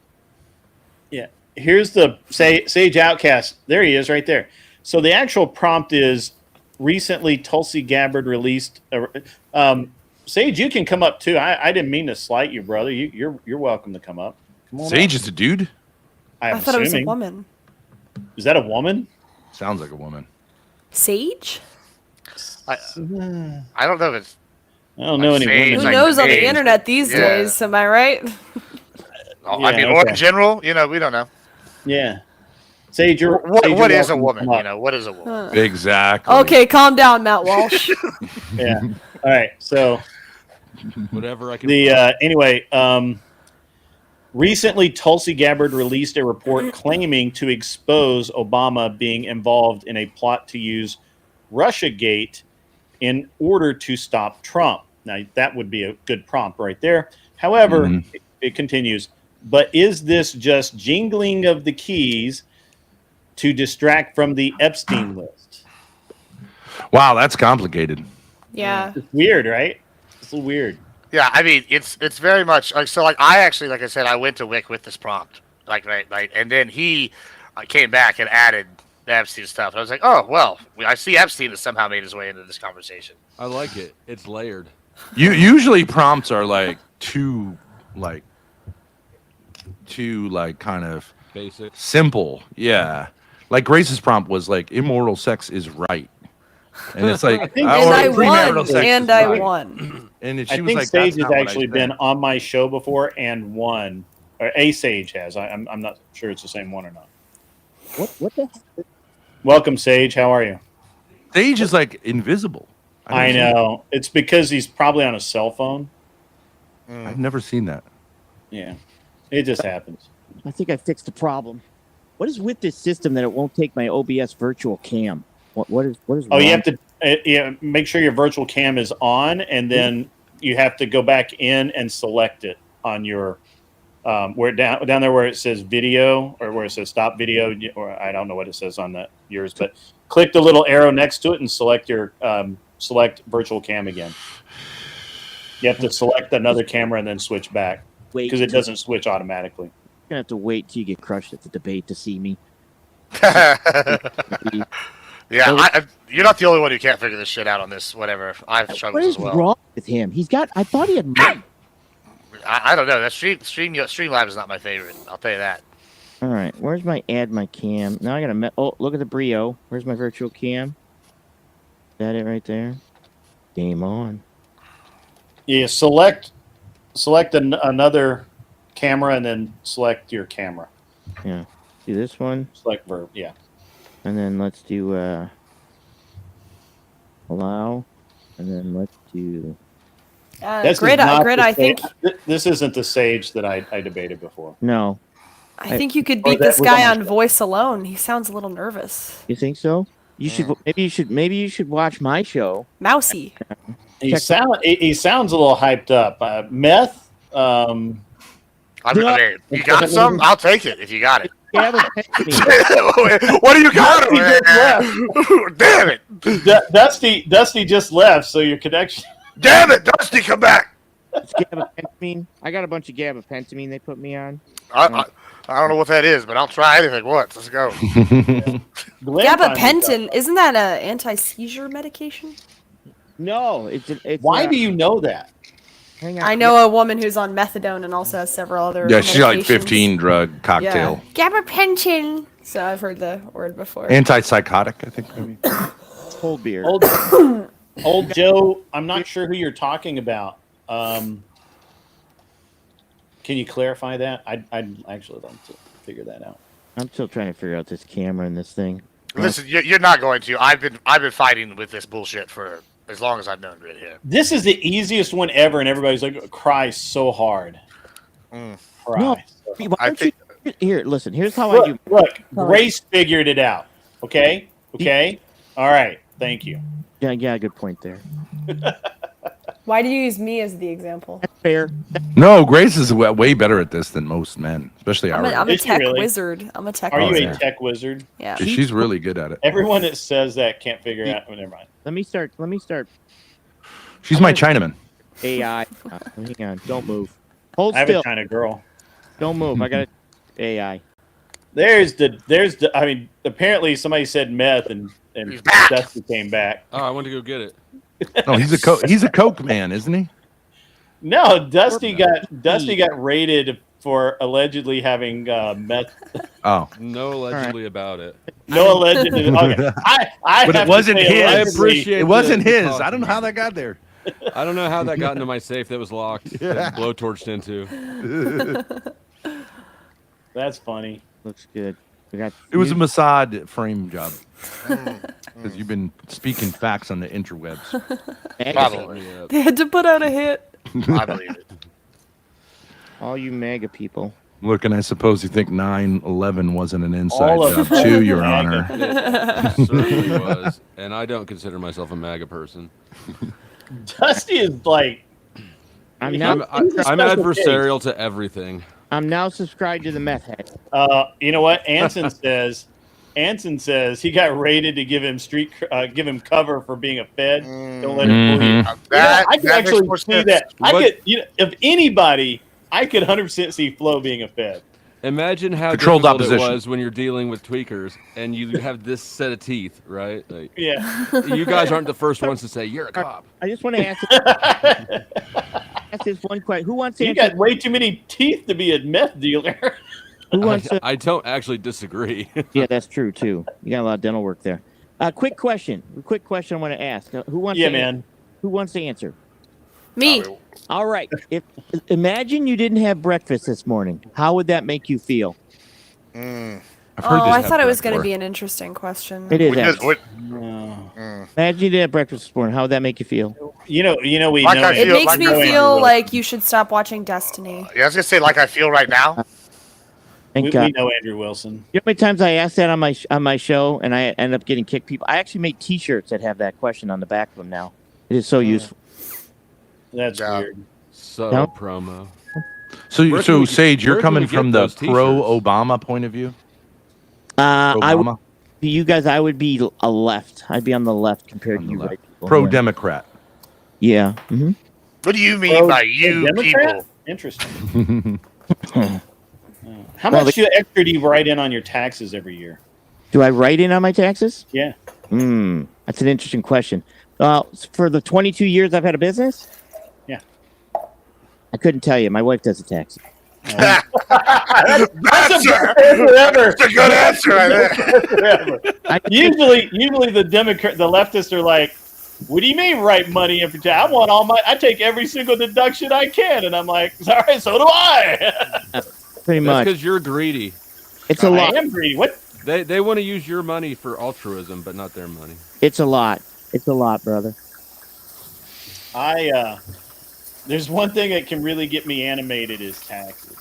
Yeah. Here's the Sage Outcast. There he is, right there. So the actual prompt is: recently, Tulsi Gabbard released. Sage, you can come up too. I didn't mean to slight you, brother. You're welcome to come up. Come on Sage up. is a dude. I thought it was a woman. Is that a woman? Sounds like a woman. Sage? I don't know if it's. I don't know any Sage, women. Who like knows on the Sage. internet these Yeah. days? Am I right? I mean, or in general, we don't know. Yeah. Sage, What is a woman? What is a woman? Exactly. Okay, calm down, Matt Walsh. Yeah. All right. So Whatever I can. anyway, recently Tulsi Gabbard released a report claiming to expose Obama being involved in a plot to use Russiagate in order to stop Trump. Now that would be a good prompt right there. However, it continues. But is this just jingling of the keys to distract from the Epstein list? Wow, that's complicated. Yeah. It's weird, right? It's a little weird. Yeah, I mean, it's very much like so. Like I actually, like I said, I went to Wick with this prompt, right, and then he came back and added the Epstein stuff. I was like, oh well, I see Epstein has somehow made his way into this conversation. I like it. It's layered. Usually prompts are too kind of Basic. simple. Yeah. Like Grace's prompt was immoral sex is right. And it's like And I won. sex And is I right. won. And I she was think like, Sage that's has not what I actually said. been on my show before and won, or a Sage has. I'm not sure it's the same one or not. What the? Welcome, Sage. How are you? Sage is invisible. I know. It's because he's probably on a cell phone. I've never seen that. Yeah, it just happens. I think I fixed the problem. What is with this system that it won't take my OBS virtual cam? What is? Oh, wrong? you have to make sure your virtual cam is on, and then you have to go back in and select it on your where down there where it says video or where it says stop video, or I don't know what it says on yours, but click the little arrow next to it and select your select virtual cam again. You have to select another camera and then switch back because it doesn't switch automatically. You're gonna have to wait till you get crushed at the debate to see me. Yeah, you're not the only one who can't figure this shit out on this. Whatever, I've struggled What as is well. wrong with him? I thought he had money. I don't know. That Streamlab is not my favorite. I'll tell you that. All right, where's my add my cam? Now I gotta. Oh, look at the Brio. Where's my virtual cam? Is that it right there? Game on. Yeah, select another camera and then select your camera. Yeah. Do this one. Select verb. Yeah. And then let's do allow, and then let's do. Grid, I think. This isn't the Sage that I debated before. No. I think you could beat this guy on voice alone. He sounds a little nervous. You think so? You should. Maybe you should watch my show. Mousy. He sounds a little hyped up. Meth. I mean, you got some? I'll take it if you got it. Yeah, what do you got over there? Damn it! Dusty just left, so your connection. Damn it, Dusty, come back! It's gabapentamine. I got a bunch of gabapentamine they put me on. I don't know what that is, but I'll try anything once. Let's go. Gabapentin, isn't that an anti-seizure medication? No, it's. Why do you know that? Hang on. I know a woman who's on methadone and also has several other. Yeah, she's like medications. 15 drug cocktail. Yeah. Gabapentin. So I've heard the word before. Antipsychotic, I think. Maybe. Cold beer. Old Joe, I'm not sure who you're talking about. Can you clarify that? I'd actually like to figure that out. I'm still trying to figure out this camera and this thing. Listen, you're not going to. I've been fighting with this bullshit for as long as I've known Grid here. This is the easiest one ever, and everybody's like, cry so hard. Cry. No, why don't you, here, listen. Here's how Look, I do. Look, Grace figured it out. Okay. All right. Thank you. Yeah, good point there. Why do you use me as the example? That's fair. No, Grace is way better at this than most men, especially I'm our. a tech wizard. I'm a tech Are wizard. you a tech wizard? Yeah. She's really good at it. Everyone that says that can't figure out. Oh, never mind. Let me start. She's my Chinaman. AI. Hang on. Don't move. Hold I have still. a China girl. Don't move. I got AI. There's the. I mean, apparently somebody said meth and Dusty came back. Oh, I went to go get it. No, he's a coke man, isn't he? No, Dusty got raided for allegedly having meth. Oh, no, allegedly about it. No allegedly. Okay. I but have it wasn't to his. say I allegedly. appreciate It wasn't the his. talk. I don't know how that got there. I don't know how that got into my safe that was locked. That blowtorched into. That's funny. Looks good. It was a Mossad frame job. Because you've been speaking facts on the interwebs. Probably. They had to put out a hit. I believe it. All you MAGA people. Look, and I suppose you think 9/11 wasn't an inside All of job them. too, Your Honor. It certainly was. And I don't consider myself a MAGA person. Dusty is like. I'm adversarial to everything. I'm now subscribed to the meth head. You know what? Anson says he got raided to give him cover for being a Fed. Don't let him fool you. I can actually see that. If anybody, I could 100% see Flo being a Fed. Imagine how Controlled difficult opposition. it was when you're dealing with tweakers and you have this set of teeth, right? Like, Yeah. you guys aren't the first ones to say you're a cop. I just want to ask this one question. Who wants to You answer? got way too many teeth to be a meth dealer. Who wants to? I don't actually disagree. Yeah, that's true too. You got a lot of dental work there. Quick question I want to ask. Who wants? Yeah, to man. Who wants to answer? Me. All right. Imagine you didn't have breakfast this morning. How would that make you feel? I've heard I this thought it was happen going to before. be an interesting question. It is. Imagine you didn't have breakfast this morning. How would that make you feel? We know It makes me feel like you should stop watching Destiny. Yeah, I was gonna say like I feel right now. Thank God. We know Andrew Wilson. You know how many times I asked that on my show and I end up getting kicked people? I actually make T-shirts that have that question on the back of them now. It is so useful. That's weird. So No? promo. So Sage, you're where can coming we get from the those t-shirts? pro-Obama point of view? I would, Obama? you guys, I would be a left. I'd be on the left compared to you right people. Pro-Democrat. Yeah. Mm-hmm. What do you mean by you Democrat? people? Interesting. How much extra do you write in on your taxes every year? Do I write in on my taxes? Yeah. That's an interesting question. For the 22 years I've had a business? Yeah. I couldn't tell you. My wife does the taxes. That's a good answer right there. Usually the leftists are like, what do you mean write money in for I want I take every single deduction I can. And I'm like, all right, so do I. Pretty much. because you're greedy. It's a lot. I am greedy. What? They want to use your money for altruism, but not their money. It's a lot. It's a lot, brother. There's one thing that can really get me animated is taxes.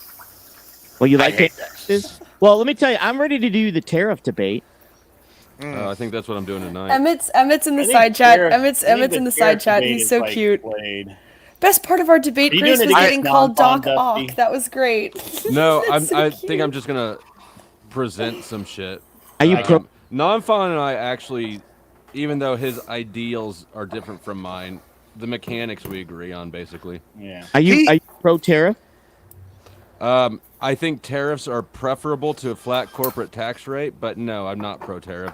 Well, you like taxes? Well, let me tell you, I'm ready to do the tariff debate. I think that's what I'm doing tonight. Emmett's in the side chat. Emmett's in the side chat. He's so cute. Best part of our debate, Grace, was getting called Doc Ock. That was great. No, I think I'm just gonna present some shit. Are you Non-Fawn and I actually, even though his ideals are different from mine, the mechanics we agree on basically. Yeah. Are you pro tariff? I think tariffs are preferable to a flat corporate tax rate, but no, I'm not pro tariff.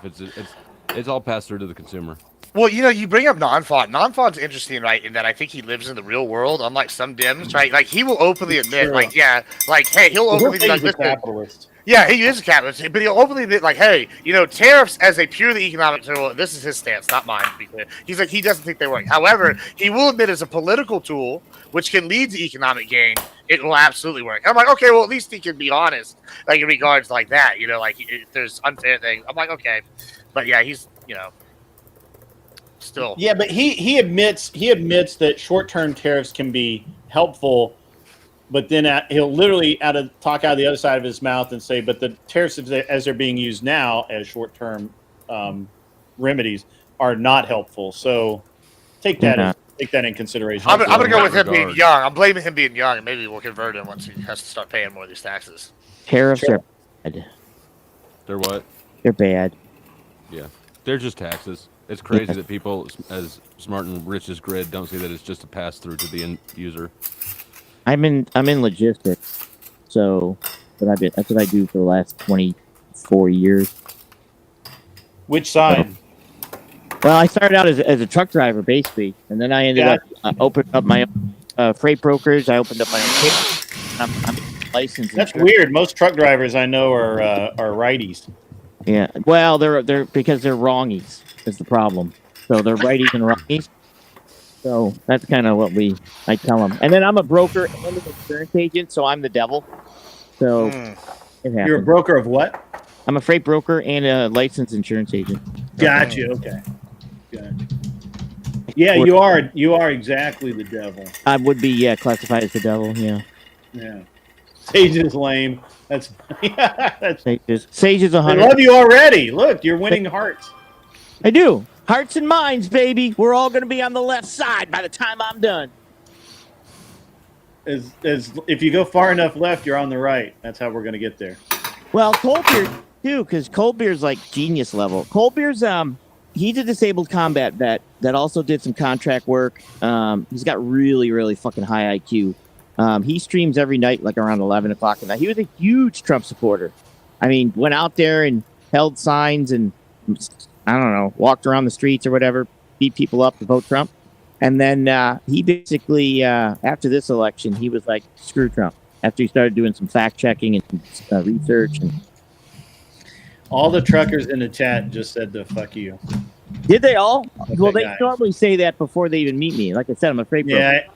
It's all passed through to the consumer. Well, you bring up Non-Fawn. Non-Fawn's interesting, right, in that I think he lives in the real world, unlike some Dems, right? Like, he will openly admit, hey, he'll openly be like, he's a capitalist. Yeah, he is a capitalist, but he'll openly admit, like, hey, tariffs as a purely economic tool, this is his stance, not mine, to be clear. He's like, he doesn't think they work. However, he will admit as a political tool, which can lead to economic gain, it will absolutely work. I'm like, okay, well, at least he can be honest, like, in regards like that, like, if there's unfair things. I'm like, okay. But, yeah, he's, still. Yeah, but he admits that short-term tariffs can be helpful, but then he'll literally talk out of the other side of his mouth and say, but the tariffs as they're being used now as short-term remedies are not helpful. So take that in consideration. I'm going to go with him being young. I'm blaming him being young, and maybe we'll convert him once he has to start paying more of these taxes. Tariffs are bad. They're what? They're bad. Yeah, they're just taxes. It's crazy that people as smart and rich as Grid don't see that it's just a pass through to the end user. I'm in logistics, so that's what I do for the last 24 years. Which side? Well, I started out as a truck driver, basically, and then I ended up opening up my own freight brokers. I opened up my own I'm licensed. That's weird. Most truck drivers I know are righties. Yeah, well, they're because they're wrongies is the problem. So they're righties and wrongies. So that's kind of what I tell them. And then I'm a broker and an insurance agent, so I'm the devil. So it happens. You're a broker of what? I'm a freight broker and a licensed insurance agent. Gotcha. Okay. Gotcha. Yeah, you are exactly the devil. I would be classified as the devil. Yeah. Yeah. Sage is lame. That's Sage is 100. I love you already. Look, you're winning hearts. I do. Hearts and minds, baby. We're all going to be on the left side by the time I'm done. As if you go far enough left, you're on the right. That's how we're going to get there. Well, Coldbeer too, because Coldbeer's like genius level. Coldbeer's he's a disabled combat vet that also did some contract work. He's got really, really fucking high IQ. He streams every night, like around 11 o'clock at night. He was a huge Trump supporter. I mean, went out there and held signs and, I don't know, walked around the streets or whatever, beat people up to vote Trump. And then he basically, after this election, he was like, screw Trump. After he started doing some fact checking and research. And all the truckers in the chat just said the fuck you. Did they all? Well, they normally say that before they even meet me. Like I said, I'm afraid. Yeah.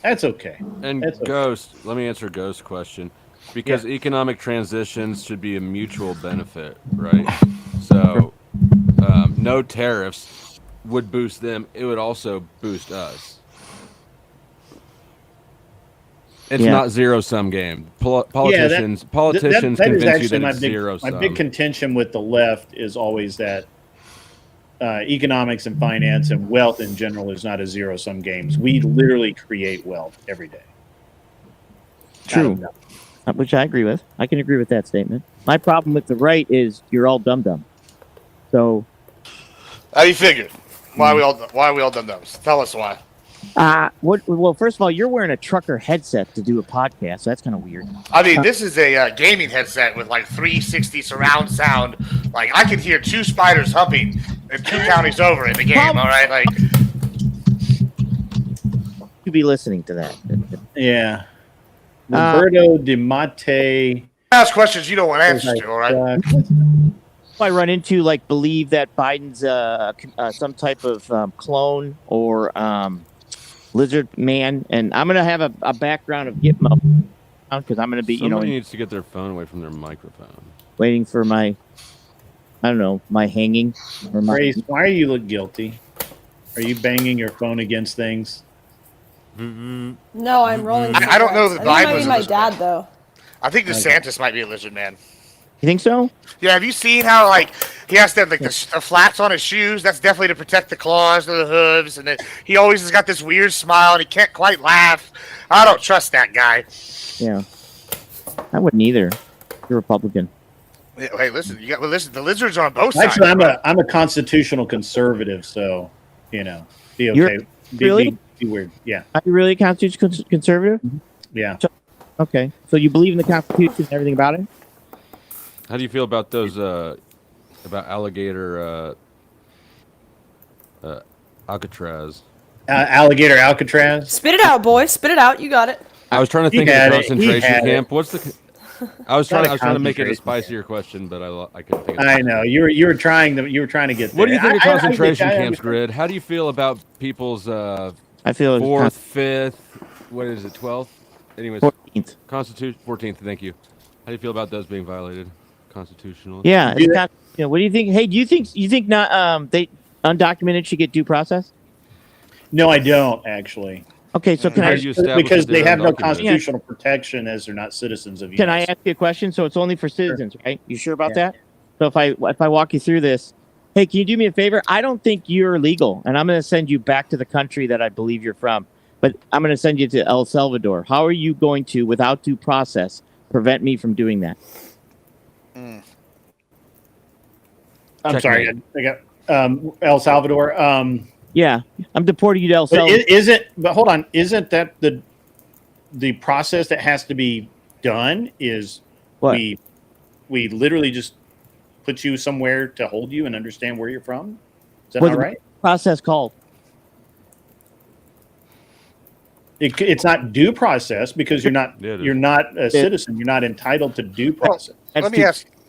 That's okay. And that's Ghost, let me answer Ghost's question. Because economic transitions should be a mutual benefit, right? So, no tariffs would boost them. It would also boost us. It's not zero-sum game. Politicians convince you that it's zero-sum. My big contention with the left is always that economics and finance and wealth in general is not a zero-sum game. We literally create wealth every day. True. Which I agree with. I can agree with that statement. My problem with the right is you're all dum-dum. So, how do you figure? Why are we all dum-dums? Tell us why. Well, first of all, you're wearing a trucker headset to do a podcast, so that's kind of weird. I mean, this is a gaming headset with like 360 surround sound. Like, I can hear two spiders humping in 2 counties over in the game. All right, like you be listening to that. Yeah. Roberto Di Mate. Ask questions you don't want answers to, all right? I run into believe that Biden's some type of clone or lizard man, and I'm gonna have a background of Gitmo because I'm gonna be Somebody needs to get their phone away from their microphone. Waiting for my my hanging. Or Grace, why do you look guilty? Are you banging your phone against things? No, I'm rolling. I don't know that I Biden think it might was be a my lizard dad though. I think DeSantis might be a lizard man. You think so? Yeah, have you seen how he has to have the flaps on his shoes? That's definitely to protect the claws or the hooves, and he always has got this weird smile and he can't quite laugh. I don't trust that guy. Yeah, I wouldn't either. You're Republican. Hey, listen, the lizards are on both sides. Actually, I'm a constitutional conservative, so be okay. You're really be weird. Yeah. Are you really a constitutional conservative? Yeah. Okay, so you believe in the Constitution and everything about it? How do you feel about those about alligator Alcatraz? Alligator Alcatraz. Spit it out, boy. Spit it out. You got it. I was trying to think of the concentration camp. What's the? I was trying to make it a spicier question, but I couldn't think of it. I know you were trying to get there. What do you think of concentration camps, Grid? How do you feel about people's I feel 4th, 5th, what is it, 12th? Anyways, 14th. Constitution 14th. Thank you. How do you feel about those being violated? Constitutional. Yeah. What do you think? Hey, do you think not they undocumented should get due process? No, I don't actually. Okay, so can because they have no constitutional protection as they're not citizens of. Can I ask you a question? So it's only for citizens, right? You sure about that? So if I walk you through this, hey, can you do me a favor? I don't think you're legal, and I'm going to send you back to the country that I believe you're from, but I'm going to send you to El Salvador. How are you going to, without due process, prevent me from doing that? I'm sorry. I got El Salvador. Yeah, I'm deporting you to El Salvador. But hold on. Isn't that the process that has to be done? Is what? We literally just put you somewhere to hold you and understand where you're from? Is that not right? Process called? It's not due process because you're not a citizen. You're not entitled to due process.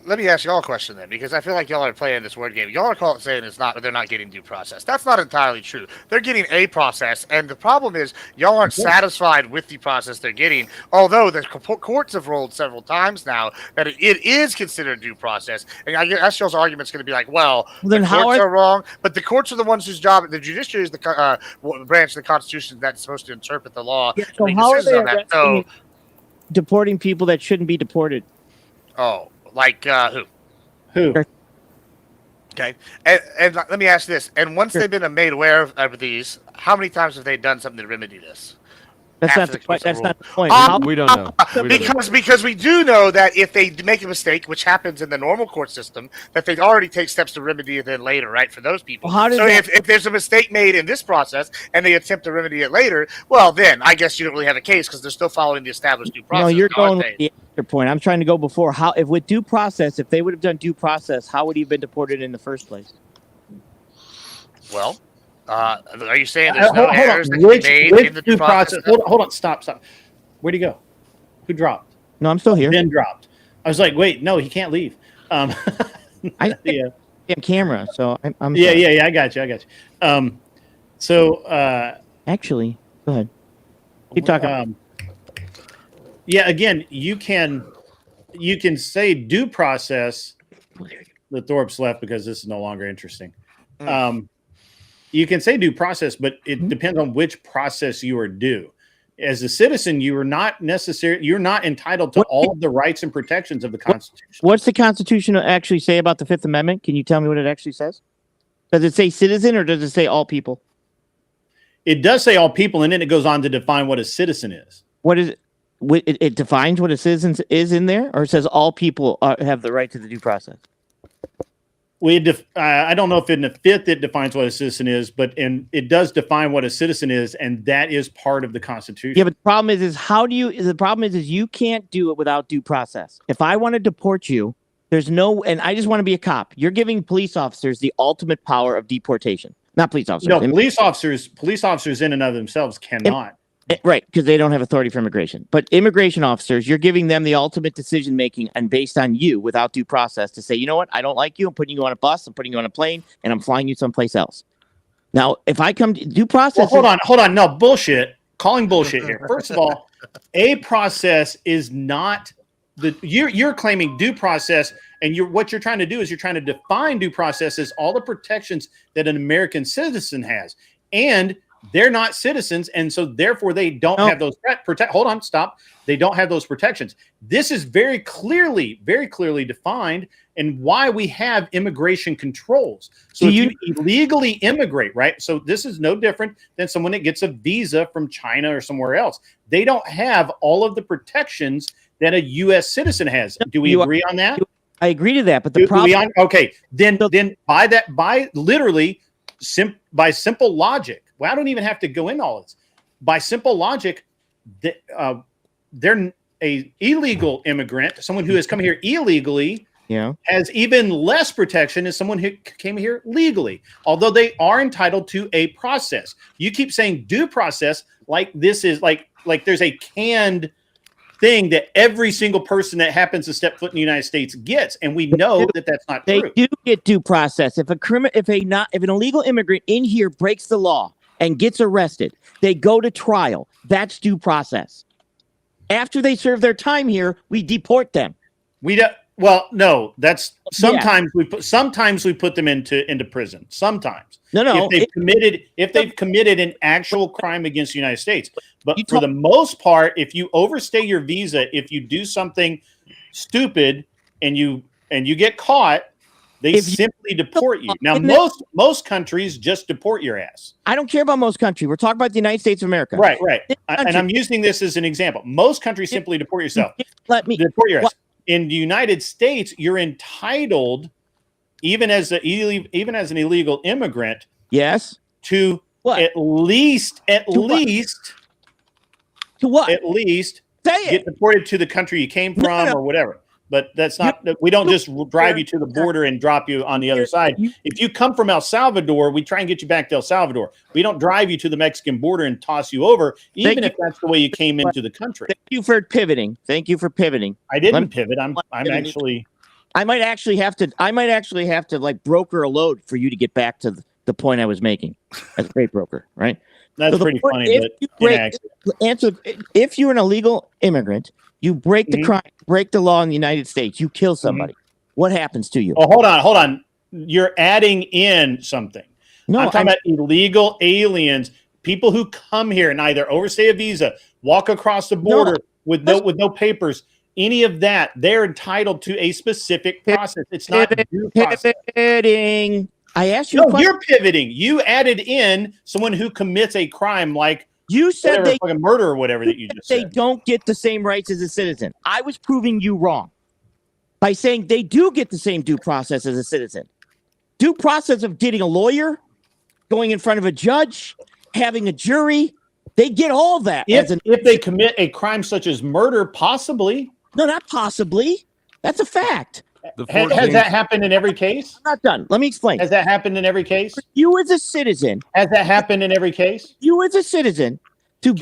Let me ask y'all a question then, because I feel like y'all are playing this word game. Y'all are saying they're not getting due process. That's not entirely true. They're getting a process, and the problem is y'all aren't satisfied with the process they're getting. Although the courts have ruled several times now that it is considered due process, and I guess y'all's argument's going to be like, well, then the courts are wrong, but the courts are the ones whose job. The judiciary is the branch of the Constitution that's supposed to interpret the law. Yeah, so how are they deporting people that shouldn't be deported? Oh. Like who? Who? Okay, and let me ask this: and once they've been made aware of these, how many times have they done something to remedy this? That's not the point. We don't know. Because we do know that if they make a mistake, which happens in the normal court system, that they already take steps to remedy it then later, right? For those people. If there's a mistake made in this process and they attempt to remedy it later, well, then I guess you don't really have a case because they're still following the established due process. No, you're going with the extra point. I'm trying to go before. If with due process, if they would have done due process, how would he have been deported in the first place? Well. Are you saying there's no errors that can be made in the due process? Hold on, stop. Where'd he go? Who dropped? No, I'm still here. Ben dropped. I was like, wait, no, he can't leave. I have camera, so I'm. Yeah. I got you. Actually, go ahead. Keep talking. Yeah, again, you can say due process. The Thorpe's left because this is no longer interesting. You can say due process, but it depends on which process you are due. As a citizen, you're not entitled to all of the rights and protections of the Constitution. What's the Constitution actually say about the Fifth Amendment? Can you tell me what it actually says? Does it say citizen or does it say all people? It does say all people, and then it goes on to define what a citizen is. What is it? It defines what a citizen is in there, or it says all people have the right to the due process? I don't know if in the Fifth it defines what a citizen is, but it does define what a citizen is, and that is part of the Constitution. Yeah, but the problem is you can't do it without due process. If I want to deport you, and I just want to be a cop. You're giving police officers the ultimate power of deportation. Not police officers. No, police officers in and of themselves cannot. Right, because they don't have authority for immigration. But immigration officers, you're giving them the ultimate decision making and based on you without due process to say, you know what, I don't like you. I'm putting you on a bus. I'm putting you on a plane, and I'm flying you someplace else. Now, if I come to due process, well, hold on, no bullshit. Calling bullshit here. First of all, a process is not the you're claiming due process, and what you're trying to do is you're trying to define due process as all the protections that an American citizen has, and they're not citizens, and so therefore they don't have those hold on, stop. They don't have those protections. This is very clearly defined, and why we have immigration controls. So if you illegally immigrate, right? So this is no different than someone that gets a visa from China or somewhere else. They don't have all of the protections that a U.S. citizen has. Do we agree on that? I agree to that, but the problem. Then by simple logic. Well, I don't even have to go into all this. By simple logic, they're a illegal immigrant, someone who has come here illegally, has even less protection as someone who came here legally, although they are entitled to a process. You keep saying due process like this is like there's a canned thing that every single person that happens to step foot in the United States gets, and we know that that's not true. They do get due process. If an illegal immigrant in here breaks the law and gets arrested, they go to trial. That's due process. After they serve their time here, we deport them. We don't. Well, no, that's sometimes we put them into prison. Sometimes, no, if they've committed an actual crime against the United States. But for the most part, if you overstay your visa, if you do something stupid and you get caught, they simply deport you. Now, most countries just deport your ass. I don't care about most countries. We're talking about the United States of America. Right. And I'm using this as an example. Most countries simply deport yourself. Deport your ass. In the United States, you're entitled, even as an illegal immigrant, yes, to at least to what? At least get deported to the country you came from or whatever. But that's not. We don't just drive you to the border and drop you on the other side. If you come from El Salvador, we try and get you back to El Salvador. We don't drive you to the Mexican border and toss you over, even if that's the way you came into the country. Thank you for pivoting. I didn't pivot. I'm actually. I might actually have to like broker a load for you to get back to the point I was making as a freight broker, right? That's pretty funny. If you're an illegal immigrant, you break the crime, break the law in the United States, you kill somebody. What happens to you? Oh, hold on. You're adding in something. No, I'm talking about illegal aliens, people who come here and either overstay a visa, walk across the border with no papers, any of that. They're entitled to a specific process. It's not due process. Pivoting. I asked you. No, you're pivoting. You added in someone who commits a crime like you said they fucking murder or whatever that you just said. They don't get the same rights as a citizen. I was proving you wrong by saying they do get the same due process as a citizen. Due process of getting a lawyer, going in front of a judge, having a jury, they get all that. If they commit a crime such as murder, possibly. No, not possibly. That's a fact. Has that happened in every case? I'm not done. Let me explain. Has that happened in every case? You as a citizen. Has that happened in every case? You as a citizen. Can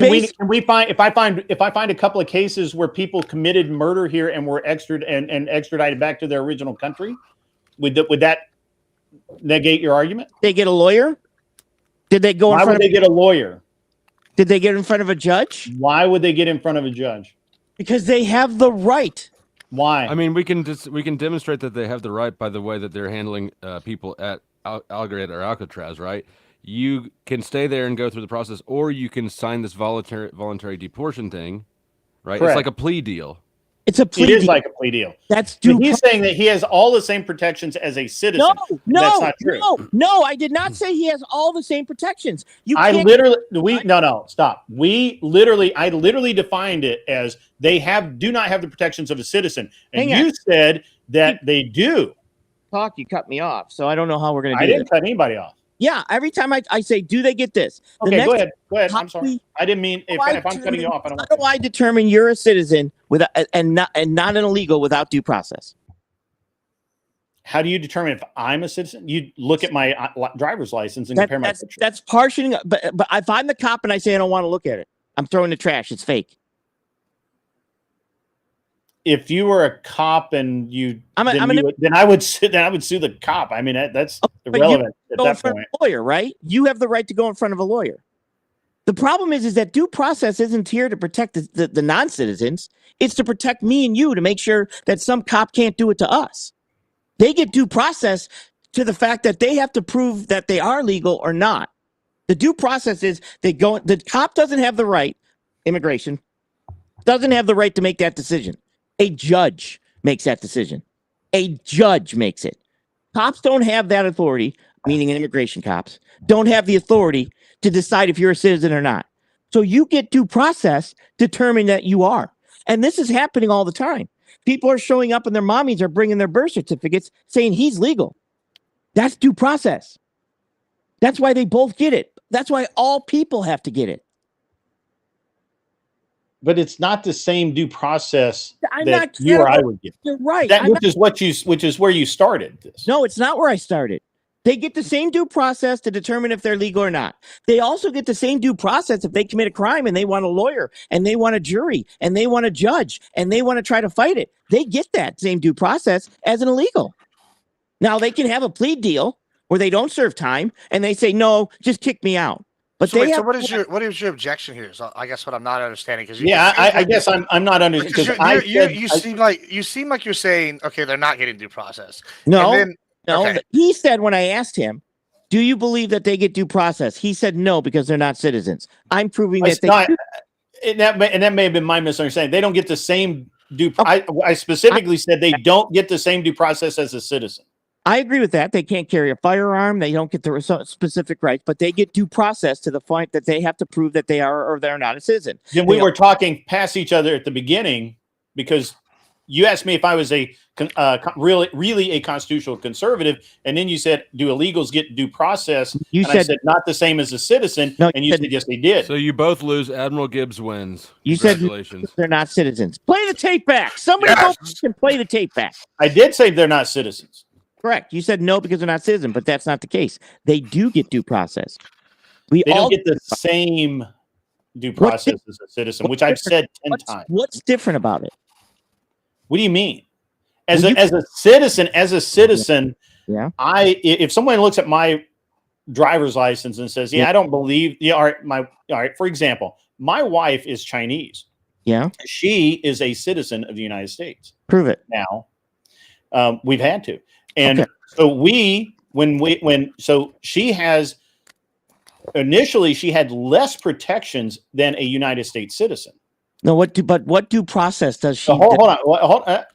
we find if I find a couple of cases where people committed murder here and were extradited back to their original country, would that negate your argument? They get a lawyer? Did they go? Why would they get a lawyer? Did they get in front of a judge? Why would they get in front of a judge? Because they have the right. Why? I mean, we can demonstrate that they have the right by the way that they're handling people at Algerate or Alcatraz, right? You can stay there and go through the process, or you can sign this voluntary deportation thing, right? Correct. It's like a plea deal. It's a plea. It is like a plea deal. That's he's saying that he has all the same protections as a citizen. No, that's not true. No, I did not say he has all the same protections. I literally defined it as they do not have the protections of a citizen, and you said that they do. You cut me off, so I don't know how we're going to do this. I didn't cut anybody off. Yeah, every time I say, do they get this? Okay, go ahead. I'm sorry. I didn't mean if I'm cutting you off. How do I determine you're a citizen and not an illegal without due process? How do you determine if I'm a citizen? You look at my driver's license and compare my picture. That's partially, but if I'm the cop and I say I don't want to look at it, I'm throwing the trash. It's fake. If you were a cop and you, then I would sue the cop. I mean, that's irrelevant at go in that front point. of a lawyer, right? You have the right to go in front of a lawyer. The problem is that due process isn't here to protect the non-citizens. It's to protect me and you, to make sure that some cop can't do it to us. They get due process to the fact that they have to prove that they are legal or not. The due process is the cop doesn't have the right, immigration, doesn't have the right to make that decision. A judge makes that decision. A judge makes it. Cops don't have that authority, meaning immigration cops, don't have the authority to decide if you're a citizen or not. So you get due process determining that you are. And this is happening all the time. People are showing up and their mommies are bringing their birth certificates saying he's legal. That's due process. That's why they both get it. That's why all people have to get it. But it's not the same due process I'm that not you or I would get. You're right. Which is where you started this. No, it's not where I started. They get the same due process to determine if they're legal or not. They also get the same due process if they commit a crime and they want a lawyer and they want a jury and they want a judge and they want to try to fight it. They get that same due process as an illegal. Now, they can have a plea deal where they don't serve time and they say, no, just kick me out. But so, what is your objection here? So I guess what I'm not understanding, because I guess I'm not understanding. You seem like you're saying, okay, they're not getting due process. No. Okay. He said, when I asked him, do you believe that they get due process? He said no, because they're not citizens. I'm proving that they do. And that may have been my misunderstanding. They don't get the same due. I specifically said they don't get the same due process as a citizen. I agree with that. They can't carry a firearm. They don't get the specific rights, but they get due process to the point that they have to prove that they are or they're not a citizen. Then we were talking past each other at the beginning, because you asked me if I was really a constitutional conservative, and then you said, "Do illegals get due process?" I said not the same as a citizen, and you said yes, they did. So you both lose. Admiral Gibbs wins. You said they're not citizens. Play the tape back. Somebody go and play the tape back. I did say they're not citizens. Correct. You said no because they're not citizens, but that's not the case. They do get due process. They don't get the same due process as a citizen, which I've said 10 times. What's different about it? What do you mean? As a citizen, yeah. If someone looks at my driver's license and says, "Yeah, I don't believe," all right. For example, my wife is Chinese. Yeah. She is a citizen of the United States. Prove it. Now, we've had to, and so so she has. Initially, she had less protections than a United States citizen. No, what due process does she? Hold on.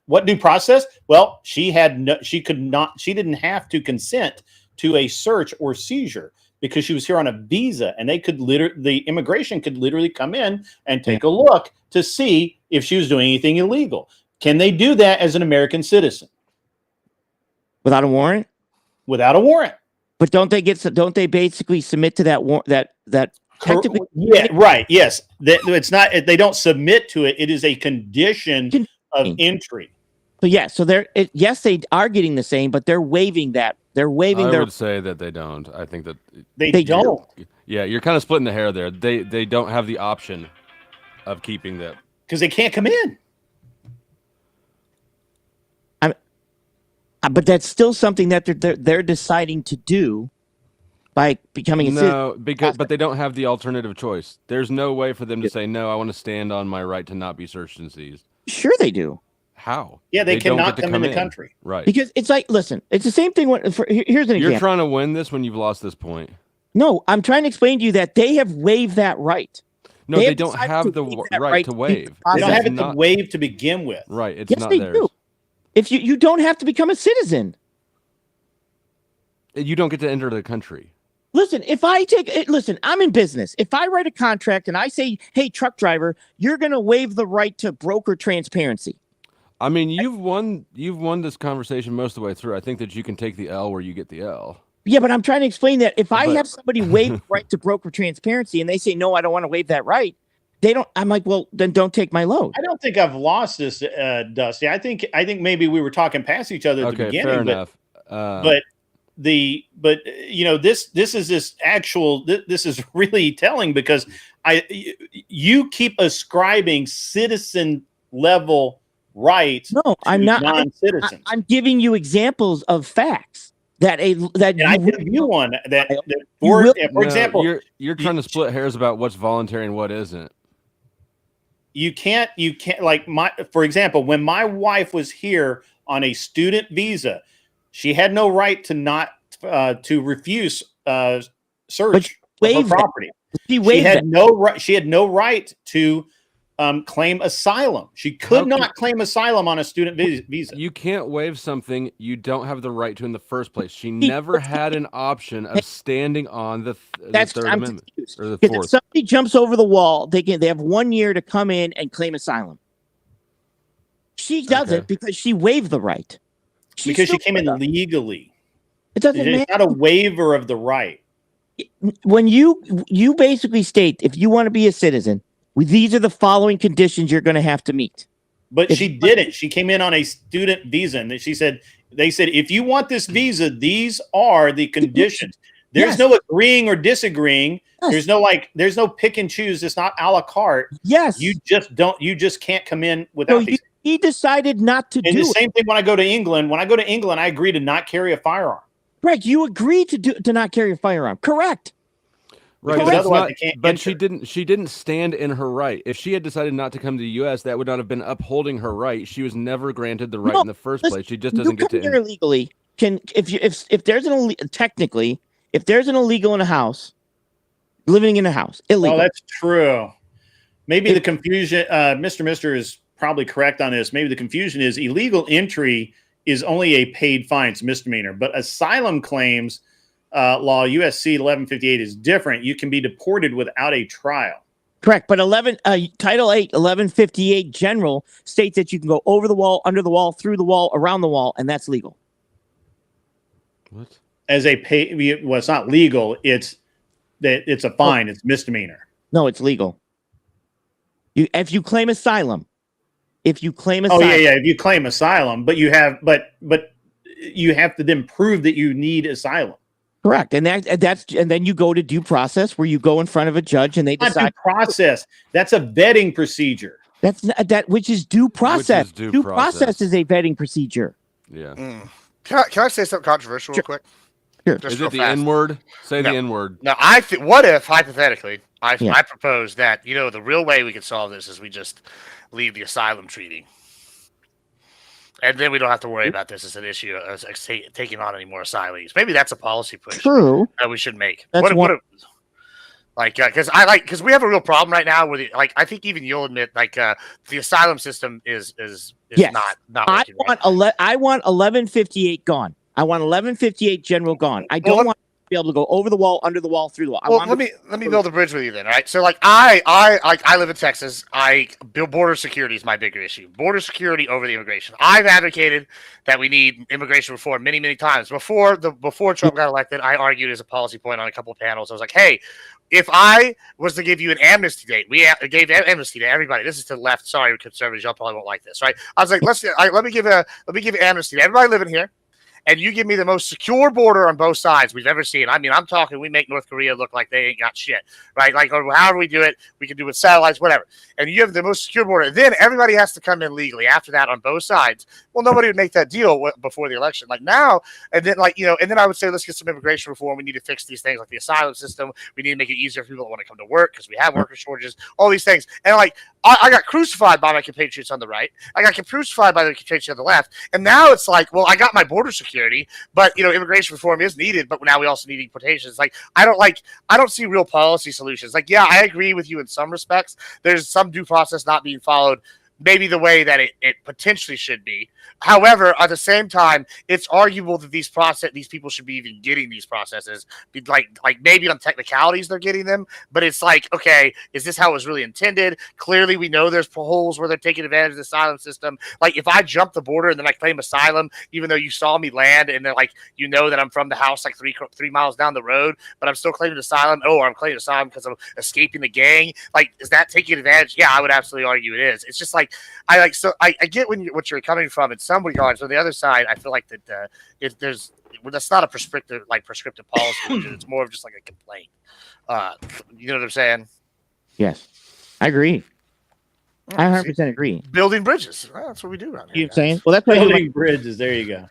What due process? Well, she didn't have to consent to a search or seizure because she was here on a visa, and the immigration could literally come in and take a look to see if she was doing anything illegal. Can they do that as an American citizen? Without a warrant? Without a warrant. But don't they basically submit to that technically? Yeah, right. Yes. It's not, they don't submit to it. It is a condition of entry. So yeah, so yes, they are getting the same, but they're waiving that. They're waiving I would say that they don't. I think that they don't. Yeah, you're kind of splitting the hair there. They don't have the option of keeping that because they can't come in. But that's still something that they're deciding to do by becoming a citizen. But they don't have the alternative choice. There's no way for them to say, no, I want to stand on my right to not be searched and seized. Sure they do. How? Yeah, they cannot come in the country. Right. Because it's like, listen, it's the same thing. Here's an example. You're trying to win this when you've lost this point. No, I'm trying to explain to you that they have waived that right. No, they don't have the right to waive. They don't have it to waive to begin with. Right. It's yes, not they theirs. do. If you don't have to become a citizen. You don't get to enter the country. Listen, I'm in business. If I write a contract and I say, hey, truck driver, you're going to waive the right to broker transparency. I mean, you've won this conversation most of the way through. I think that you can take the L where you get the L. Yeah, but I'm trying to explain that if I have somebody waive the right to broker transparency and they say, no, I don't want to waive that right, I'm like, well, then don't take my load. I don't think I've lost this, Dusty. I think maybe we were talking past each other at the beginning. Fair enough. But this is really telling because you keep ascribing citizen level rights. No, I'm not. Non-citizens. I'm giving you examples of facts that and I give you one that for example, you're trying to split hairs about what's voluntary and what isn't. You can't like for example, when my wife was here on a student visa, she had no right to not to refuse search of her property. She had no right. She had no right to claim asylum. She could not claim asylum on a student visa. You can't waive something you don't have the right to in the first place. She never had an option of standing on the Third Amendment or the Fourth. If somebody jumps over the wall, they have 1 year to come in and claim asylum. She doesn't because she waived the right. Because she came in legally. It doesn't matter. It's not a waiver of the right. When you basically state if you want to be a citizen, these are the following conditions you're going to have to meet. But she didn't. She came in on a student visa, and they said, if you want this visa, these are the conditions. There's no agreeing or disagreeing. There's no pick and choose. It's not a la carte. Yes. You just can't come in without these. He decided not to do the same thing when I go to England. When I go to England, I agree to not carry a firearm. Right. You agreed to not carry a firearm. Correct. Right, but she didn't stand in her right. If she had decided not to come to the U.S., that would not have been upholding her right. She was never granted the right in the first place. She just doesn't get to enter legally. If there's an illegal in a house, living in a house, illegal. Oh, that's true. Maybe the confusion. Mr. is probably correct on this. Maybe the confusion is illegal entry is only a paid fine. It's misdemeanor, but asylum claims. Law USC 1158 is different. You can be deported without a trial. Correct, but Title 8 1158 general states that you can go over the wall, under the wall, through the wall, around the wall, and that's legal. What? As a pay, well, it's not legal. It's a fine. It's misdemeanor. No, it's legal. If you claim asylum, If you claim asylum. Oh yeah. If you claim asylum, but you have to then prove that you need asylum. Correct, and then you go to due process, where you go in front of a judge and they decide. Not due process. That's a vetting procedure. Which is due process. Due process is a vetting procedure. Yeah. Can I say something controversial real quick? Sure. Is it the N-word? Say the N-word. No, what if hypothetically I propose that the real way we could solve this is we just leave the asylum treaty. And then we don't have to worry about this as an issue of taking on any more asylees. Maybe that's a policy push. True. That we should make. That's Because we have a real problem right now with I think even you'll admit the asylum system is yes. not working. I want 1158 gone. I want 1158 general gone. I don't want to be able to go over the wall, under the wall, through the wall. Let me build a bridge with you then, all right? So I live in Texas. Border security is my bigger issue. Border security over the immigration. I've advocated that we need immigration reform many, many times. Before Trump got elected, I argued as a policy point on a couple of panels. I was like, hey, if I was to give you an amnesty date, we gave amnesty to everybody. This is to the left. Sorry, conservatives, y'all probably won't like this, right? I was like, let me give amnesty to everybody living here. And you give me the most secure border on both sides we've ever seen. I mean, I'm talking, we make North Korea look like they ain't got shit, right? Or however we do it, we can do it with satellites, whatever. And you have the most secure border. Then everybody has to come in legally after that on both sides. Well, nobody would make that deal before the election. And then I would say, let's get some immigration reform. We need to fix these things like the asylum system. We need to make it easier for people that want to come to work because we have worker shortages, all these things. And I got crucified by my compatriots on the right. I got crucified by the compatriots on the left. And now it's like, well, I got my border security, but immigration reform is needed. But now we also need deportations. I don't see real policy solutions. I agree with you in some respects. There's some due process not being followed, maybe the way that it potentially should be. However, at the same time, it's arguable that these people should be even getting these processes. Maybe on technicalities they're getting them, but it's okay, is this how it was really intended? Clearly, we know there's holes where they're taking advantage of the asylum system. If I jump the border and then I claim asylum, even though you saw me land and then that I'm from the house 3 miles down the road, but I'm still claiming asylum. Oh, I'm claiming asylum because I'm escaping the gang. Is that taking advantage? Yeah, I would absolutely argue it is. It's just I get what you're coming from in some regards. On the other side, I feel like that that's not a prescriptive policy. It's more of just a complaint. You know what I'm saying? Yes, I agree. I 100% agree. Building bridges. Well, that's what we do around here. You know what I'm saying? Well, that's why Building bridges. There you go.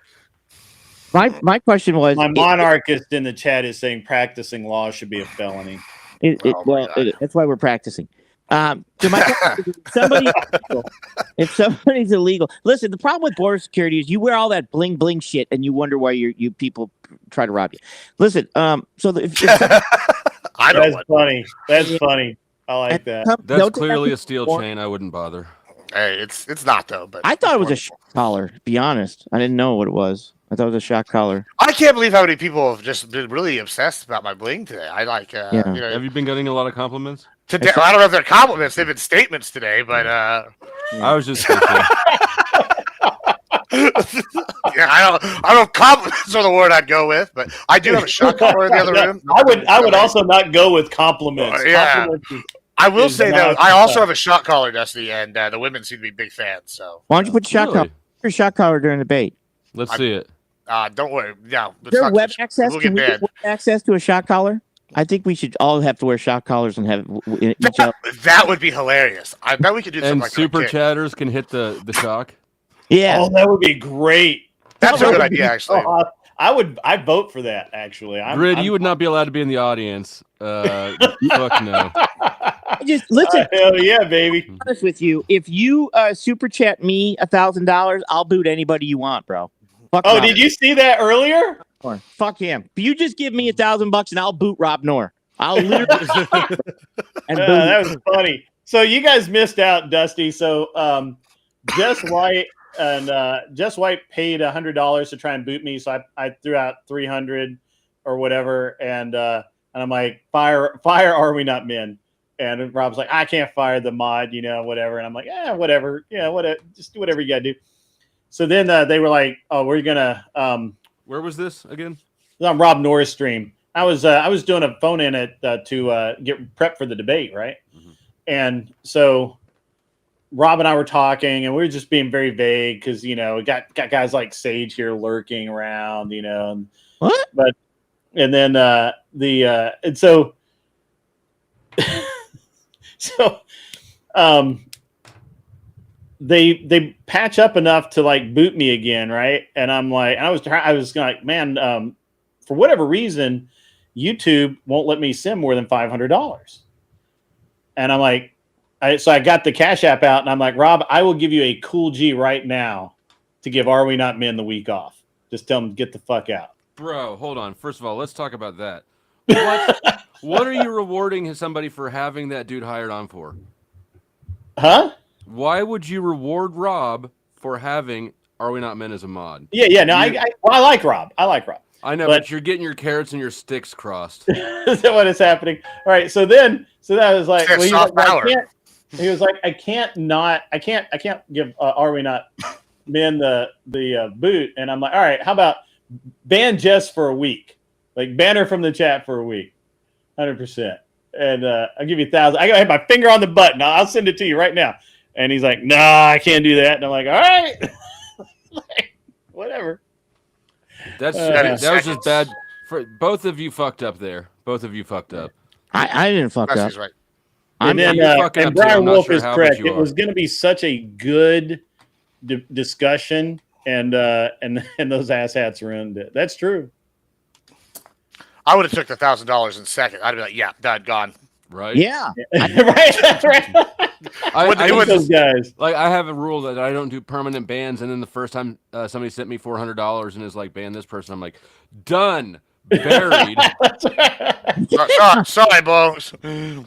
My question was, my monarchist in the chat is saying practicing law should be a felony. That's why we're practicing. So my question is, if somebody's illegal, listen. The problem with border security is you wear all that bling bling shit, and you wonder why you people try to rob you. Listen, I don't. That's funny. That's funny. I like that. That's clearly a steel chain. I wouldn't bother. Hey, it's not though. But I thought it was a shock collar. To be honest, I didn't know what it was. I thought it was a shock collar. I can't believe how many people have just been really obsessed about my bling today. I like. You know, have you been getting a lot of compliments? Today, I don't know if they're compliments. They've been statements today, but I was just thinking. Yeah, I don't know if compliments are the word I'd go with, but I do have a shock collar in the other room. I would also not go with compliments. Yeah. I will say though, I also have a shock collar, Dusty, and the women seem to be big fans. So why don't you put your shock collar during the debate? Let's see it. Don't worry. No, is there web access? We'll Can we get get web access to a shock collar? I think we should all have to wear shock collars and have each other. That would be hilarious. I bet we could do something And like super that. chatters can hit the shock. Yeah. Oh, that would be great. That's a good idea, actually. I'd vote for that. Actually, Grid, you would not be allowed to be in the audience. Fuck no. Just listen. Hell yeah, baby. Be honest with you, if you super chat me $1,000, I'll boot anybody you want, bro. Fuck Oh, Rob. did you see that earlier? Fuck him. If you just give me $1,000 and I'll boot Rob Knorr. I'll literally. That was funny. So you guys missed out, Dusty. So Jess White paid $100 to try and boot me. So I threw out $300 or whatever, and I'm like, fire Are We Not Men? And Rob's like, I can't fire the mod, whatever. And I'm like, whatever, whatever, just do whatever you gotta do. So then they were like, oh, we're gonna Where was this again? It was on Rob Norris' stream. I was doing a phone in it to get prep for the debate, right? Mm-hmm. And so Rob and I were talking, and we were just being very vague because we got guys like Sage here lurking around, And, what? But and then and so they patch up enough to like boot me again, right? And I'm like, I was like, man, for whatever reason, YouTube won't let me send more than $500. And I'm like, so I got the Cash App out, and I'm like, Rob, I will give you a cool G right now to give Are We Not Men the week off. Just tell them to get the fuck out. Bro, hold on. First of all, let's talk about that. What are you rewarding somebody for having that dude hired on for? Huh? Why would you reward Rob for having Are We Not Men as a mod? Yeah. No, I like Rob. I know, but you're getting your carrots and your sticks crossed. Is that what is happening? All right. So that was like, well, he was like, I can't give Are We Not Men the boot. And I'm like, all right, how about ban Jess for a week? Like ban her from the chat for a week. 100%. And I'll give you 1,000. I have my finger on the button. I'll send it to you right now. And he's like, nah, I can't do that. And I'm like, all right. Like, whatever. That was just bad. For both of you fucked up there. Both of you fucked up. I didn't fuck up. Right. And Brian Wolf is correct. It was going to be such a good discussion, and those asshats ruined it. That's true. I would have took the $1,000 in a second. I'd be like, yeah, done, gone. Right? Yeah. Right. That's right. Those guys. Like, I have a rule that I don't do permanent bans, and then the first time somebody sent me $400 and is like, ban this person, I'm like, done, buried. Sorry, boss.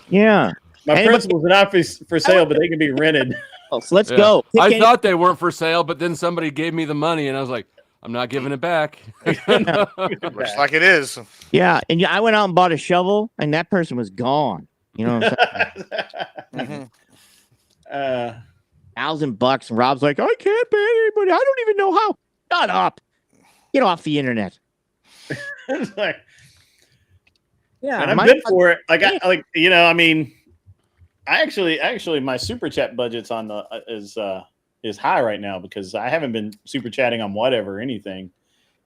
Yeah. My principles are not for sale, but they can be rented. So let's go. I thought they weren't for sale, but then somebody gave me the money, and I was like, I'm not giving it back. Looks like it is. Yeah, and I went out and bought a shovel, and that person was gone. You know what I'm saying? $1,000, and Rob's like, I can't pay anybody. I don't even know how. Shut up. Get off the internet. It's like, yeah, and I'm good for it. Like, I mean, I actually, my super chat budget's on the is high right now because I haven't been super chatting on whatever anything.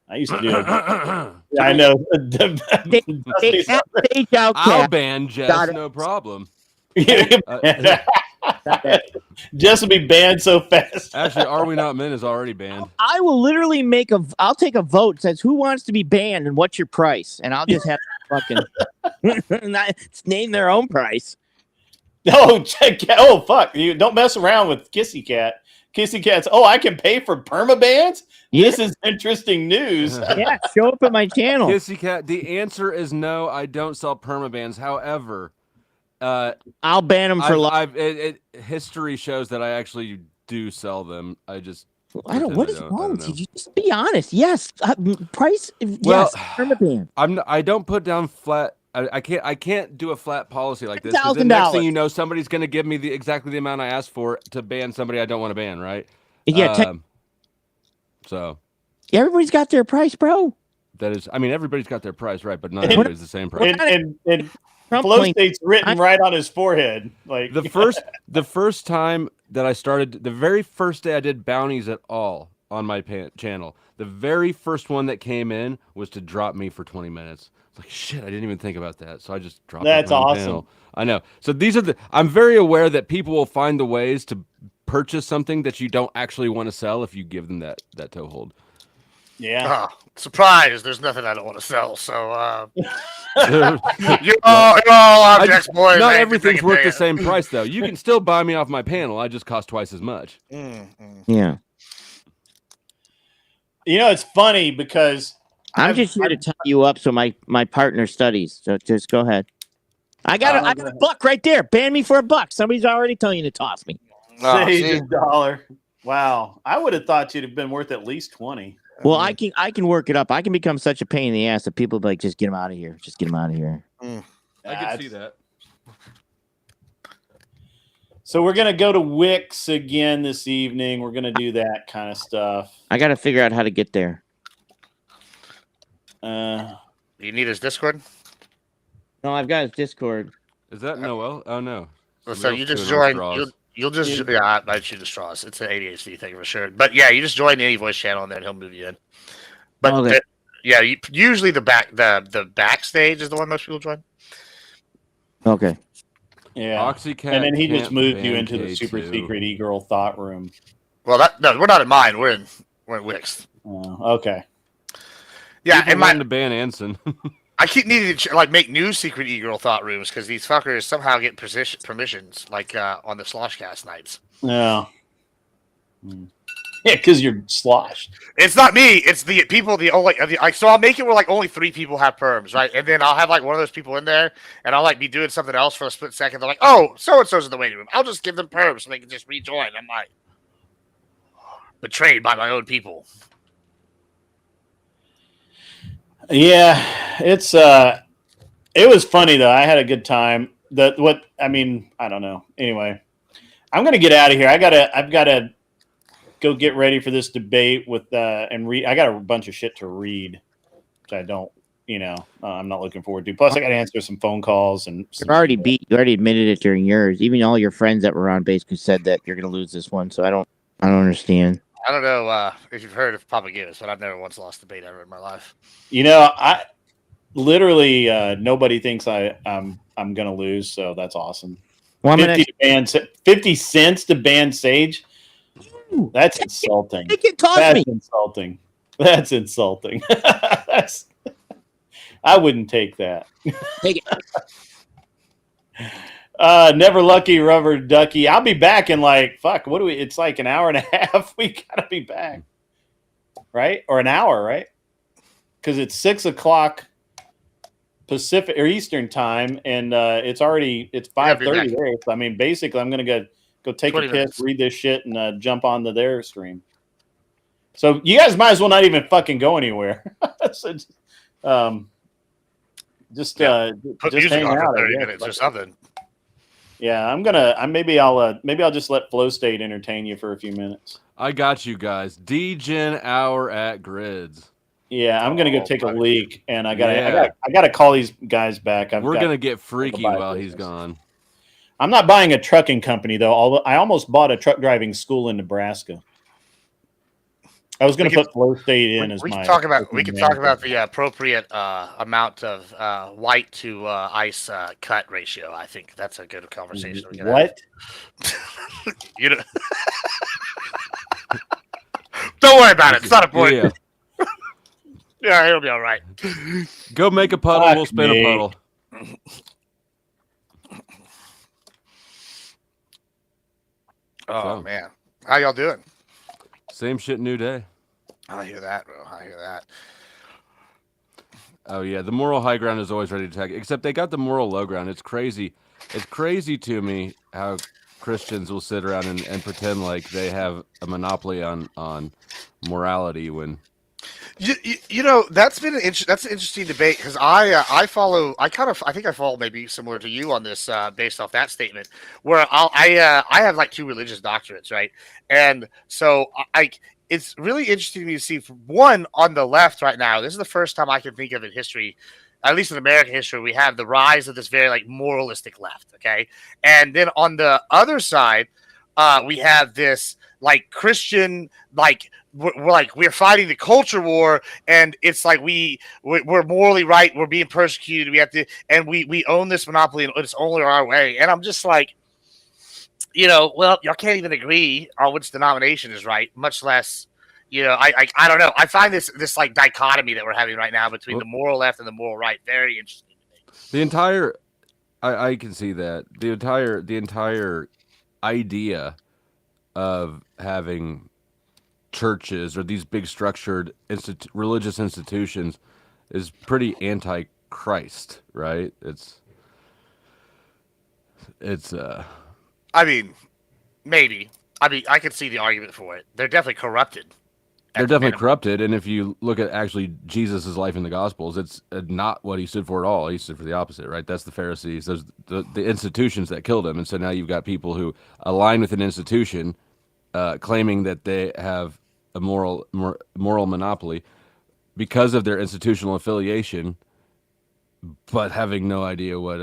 I used to do it. Yeah, I know. I'll ban Jess, no problem. Jess will be banned so fast. Actually, Are We Not Men is already banned. I will literally I'll take a vote that says who wants to be banned and what's your price, and I'll just have to fucking name their own price. Oh, fuck! You don't mess around with Kissy Cat. Kissy Cat's. Oh, I can pay for permabans. Yeah. This is interesting news. Yeah, show up at my channel. Kissy Cat. The answer is no. I don't sell permabans. However, I'll ban them for life. History shows that I actually do sell them. I just. What is wrong with you? Just be honest. Yes, price. Well, yes, permaban. I don't put down flat. I can't do a flat policy like this. The next thing you know, somebody's going to give me exactly the amount I asked for to ban somebody I don't want to ban, right? Yeah. So. Everybody's got their price, bro. That is, I mean, everybody's got their price, right? But not everybody's the same price. And Flow State's written right on his forehead. Like the first time that I started, the very first day I did bounties at all on my channel, the very first one that came in was to drop me for 20 minutes. Like, shit, I didn't even think about that. So I just dropped. That's awesome. Panel. I know. So these are I'm very aware that people will find the ways to purchase something that you don't actually want to sell if you give them that toehold. Yeah. Oh, surprise! There's nothing I don't want to sell. So you're all objects, boys. Not everything's worth the same price, though. You can still buy me off my panel. I just cost twice as much. Yeah. You know, it's funny because I'm just here to tie you up so my partner studies. So just go ahead. I got a buck right there. Ban me for $1. Somebody's already telling you to toss me. Save $1. Wow. I would have thought you'd have been worth at least 20. Well, I can work it up. I can become such a pain in the ass that people be like, just get him out of here. Just get him out of here. I can see that. So we're going to go to Wix again this evening. We're going to do that kind of stuff. I got to figure out how to get there. You need his Discord? No, I've got his Discord. Is that Noel? Oh, no. So you just join. You'll just I shoot the straws. It's an ADHD thing for sure. But yeah, you just join any voice channel and then he'll move you in. But usually the backstage is the one most people join. Okay. Yeah. Oxycat and then he just moved you into the super secret e-girl thought room. Well, we're not in mine. We're in Wix. Oh, okay. Yeah, and mine to ban Anson. I keep needing to make new secret e-girl thought rooms because these fuckers somehow get permissions on the Sloshcast nights. Yeah. Yeah, because you're sloshed. It's not me. It's the people. So I'll make it where only 3 people have perms, right? And then I'll have one of those people in there, and I'll be doing something else for a split second. They're like, "Oh, so and so's in the waiting room. I'll just give them perms so they can just rejoin." I'm like, betrayed by my own people. Yeah, it was funny though. I had a good time. I don't know. Anyway, I'm gonna get out of here. I've gotta go get ready for this debate with and read. I got a bunch of shit to read, which I don't. I'm not looking forward to. Plus, I got to answer some phone calls and. You already admitted it during yours. Even all your friends that were on basically said that you're gonna lose this one. So I don't understand. I don't know if you've heard of Papagiris, but I've never once lost a debate ever in my life. I literally nobody thinks I'm gonna lose, so that's awesome. Well, 50 cents to ban Sage. That's insulting. That's insulting. That's insulting. I wouldn't take that. Take it. Never lucky rubber ducky. I'll be back in it's like an hour and a half. We gotta be back. Right? Or an hour, right? Because it's 6:00 Pacific or Eastern time, and it's 5:30 there. So, basically I'm gonna go take a piss, minutes. Read this shit, and jump on their stream. So you guys might as well not even fucking go anywhere. So, just hang out 30 minutes or something. Yeah, maybe I'll just let Flow State entertain you for a few minutes. I got you guys. D-Gen hour at Grids. Yeah, I'm gonna go take a leak, and I gotta call these guys back. We're gonna get freaky while he's gone. I'm not buying a trucking company though. Although I almost bought a truck driving school in Nebraska. I was going to put flow state in as we my. can talk about the appropriate amount of white to ice cut ratio. I think that's a good conversation. We can What? You know. Don't worry about it. It's not important. Yeah, it'll be all right. Go make a puddle. We'll spin a puddle. Oh man, how y'all doing? Same shit, new day. I hear that, bro. I hear that. Oh yeah, the moral high ground is always ready to attack. Except they got the moral low ground. It's crazy. It's crazy to me how Christians will sit around and pretend like they have a monopoly on morality when. You know, that's been an interesting debate because I think I follow maybe similar to you on this based off that statement where I have like 2 religious doctorates, right? And so it's really interesting to me to see one on the left right now. This is the first time I can think of in history, at least in American history, we have the rise of this very like moralistic left. Okay. And then on the other side, we have this like Christian, like we're fighting the culture war, and it's like we're morally right, we're being persecuted, we have to, and we own this monopoly, and it's only our way. And I'm just like, you know, well, y'all can't even agree on which denomination is right, much less, you know, I don't know. I find this like dichotomy that we're having right now between the moral left and the moral right very interesting. The entire, I can see that the entire idea of having churches or these big structured religious institutions is pretty anti-Christ, right? It's I mean, maybe. I mean, I could see the argument for it. They're definitely corrupted. They're definitely corrupted, and if you look at actually Jesus' life in the Gospels, it's not what he stood for at all. He stood for the opposite, right? That's the Pharisees. Those the institutions that killed him, and so now you've got people who align with an institution, claiming that they have a moral monopoly because of their institutional affiliation, but having no idea what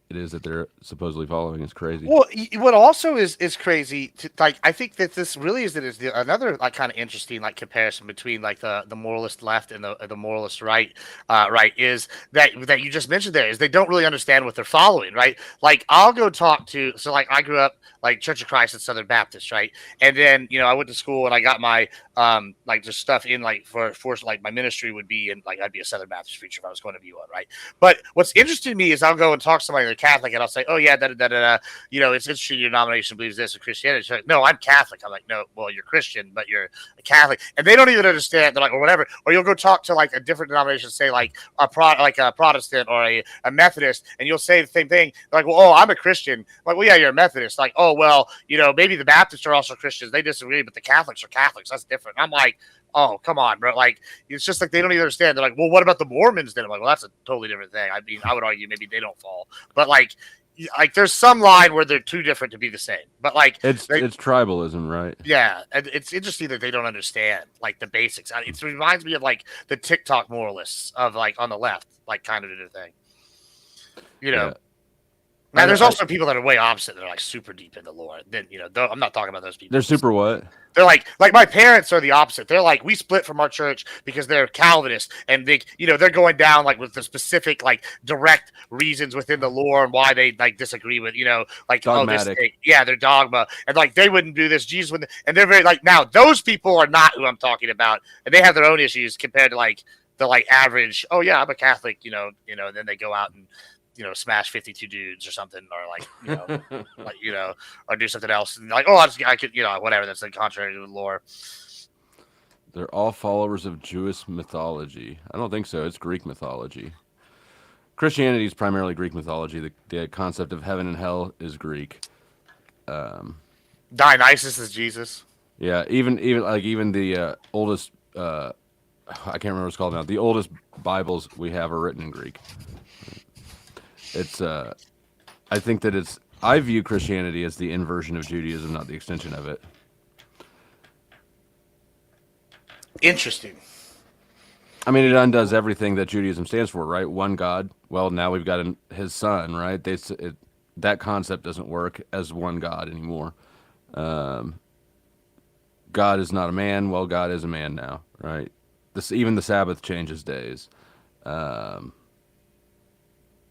it is that they're supposedly following is crazy. Well, what also is crazy, like I think that this really is another like kind of interesting like comparison between like the moralist left and the moralist right, right, is that you just mentioned there is they don't really understand what they're following, right? Like I'll go talk to, so like I grew up like Church of Christ and Southern Baptist, right? And then, you know, I went to school and I got my like just stuff in like for like my ministry would be in like I'd be a Southern Baptist preacher if I was going to be one, right? But what's interesting to me is I'll go and talk to somebody that's Catholic and I'll say, oh yeah, you know, it's interesting your denomination believes this in Christianity. She's like, no, I'm Catholic. I'm like, no, well, you're Christian, but you're a Catholic, and they don't even understand. They're like, or whatever. Or you'll go talk to like a different denomination, say like a Protestant or a Methodist, and you'll say the same thing. They're like, well, oh, I'm a Christian. I'm like, well, yeah, you're a Methodist. Like, oh, well, you know, maybe the Baptists are also Christians. They disagree, but the Catholics are Catholics. That's different. I'm like, oh, come on, bro. Like, it's just like they don't even understand. They're like, well, what about the Mormons then? I'm like, well, that's a totally different thing. I mean, I would argue maybe they don't fall, but like there's some line where they're too different to be the same. But like it's tribalism, right? Yeah, and it's interesting that they don't understand like the basics. It reminds me of like the TikTok moralists of like on the left, like kind of do the thing. You know. Yeah. Now, there's also people that are way opposite. They're like super deep in the lore. Then, you know, I'm not talking about those people. They're super what? They're like my parents are the opposite. They're like, we split from our church because they're Calvinists, and they, you know, they're going down like with the specific like direct reasons within the lore and why they like disagree with, you know, like dogmatic. Their dogma, and like they wouldn't do this. Jesus wouldn't, and they're very like now those people are not who I'm talking about, and they have their own issues compared to like the like average. Oh yeah, I'm a Catholic, you know, and then they go out and, you know, smash 52 dudes or something, or like, you know, like, you know, or do something else. And like, oh, I could, you know, whatever. That's like contrary to the lore. They're all followers of Jewish mythology. I don't think so. It's Greek mythology. Christianity is primarily Greek mythology. The concept of heaven and hell is Greek. Dionysus is Jesus. Yeah, even the oldest, I can't remember what it's called now. The oldest Bibles we have are written in Greek. It's I think that I view Christianity as the inversion of Judaism, not the extension of it. Interesting. I mean, it undoes everything that Judaism stands for, right? One God. Well, now we've got his son, right? That concept doesn't work as one God anymore. God is not a man. Well, God is a man now, right? Even the Sabbath changes days. Yeah,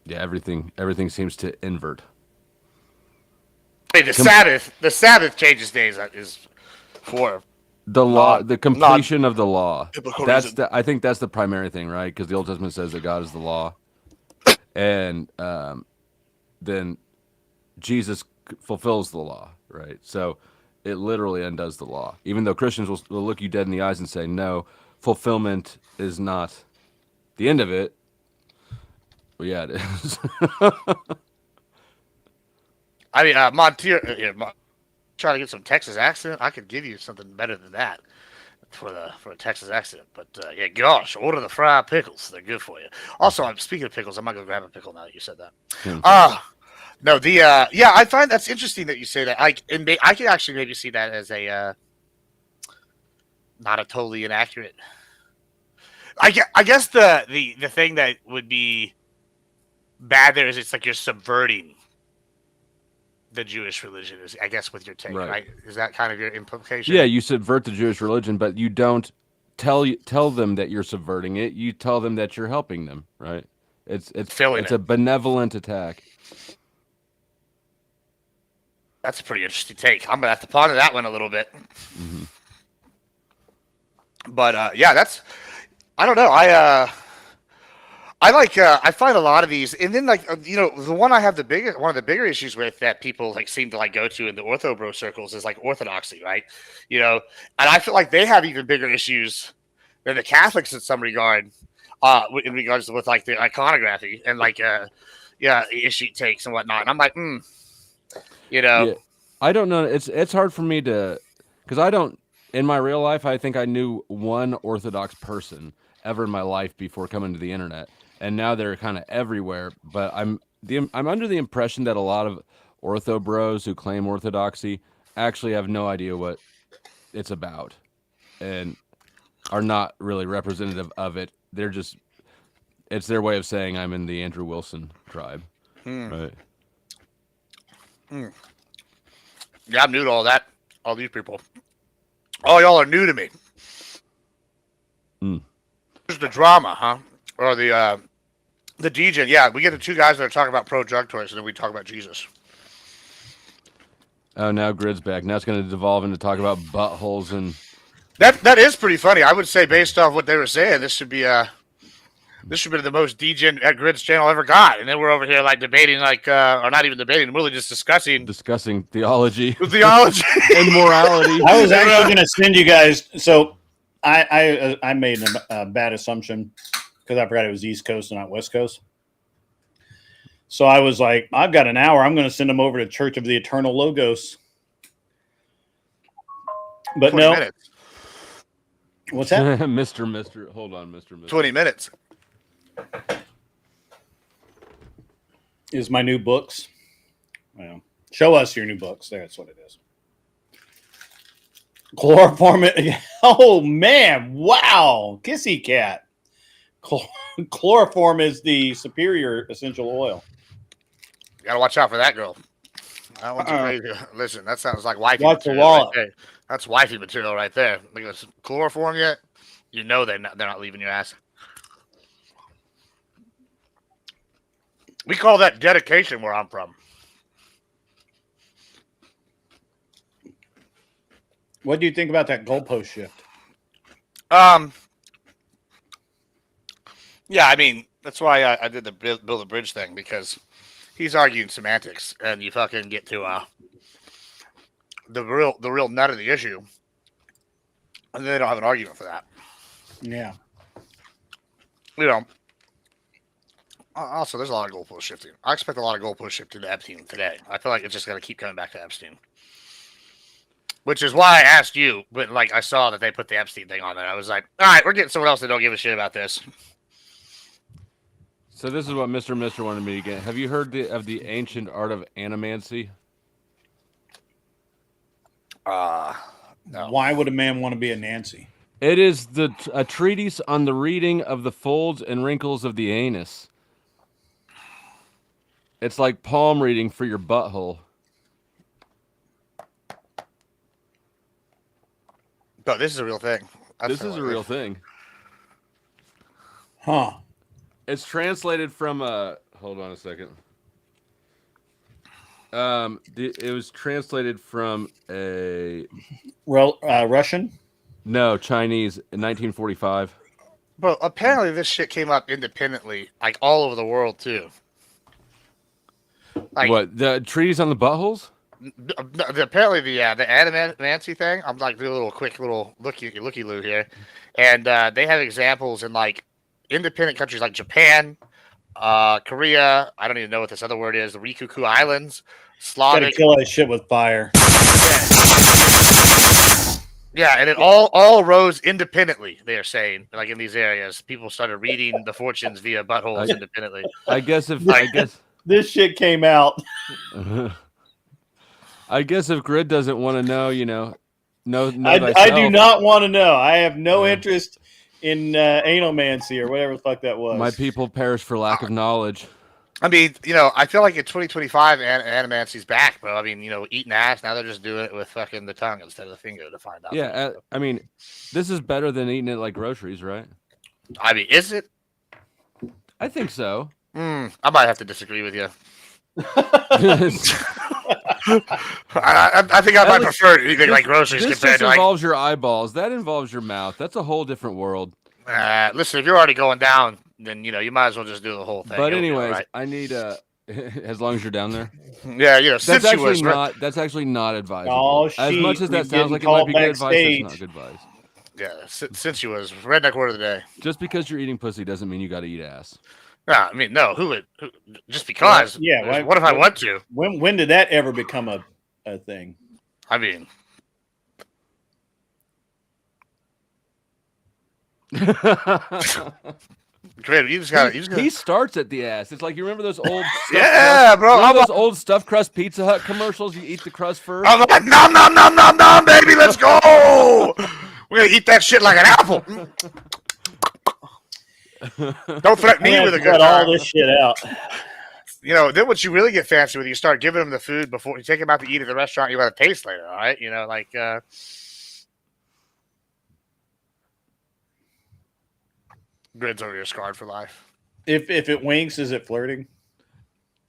everything seems to invert. Hey, the Sabbath changes days is for the law, the completion of the law. biblical That's reason. I think that's the primary thing, right? Because the Old Testament says that God is the law, and then Jesus fulfills the law, right? So it literally undoes the law. Even though Christians will look you dead in the eyes and say, no, fulfillment is not the end of it. Well, yeah, it is. I mean, Montier, trying to get some Texas accent. I could give you something better than that for a Texas accent. But yeah, gosh, order the fried pickles. They're good for you. Also, I'm speaking of pickles. I might go grab a pickle now that you said that. No, yeah, I find that's interesting that you say that. I could actually maybe see that as a not a totally inaccurate. I guess the thing that would be bad there is it's like you're subverting the Jewish religion, is I guess with your take, right? Is that kind of your implication? Yeah, you subvert the Jewish religion, but you don't tell them that you're subverting it. You tell them that you're helping them, right? It's a benevolent attack. That's a pretty interesting take. I'm gonna have to ponder that one a little bit. Mm-hmm. But yeah, I don't know. I find a lot of these, and then the one I have one of the bigger issues with that people seem to go to in the ortho bro circles is orthodoxy, right? And I feel like they have even bigger issues than the Catholics in some regard, in regards to with the iconography and issue takes and whatnot. And I'm like, Yeah, I don't know. It's hard for me to, because I don't, in my real life, I think I knew one Orthodox person ever in my life before coming to the internet, and now they're kind of everywhere. But I'm under the impression that a lot of ortho bros who claim orthodoxy actually have no idea what it's about, and are not really representative of it. It's their way of saying I'm in the Andrew Wilson tribe, right? Yeah, I'm new to all that. All these people. Oh, y'all are new to me. There's the drama, huh? Or the DJ. Yeah, we get the two guys that are talking about pro-drug toys, and then we talk about Jesus. Oh, now Grid's back. Now it's going to devolve into talk about buttholes and... That is pretty funny. I would say, based off what they were saying, this should be the most DJ at Grid's channel ever got. And then we're over here debating, or not even debating, really just discussing theology, and morality. I was actually going to send you guys. So I made a bad assumption because I forgot it was East Coast and not West Coast. So I was like, I've got an hour. I'm going to send them over to Church of the Eternal Logos. But 20 no. minutes. What's that? Mr. Hold on, Mr. 20 minutes. Is my new books. Well, show us your new books. That's what it is. Chloroform. Oh, man. Wow. Kissy cat. Chloroform is the superior essential oil. You got to watch out for that girl. That one's crazy. Listen, that sounds like wifey Watch the material. wallet. Right there. That's wifey material right there. Look at this chloroform yet? You know they're not leaving your ass. We call that dedication where I'm from. What do you think about that goalpost shift? Yeah, I mean, that's why I did the build a bridge thing, because he's arguing semantics, and you fucking get to the real nut of the issue, and they don't have an argument for that. Yeah. Also, there's a lot of goalpost shifting. I expect a lot of goalpost shifting to Epstein today. I feel like it's just going to keep coming back to Epstein. Which is why I asked you, but I saw that they put the Epstein thing on there. I was like, all right, we're getting someone else that don't give a shit about this. So this is what Mr. wanted me to get. Have you heard of the ancient art of animancy? No. Why would a man want to be a Nancy? It is a treatise on the reading of the folds and wrinkles of the anus. It's like palm reading for your butthole. No, this is a real thing. This is a real thing. Huh. It's translated from hold on a second. It was translated from a Russian? No, Chinese in 1945. But apparently this shit came up independently, like all over the world too. Like What, the treaties on the buttholes? Apparently the adamancy thing. I'm like doing a little quick little looky loo here, and they have examples in like independent countries like Japan, Korea. I don't even know what this other word is. The Ryukyu Islands, Slavic. Gotta kill that shit with fire. Yeah, and it all rose independently. They are saying, like in these areas, people started reading the fortunes via buttholes independently. I guess this shit came out. I guess if Grid doesn't want to know, know I do not want to know. I have no interest in anomancy or whatever the fuck that was. My people perish for lack of knowledge. I mean, I feel like in 2025, animancy's back, bro. I mean, eating ass. Now they're just doing it with fucking the tongue instead of the finger to find out. Yeah, I mean, this is better than eating it like groceries, right? I mean, is it? I think so. I might have to disagree with you. I think I might prefer eating like groceries this compared just to like. involves your eyeballs. That involves your mouth. That's a whole different world. Listen, if you're already going down, then you might as well just do the whole thing. But anyways, right. I need as long as you're down there. Yeah, that's actually not advisable. Oh, as much as that sounds like it might be good advice, it's not good advice. Yeah, sensuous redneck word of the day. Just because you're eating pussy doesn't mean you got to eat ass. No, I mean no. Who just because? Yeah. What if I want to? When did that ever become a thing? I mean. Great, He starts at the ass. It's like you remember those old bro. Remember those old stuffed crust Pizza Hut commercials? You eat the crust first. I'm like, nom nom nom nom nom, baby, let's go. We're gonna eat that shit like an apple. Don't threaten me with a good time. All this shit out. Then once you really get fancy with it, you start giving them the food before you take them out to eat at the restaurant. You want to taste later, all right? Grid's over here scarred for life. If it winks, is it flirting?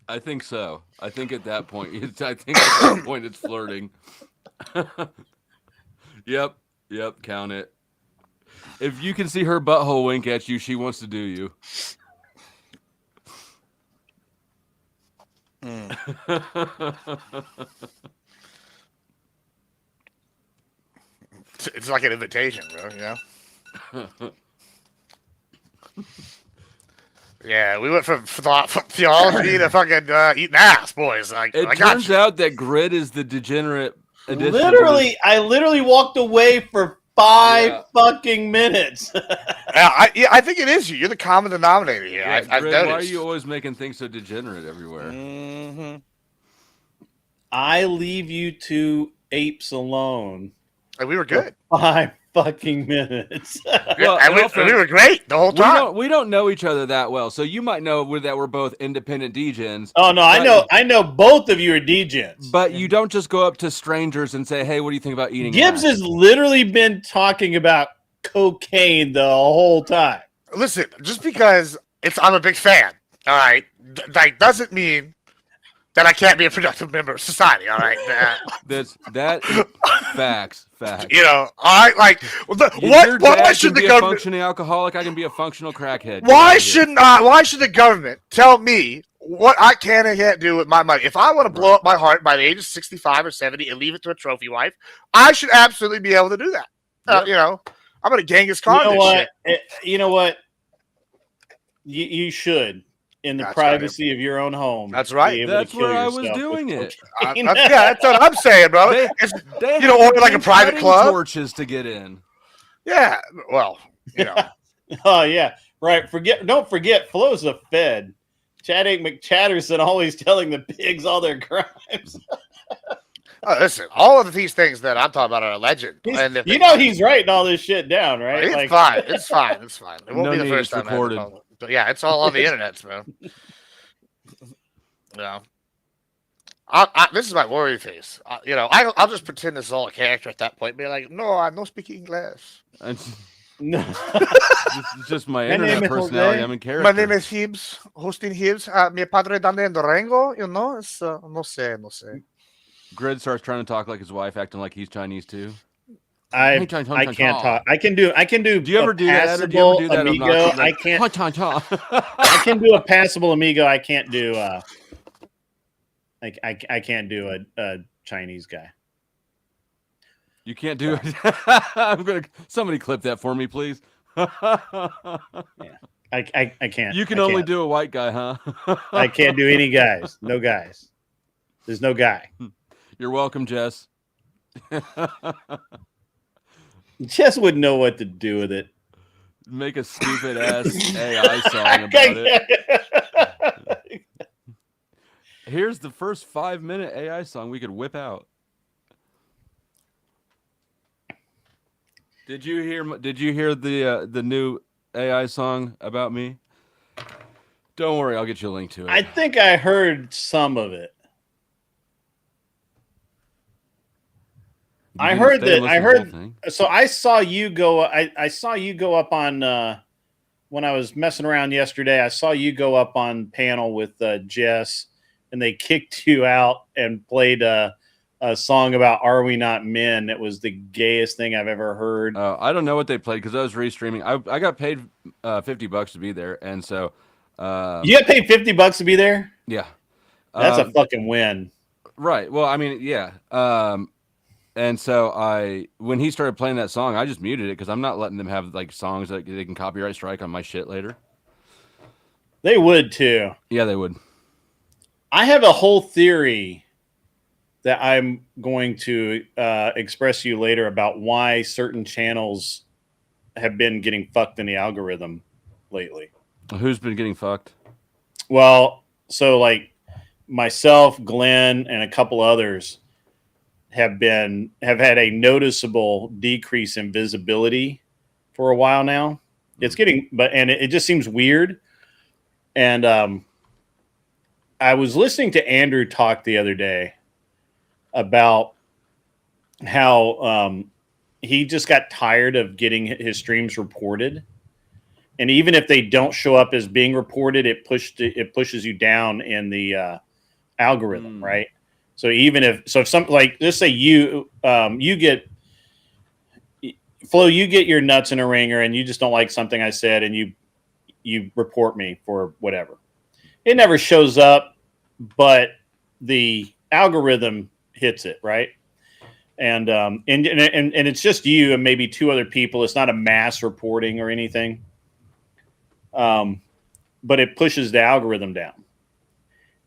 I think so. I think at that point, it's flirting. Yep, count it. If you can see her butthole wink at you, she wants to do you. It's like an invitation, bro. Yeah, we went from theology to fucking eating ass, boys. It turns out that Grid is the degenerate edition. I literally walked away for 5 fucking minutes. I think it is you. You're the common denominator here. Yeah, I've Grid, noticed. why are you always making things so degenerate everywhere? Mm-hmm. I leave you two apes alone. And we were good. 5 fucking minutes. Well, we were great the whole time. We don't know each other that well, so you might know that we're both independent degens. Oh no, I know both of you are degens. But you don't just go up to strangers and say, "Hey, what do you think about eating?" Gibbs has literally been talking about cocaine the whole time. Listen, just because I'm a big fan, all right, that doesn't mean that I can't be a productive member of society. All right, that facts. I like why should the government functioning alcoholic? I can be a functional crackhead. Why should the government tell me what I can and can't do with my money? If I want to blow up my heart by the age of 65 or 70 and leave it to a trophy wife, I should absolutely be able to do that. I'm gonna Genghis Khan this shit. You know what? You should. In the privacy of your own home. That's right. That's where I was doing it. That's what I'm saying, bro. They order like a private club. Torches to get in. Yeah. Well, Oh yeah. Right. Don't forget, Flo's a Fed. Chadwick McChatterson always telling the pigs all their crimes. Listen, all of these things that I'm talking about are alleged. He's writing all this shit down, right? It's fine. It's fine. It's fine. It won't be the first time. Recorded. But yeah, it's all on the internet, bro. Yeah. This is my worry face. I'll just pretend this is all a character at that point. Be like, no, I don't speak English. No, it's just my internet personality. I'm in character. My name is Hibbs, hosting Hibbs. Mi padre donde en Durango. It's no sé. Grid starts trying to talk like his wife, acting like he's Chinese too. I can't talk. I can do. Do you ever do that? Or do you ever do that? Amigo. I can't. I can do a passable amigo. I can't do. I can't do a Chinese guy. You can't do it. Somebody clip that for me, please. Yeah, I can't. You can only do a white guy, huh? I can't do any guys. No guys. There's no guy. You're welcome, Jess. Jess wouldn't know what to do with it. Make a stupid ass AI song about it. Here's the first 5-minute AI song we could whip out. Did you hear the new AI song about me? Don't worry, I'll get you a link to it. I think I heard some of it. I heard. So I saw you go. I saw you go up on when I was messing around yesterday. I saw you go up on panel with Jess, and they kicked you out and played a song about "Are We Not Men?" It was the gayest thing I've ever heard. I don't know what they played because I was restreaming. I got paid $50 to be there, and so you got paid $50 to be there. Yeah, that's a fucking win. Right. Well, I mean, yeah. And so when he started playing that song, I just muted it because I'm not letting them have like songs that they can copyright strike on my shit later. They would too. Yeah, they would. I have a whole theory that I'm going to express to you later about why certain channels have been getting fucked in the algorithm lately. Who's been getting fucked? Well, so like myself, Glenn, and a couple others have had a noticeable decrease in visibility for a while now. It's getting, it just seems weird. And I was listening to Andrew talk the other day about how he just got tired of getting his streams reported. And even if they don't show up as being reported, it pushes you down in the algorithm, right? So even if some, like, just say you get Flo, you get your nuts in a ringer and you just don't like something I said and you report me for whatever. It never shows up, but the algorithm hits it, right? And it's just you and maybe two other people. It's not a mass reporting or anything. But it pushes the algorithm down.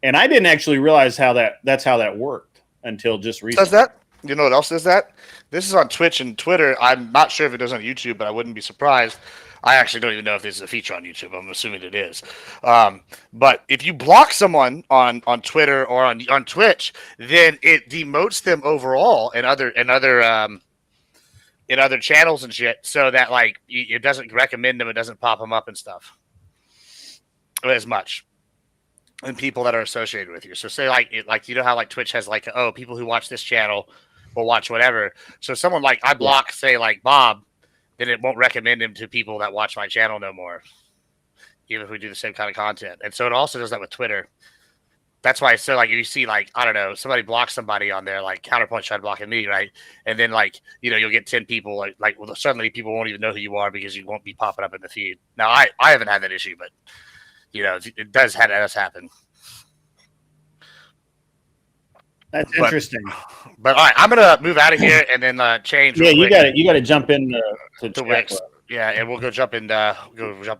And I didn't actually realize that's how that worked until just recently. Does that? You know what else does that? This is on Twitch and Twitter. I'm not sure if it does on YouTube, but I wouldn't be surprised. I actually don't even know if this is a feature on YouTube. I'm assuming it is. But if you block someone on Twitter or on Twitch, then it demotes them overall in other channels and shit, so that like it doesn't recommend them, it doesn't pop them up and stuff as much. And people that are associated with you. So say like you know how like Twitch has like, oh, people who watch this channel will watch whatever. So someone like I block, say like Bob, then it won't recommend him to people that watch my channel no more, even if we do the same kind of content. And so it also does that with Twitter. That's why. So like you see like, I don't know, somebody blocks somebody on there, like Counterpunch tried blocking me, right? And then like, you know, you'll get 10 people like well, suddenly people won't even know who you are because you won't be popping up in the feed. Now I haven't had that issue, but you know, it does happen. That's interesting. But all right, I'm gonna move out of here and then change. Yeah, you got to jump in to Wix. Yeah, and we'll go jump in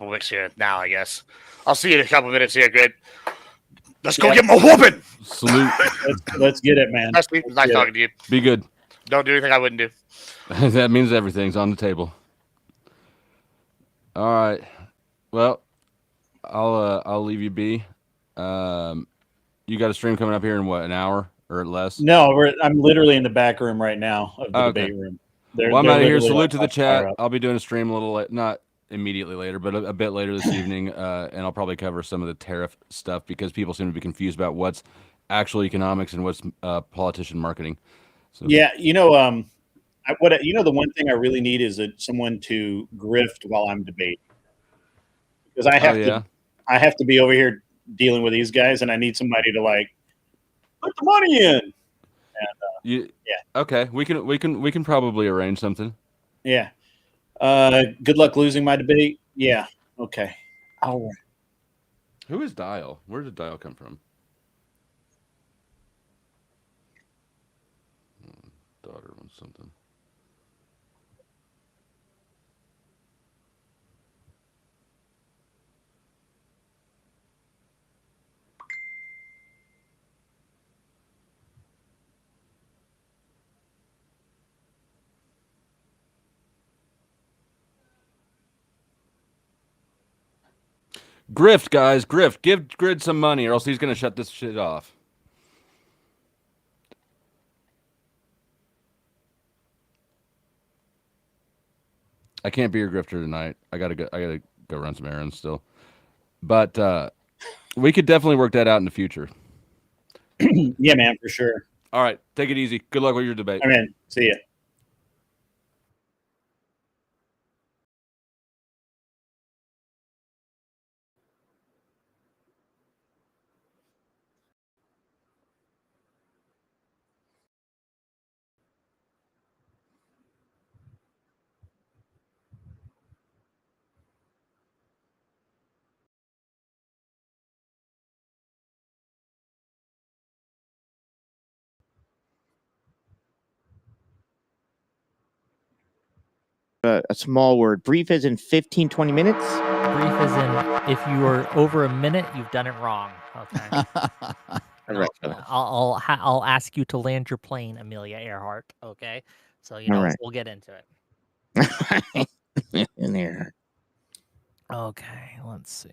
Wix here now. I guess I'll see you in a couple minutes here. Good. Let's go get my whooping. Salute. Let's get it, man. Nice talking to you. Be good. Don't do anything I wouldn't do. That means everything's on the table. All right. Well, I'll leave you be. You got a stream coming up here in what, an hour or less? No, I'm literally in the back room right now of the debate room. Well, I'm out of here. Salute to the chat. I'll be doing a stream a little late, not immediately later, but a bit later this evening, and I'll probably cover some of the tariff stuff because people seem to be confused about what's actual economics and what's politician marketing. So. Yeah, the one thing I really need is someone to grift while I'm debating, because I have to be over here dealing with these guys, and I need somebody to like put the money in. And, Okay, we can probably arrange something. Yeah. Good luck losing my debate. Yeah. Okay. All right. Who is Dial? Where did Dial come from? Daughter wants something. Grift, guys, grift. Give Grid some money, or else he's gonna shut this shit off. I can't be your grifter tonight. I gotta go run some errands still. But we could definitely work that out in the future. Yeah, man, for sure. All right, take it easy. Good luck with your debate. All right, man. See ya. A small word. Brief as in 15, 20 minutes? Brief as in if you are over a minute, you've done it wrong. Okay. Right. I'll ask you to land your plane, Amelia Earhart. Okay. So we'll get into it. In there. Okay, let's see.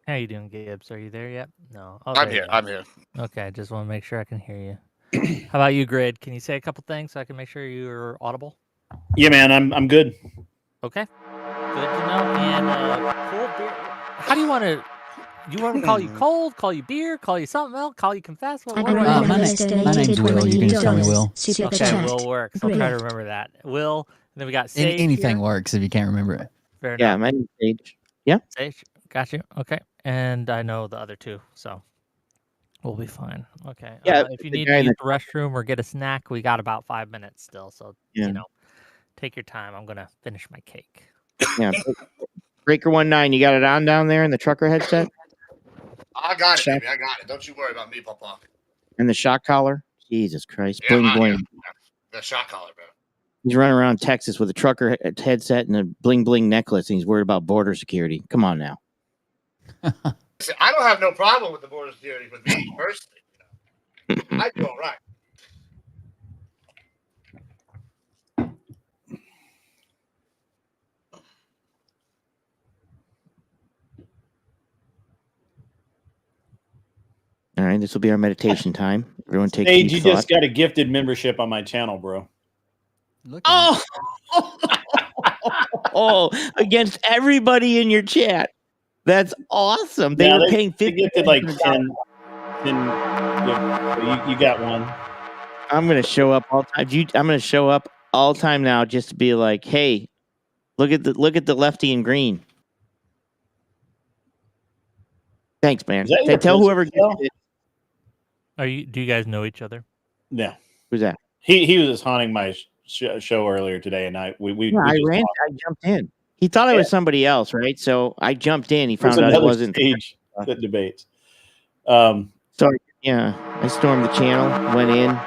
How you doing, Gibbs? Are you there yet? No. Oh, I'm here. I'm here. Okay, just want to make sure I can hear you. How about you, Grid? Can you say a couple things so I can make sure you're audible? Yeah, man, I'm good. Okay. Good to know. And cold beer. How do you want to? Do you want me to call you cold? Call you beer? Call you something else? Call you confess? My name's Will. You can just call me Will. Okay, Will works. I'll try to remember that. Will. And then we got Sage. Anything works if you can't remember it. Fair enough. Yeah, my name's Sage. Yeah. Sage. Got you. Okay. And I know the other two, so we'll be fine. Okay. Yeah. If you need to use the restroom or get a snack, we got about 5 minutes still. So, take your time. I'm going to finish my cake. Yeah. Breaker 19, you got it on down there in the trucker headset? I got it, baby. I got it. Don't you worry about me, Papa. And the shock collar? Jesus Christ. Yeah, Bling, bling. The shot collar, bro. He's running around Texas with a trucker headset and a bling, bling necklace, and he's worried about border security. Come on now. Listen, I don't have no problem with the border security with me personally. I do all right. All right, this will be our meditation time. Everyone take Hey, deep you thought. just got a gifted membership on my channel, bro. Oh, against everybody in your chat. That's awesome. They were paying 50. They gifted like 10. You got one. I'm gonna show up all time. I'm gonna show up all time now just to be like, hey, look at the lefty in green. Thanks, man. Tell whoever gifted it. Do you guys know each other? No. Who's that? He was just haunting my show earlier today, and I jumped in. He thought I was somebody else, right? So I jumped in. He found out it wasn't. Stage that debates. So yeah, I stormed the channel, went in,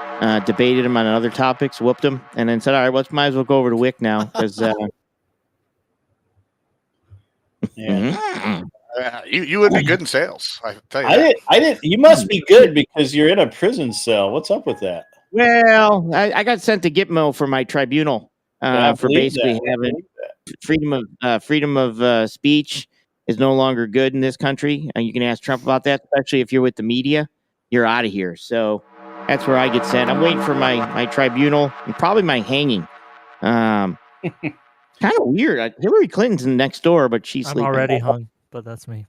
debated him on other topics, whooped him, and then said, "All right, might as well go over to Wick now." Because you would be good in sales. I tell you. I didn't. You must be good because you're in a prison cell. What's up with that? Well, I got sent to Gitmo for my tribunal for basically having freedom of speech is no longer good in this country. You can ask Trump about that, especially if you're with the media. You're out of here. So that's where I get sent. I'm waiting for my tribunal and probably my hanging. Kind of weird. Hillary Clinton's next door, but she's I'm sleeping. already hung, but that's me.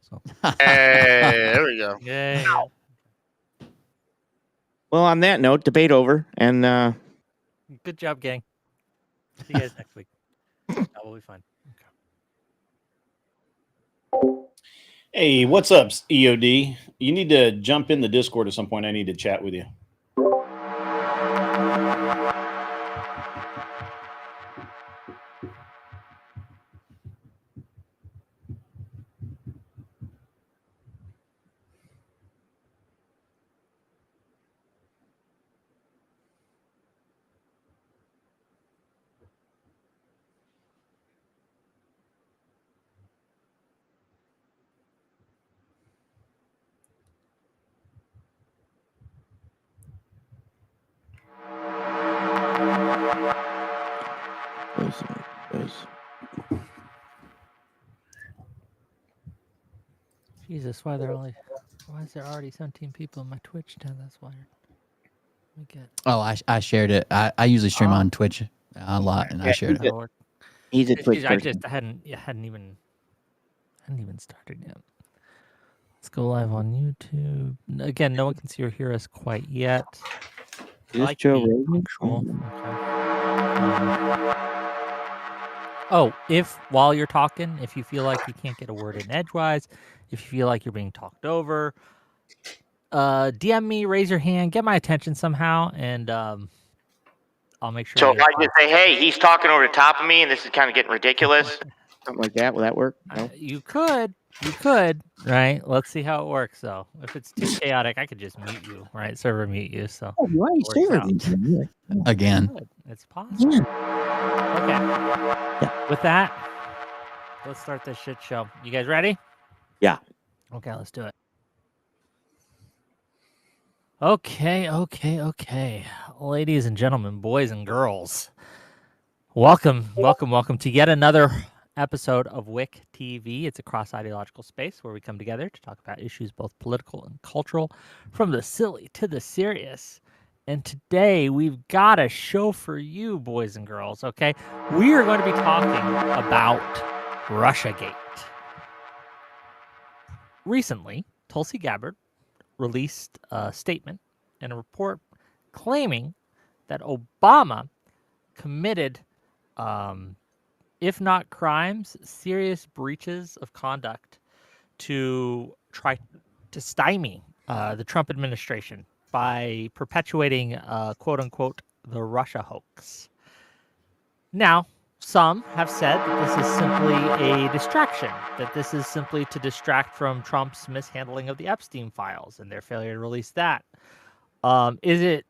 So. Hey, there we go. Yay. Well, on that note, debate over. And good job, gang. See you guys next week. That will be fun. Hey, what's up, EOD? You need to jump in the Discord at some point. I need to chat with you. Jesus, why is there already 17 people in my Twitch chat? That's weird. Let me get. Oh, I shared it. I usually stream on Twitch a lot, and I shared it. He's a Twitch I person. just hadn't even started yet. Let's go live on YouTube. Again, no one can see or hear us quite yet. Is this Joe Rogan? Cool. Oh, if while you're talking, if you feel like you can't get a word in edgewise, if you feel like you're being talked over, DM me, raise your hand, get my attention somehow, and I'll make sure. So if I just say, hey, he's talking over the top of me, and this is kind of getting ridiculous. Something like that. Will that work? No. You could, right? Let's see how it works, though. If it's too chaotic, I could just mute you, right? Server mute you. So why you server again? It's possible. Okay. Yeah. With that, let's start this shit show. You guys ready? Yeah. Okay, let's do it. Okay. Ladies and gentlemen, boys and girls, welcome to yet another episode of WIC TV. It's a cross-ideological space where we come together to talk about issues both political and cultural, from the silly to the serious. And today we've got a show for you, boys and girls, okay? We are going to be talking about Russiagate. Recently, Tulsi Gabbard released a statement and a report claiming that Obama committed, if not crimes, serious breaches of conduct to try to stymie the Trump administration by perpetuating, quote unquote, the Russia hoax. Now, some have said that this is simply a distraction, that this is simply to distract from Trump's mishandling of the Epstein files and their failure to release that. Is it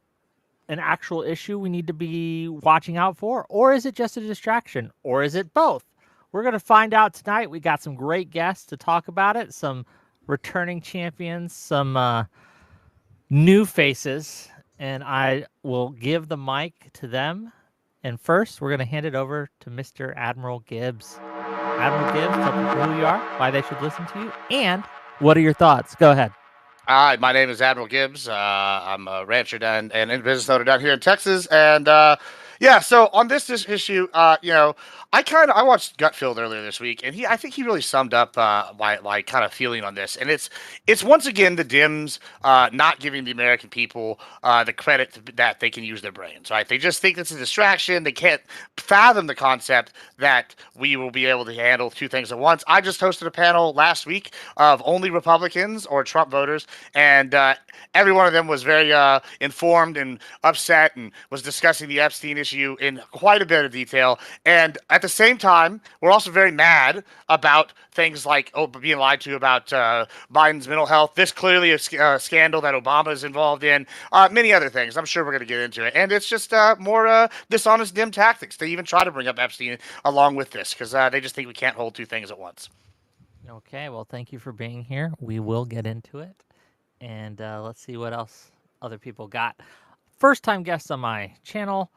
an actual issue we need to be watching out for, or is it just a distraction, or is it both? We're going to find out tonight. We got some great guests to talk about it, some returning champions, some new faces, and I will give the mic to them. And first, we're going to hand it over to Mr. Admiral Gibbs. Admiral Gibbs, tell people who you are, why they should listen to you, and what are your thoughts? Go ahead. Hi, my name is Admiral Gibbs. I'm a rancher and in business owner down here in Texas. And so on this issue, I watched Gutfield earlier this week, and I think he really summed up my kind of feeling on this. And it's once again the Dems not giving the American people the credit that they can use their brains, right? They just think it's a distraction. They can't fathom the concept that we will be able to handle two things at once. I just hosted a panel last week of only Republicans or Trump voters, and every one of them was very informed and upset and was discussing the Epstein issue in quite a bit of detail. And at the same time, we're also very mad about things like being lied to about Biden's mental health. This clearly is a scandal that Obama is involved in. Many other things. I'm sure we're going to get into it. And it's just more dishonest dim tactics to even try to bring up Epstein along with this, because they just think we can't hold two things at once. Okay, well, thank you for being here. We will get into it. And let's see what else other people got. First-time guests on my channel,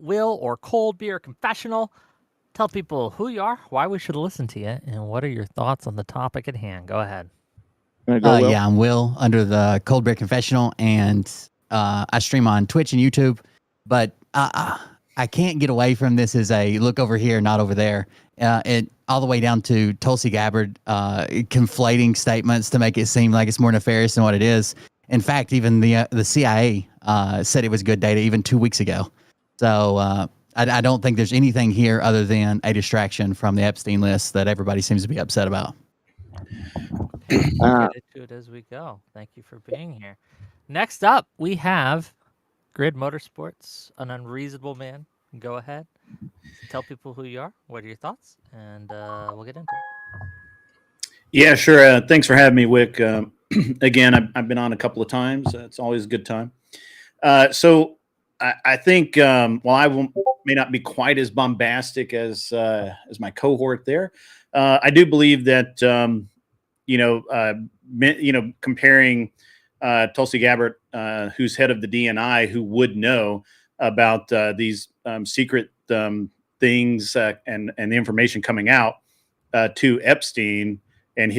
Will or Cold Beer Confessional. Tell people who you are, why we should listen to you, and what are your thoughts on the topic at hand. Go ahead. Yeah, I'm Will under the Cold Beer Confessional, and I stream on Twitch and YouTube. But I can't get away from this as a look over here, not over there. It all the way down to Tulsi Gabbard conflating statements to make it seem like it's more nefarious than what it is. In fact, even the CIA said it was good data even 2 weeks ago. So I don't think there's anything here other than a distraction from the Epstein list that everybody seems to be upset about. We'll get into it as we go. Thank you for being here. Next up, we have Grid Motorsports, an unreasonable man. Go ahead. Tell people who you are. What are your thoughts? And we'll get into it. Yeah, sure. Thanks for having me, Wick. Again, I've been on a couple of times. It's always a good time. So I think while I may not be quite as bombastic as my cohort there, I do believe that comparing Tulsi Gabbard, who's head of the DNI, who would know about these secret things and the information coming out to Epstein and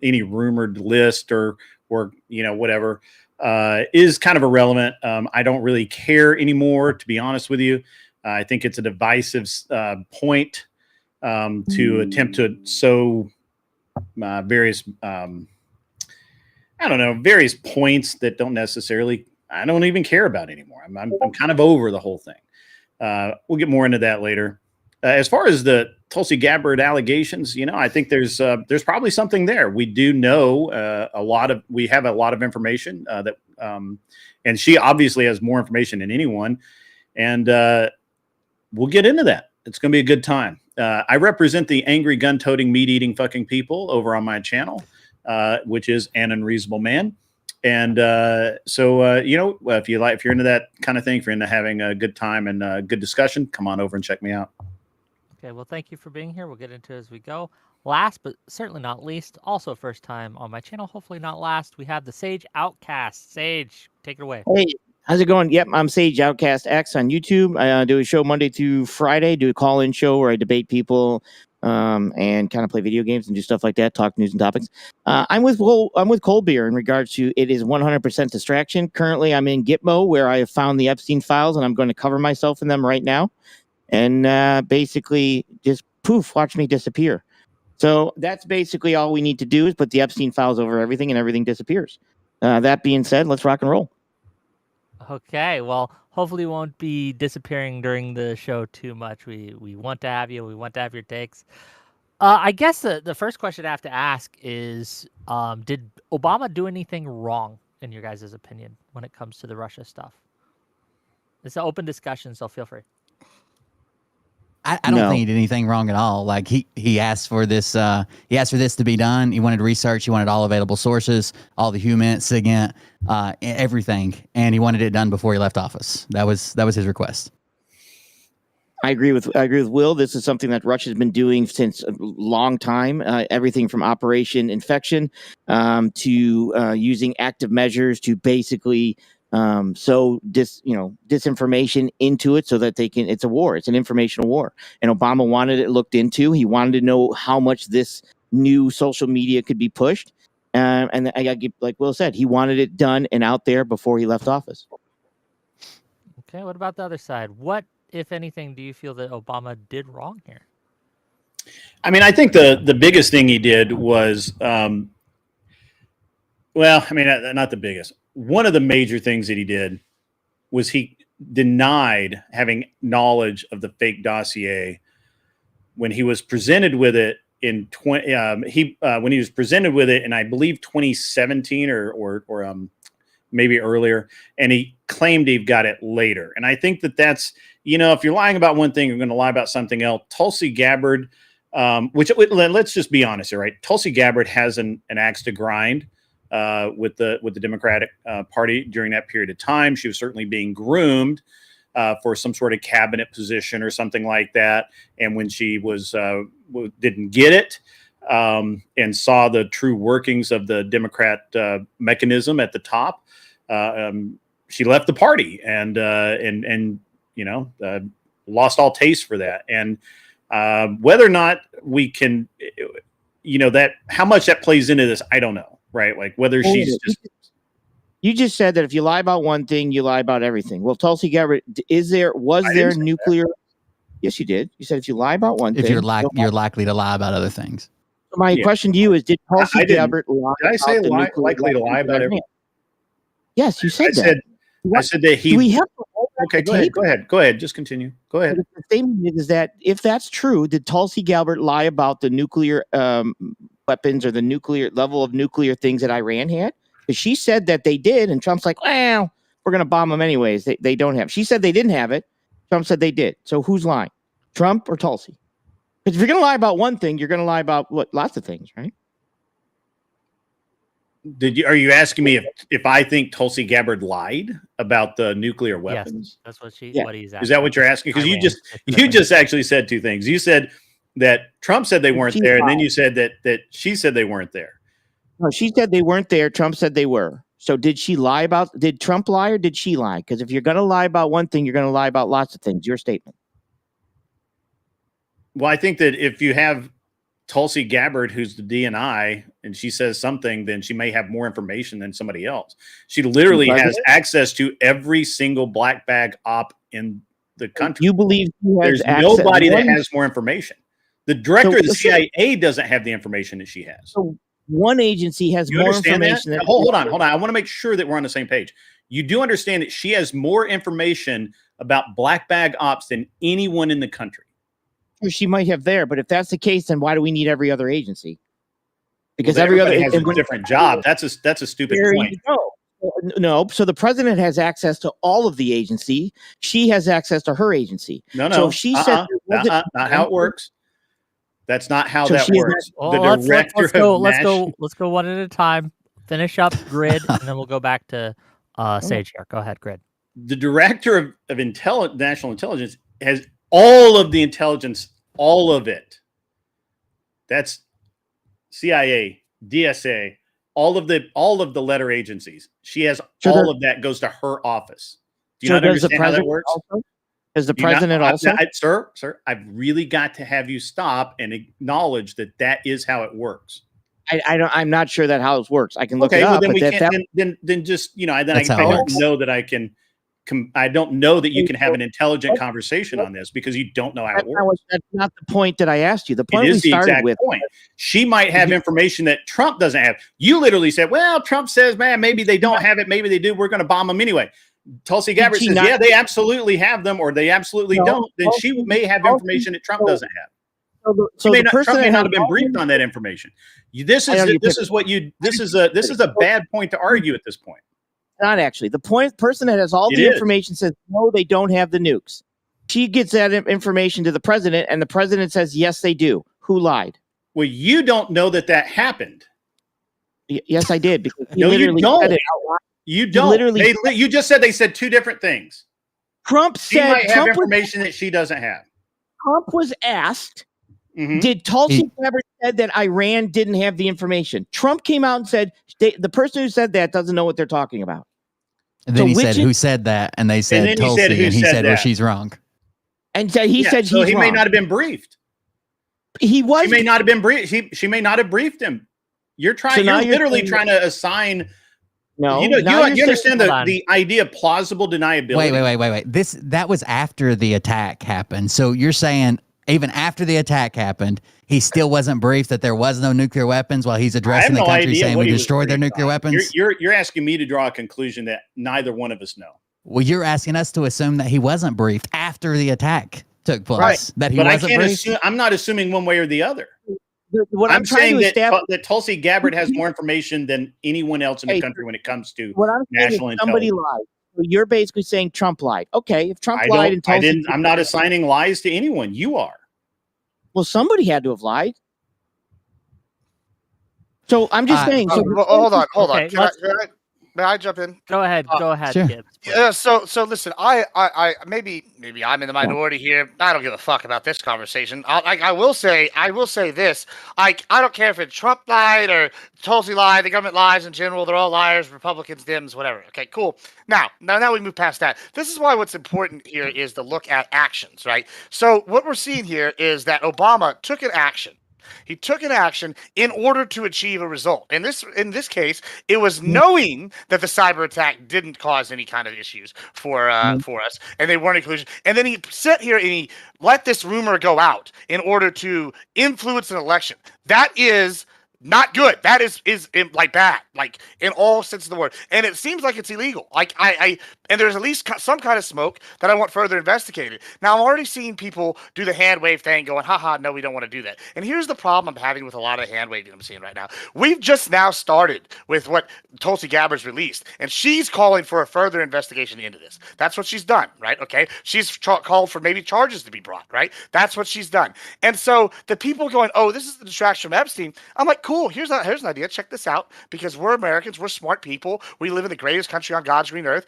any rumored list or whatever is kind of irrelevant. I don't really care anymore, to be honest with you. I think it's a divisive point to attempt to sow various various points that I don't even care about anymore. I'm kind of over the whole thing. We'll get more into that later. As far as the Tulsi Gabbard allegations, I think there's probably something there. We do know we have a lot of information and she obviously has more information than anyone. And we'll get into that. It's going to be a good time. I represent the angry, gun-toting, meat-eating fucking people over on my channel, which is An Unreasonable Man. And if you're into that kind of thing, if you're into having a good time and a good discussion, come on over and check me out. Okay, well, thank you for being here. We'll get into it as we go. Last, but certainly not least, also first time on my channel, hopefully not last, we have the Sage Outcast. Sage, take it away. Hey, how's it going? Yep, I'm Sage Outcast X on YouTube. I do a show Monday through Friday, do a call-in show where I debate people and kind of play video games and do stuff like that, talk news and topics. I'm with Cold Beer in regards to it is 100% distraction. Currently, I'm in Gitmo where I have found the Epstein files, and I'm going to cover myself in them right now. And basically just poof, watch me disappear. So that's basically all we need to do is put the Epstein files over everything and everything disappears. That being said, let's rock and roll. Okay, well, hopefully you won't be disappearing during the show too much. We want to have you. We want to have your takes. I guess the first question I have to ask is, did Obama do anything wrong, in your guys' opinion, when it comes to the Russia stuff? It's an open discussion, so feel free. I don't think he did anything wrong at all. Like he asked for this. He asked for this to be done. He wanted research. He wanted all available sources, all the human, SIGINT, everything, and he wanted it done before he left office. That was his request. I agree with Will. This is something that Russia's been doing since a long time. Everything from Operation Infection to using active measures to basically disinformation into it so that it's a war. It's an informational war. And Obama wanted it looked into. He wanted to know how much this new social media could be pushed. And like Will said, he wanted it done and out there before he left office. Okay, what about the other side? What, if anything, do you feel that Obama did wrong here? I mean, I think the biggest thing he did was, not the biggest. One of the major things that he did was he denied having knowledge of the fake dossier when he was presented with it in when he was presented with it in, I believe, 2017 or maybe earlier, and he claimed he got it later. And I think that's, if you're lying about one thing, you're going to lie about something else. Tulsi Gabbard, let's just be honest here, right? Tulsi Gabbard has an axe to grind with the Democratic Party during that period of time. She was certainly being groomed for some sort of cabinet position or something like that. And when she didn't get it and saw the true workings of the Democrat mechanism at the top, she left the party and lost all taste for that. And Whether or not we can, that how much that plays into this, I don't know, right? Like whether she's just. You just said that if you lie about one thing, you lie about everything. Well, Tulsi Gabbard, was there nuclear? Yes, you did. You said if you lie about one thing, If you're likely to lie about other things. So my question to you is: did Tulsi Gabbard lie? Did I say about the nuclear likely to lie weapons about that everything? Yes, you said that. I said that he. Do we have to okay, go ahead. Just continue. Go ahead. The statement is that if that's true, did Tulsi Gabbard lie about the nuclear weapons or the nuclear level of nuclear things that Iran had? Because she said that they did, and Trump's like, well, we're going to bomb them anyways. They don't have. She said they didn't have it. Trump said they did. So who's lying, Trump or Tulsi? Because if you're going to lie about one thing, you're going to lie about lots of things, right? Are you asking me if I think Tulsi Gabbard lied about the nuclear weapons? Yes, that's what what he's asking. Is that what you're asking? Because you just actually said two things. You said that Trump said they weren't there, and then you said that she said they weren't there. No, she said they weren't there. Trump said they were. So did she lie about? Did Trump lie or did she lie? Because if you're going to lie about one thing, you're going to lie about lots of things. Your statement. Well, I think that if you have Tulsi Gabbard, who's the DNI, and she says something, then she may have more information than somebody else. She literally has access to every single black bag op in the country. You believe there's nobody that has more information. The director of the CIA doesn't have the information that she has. So one agency has more information. Hold on. I want to make sure that we're on the same page. You do understand that she has more information about black bag ops than anyone in the country. She might have there, but if that's the case, then why do we need every other agency? Because every other has a different different job. That's a stupid point. No, so the president has access to all of the agency. She has access to her agency. No. So if she said not how it works. That's not how that works. Let's go one at a time. Finish up Grid, and then we'll go back to Sage here. Go ahead, Grid. The director of national intelligence has all of the intelligence, all of it. That's CIA, DSA, all of the letter agencies. She has all of that goes to her office. Do you not understand how that works? Is the president also? Sir, I've really got to have you stop and acknowledge that is how it works. I'm not sure that how it works. I can look it well, up. then but we can't. Then just I don't know that I can. I don't know that you can have an intelligent conversation on this because you don't know how it works. That's not the point that I asked you. The point we started with. Point. She might have information that Trump doesn't have. You literally said, "Well, Trump says, man, maybe they don't have it. Maybe they do. We're going to bomb them anyway." Tulsi Gabbard says, "Yeah, they absolutely have them, or they absolutely don't." Then she may have information that Trump doesn't have. Trump may not have been briefed on that information. This is a bad point to argue at this point. Not actually. The person that has all the information says, no, they don't have the nukes. She gets that information to the president, and the president says, yes, they do. Who lied? Well, you don't know that happened. Yes, I did. Because no, you don't. You don't. You just said they said two different things. Trump said she might have information that she doesn't have. Trump was asked, did Tulsi Gabbard said that Iran didn't have the information? Trump came out and said, the person who said that doesn't know what they're talking about. And then he said, who said that? And they said Tulsi, and he said, well, she's wrong. And so he said so he wrong. may not have been briefed. He was. She may not have been briefed. She may not have briefed him. You're trying. So you're literally trying to assign. No, you understand the idea of plausible deniability. Wait. That was after the attack happened. So you're saying even after the attack happened, he still wasn't briefed that there was no nuclear weapons while he's addressing the country saying we destroyed their nuclear weapons? You're asking me to draw a conclusion that neither one of us know. Well, you're asking us to assume that he wasn't briefed after the attack took place. Right. That he but wasn't briefed. I'm not assuming one way or the other. I'm saying that Tulsi Gabbard has more information than anyone else in the country when it comes to national intelligence. Somebody lied. So you're basically saying Trump lied. Okay, if Trump lied and Tulsi I'm not assigning lies to anyone. You are. Well, somebody had to have lied. So I'm just saying. So hold on. Okay, May I jump in? Go ahead. Go ahead, Sure. Gibbs. Yeah, so listen, I maybe I'm in the minority here. I don't give a fuck about this conversation. I will say this. I don't care if it's Trump lied or Tulsi lied. The government lies in general. They're all liars. Republicans, Dems, whatever. Okay, cool. Now we move past that. This is why what's important here is to look at actions, right? So what we're seeing here is that Obama took an action. He took an action in order to achieve a result. In this case, it was knowing that the cyber attack didn't cause any kind of issues for us, and they weren't inclusion. And then he sat here and he let this rumor go out in order to influence an election. That is not good. That is like bad, like in all sense of the word. And it seems like it's illegal. Like and there's at least some kind of smoke that I want further investigated. Now I'm already seeing people do the hand wave thing, going, haha, no, we don't want to do that. And here's the problem I'm having with a lot of hand waving I'm seeing right now. We've just now started with what Tulsi Gabbard's released, and she's calling for a further investigation into this. That's what she's done, right? Okay, she's called for maybe charges to be brought, right? That's what she's done. And so the people going, oh, this is the distraction from Epstein. I'm like, cool. Here's an idea. Check this out. Because we're Americans, we're smart people. We live in the greatest country on God's green earth.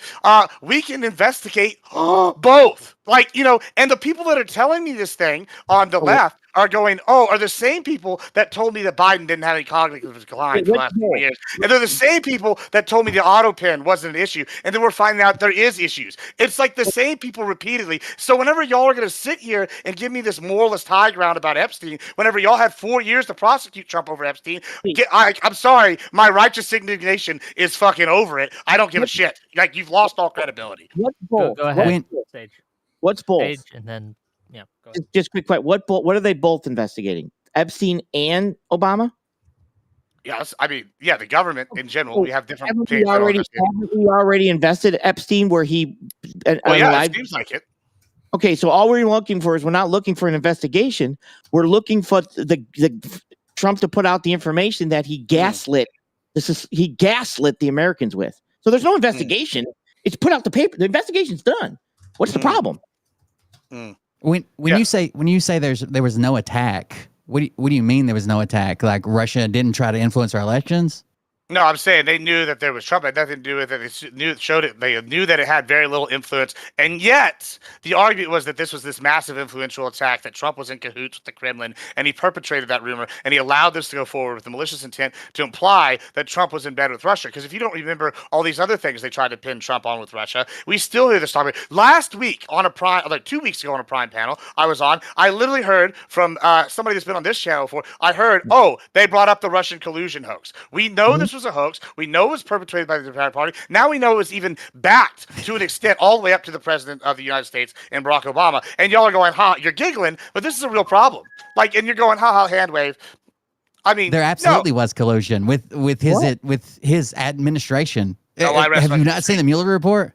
We can investigate both. Like, and the people that are telling me this thing on the left are going, are the same people that told me that Biden didn't have any cognitive decline for the last 4 years. And they're the same people that told me the auto pen wasn't an issue. And then we're finding out there is issues. It's like the same people repeatedly. So whenever y'all are going to sit here and give me this moralist high ground about Epstein, whenever y'all had 4 years to prosecute Trump over Epstein, I'm sorry, my righteous indignation is fucking over it. I don't give a shit. Like, you've lost all credibility. What's both? Go ahead, Sage. What's both? Sage, and then go ahead. Just quick question. What are they both investigating? Epstein and Obama? Yes, I mean, yeah, the government in general. We have different. Haven't we already invested Epstein where he? It seems like it. Okay, so all we're looking for is we're not looking for an investigation. We're looking for the Trump to put out the information that he gaslit. He gaslit the Americans with. So there's no investigation. It's put out the paper. The investigation's done. What's the problem? When you say there was no attack, what do you mean there was no attack? Like Russia didn't try to influence our elections? No, I'm saying they knew that there was Trump. It had nothing to do with it. They knew that it had very little influence. And yet, the argument was that this was this massive influential attack, that Trump was in cahoots with the Kremlin, and he perpetrated that rumor, and he allowed this to go forward with the malicious intent to imply that Trump was in bed with Russia. Because if you don't remember all these other things they tried to pin Trump on with Russia, we still hear this topic. Last week, on a Prime, like 2 weeks ago on a Prime panel I was on, I literally heard from somebody that's been on this channel before, I heard, they brought up the Russian collusion hoax. We know this was a hoax. We know it was perpetrated by the Democratic Party. Now we know it was even backed to an extent all the way up to the President of the United States and Barack Obama. And y'all are going, you're giggling, but this is a real problem. Like, and you're going, hand wave. I mean, there absolutely was collusion with his administration. Have you not seen the Mueller report?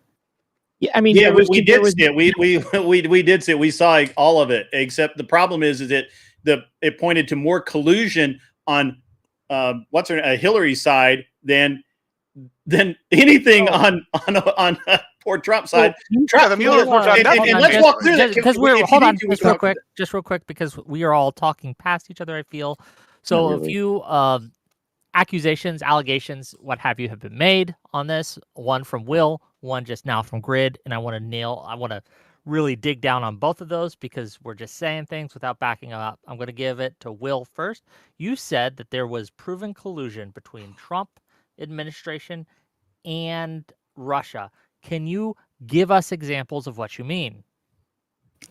Yeah, I mean, we did see it. We did see it. We saw all of it. Except the problem is that it pointed to more collusion on Hillary's side than anything on poor Trump's side. The Mueller report. And let's walk through that because hold on, just real quick, because we are all talking past each other. I feel so. A few accusations, allegations, what have you, have been made on this. One from Will, one just now from Grid, and I want to really dig down on both of those because we're just saying things without backing up. I'm going to give it to Will first. You said that there was proven collusion between Trump administration and Russia. Can you give us examples of what you mean?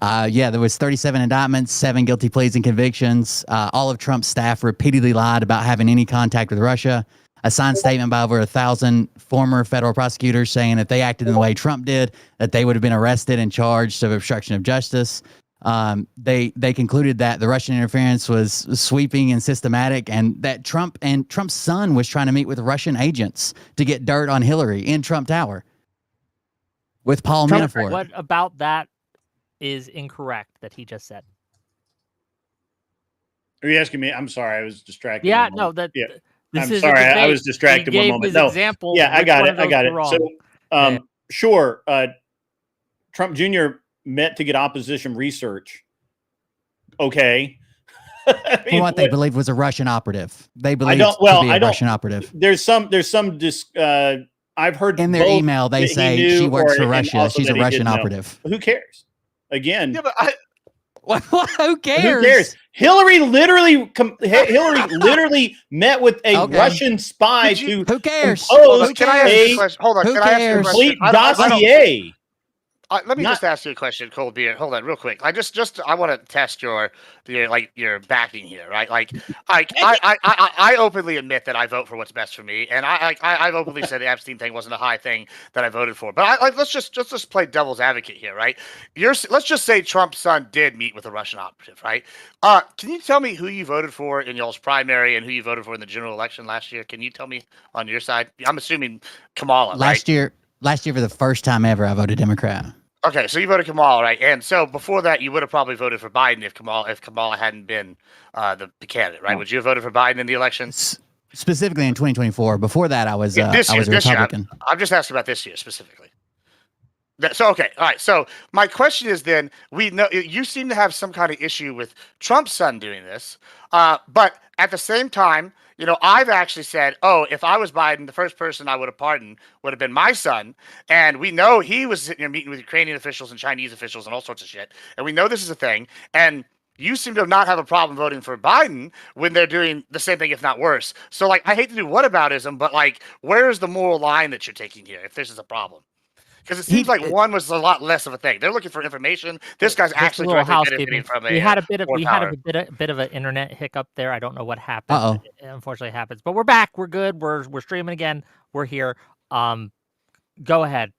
Yeah, there was 37 indictments, 7 guilty pleas and convictions. All of Trump's staff repeatedly lied about having any contact with Russia. A signed statement by over 1,000 former federal prosecutors saying if they acted in the way Trump did, that they would have been arrested and charged of obstruction of justice. They concluded that the Russian interference was sweeping and systematic, and that Trump and Trump's son was trying to meet with Russian agents to get dirt on Hillary in Trump Tower with Paul Manafort. What about that is incorrect that he just said? Are you asking me? I'm sorry, I was distracted. Yeah, no, I'm sorry, I was distracted one moment. No, yeah, I got it. So, sure, Trump Jr. met to get opposition research. Okay. What they believe was a Russian operative. They believe to be a Russian operative. There's some I've heard in their both email they that he say knew she works for and Russia. also She's a that he Russian didn't know. operative. Who cares? Again, Yeah, but Who cares? Who cares? Hillary literally met with a Russian spy to Who cares? compose Can I ask you a question? Hold on. Who Can I ask you a cares? question? complete dossier. Let me just ask you a question, Cold Beer. Hold on, real quick. I want to test your backing here, right? I openly admit that I vote for what's best for me, and I've openly said the Epstein thing wasn't a high thing that I voted for. But let's just play devil's advocate here, right? Let's just say Trump's son did meet with a Russian operative, right? Can you tell me who you voted for in y'all's primary and who you voted for in the general election last year? Can you tell me on your side? I'm assuming Kamala, Last year, for the first time ever, I voted Democrat. Okay, so you voted Kamala, right? And so before that, you would have probably voted for Biden if Kamala hadn't been the candidate, right? Would you have voted for Biden in the election? Specifically in 2024. Before that, I was a This year, Republican. I'm just asking about this year specifically. So okay, all right. So my question is then: we know you seem to have some kind of issue with Trump's son doing this, but at the same time, I've actually said, oh, if I was Biden, the first person I would have pardoned would have been my son. And we know he was sitting there meeting with Ukrainian officials and Chinese officials and all sorts of shit. And we know this is a thing. And you seem to not have a problem voting for Biden when they're doing the same thing, if not worse. So, I hate to do whataboutism, but, where is the moral line that you're taking here if this is a problem? Because it seems like one was a lot less of a thing. They're looking for information. This guy's actually benefiting from we had a bit of an internet hiccup there. I don't know what happened. It unfortunately happens, but we're back. We're good. We're streaming again. We're here. Go ahead.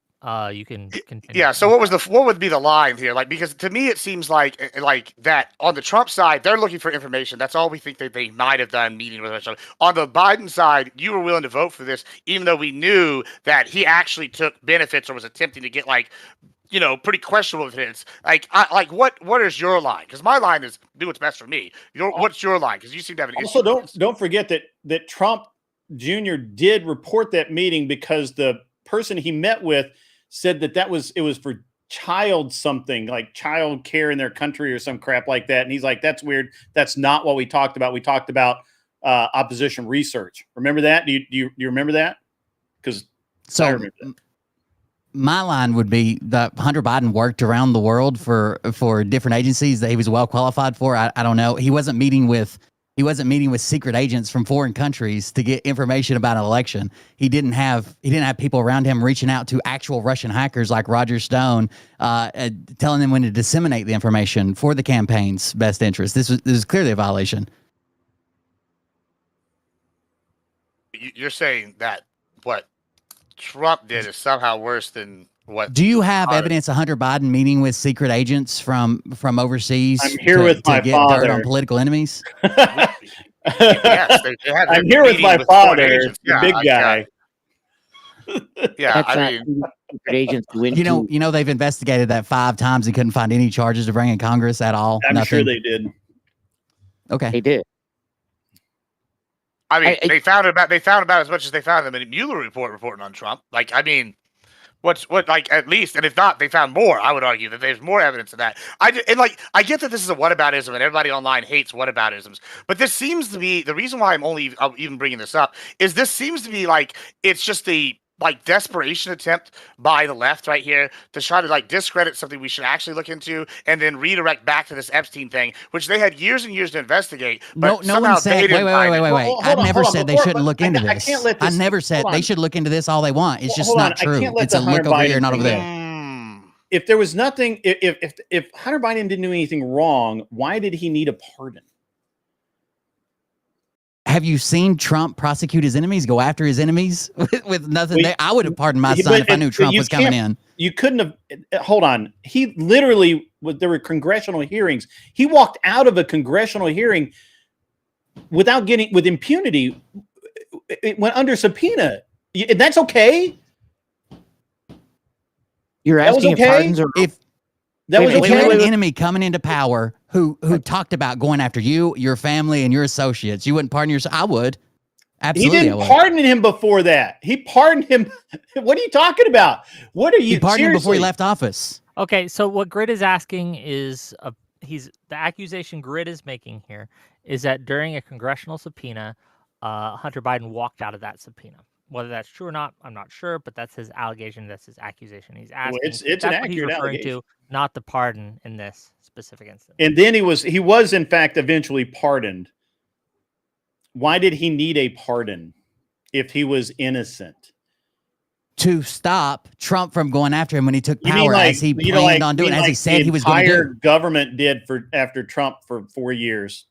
You can continue. Yeah. So what would be the line here? Because to me it seems like that on the Trump side they're looking for information. That's all we think that they might have done meeting with each other. On the Biden side, you were willing to vote for this, even though we knew that he actually took benefits or was attempting to get pretty questionable benefits. What is your line? Because my line is do what's best for me. What's your line? Because you seem to have an issue. Also, don't forget that Trump Jr. did report that meeting because the person he met with said that it was for child something, like child care in their country or some crap like that. And he's like, that's weird. That's not what we talked about. We talked about opposition research. Remember that? Do you remember that? Because I remember that. My line would be that Hunter Biden worked around the world for different agencies that he was well qualified for. I don't know. He wasn't meeting with secret agents from foreign countries to get information about an election. He didn't have people around him reaching out to actual Russian hackers like Roger Stone, telling them when to disseminate the information for the campaign's best interest. This is clearly a violation. You're saying that what Trump did is somehow worse than what? Do you have evidence of Hunter Biden meeting with secret agents from overseas? I'm here with my get father. dirt on political enemies. Yes, I'm here with my father, the big guy. Yeah, That's secret agents went you know they've investigated that 5 times and couldn't find any charges to bring in Congress at all. I'm Nothing. sure they did. Okay, they did. I mean, they found about as much as they found in the Mueller report reporting on Trump. At least, and if not, they found more. I would argue that there's more evidence of that. I get that this is a whataboutism, and everybody online hates whataboutisms. But this seems to be the reason why I'm even bringing this up is this seems to be it's just the desperation attempt by the left right here to try to discredit something we should actually look into and then redirect back to this Epstein thing, which they had years and years to investigate. But no one said. Wait. I never said they shouldn't look into this. I never said they should look into this all they want. It's just not true. It's a look over here, not over there. If there was nothing, if Hunter Biden didn't do anything wrong, why did he need a pardon? Have you seen Trump prosecute his enemies, go after his enemies with nothing there? I would have pardoned my son if I knew Trump was coming in. You couldn't have. Hold on. He literally, there were congressional hearings. He walked out of a congressional hearing with impunity. It went under subpoena. And that's okay. You're asking if pardons are if you had an enemy coming into power who talked about going after you, your family, and your associates, you wouldn't pardon yourself? I would. Absolutely. He didn't pardon him before that. He pardoned him. What are you talking about? What are you? He pardoned him before he left office. Okay, so what Grid is asking is, the accusation Grid is making here is that during a congressional subpoena, Hunter Biden walked out of that subpoena. Whether that's true or not, I'm not sure, but that's his allegation. That's his accusation. He's Well, asking. it's that's an what he's accurate referring allegation. to, not the pardon in this specific instance. And then he was in fact eventually pardoned. Why did he need a pardon if he was innocent? To stop Trump from going after him when he took power, as he planned on doing, as he said he was going to do. Government did after Trump for 4 years.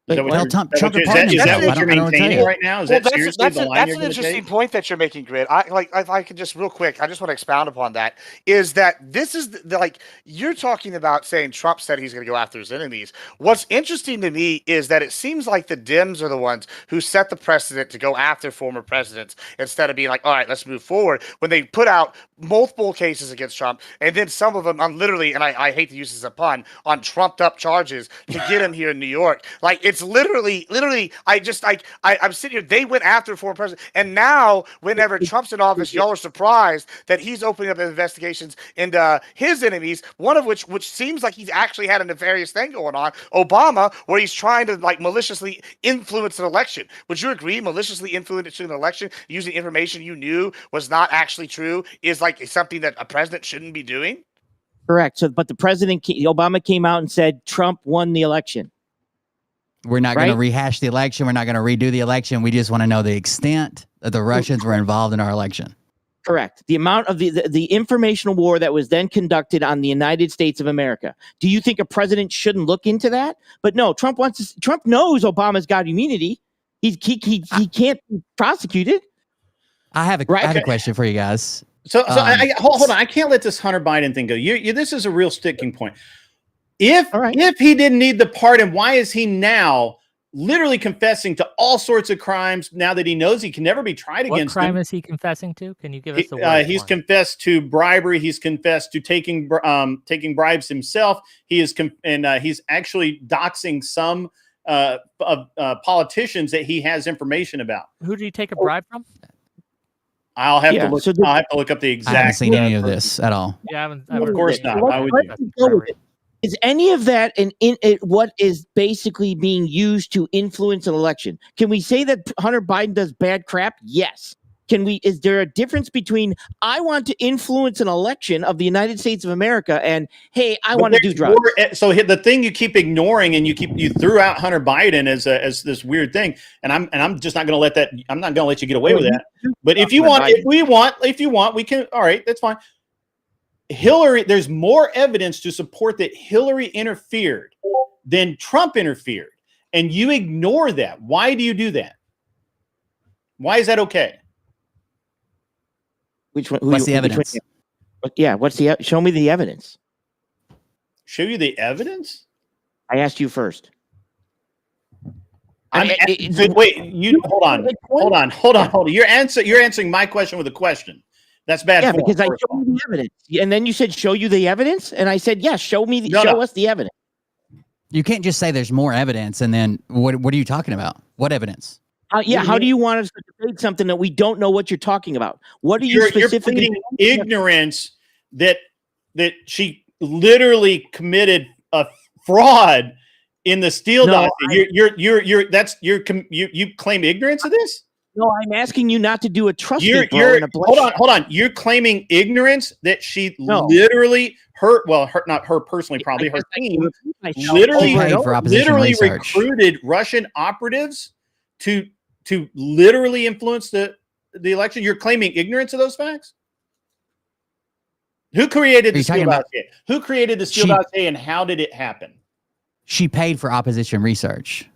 Is that what you're maintaining right now? Is that seriously the line you're an going to interesting take? point that you're making, Grid. I could just real quick. I just want to expound upon that. Is that this is like you're talking about saying Trump said he's going to go after his enemies. What's interesting to me is that it seems like the Dems are the ones who set the precedent to go after former presidents instead of being like, all right, let's move forward. When they put out multiple cases against Trump, and then some of them on literally, and I hate to use this as a pun, on trumped up charges to get him here in New York. Like it's literally, I'm sitting here. They went after former president, and now whenever Trump's in office, y'all are surprised that he's opening up investigations into his enemies. One of which seems like he's actually had a nefarious thing going on, Obama, where he's trying to like maliciously influence an election. Would you agree? Maliciously influencing an election using information you knew was not actually true is like something that a president shouldn't be doing? Correct. So, but the Obama came out and said Trump won the election. We're not going to rehash the election. We're not going to redo the election. We just want to know the extent that the Russians were involved in our election. Correct. The amount of the informational war that was then conducted on the United States of America. Do you think a president shouldn't look into that? But no, Trump knows Obama's got immunity. He can't be prosecuted. I have a question for you guys. So hold on. I can't let this Hunter Biden thing go. This is a real sticking point. If he didn't need the pardon, why is he now literally confessing to all sorts of crimes now that he knows he can never be tried against him? What crime is he confessing to? Can you give us the word? He's confessed to bribery. He's confessed to taking bribes himself. He's actually doxing some politicians that he has information about. Who did he take a bribe from? I'll have to look up the exact. I haven't seen any of this at all. Yeah, of course not. Why would you? Is any of that what is basically being used to influence an election? Can we say that Hunter Biden does bad crap? Yes. Is there a difference between I want to influence an election of the United States of America and hey, I want to do drugs? So the thing you keep ignoring and you threw out Hunter Biden as this weird thing, and I'm just not going to let that. I'm not going to let you get away with that. But if you want, we can. All right, that's fine. Hillary, there's more evidence to support that Hillary interfered than Trump interfered, and you ignore that. Why do you do that? Why is that okay? Which one? What's the evidence? Show me the evidence. Show you the evidence? I asked you first. Wait, hold on. You're answering my question with a question. That's bad. Yeah, because I showed you the evidence, and then you said, "Show you the evidence," and I said, "Yeah, show us the evidence." You can't just say there's more evidence, and then what are you talking about? What evidence? How do you want us to debate something that we don't know what you're talking about? What are you specifically? You're ignorance that she literally committed a fraud in the Steele dossier. You claim ignorance of this? No, I'm asking you not to do a trust. Hold on. You're claiming ignorance that she literally not her personally, probably her team literally recruited Russian operatives to literally influence the election. You're claiming ignorance of those facts? Who created the Steele dossier? Who created the Steele dossier, and how did it happen? She paid for opposition research.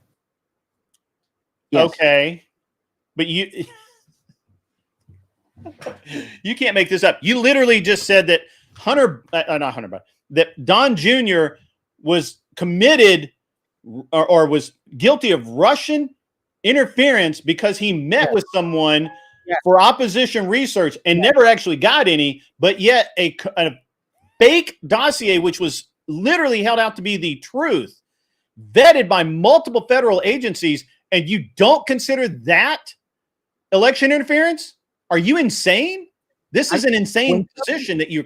Yes. Okay. But you can't make this up. You literally just said that that Don Jr. was committed or was guilty of Russian interference because he met with someone for opposition research and never actually got any, but yet a fake dossier, which was literally held out to be the truth, vetted by multiple federal agencies, and you don't consider that election interference? Are you insane? This is an insane position that you're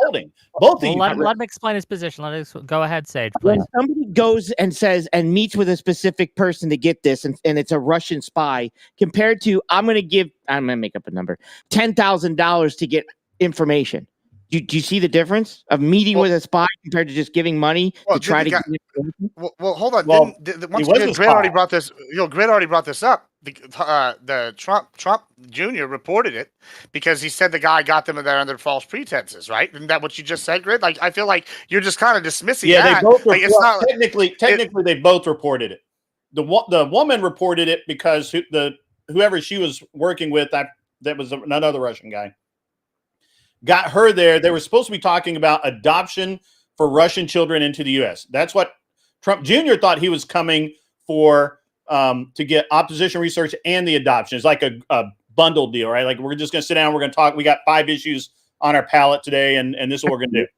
holding. Both of you. Let him explain his position. Go ahead, Sage, When please. somebody goes and says and meets with a specific person to get this, and it's a Russian spy, compared to I'm going to make up a number, $10,000 to get information. Do you see the difference of meeting with a spy compared to just giving money to try to get information? Well, hold on. Well, Once again, Grit already brought this. Grit already brought this up. The Trump Jr. reported it because he said the guy got them there under false pretenses. Right? Isn't that what you just said, Grit? Like, I feel like you're just kind of dismissing. Yeah, that. they both. It's not technically, they both reported it. The woman reported it because whoever she was working with, that was another Russian guy, got her there. They were supposed to be talking about adoption for Russian children into the U.S. That's what Trump Jr. thought he was coming for, to get opposition research and the adoption. It's like a bundle deal, right? Like, we're just going to sit down, we're going to talk. We got 5 issues on our palette today, and this is what we're going to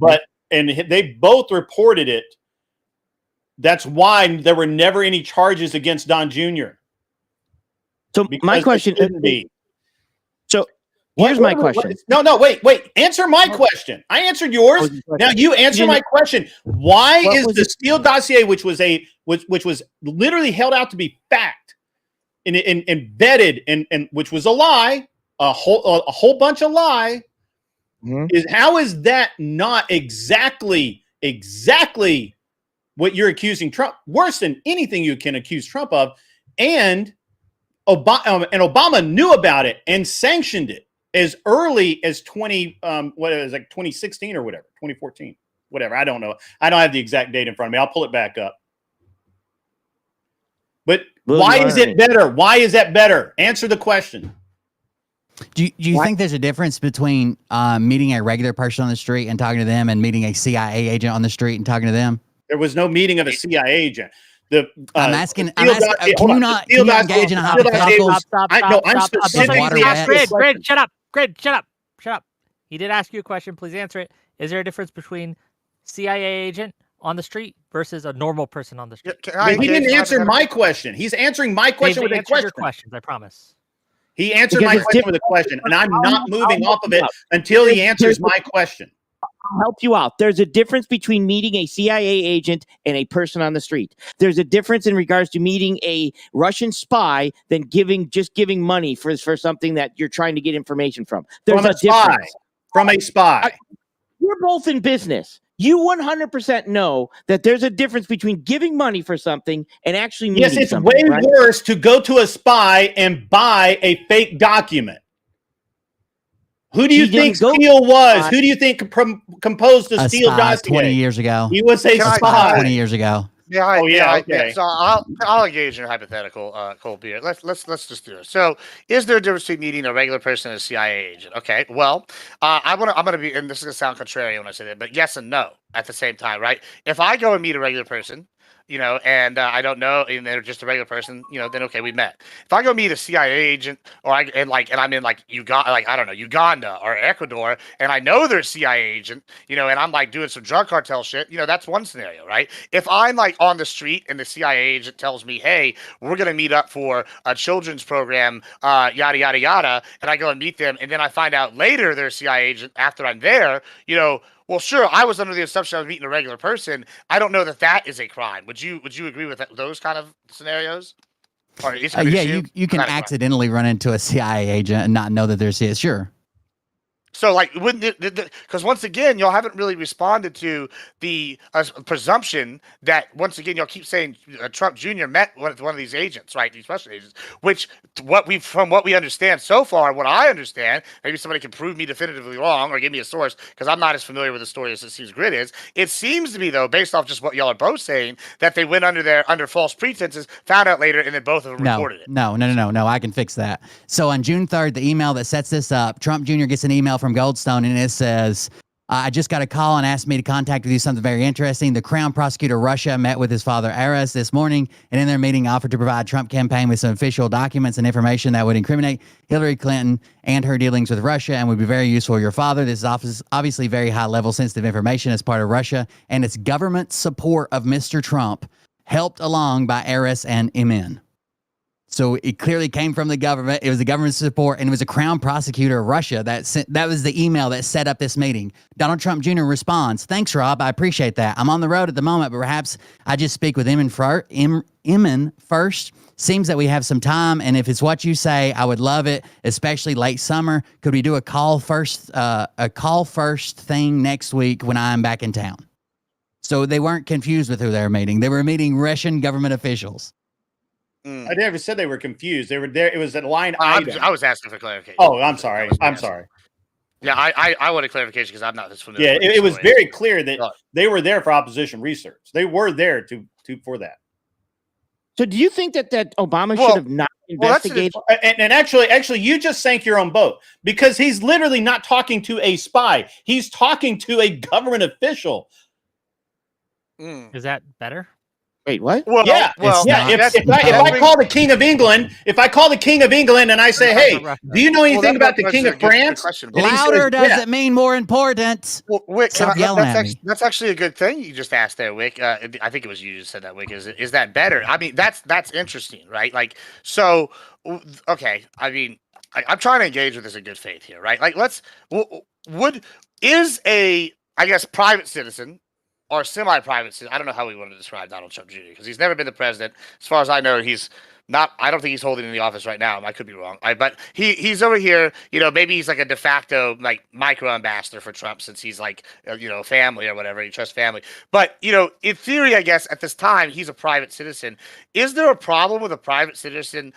do. And they both reported it. That's why there were never any charges against Don Jr. So my question is, here's my question. No, wait. Answer my question. I answered yours. Now you answer my question. Why is the Steele dossier, which was literally held out to be fact, and vetted, and which was a lie, a whole bunch of lie, how is that not exactly what you're accusing Trump? Worse than anything you can accuse Trump of, and Obama knew about it and sanctioned it as early as 2016 or whatever, 2014, whatever. I don't know. I don't have the exact date in front of me. I'll pull it back up. But why is it better? Why is that better? Answer the question. Do you think there's a difference between meeting a regular person on the street and talking to them and meeting a CIA agent on the street and talking to them? There was no meeting of a CIA agent. I'm asking, can you not engage in a hypothetical? I'm specifically asking. Grid, shut up. Grid, shut up. He did ask you a question. Please answer it. Is there a difference between CIA agent on the street versus a normal person on the street? He didn't answer my question. He's answering my question with a question. Your questions, I promise. He answered my question with a question, and I'm not moving off of it until he answers my question. I'll help you out. There's a difference between meeting a CIA agent and a person on the street. There's a difference in regards to meeting a Russian spy than giving money for something that you're trying to get information from. There's a difference. From a spy. We're both in business. You 100% know that there's a difference between giving money for something and actually meeting Yes, it's something, way worse to go to a spy and buy a fake document. Who do you think Steele was? Who do you think composed the Steele dossier? 20 years ago. He was a spy. 20 years ago. Yeah, okay. So I'll engage in a hypothetical, Cold Beer. Let's just do it. So, is there a difference between meeting a regular person and a CIA agent? Okay. Well, I'm gonna be, and this is gonna sound contrary when I say that, but yes and no at the same time, right? If I go and meet a regular person, and I don't know, and they're just a regular person, then okay, we met. If I go meet a CIA agent, or I'm in Uganda or Ecuador, and I know they're a CIA agent, and I'm doing some drug cartel shit, that's one scenario, right? If I'm on the street and the CIA agent tells me, hey, we're gonna meet up for a children's program, yada yada yada, and I go and meet them, and then I find out later they're a CIA agent after I'm there, well, sure, I was under the assumption I was meeting a regular person. I don't know that is a crime. Would you agree with those kind of scenarios? Or you can accidentally run into a CIA agent and not know that they're CIA. Sure. So, wouldn't it? Because once again, y'all haven't really responded to the presumption that once again y'all keep saying Trump Jr. met one of these agents, right? These Russian agents. Which from what we understand so far, what I understand, maybe somebody can prove me definitively wrong or give me a source because I'm not as familiar with the story as it seems Grid is. It seems to me though, based off just what y'all are both saying, that they went under false pretenses, found out later, and then both of them reported it. No. I can fix that. So on June 3rd, the email that sets this up, Trump Jr. gets an email from Goldstone, and it says, I just got a call and asked me to contact with you something very interesting. The Crown Prosecutor Russia met with his father, Aras, this morning, and in their meeting offered to provide Trump campaign with some official documents and information that would incriminate Hillary Clinton and her dealings with Russia and would be very useful to your father. This is obviously very high-level sensitive information as part of Russia, and its government support of Mr. Trump helped along by Aras and MN. So it clearly came from the government. It was the government support, and it was a Crown prosecutor of Russia that sent. That was the email that set up this meeting. Donald Trump Jr. responds, "Thanks, Rob. I appreciate that. I'm on the road at the moment, but perhaps I just speak with Emin first. Seems that we have some time, and if it's what you say, I would love it, especially late summer. Could we do a call first thing next week when I'm back in town?" So they weren't confused with who they were meeting. They were meeting Russian government officials. I never said they were confused. They were there. It was a line item. I was asking for clarification. Oh, I'm sorry. I'm sorry. Yeah, I wanted clarification because I'm not this familiar. Yeah, with it was story. very clear that they were there for opposition research. They were there for that. So do you think that Obama should have not investigated? And actually, you just sank your own boat because he's literally not talking to a spy. He's talking to a government official. Is that better? Wait, what? Well, yeah. If I call the King of England, and I say, "Hey, do you know anything about the King of France?" Louder doesn't mean more important. Well, Wick, Stop yelling at me. that's actually a good thing you just asked there, Wick. I think it was you who just said that, Wick. Is that better? I mean, that's interesting, right? Like, so, okay. I mean, I'm trying to engage with this in good faith here, right? Like, is a, I guess, private citizen or semi-private citizen. I don't know how we want to describe Donald Trump Jr. because he's never been the president. As far as I know, he's not. I don't think he's holding in the office right now. I could be wrong. But he's over here. You know, maybe he's like a de facto like micro ambassador for Trump since he's like family or whatever. He trusts family. But in theory, I guess at this time he's a private citizen. Is there a problem with a private citizen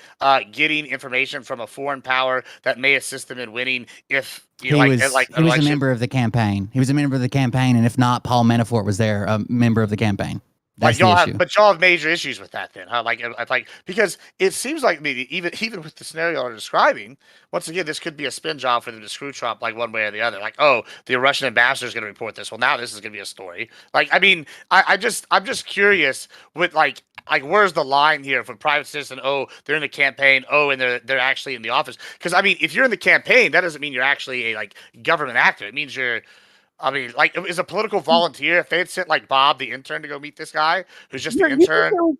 getting information from a foreign power that may assist them in winning if? He was a member of the campaign. He was a member of the campaign, and if not, Paul Manafort was there, a member of the campaign. That's the issue. But y'all have major issues with that, then, huh? Like because it seems like maybe even with the scenario I'm describing, once again, this could be a spin job for them to screw Trump, like one way or the other. Like, oh, the Russian ambassador is going to report this. Well, now this is going to be a story. Like, I mean, I'm just curious with like where's the line here for private citizen? Oh, they're in the campaign. Oh, and they're actually in the office. Because I mean, if you're in the campaign, that doesn't mean you're actually a government actor. It means you're. I mean, is a political volunteer. If they had sent Bob, the intern, to go meet this guy who's just an intern. Do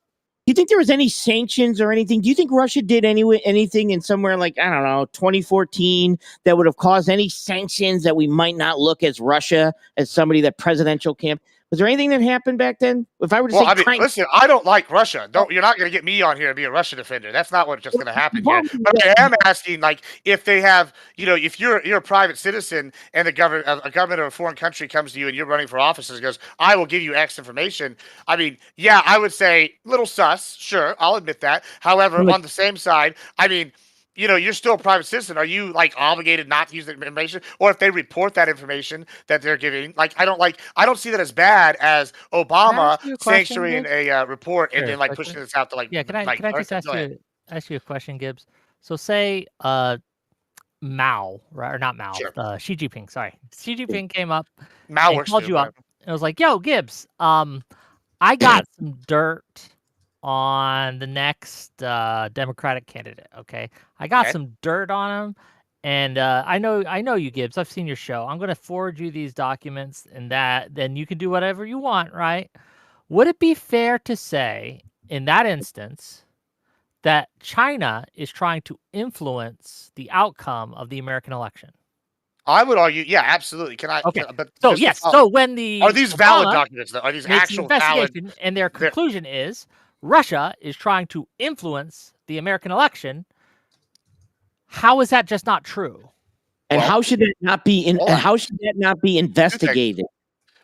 you think there was any sanctions or anything? Do you think Russia did anything in somewhere like, I don't know, 2014 that would have caused any sanctions that we might not look as Russia as somebody that presidential camp? Was there anything that happened back then? If I were to say, listen, I don't like Russia. You're not going to get me on here and be a Russia defender. That's not what's just going to happen here. But I am asking, if they have, if you're a private citizen and a government of a foreign country comes to you and you're running for office and goes, I will give you X information. I mean, yeah, I would say little sus. Sure, I'll admit that. However, on the same side, I mean, you're still a private citizen. Are you obligated not to use the information? Or if they report that information that they're giving, I don't see that as bad as Obama sanctioning a report and then pushing this out to Can I just ask you a question, Gibbs? So say Mao, right, or not Mao, sure. Xi Jinping. Sorry, Xi Jinping came up, Mao and called you up, and was like, "Yo, Gibbs, I got some dirt on the next Democratic candidate. Okay, I got some dirt on him, and I know you, Gibbs. I've seen your show. I'm going to forward you these documents, and then you can do whatever you want, right? Would it be fair to say, in that instance, that China is trying to influence the outcome of the American election? I would argue, yeah, absolutely. Can I? Okay. But so yes. So when are these valid documents? Though? Are these actual valid? And their conclusion is Russia is trying to influence the American election. How is that just not true? And how should it not be? How should that not be investigated?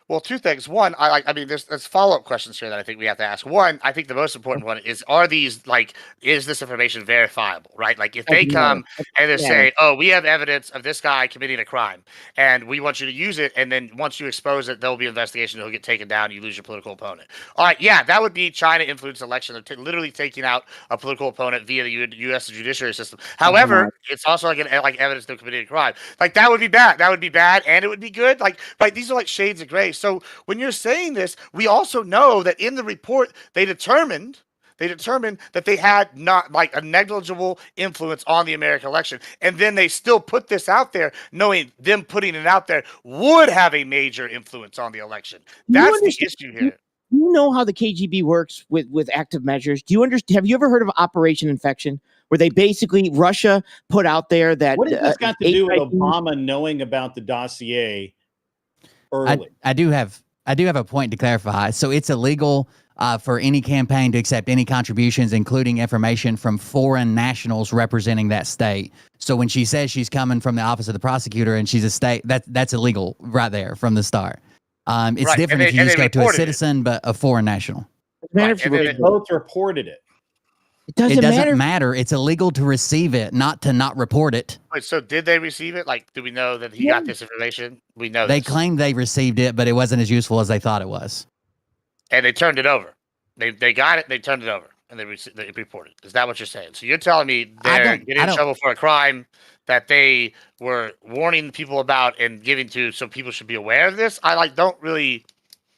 Well, two things. One, I mean, there's follow-up questions here that I think we have to ask. One, I think the most important one is, is this information verifiable, right? Like, if they come and they say, oh, we have evidence of this guy committing a crime, and we want you to use it, and then once you expose it, there'll be an investigation, he'll get taken down, you lose your political opponent. All right, yeah, that would be China-influenced election. They're literally taking out a political opponent via the U.S. judiciary system. However, it's also evidence they're committing a crime. That would be bad. That would be bad, and it would be good. These are shades of gray. So when you're saying this, we also know that in the report they determined that they had not a negligible influence on the American election, and then they still put this out there, knowing them putting it out there would have a major influence on the election. That's the issue here. you know how the KGB works with active measures? Do you understand? Have you ever heard of Operation Infection, where they basically Russia put out there that what has this got to do with HIV Obama knowing about the dossier early? I do have a point to clarify. So it's illegal for any campaign to accept any contributions, including information from foreign nationals representing that state. So when she says she's coming from the office of the prosecutor and she's a state, that's illegal right there from the start. It's Right, different and if you they just go to a reported it. citizen, but a foreign national. Right, and they both reported it. It doesn't, It doesn't matter. It's illegal to receive it, not to not report it. Wait, so did they receive it? Like, do we know that he got this information? We know They this. claimed they received it, but it wasn't as useful as they thought it was. And they turned it over. They got it. They turned it over, and they reported. Is that what you're saying? So you're telling me they're getting in trouble for a crime that they were warning people about and giving to, so people should be aware of this? I don't really.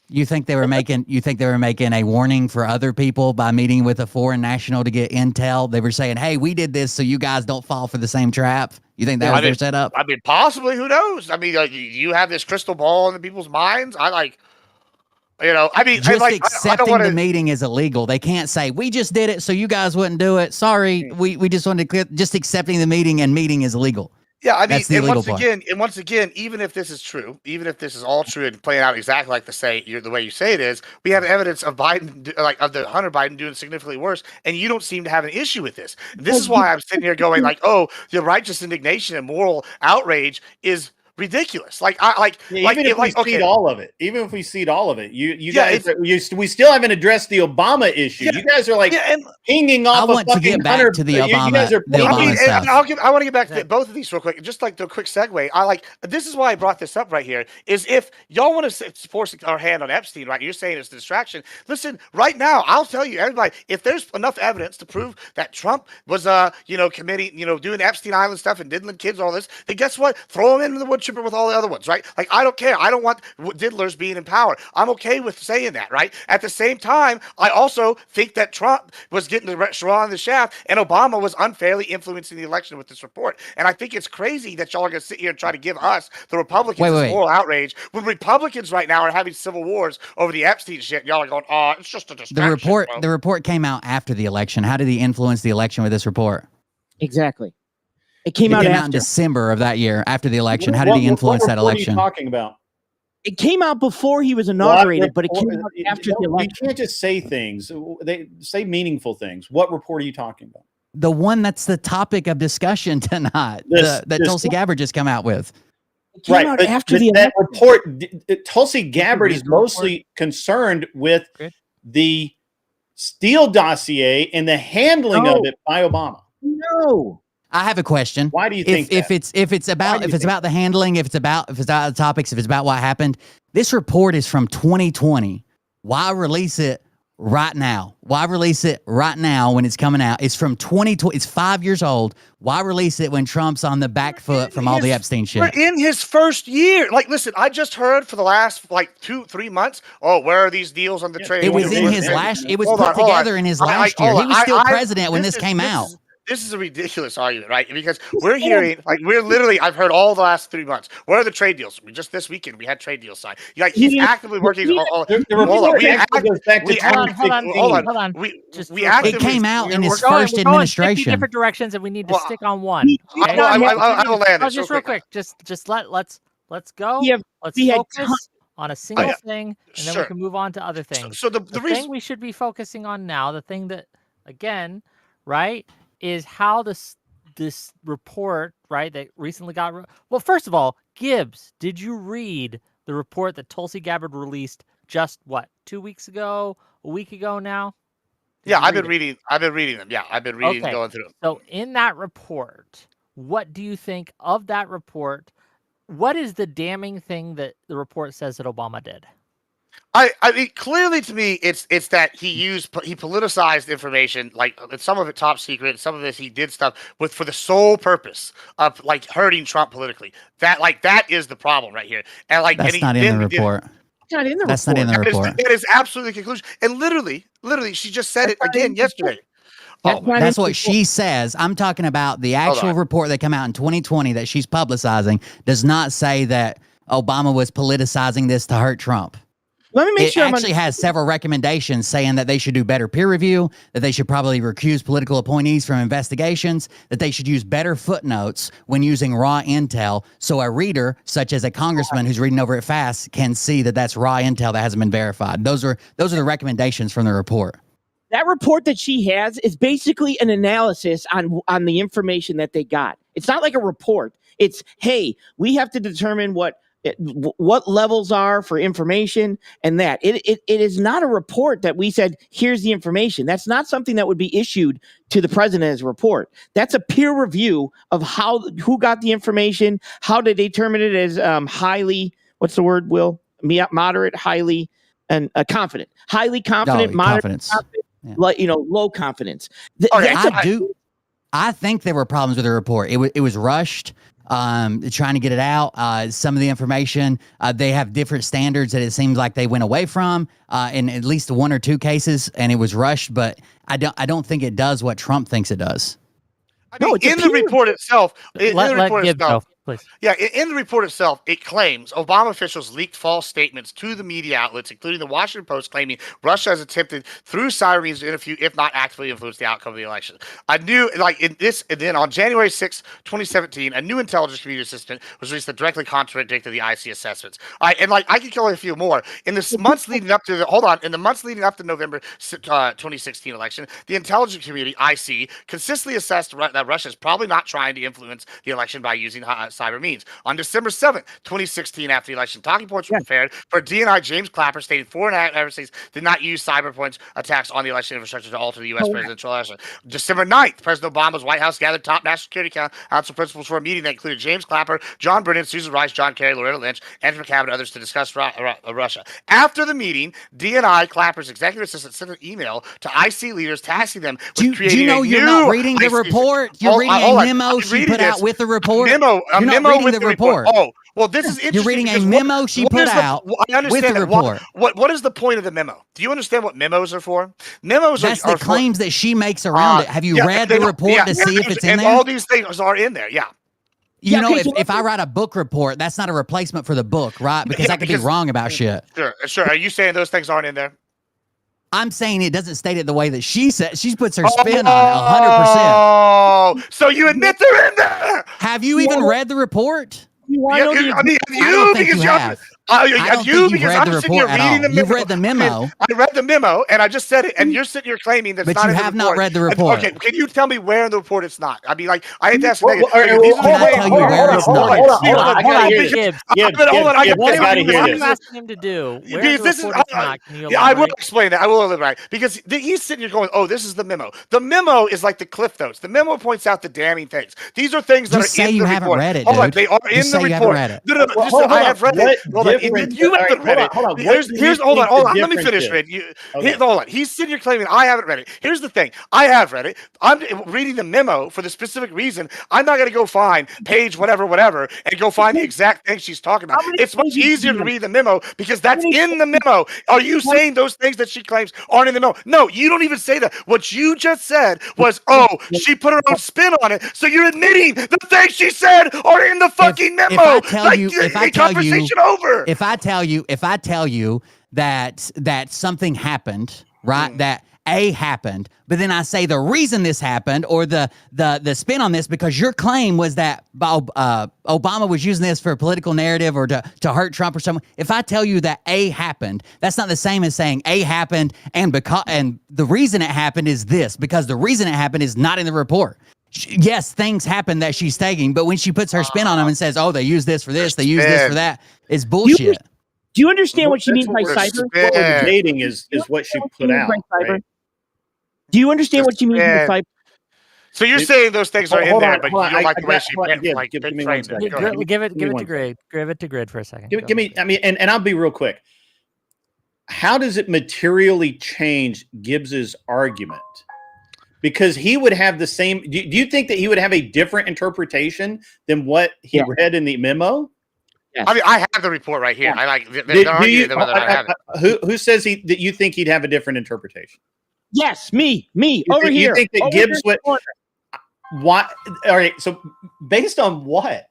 You think they were making a warning for other people by meeting with a foreign national to get intel? They were saying, "Hey, we did this so you guys don't fall for the same trap." You think that was their setup? I mean, possibly. Who knows? I mean, you have this crystal ball in people's minds. Just accepting the meeting is illegal. They can't say we just did it so you guys wouldn't do it. Sorry, we just wanted to clear. Just accepting the meeting is illegal. Yeah, I mean, that's the illegal part. Once again, even if this is true, even if this is all true and playing out exactly like the way you say it is, we have evidence of Biden, of the Hunter Biden doing significantly worse, and you don't seem to have an issue with this. This is why I'm sitting here going oh, the righteous indignation and moral outrage is ridiculous. Even if we seed all of it, you guys, we still haven't addressed the Obama issue. You guys are pinging off. I want to get back to the Obama. I want to get back to both of these real quick. Just the quick segue. This is why I brought this up right here. Is if y'all want to force our hand on Epstein, right? You're saying it's a distraction. Listen, right now, I'll tell you, everybody, if there's enough evidence to prove that Trump was, committing, doing Epstein Island stuff and diddling kids, all this, then guess what? Throw him into the wood chipper with all the other ones, right? I don't care. I don't want diddlers being in power. I'm okay with saying that, right? At the same time, I also think that Trump was getting the straw in the shaft and Obama was unfairly influencing the election with this report. And I think it's crazy that y'all are going to sit here and try to give us, the Republicans, this moral outrage when Republicans right now are having civil wars over the Epstein shit. Y'all are going, it's just a distraction. The report came out after the election. How did he influence the election with this report? Exactly. It came out in December of that year after the election. How did he influence that election? What are you talking about? It came out before he was inaugurated, but it came out after the election. You can't just say things. They say meaningful things. What report are you talking about? The one that's the topic of discussion tonight, that Tulsi Gabbard just come out with. It came out after that report. Tulsi Gabbard is mostly concerned with the Steele dossier and the handling of it by Obama. No. I have a question. Why do you think if it's about the handling, if it's about the topics, if it's about what happened, this report is from 2020. Why release it right now? Why release it right now when it's coming out? It's from 2020. It's 5 years old. Why release it when Trump's on the back foot from all the Epstein shit? We're in his first year. Listen, I just heard for the last 2-3 months. Oh, where are these deals on the trade? It was in his last. It was put together in his last year. He was still president when this came out. This is a ridiculous argument, right? Because we're hearing, I've heard all the last 3 months. Where are the trade deals? Just this weekend, we had trade deals signed. He's actively working. Hold on. It came out in his first administration. 50 different directions, and we need to stick on one. Okay? I will land it. Just real quick. Just let's go. Let's focus on a single thing, and then we can move on to other things. So the thing we should be focusing on now, the thing that, again, right, is how this report, right, that recently got... Well, first of all, Gibbs, did you read the report that Tulsi Gabbard released just, 2 weeks ago, a week ago now? I've been reading them. Yeah, I've been reading, going through them. So in that report, what do you think of that report? What is the damning thing that the report says that Obama did? I mean, clearly to me, it's that he politicized information, some of it top secret, some of this he did stuff for the sole purpose of hurting Trump politically. That is the problem right here. And that's not in the report. That's not in the report. That is absolutely the conclusion. And literally, she just said it again yesterday. That's what she says. I'm talking about the actual report that came out in 2020 that she's publicizing does not say that Obama was politicizing this to hurt Trump. Let me make it sure actually has several recommendations saying that they should do better peer review, that they should probably recuse political appointees from investigations, that they should use better footnotes when using raw intel, so a reader, such as a congressman who's reading over it fast, can see that that's raw intel that hasn't been verified. Those are the recommendations from the report. That report that she has is basically an analysis on the information that they got. It's not like a report. It's, hey, we have to determine what levels are for information and that. It is not a report that we said, here's the information. That's not something that would be issued to the president as a report. That's a peer review of who got the information, how to determine it as highly, what's the word, Will? Moderate, highly, and confident. Highly confident, moderate, confidence. Confident, yeah. Low confidence. I think there were problems with the report. It was rushed. Trying to get it out. Some of the information, they have different standards that it seems like they went away from in at least one or two cases, and it was rushed. But I don't think it does what Trump thinks it does. I mean, in the report itself, please. Yeah, in the report itself, it claims Obama officials leaked false statements to the media outlets, including the Washington Post, claiming Russia has attempted through cyber means to interfere, if not actively influence the outcome of the election. I knew, and then on January 6, 2017, a new intelligence community assessment was released that directly contradicted the IC assessments. I could kill a few more. In the months leading up to the November 2016 election, the intelligence community, IC, consistently assessed that Russia is probably not trying to influence the election by using cyber means. On December 7th, 2016, after the election, talking points were prepared for DNI James Clapper, stating foreign adversaries did not use cyber points attacks on the election infrastructure to alter the U.S. presidential election. December 9th, President Obama's White House gathered top national security council principals for a meeting that included James Clapper, John Brennan, Susan Rice, John Kerry, Loretta Lynch, Andrew McCabe, and others to discuss Russia. After the meeting, DNI Clapper's executive assistant sent an email to IC leaders tasking them with creating you're not reading the report? You're reading a memo she put out with the report? A memo with the report. Oh, well, this is interesting. You're reading a memo she put out with the report. What is the point of the memo? Do you understand what memos are for? Memos That's the claims that she makes around it. Have you read the report to see if it's in there? And all these things are in there, yeah. If I write a book report, that's not a replacement for the book, right? Because I could be wrong about shit. Sure. Are you saying those things aren't in there? I'm saying it doesn't state it the way that she said. She puts her spin on it 100%. Oh, so you admit they're in there? Have you even read the report? I don't think you have. Because I'm sitting here reading the memo. You've read the memo. I read the memo, and I just said it, and you're sitting here claiming that's not in the report. But you have not read the report. Okay, can you tell me where in the report it's not? I mean, I hate to ask Hold on. Hold What are you asking him to do? I will explain that. I will elaborate. Because he's sitting here going, oh, this is the memo. The memo is like the cliff notes. The memo points out the damning things. These are things that are in the report. Just say you haven't read it, dude. They are in the report. I have read it. You haven't read it. Hold on. Let me finish, Red. Hold on. He's sitting here claiming I haven't read it. Here's the thing. I have read it. I'm reading the memo for the specific reason. I'm not going to go find page whatever, and go find the exact thing she's talking about. It's much easier to read the memo because that's in the memo. Are you saying those things that she claims aren't in the memo? No, you don't even say that. What you just said was, oh, she put her own spin on it. So you're admitting the things she said are in the fucking memo. If I tell you that something happened, right? That A happened, but then I say the reason this happened or the spin on this because your claim was that Obama was using this for a political narrative or to hurt Trump or something. If I tell you that A happened, that's not the same as saying A happened and the reason it happened is this because the reason it happened is not in the report. Yes, things happen that she's taking, but when she puts her spin on them and says, "Oh, they use this for this, they use this for that," it's bullshit. Do you understand what she means by cyber? The dating is what she put out. Right? Do you understand what she means by cyber? So you're saying those things are in there, but you don't like the way she framed it. Give it to Grid. Give it to Grid for a second. Give me. I mean, and I'll be real quick. How does it materially change Gibbs's argument? Because he would have the same. Do you think that he would have a different interpretation than what he read in the memo? Yes. I mean, I have the report right here. I like. They're arguing whether I have it. Who says that you think he'd have a different interpretation? Yes, me over here. You think that Gibbs would? What? All right. So based on what?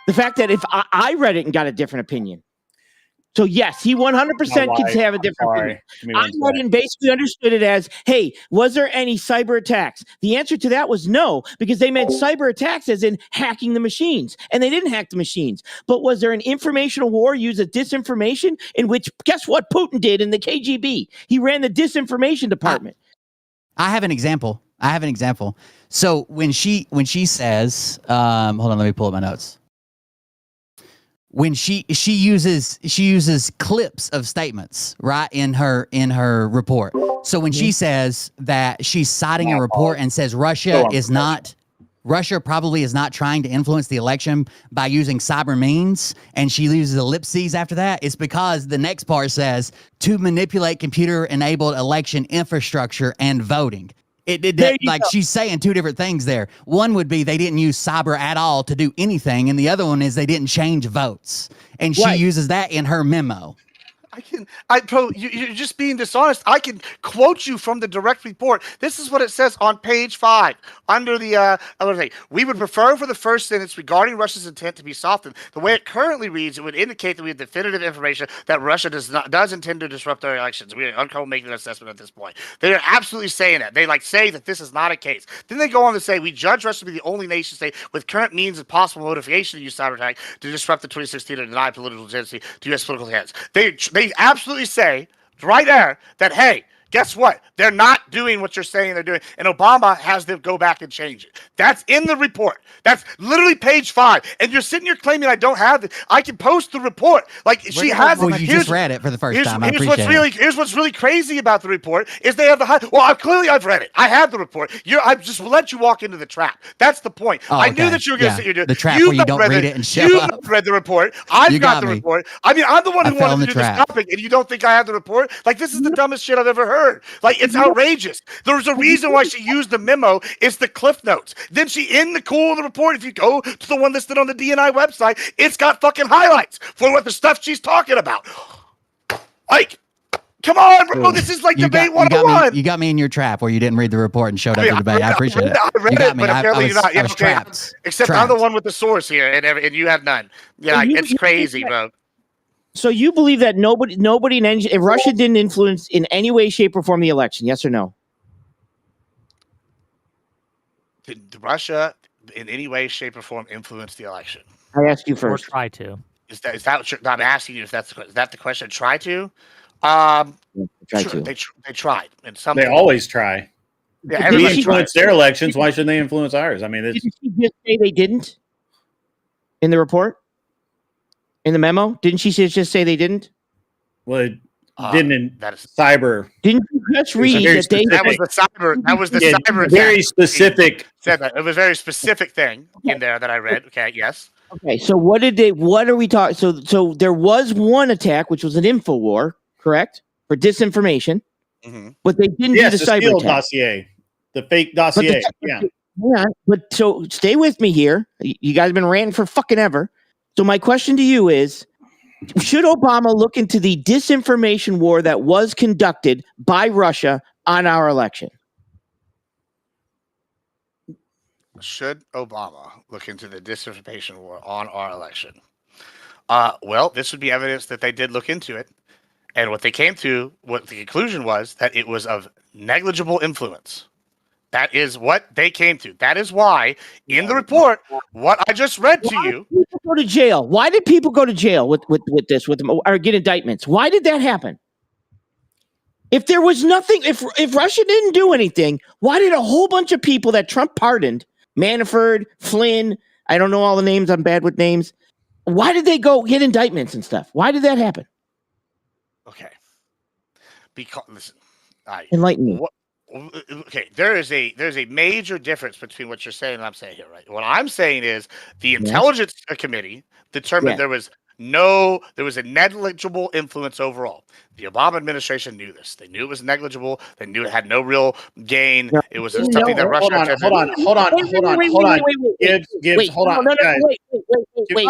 The fact that if I read it and got a different opinion. So yes, he 100% could have a different opinion. I read and basically understood it as, hey, was there any cyber attacks? The answer to that was no, because they meant cyber attacks as in hacking the machines, and they didn't hack the machines. But was there an informational war used of disinformation, in which, guess what Putin did in the KGB? He ran the disinformation department. I have an example. So when she says, hold on, let me pull up my notes. When she uses clips of statements, right, in her report. So when she says that she's citing a report and says Russia probably is not trying to influence the election by using cyber means, and she uses ellipses after that, it's because the next part says to manipulate computer-enabled election infrastructure and voting. She's saying two different things there. One would be they didn't use cyber at all to do anything, and the other one is they didn't change votes. And she uses that in her memo. You're just being dishonest. I can quote you from the direct report. This is what it says on page 5 under the we would prefer for the first sentence regarding Russia's intent to be softened. The way it currently reads, it would indicate that we have definitive information that Russia does intend to disrupt our elections. We are uncomfortable making an assessment at this point. They are absolutely saying that. They say that this is not a case. Then they go on to say we judge Russia to be the only nation state with current means of possible motivation to use cyber attack to disrupt the 2016 and deny political legitimacy to U.S. political hands. They absolutely say right there that, hey, guess what? They're not doing what you're saying they're doing. And Obama has them go back and change it. That's in the report. That's literally page 5. And you're sitting here claiming I don't have it. I can post the report. She has it. Well, you just read it for the first time. Here's what's really crazy about the report is they have the I've read it. I have the report. I've just let you walk into the trap. That's the point. Oh, I knew that you were going to sit here. The trap where you don't read it and show up. You've read the report. I've got the report. I mean, I'm the one who wanted to do this topic, and you don't think I have the report? This is the dumbest shit I've ever heard. It's outrageous. There's a reason why she used the memo. It's the cliff notes. Then in the of the report, if you go to the one listed on the DNI website, it's got fucking highlights for what the stuff she's talking about. Come on, bro. This is debate 101. You got me in your trap where you didn't read the report and showed up to debate. I appreciate it. I read it, but apparently you're not. I was trapped. Except I'm the one with the source here, and you have none. Yeah, it's crazy, bro. So you believe that nobody if Russia didn't influence in any way, shape, or form the election? Yes or no? Did Russia in any way, shape, or form influence the election? I asked you first. Or try to. Is that what I'm asking you? Is that the question? Try to? They tried. And they always try. Yeah, we influence their elections. Why shouldn't they influence ours? I mean, didn't she just say they didn't in the report? In the memo? Didn't she just say they didn't? Well, it didn't in cyber. Didn't you just read that was the cyber? That was the cyber. Very specific. Said that. It was a very specific thing in there that I read. Okay, yes. Okay, so what are we talking? So there was one attack, which was an info war, correct? For disinformation. Mm-hmm. But they didn't do the cyber attack. Dossier. The fake dossier. Yeah, but so stay with me here. You guys have been ranting for fucking ever. So my question to you is, should Obama look into the disinformation war that was conducted by Russia on our election? Should Obama look into the disinformation war on our election? Well, this would be evidence that they did look into it. And what the conclusion was that it was of negligible influence. That is what they came to. That is why, in the report, what I just read to you. People go to jail. Why did people go to jail with this, or get indictments? Why did that happen? If there was nothing, if Russia didn't do anything, why did a whole bunch of people that Trump pardoned, Manafort, Flynn, I don't know all the names, I'm bad with names. Why did they go get indictments and stuff? Why did that happen? Okay. Because, listen, enlighten me. Okay, there's a major difference between what you're saying and I'm saying here, right? What I'm saying is the Intelligence Committee determined there was a negligible influence overall. The Obama administration knew this. They knew it was negligible. They knew it had no real gain. It was something that Russia. Hold on. Wait.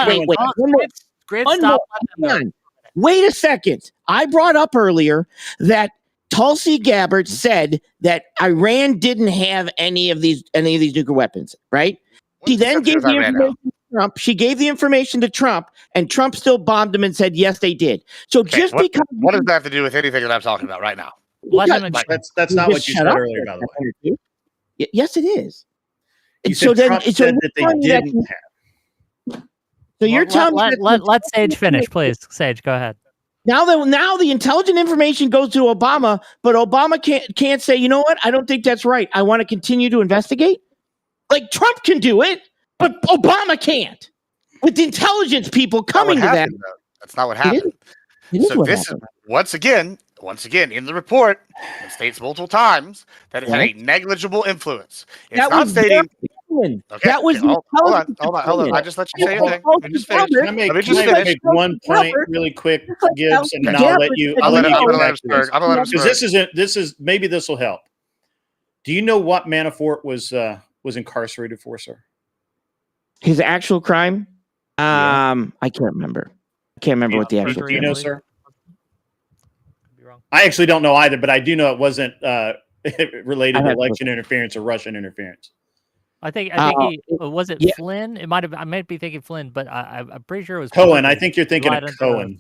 Wait a second. I brought up earlier that Tulsi Gabbard said that Iran didn't have any of these nuclear weapons, right? She then gave the information Trump. She gave the information to Trump, and Trump still bombed him and said, yes, they did. So just because... What does that have to do with anything that I'm talking about right now? That's not what you said earlier, by the way. Yes, it is. You said Trump said that they didn't have. So you're telling me let Sage finish, please. Sage, go ahead. Now the intelligent information goes to Obama, but Obama can't say, you know what? I don't think that's right. I want to continue to investigate. Like Trump can do it, but Obama can't. With the intelligence people coming to that. That's not what happened. So this is once again in the report, it states multiple times that it had a negligible influence. It's not stating. Okay, that was hold on. I just let you say your thing. Let me just finish. Can I make one point really quick, Gibbs, and then I'll let you. I'm gonna let him because this is maybe this will help. Do you know what Manafort was incarcerated for, sir? His actual crime? I can't remember. What the actual. Do you know, sir? I actually don't know either, but I do know it wasn't related to election interference or Russian interference. I think he was it Flynn. It might have. I might be thinking Flynn, but I'm pretty sure it was Cohen. I think you're thinking of Cohen.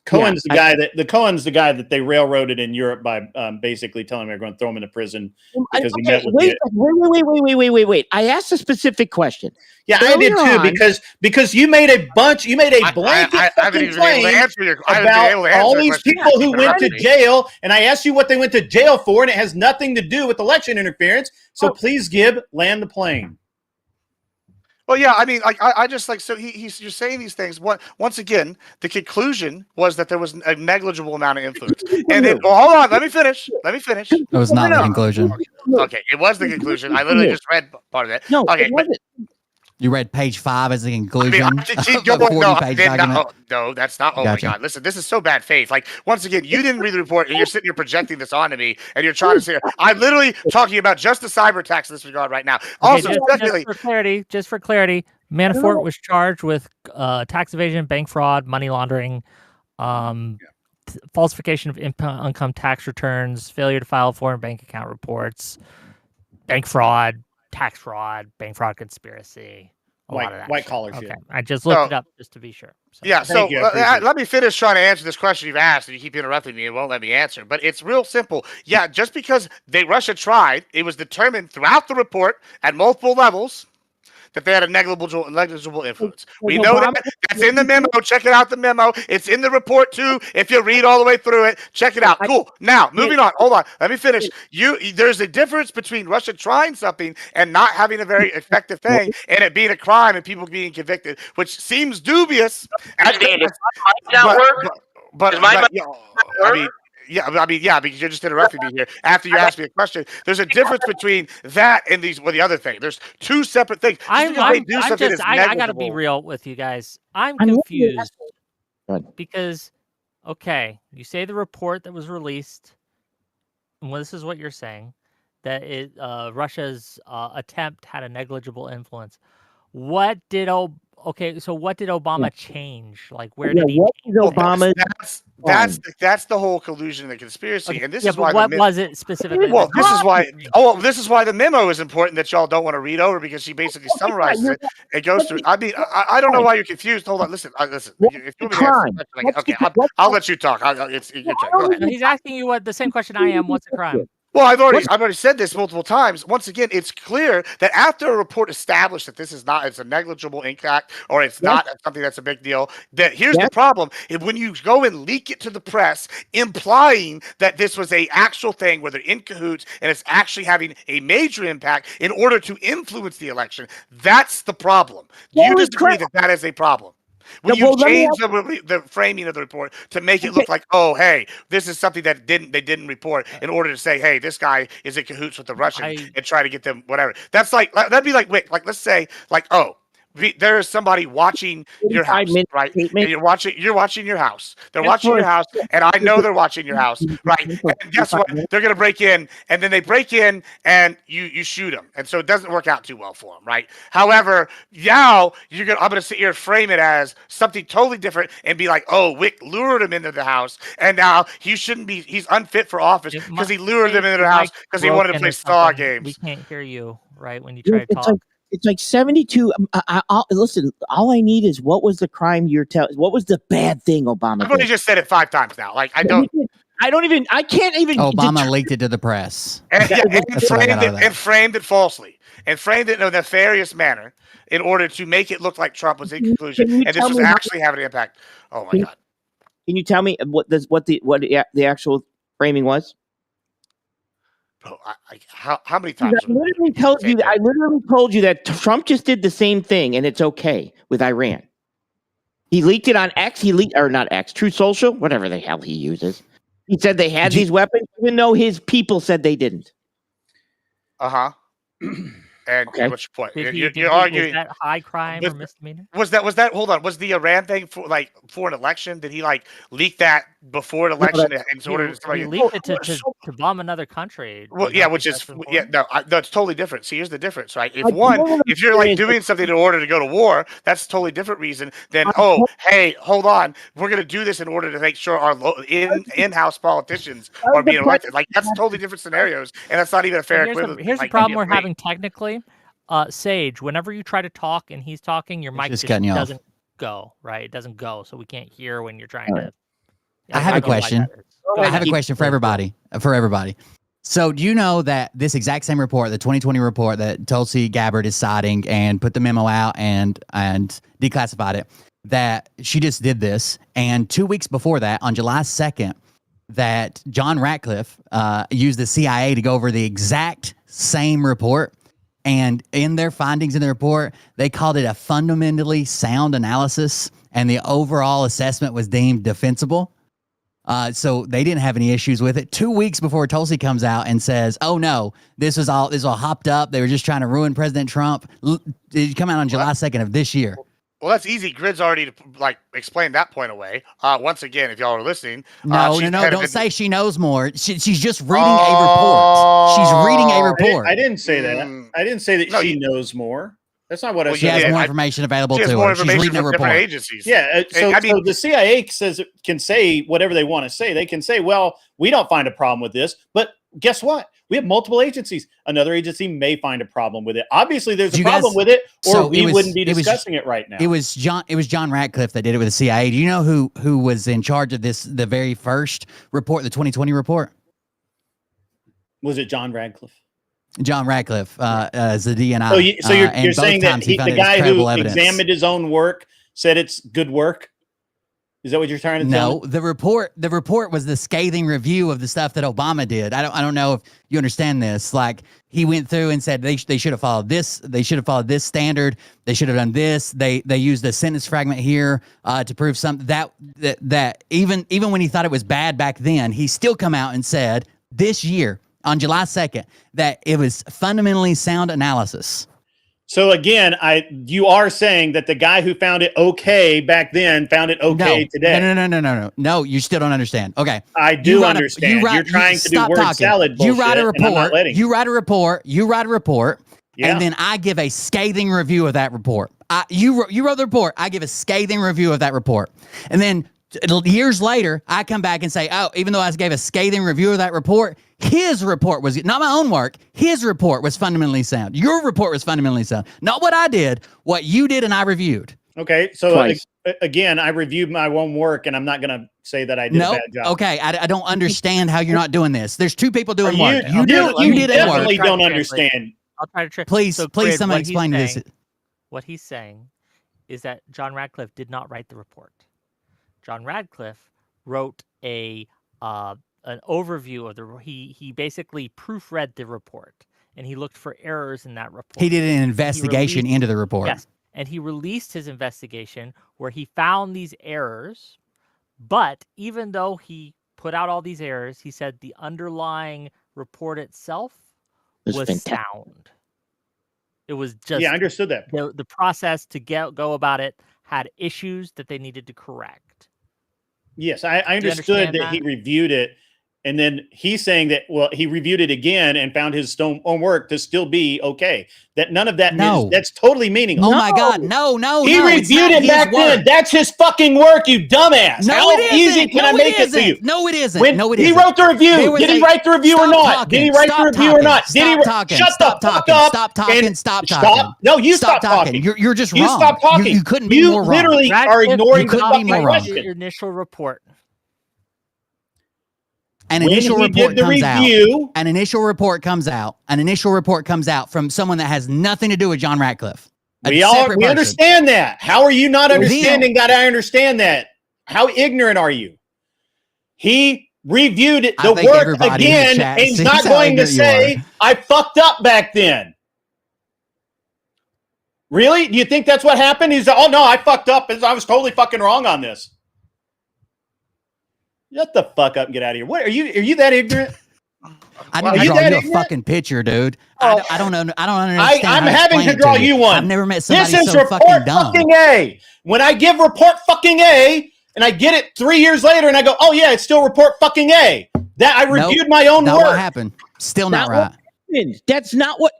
Cohen's the guy that they railroaded in Europe by basically telling him they're going to throw him into prison because he met with Wait. I asked a specific question. Yeah, I did too because you made a blanket claim about all these people who went to jail, and I asked you what they went to jail for, and it has nothing to do with election interference. So please, Gib, land the plane. Well, yeah, I mean, I just like, so you're saying these things. Once again, the conclusion was that there was a negligible amount of influence. And then, hold on, let me finish. It was not the conclusion. Okay, it was the conclusion. I literally just read part of it. No, okay, you read page 5 as the conclusion. No, that's not. Oh my God! Listen, this is so bad faith. Like once again, you didn't read the report, and you're sitting here projecting this onto me, and you're trying to say I'm literally talking about just the cyber attacks in this regard right now. Also, just for clarity, Manafort was charged with tax evasion, bank fraud, money laundering, falsification of income tax returns, failure to file foreign bank account reports, bank fraud, tax fraud, bank fraud conspiracy. White collar shit. Okay. I just looked it up just to be sure. So. Yeah, so let me finish trying to answer this question you've asked, and you keep interrupting me and won't let me answer. But it's real simple. Yeah, just because Russia tried, it was determined throughout the report at multiple levels that they had a negligible influence. We know that's in the memo. Check it out, the memo. It's in the report too. If you read all the way through it, check it out. Cool. Now, moving on. Hold on. Let me finish. There's a difference between Russia trying something and not having a very effective thing, and it being a crime and people being convicted, which seems dubious. Because you're just interrupting me here after you asked me a question. There's a difference between that and the other thing. There's two separate things. I got to be real with you guys. I'm confused because, okay, you say the report that was released, and this is what you're saying, that Russia's attempt had a negligible influence. What did Obama change? Like, where did he? Obama? That's the whole collusion and the conspiracy, okay. And this is why. What was it specifically? Well, this is why the memo is important that y'all don't want to read over because she basically summarizes it. It goes through. I mean, I don't know why you're confused. Hold on, listen. If you want me to answer, okay, I'll let you talk. It's your turn. Go ahead. He's asking you the same question I am. What's the crime? Well, I've already said this multiple times. Once again, it's clear that after a report established that this is it's a negligible impact or it's not something that's a big deal, that here's the problem. When you go and leak it to the press, implying that this was a actual thing where they're in cahoots and it's actually having a major impact in order to influence the election, that's the problem. You disagree that is a problem. When you change the framing of the report to make it look like, oh, hey, this is something that they didn't report in order to say, hey, this guy is in cahoots with the Russians and try to get them whatever. That's that'd be like, wait, let's say there is somebody watching your house, right? And you're watching your house. They're watching your house, and I know they're watching your house, right? And guess what? They're gonna break in, and then they break in, and you shoot them, and so it doesn't work out too well for them, right? However, now I'm gonna sit here and frame it as something totally different, and be like, oh, Wick lured him into the house, and now he's unfit for office because he lured him into the house because he wanted to play Star games. We can't hear you, right? When you try to talk. It's like 72. Listen, all I need is what was the crime you're telling? What was the bad thing Obama I've only did? just said it 5 times now. Like I can't even. Obama leaked it to the press. And, yeah, That's what I got out of that. and framed it falsely, and framed it in a nefarious manner in order to make it look like Trump was in conclusion, and this was actually having an impact. Oh my God! Can you tell me what the actual framing was? Bro, how many times? I literally told you that Trump just did the same thing, and it's okay with Iran. He leaked it on X. Or not X, True Social, whatever the hell he uses. He said they had these weapons, even though his people said they didn't. And Okay. what's your point? Was You're arguing that high crime or misdemeanor? Was that hold on? Was the Iran thing for an election? Did he leak that before an election in order to he leaked it to bomb another country? Well, yeah, that's totally different. See, here's the difference, right? If you're doing something in order to go to war, that's a totally different reason than hey, hold on, we're gonna do this in order to make sure our in-house politicians are being elected. Like that's totally different scenarios, and that's not even a fair equivalent. Here's the problem we're having technically. Sage, whenever you try to talk and he's talking, your mic just doesn't go, right? It doesn't go, so we can't hear when you're trying to. I have a question. I have a question for everybody. So do you know that this exact same report, the 2020 report that Tulsi Gabbard is citing and put the memo out and declassified it, that she just did this, and 2 weeks before that, on July 2nd, that John Ratcliffe used the CIA to go over the exact same report. And in their findings in the report, they called it a fundamentally sound analysis, and the overall assessment was deemed defensible. So they didn't have any issues with it. 2 weeks before Tulsi comes out and says, "Oh no, this was all hopped up. They were just trying to ruin President Trump." Did come out on July 2nd of this year. Well, that's easy. Grid's already explained that point away. Once again, if y'all are listening, no, don't say she knows more. She's just reading a report. She's reading a report. I didn't say that. I didn't say that she knows more. That's not what I said. She has more information available to her. She's reading a report. Agencies. Yeah. So the CIA can say whatever they want to say. They can say, "Well, we don't find a problem with this," but guess what? We have multiple agencies. Another agency may find a problem with it. Obviously, there's a problem with it, or we wouldn't be discussing it right now. It was John Ratcliffe that did it with the CIA. Do you know who was in charge of this? The very first report, the 2020 report. Was it John Radcliffe? John Radcliffe as the DNI. So you're saying that the guy who examined his own work said it's good work? Is that what you're trying to tell me? No, the report was the scathing review of the stuff that Obama did. I don't know if you understand this. Like, he went through and said they should have followed this. They should have followed this standard. They should have done this. They used a sentence fragment here to prove something that even when he thought it was bad back then, he still come out and said this year on July 2nd that it was fundamentally sound analysis. So again, you are saying that the guy who found it okay back then found it okay today. No, you still don't understand. Okay. I do understand. You're trying to do word salad bullshit. You write a report. You write a report. Yeah. And then I give a scathing review of that report. You wrote the report. I give a scathing review of that report. And then years later, I come back and say, oh, even though I gave a scathing review of that report, his report was not my own work. His report was fundamentally sound. Your report was fundamentally sound. Not what I did, what you did and I reviewed. Okay. So again, I reviewed my own work and I'm not going to say that I did a bad job. Okay. I don't understand how you're not doing this. There's two people doing work. You definitely work. don't understand. I'll try to trick. Please, somebody explain this. What he's saying is that John Radcliffe did not write the report. John Radcliffe wrote an overview of he basically proofread the report and he looked for errors in that report. He did an investigation into the report. Yes, and he released his investigation where he found these errors, but even though he put out all these errors, he said the underlying report itself was sound. It was just I understood that. The process to go about it had issues that they needed to correct. Yes, I understood that he reviewed it And then he's saying that, well, he reviewed it again and found his own work to still be okay. That none of that that's totally meaningless. Oh my God, no. He reviewed it back then. That's his fucking work, you dumbass. No, How it isn't. easy can I make it to you? No, it isn't. When no, it he isn't. wrote the review. Did he write the review or not? Did he write the review or not? Did he talking. Shut Stop the fuck talking. up. Stop talking. and Stop talking. No, you Stop stop talking. You're just you wrong. stop talking. You couldn't be more wrong. You literally are ignoring the fucking question. Your initial report. An When initial he report did the comes review- out. An initial report comes out. An initial report comes out from someone that has nothing to do with John Ratcliffe. We understand that. How are you not understanding that? I understand that. How ignorant are you? He reviewed it, the work again, and he's not going to say, I fucked up back then. Really? Do you think that's what happened? He's oh no, I fucked up. I was totally fucking wrong on this. Shut the fuck up and get out of here. What are you that ignorant? I need to draw you a fucking picture, dude. I don't know. I don't understand. I'm how to having explain to it draw you. you one. I've never met somebody This is so report fucking dumb. fucking A. When I give report fucking A, and I get it 3 years later, and I go, oh yeah, it's still report fucking A. That I reviewed my own not work. what happened. Still not right. That's not what.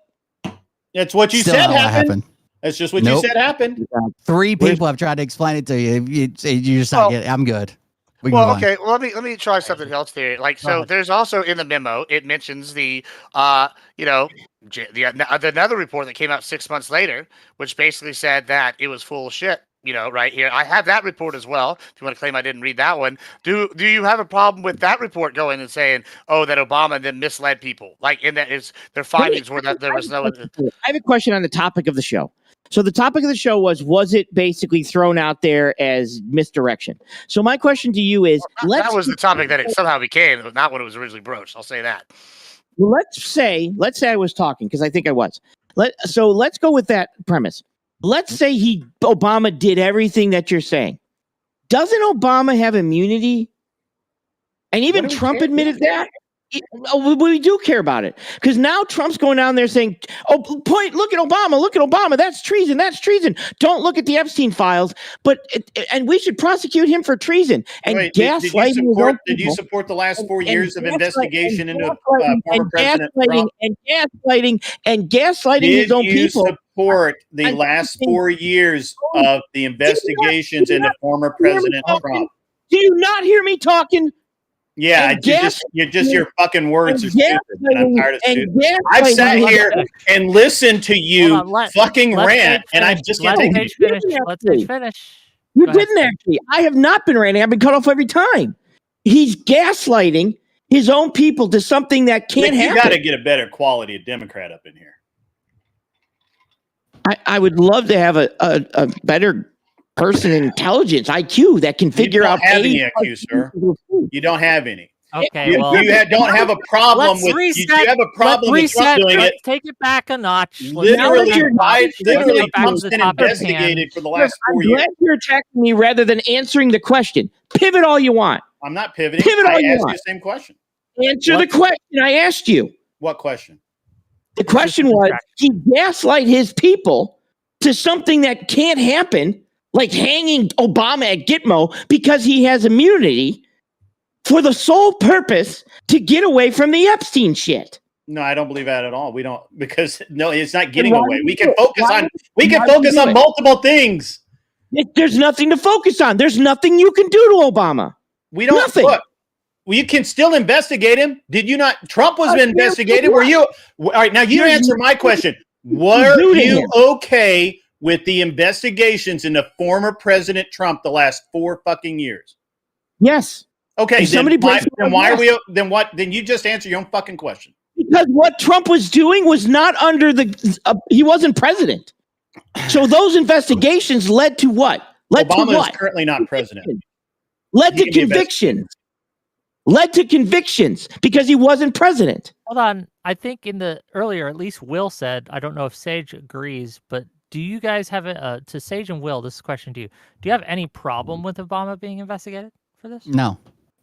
That's what you Still said not what happened. happened. That's just what Nope. you said happened. 3 people have tried to explain it to you. You just not get it. I'm good. We can Well, move on. okay. Well, let me try something else there. Like, so there's also in the memo, it mentions the, another report that came out 6 months later, which basically said that it was full of shit. Right here, I have that report as well. If you want to claim I didn't read that one, do you have a problem with that report going and saying, oh, that Obama then misled people? Like, in that is their findings were that there was no. I have a question on the topic of the show. So the topic of the show was it basically thrown out there as misdirection? So my question to you is, That was the topic that it somehow became, not when it was originally broached. I'll say that. Let's say I was talking because I think I was. Let's go with that premise. Let's say Obama did everything that you're saying. Doesn't Obama have immunity? And even Trump admitted that. We do care about it because now Trump's going down there saying, look at Obama, that's treason, don't look at the Epstein files, and we should prosecute him for treason and gaslighting. Did you support the last 4 years of investigation into former President Trump? And gaslighting his own people. Did you support the last 4 years of the investigations into former President Trump? Do you not hear me talking? Yeah, your fucking words are stupid, and I'm tired of stupid. I've sat here and listened to you fucking rant, and I just can't take it. Let Sage finish. You didn't actually. I have not been ranting. I've been cut off every time. He's gaslighting his own people to something that can't happen. You got to get a better quality of Democrat up in here. I would love to have a better person intelligence IQ that can figure out. You don't have any IQ, sir. You don't have any. Okay, you don't have a problem with. You have a problem with Trump doing it. Take it back a notch. Literally, Trump's been investigated for the last 4 years. I'm glad you're attacking me rather than answering the question. Pivot all you want. I'm not pivoting. Pivot all I you asked want. you the same question. Answer the question I asked you. What question? The question was, he gaslight his people to something that can't happen, like hanging Obama at Gitmo because he has immunity for the sole purpose to get away from the Epstein shit. No, I don't believe that at all. We don't, because no, it's not getting away. We can focus on multiple things. There's nothing to focus on. There's nothing you can do to Obama. We don't look. Well, you can still investigate him. Did you not? Trump was investigated. Were you? All right, now you answer my question. Were you okay with the investigations into former President Trump the last 4 fucking years? Yes. Okay, then what? Then you just answer your own fucking question. Because what Trump was doing was not under he wasn't president. So those investigations led to what? Obama is currently not president. Led to convictions. Led to convictions because he wasn't president. Hold on. I think in the earlier, at least Will said, I don't know if Sage agrees, but do you guys have to Sage and Will, this is a question to you. Do you have any problem with Obama being investigated for this? No,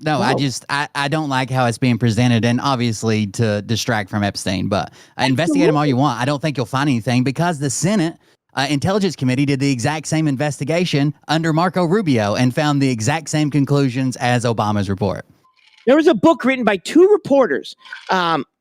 I don't like how it's being presented, and obviously to distract from Epstein, but investigate him all you want. I don't think you'll find anything because the Senate Intelligence Committee did the exact same investigation under Marco Rubio and found the exact same conclusions as Obama's report. There was a book written by two reporters,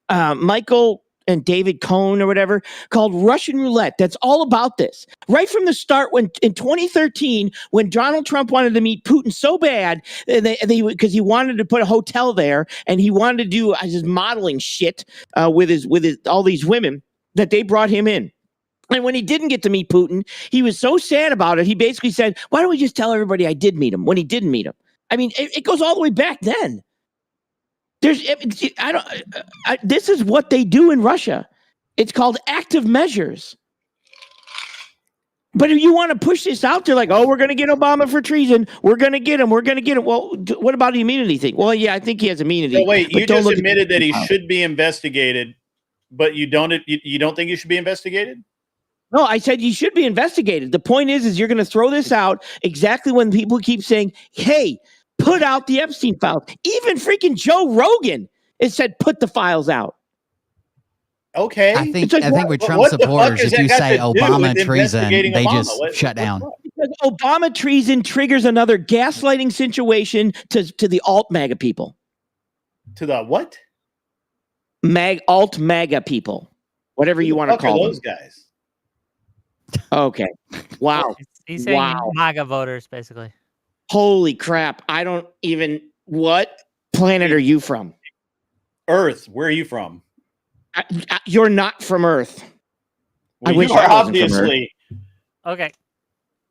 Michael and David Cohn or whatever, called Russian Roulette. That's all about this. Right from the start, when in 2013, when Donald Trump wanted to meet Putin so bad, because he wanted to put a hotel there and he wanted to do his modeling shit with his all these women, that they brought him in. And when he didn't get to meet Putin, he was so sad about it. He basically said, "Why don't we just tell everybody I did meet him?" When he didn't meet him. I mean, it goes all the way back then. This is what they do in Russia. It's called active measures. But if you want to push this out there, like, oh, we're going to get Obama for treason. We're going to get him. We're going to get him. Well, what about the immunity thing? Well, yeah, I think he has immunity. So wait, you just admitted that he should. should be investigated, but you don't think he should be investigated? No, I said you should be investigated. The point is you're going to throw this out exactly when people keep saying, hey, put out the Epstein files. Even freaking Joe Rogan has said, put the files out. Okay. I think with Trump supporters, if you say Obama treason, they just shut down. Because Obama treason triggers another gaslighting situation to the alt MAGA people. To the what? Alt MAGA people. Whatever you want to call those guys. Okay. Wow. He's saying MAGA voters, basically. Holy crap. I don't even... What planet are you from? Earth. Where are you from? You're not from Earth. Well, I wish I wasn't obviously. Okay.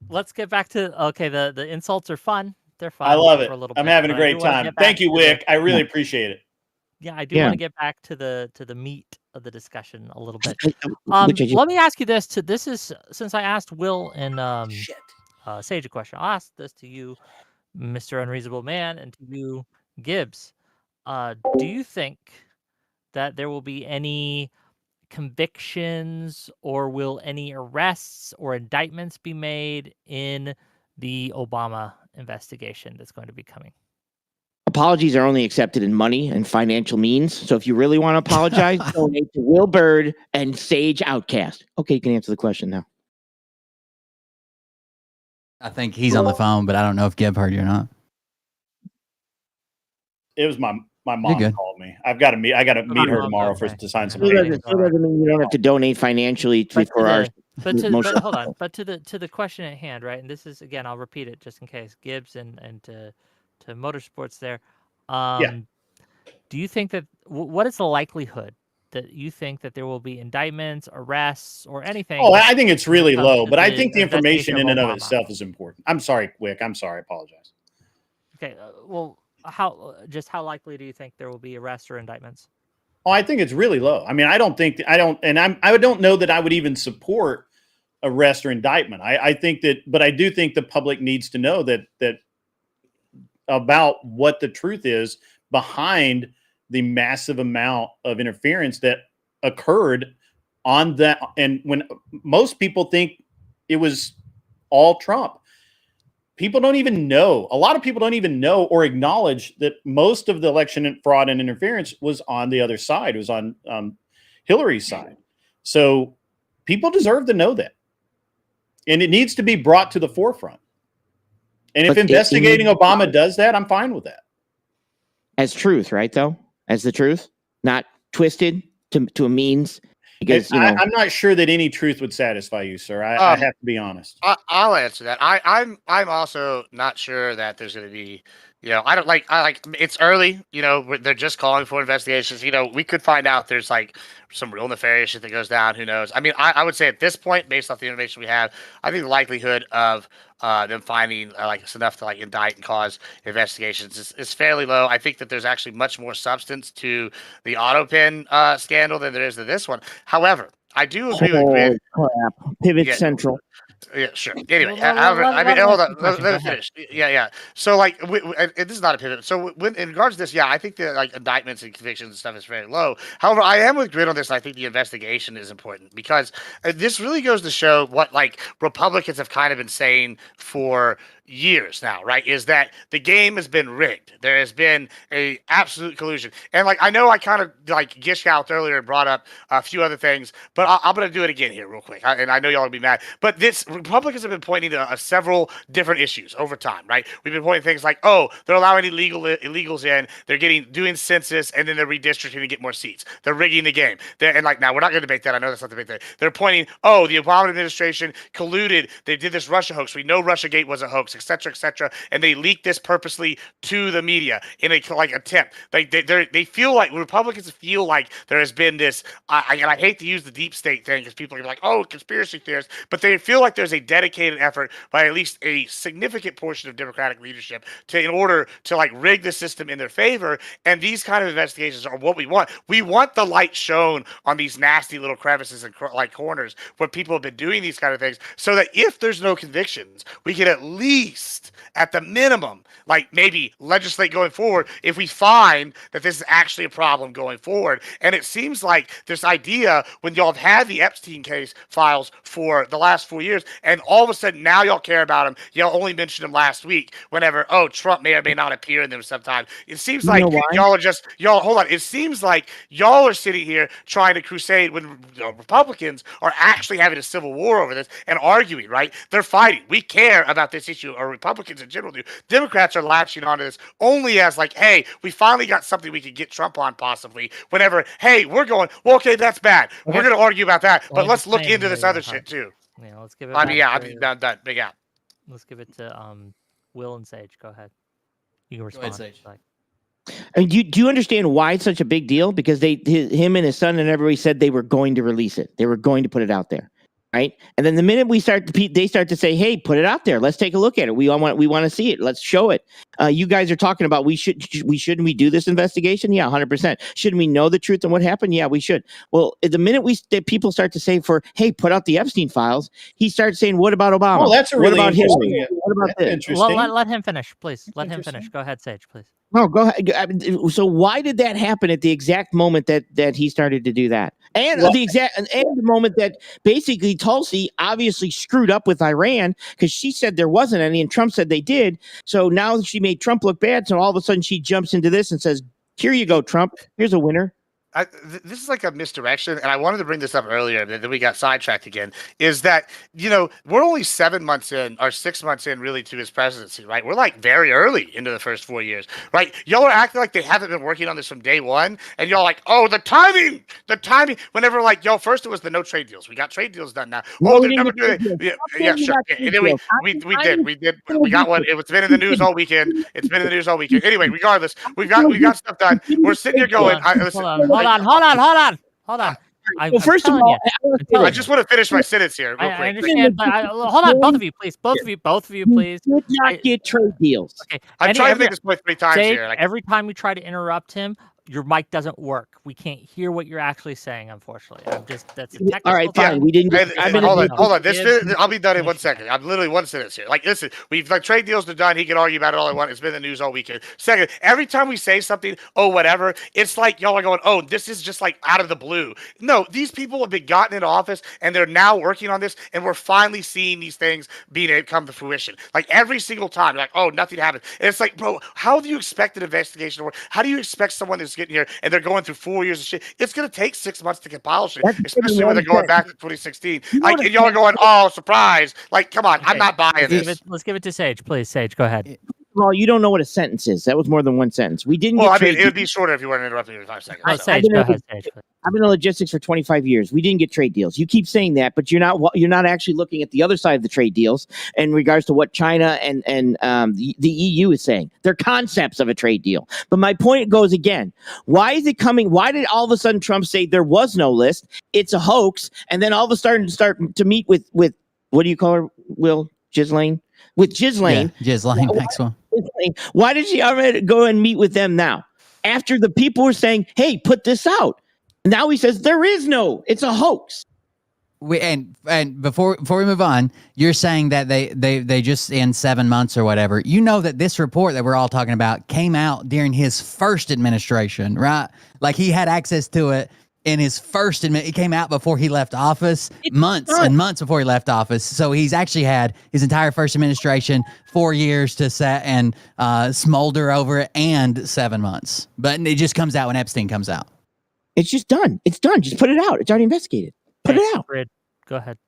Let's get back to... Okay, the insults are fun. They're fun. I love it. For a little I'm bit, having a great time. Thank you, Wick. I really appreciate it. Yeah, I do want to get back to the meat of the discussion a little bit. Let me ask you this. This is since I asked Will and Sage a question. I'll ask this to you, Mr. Unreasonable Man, and to you, Gibbs. Do you think that there will be any convictions or will any arrests or indictments be made in the Obama investigation that's going to be coming? Apologies are only accepted in money and financial means. So if you really want to apologize, donate to Will Bird and Sage Outcast. Okay, you can answer the question now. I think he's on the phone, but I don't know if Gib heard you or not. It was my mom called me. I got to meet her tomorrow to sign some. It doesn't mean you don't have to donate financially for our. But hold on. But to the question at hand, right? And this is again, I'll repeat it just in case Gibbs and to motorsports there. Do you think that what is the likelihood that you think that there will be indictments, arrests, or anything? Oh, I think it's really low, but I think the information in and of itself is important. I'm sorry, Wick. I'm sorry. I apologize. Okay. Well, how likely do you think there will be arrests or indictments? Oh, I think it's really low. I mean, I don't know that I would even support arrest or indictment. I think that, but I do think the public needs to know that about what the truth is behind the massive amount of interference that occurred on that. And when most people think it was all Trump, people don't even know. A lot of people don't even know or acknowledge that most of the election fraud and interference was on the other side. It was on Hillary's side. So people deserve to know that. And it needs to be brought to the forefront. And if investigating Obama does that, I'm fine with that. As truth, right, though? As the truth? Not twisted to a means? Because I'm not sure that any truth would satisfy you, sir. I have to be honest. I'll answer that. I'm also not sure that there's going to be, I like it's early, they're just calling for investigations. We could find out there's like some real nefarious shit that goes down. Who knows? I mean, I would say at this point, based off the information we have, I think the likelihood of them finding it's enough to indict and cause investigations is fairly low. I think that there's actually much more substance to the AutoPin scandal than there is to this one. However, I do agree with crap. Pivot Central. Yeah, sure. Anyway, hold on. Let me finish. Yeah. So, this is not a pivot. So, in regards to this, I think that indictments and convictions and stuff is very low. However, I am with Grid on this. And I think the investigation is important because this really goes to show what Republicans have kind of been saying for years now, right? Is that the game has been rigged. There has been a absolute collusion. And like, I know I kind of like gish out earlier and brought up a few other things, but I'm going to do it again here real quick. And I know y'all will be mad, but this Republicans have been pointing to several different issues over time, right? We've been pointing things like, oh, they're allowing illegals in, they're doing census, and then they're redistricting to get more seats. They're rigging the game. And like, now we're not going to debate that. I know that's not the big thing. They're pointing, oh, the Obama administration colluded. They did this Russia hoax. We know Russiagate was a hoax, et cetera, and they leaked this purposely to the media in a like attempt. Like they feel like Republicans feel like there has been this. And I hate to use the deep state thing because people are like, oh, conspiracy theorists, but they feel like there's a dedicated effort by at least a significant portion of Democratic leadership in order to like rig the system in their favor. And these kind of investigations are what we want. We want the light shown on these nasty little crevices and like corners where people have been doing these kind of things, so that if there's no convictions, we can at least, at the minimum, like maybe legislate going forward if we find that this is actually a problem going forward. And it seems like this idea, when y'all have had the Epstein case files for the last 4 years, and all of a sudden now y'all care about them, y'all only mentioned them last week whenever, oh, Trump may or may not appear in them sometime. It seems like y'all hold on. It seems like y'all are sitting here trying to crusade when Republicans are actually having a civil war over this and arguing, right? They're fighting. We care about this issue, or Republicans in general do. Democrats are latching onto this only as like, hey, we finally got something we could get Trump on possibly. Whenever, hey, we're going, well, okay, that's bad. Okay. We're going to argue about that, Well, but let's look explain into this here, other shit too. Yeah, let's give it. I mean, yeah, to- I'm done. Big out. Let's give it to Will and Sage. Go ahead. You can respond. Sage. Like, I mean, do you understand why it's such a big deal? Because him and his son and everybody said they were going to release it. They were going to put it out there, right? And then the minute they start to say, "Hey, put it out there. Let's take a look at it. We want to see it. Let's show it." You guys are talking about shouldn't we do this investigation? Yeah, 100%. Shouldn't we know the truth and what happened? Yeah, we should. Well, the minute people start to say hey, put out the Epstein files, he starts saying, "What about Obama? Oh, that's a what really about interesting. Hillary? What about this?" Interesting. well, let him finish, please. Let him finish. Go ahead, Sage, please. No, go ahead. So why did that happen at the exact moment that he started to do that? And the moment that basically Tulsi obviously screwed up with Iran because she said there wasn't any and Trump said they did. So now she made Trump look bad. So all of a sudden she jumps into this and says, "Here you go, Trump. Here's a winner." This is like a misdirection, and I wanted to bring this up earlier, but then we got sidetracked again, is that, we're only 7 months in, or 6 months in, really, to his presidency, right? We're, like, very early into the first 4 years, right? Y'all are acting like they haven't been working on this from day one, and y'all like, oh, the timing, whenever, like, y'all, first it was the no trade deals. We got trade deals done now. No, Oh, we they're never didn't doing get it. Yeah, sure. And then we did. We got one. It's been in the news all weekend. Anyway, regardless, we've got stuff done. We're sitting here going, Hold on. Well, first of all, I just want to finish my sentence here. Real quick. I understand, but hold on, both of you, please. Both of you, please. Did not get trade deals. Okay. I'm trying to make this point 3 times Sage, here. Every time you try to interrupt him, your mic doesn't work. We can't hear what you're actually saying, unfortunately. That's a technical all right, fine. We didn't get. Hold on. I'll be done in 1 second. I'm literally 1 sentence here. Like, listen, we've like trade deals are done. He can argue about it all I want. It's been in the news all weekend. Second, every time we say something, oh, whatever, it's like y'all are going, oh, this is just like out of the blue. No, these people have been gotten into office and they're now working on this, and we're finally seeing these things come to fruition. Like every single time, like, oh, nothing happened. And it's like, bro, how do you expect an investigation to work? How do you expect someone that's getting here and they're going through 4 years of shit? It's going to take 6 months to compile shit, especially when they're going back to 2016. Like, and y'all are going, oh, surprise. Like, come on, I'm not buying this. Let's give it to Sage, please. Sage, go ahead. Well, you don't know what a sentence is. That was more than one sentence. We didn't. Well, get I mean, trade it would be shorter if you weren't interrupting me in 5 seconds. Sage, go ahead, Sage. I've been in logistics for 25 years. We didn't get trade deals. You keep saying that, but you're not actually looking at the other side of the trade deals in regards to what China and the EU is saying. They're concepts of a trade deal. But my point goes again. Why is it coming? Why did all of a sudden Trump say there was no list? It's a hoax. And then all of a sudden start to meet with what do you call her, Will? Ghislaine? With Ghislaine. Yeah, Ghislaine Maxwell. Why did she already go and meet with them now? After the people were saying, hey, put this out. Now he says there is no, it's a hoax. And before we move on, you're saying that they just in 7 months or whatever, you know that this report that we're all talking about came out during his first administration, right? Like he had access to it in his first admit. It came out before he left office, months and months before he left office. So he's actually had his entire first administration, 4 years to set and smolder over it, and 7 months. But it just comes out when Epstein comes out. It's just done. It's done. Just put it out. It's already investigated. Put it out. Fred, go ahead.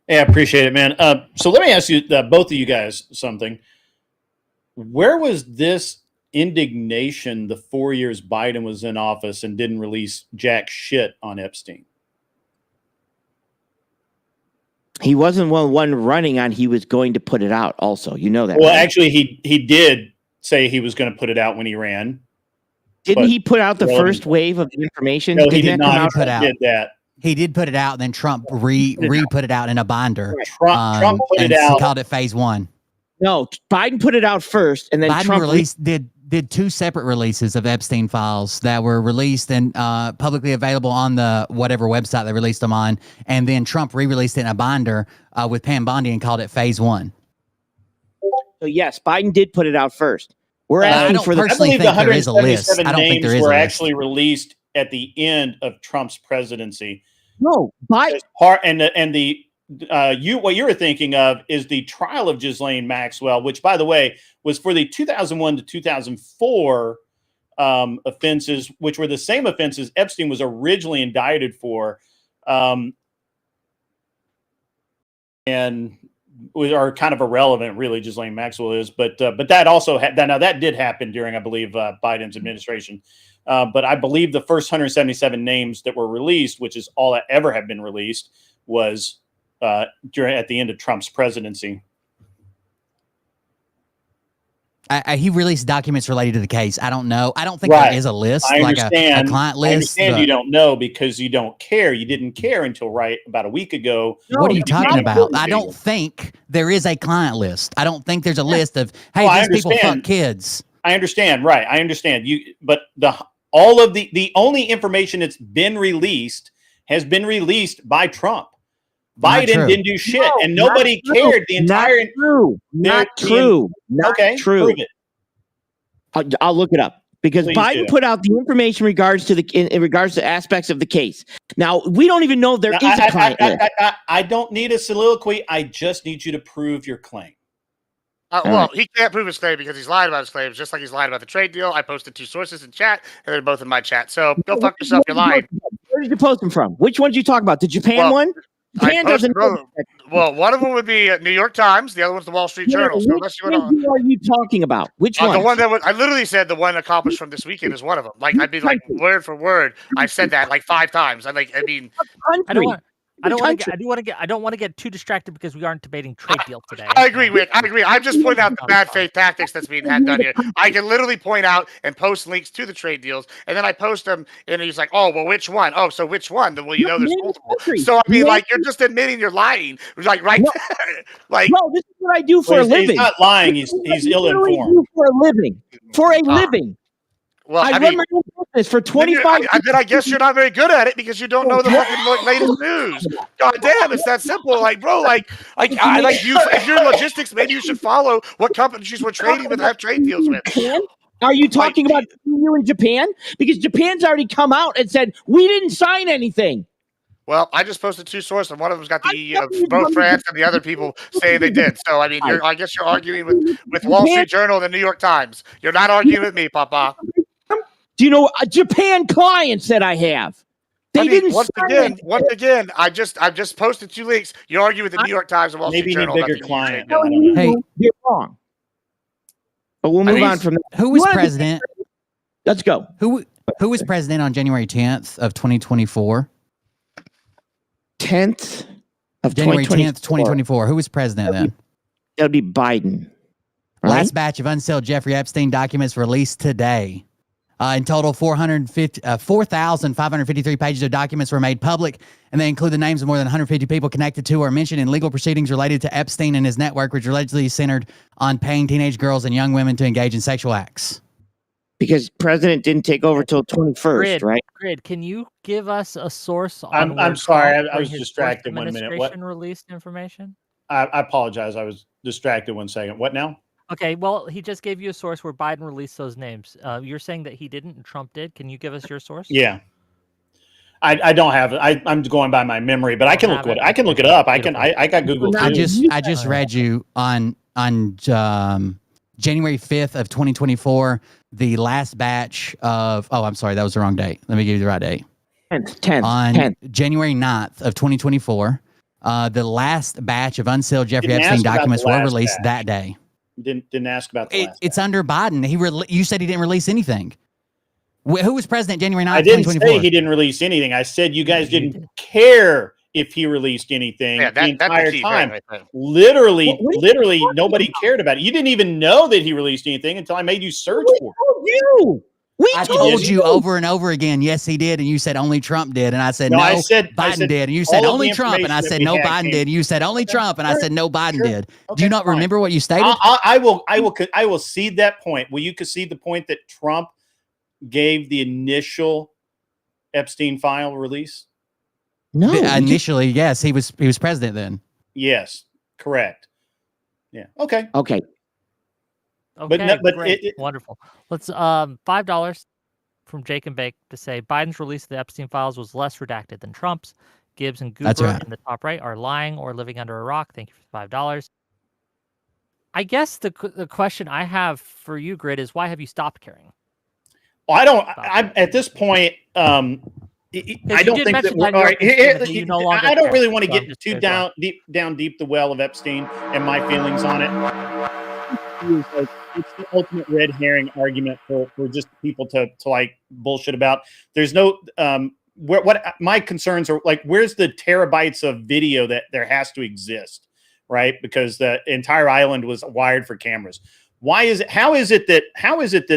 Yeah, I appreciate it, man. So let me ask you, both of you guys, something. Where was this indignation the 4 years Biden was in office and didn't release jack shit on Epstein? He wasn't one running on. He was going to put it out. Also, you know that. Well, right? actually, he did say he was going to put it out when he ran. Didn't he put out the first wave of the information? No, he did not. Put out. Did that. He did put it out, and then Trump re-put it out in a binder. Trump put it out. He called it phase 1. No, Biden put it out first, and then Biden Trump did 2 separate releases of Epstein files that were released and publicly available on the whatever website they released them on, and then Trump re-released it in a binder with Pam Bondi and called it phase 1. So yes, Biden did put it out first. We're asking for the. I believe the there is a list. 177 I don't think names there is were a list. actually released at the end of Trump's presidency. No, Biden. What you were thinking of is the trial of Ghislaine Maxwell, which, by the way, was for the 2001 to 2004 offenses, which were the same offenses Epstein was originally indicted for, and are kind of irrelevant, really. Ghislaine Maxwell is, but that also that did happen during, I believe, Biden's administration. But I believe the first 177 names that were released, which is all that ever have been released, was at the end of Trump's presidency. He released documents related to the case. I don't know. I don't think there is a list, like a client list. I understand you don't know because you don't care. You didn't care until about a week ago. What are you talking about? I don't think there is a client list. I don't think there's a list of, hey, these people fuck kids. I understand. Right. I understand you, but all of the only information that's been released has been released by Trump. Biden didn't do shit, and nobody cared. The entire not true. Okay, true. Prove it. I'll look it up because Please Biden do. put out the information in regards to aspects of the case. Now we don't even know if there is a client list. I don't need a soliloquy. I just need you to prove your claim. Well, he can't prove his claim because he's lied about his claims, just like he's lied about the trade deal. I posted 2 sources in chat, and they're both in my chat. So go fuck yourself. You're lying. Where did you post them from? Which ones you talk about? The Japan one? Japan doesn't. Well, one of them would be New York Times. The other one's the Wall Street Journal. So Which one are you talking about? Which one? The one that I literally said the one accomplished from this weekend is one of them. Like I'd be like word for word. I said that like 5 times. I mean, I don't want to get too distracted because we aren't debating trade deal today. I agree, Rick. I agree. I'm just pointing out the bad faith tactics that's being done here. I can literally point out and post links to the trade deals, and then I post them, and he's like, "Oh, well, which one? Oh, so which one?" Well, you know, there's multiple. So I mean, like, you're just admitting you're lying, like right there. Like, no, this is what I do for a living. He's not lying. He's ill-informed. For a living. For a living. Well, I run my own business for 25 years. Then I guess you're not very good at it because you don't know the fucking latest news. God damn, it's that simple. Like, bro, if you're in logistics, maybe you should follow what companies we're trading with, have trade deals with. Are you talking about you in Japan? Because Japan's already come out and said we didn't sign anything. Well, I just posted 2 sources, and one of them's got the E of both France and the other people saying they did. So I mean, I guess you're arguing with Wall Street Journal and the New York Times. You're not arguing with me, Papa. Do you know Japan clients that I have? They didn't. Once again, I just posted 2 links. You argue with the New York Times and Wall Street Journal. Maybe a bigger client. Hey, you're wrong. But we'll move on from that. Who was president? Let's go. Who was president on January 10th of 2024? 10th of January 10th, 2024. Who was president then? That would be Biden. Right? Last batch of unsealed Jeffrey Epstein documents released today. In total, 4,553 pages of documents were made public, and they include the names of more than 150 people connected to or mentioned in legal proceedings related to Epstein and his network, which allegedly centered on paying teenage girls and young women to engage in sexual acts. Because president didn't take over till 21st, right? Grid, can you give us a source on I'm sorry, I was distracted 1 minute. What released information? I apologize. I was distracted 1 second. What now? Okay, well, he just gave you a source where Biden released those names. You're saying that he didn't and Trump did. Can you give us your source? Yeah. I don't have it. I'm going by my memory, but I can look it. I can look it up. I got Google. I just read you on January 5th of 2024, the last batch of. Oh, I'm sorry, that was the wrong date. Let me give you the right date. 10th. On January 9th of 2024, the last batch of unsealed Jeffrey Didn't Epstein ask about documents the were last released batch. that day. Didn't ask about the last. It's under Biden. You said he didn't release anything. Who was president January 9th, I didn't 2024? say he didn't release anything. I said you guys didn't care if he released anything Yeah, the that's the entire key time. right there. Literally, nobody cared about it. You didn't even know that he released anything until I made you search for it. I told you over and over again, yes, he did, and you said only Trump did, and I said no, Biden did, and you said all of only the Trump, and I information said that no, we had Biden came- did, and you said only Trump, and I said no, Biden did. Do Okay, you not fine. remember what you stated? I will cede that point. Will you concede the point that Trump gave the initial Epstein file release? No, initially, yes, he was president then. Yes, correct. Yeah. Okay. Okay. Okay, but great. Wonderful. Let's $5 from Jake and Bake to say Biden's release of the Epstein files was less redacted than Trump's. Gibbs and That's Goober right. in the top right are lying or living under a rock. Thank you for $5. I guess the question I have for you, Grid, is why have you stopped caring? Well, I don't. I'm at this point. I don't think that we're all right. I don't really want to get too down deep the well of Epstein and my feelings on it. It's the ultimate red herring argument for just people to like bullshit about. There's no what my concerns are like. Where's the terabytes of video that there has to exist, right? Because the entire island was wired for cameras. Why is it? How is it that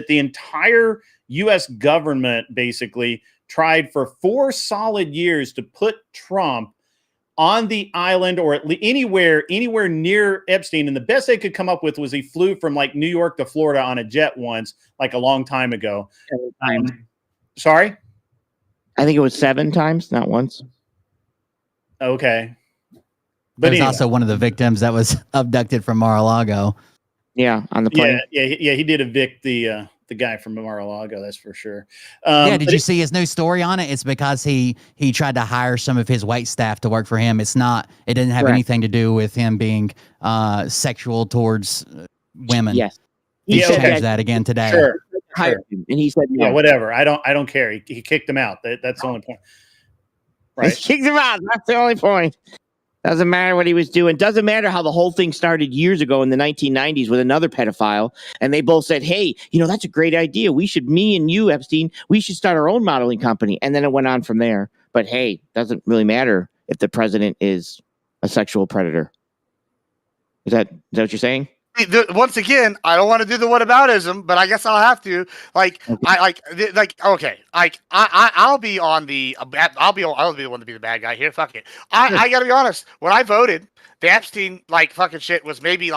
the entire U.S. government basically tried for 4 solid years to put Trump on the island or at least anywhere near Epstein? And the best they could come up with was he flew from like New York to Florida on a jet once, like a long time ago. Sorry? I think it was 7 times, not once. Okay. But there's also one of the victims that was abducted from Mar-a-Lago. Yeah, on the plane. Yeah, he did evict the guy from Mar-a-Lago, that's for sure. Did you see his new story on it? It's because he tried to hire some of his wait staff to work for him. It didn't have anything to do with him being sexual towards women. Yes. He changed that again today. Sure. Hired him, and he said no. Yeah, whatever. I don't care. He kicked him out. That's the only point. Right. He kicked him out. That's the only point. Doesn't matter what he was doing. Doesn't matter how the whole thing started years ago in the 1990s with another pedophile. And they both said, hey, that's a great idea. Me and you, Epstein, we should start our own modeling company. And then it went on from there. But hey, doesn't really matter if the president is a sexual predator. Is that what you're saying? Once again, I don't want to do the whataboutism, but I guess I'll have to. Okay. I'll be the one to be the bad guy here. Fuck it. I gotta be honest. When I voted, the Epstein fucking shit was maybe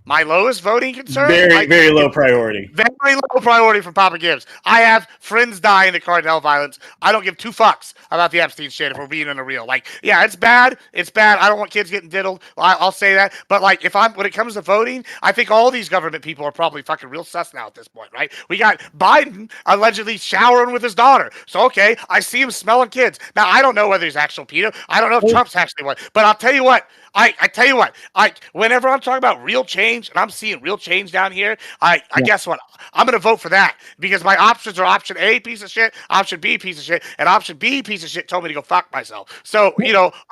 my lowest voting concern. Very low priority. Very low priority for Papa Gibbs. I have friends dying in cartel violence. I don't give 2 fucks about the Epstein shit if we're being in the real. Yeah, it's bad. It's bad. I don't want kids getting diddled. I'll say that. But when it comes to voting, I think all these government people are probably fucking real sus now at this point, right? We got Biden allegedly showering with his daughter. So okay, I see him smelling kids. Now I don't know whether he's actual pedo. I don't know if Trump's actually one. But I'll tell you what. I tell you what. Whenever I'm talking about real change, and I'm seeing real change down here, I guess what? I'm going to vote for that because my options are option A, piece of shit, option B, piece of shit, and option B, piece of shit told me to go fuck myself. So,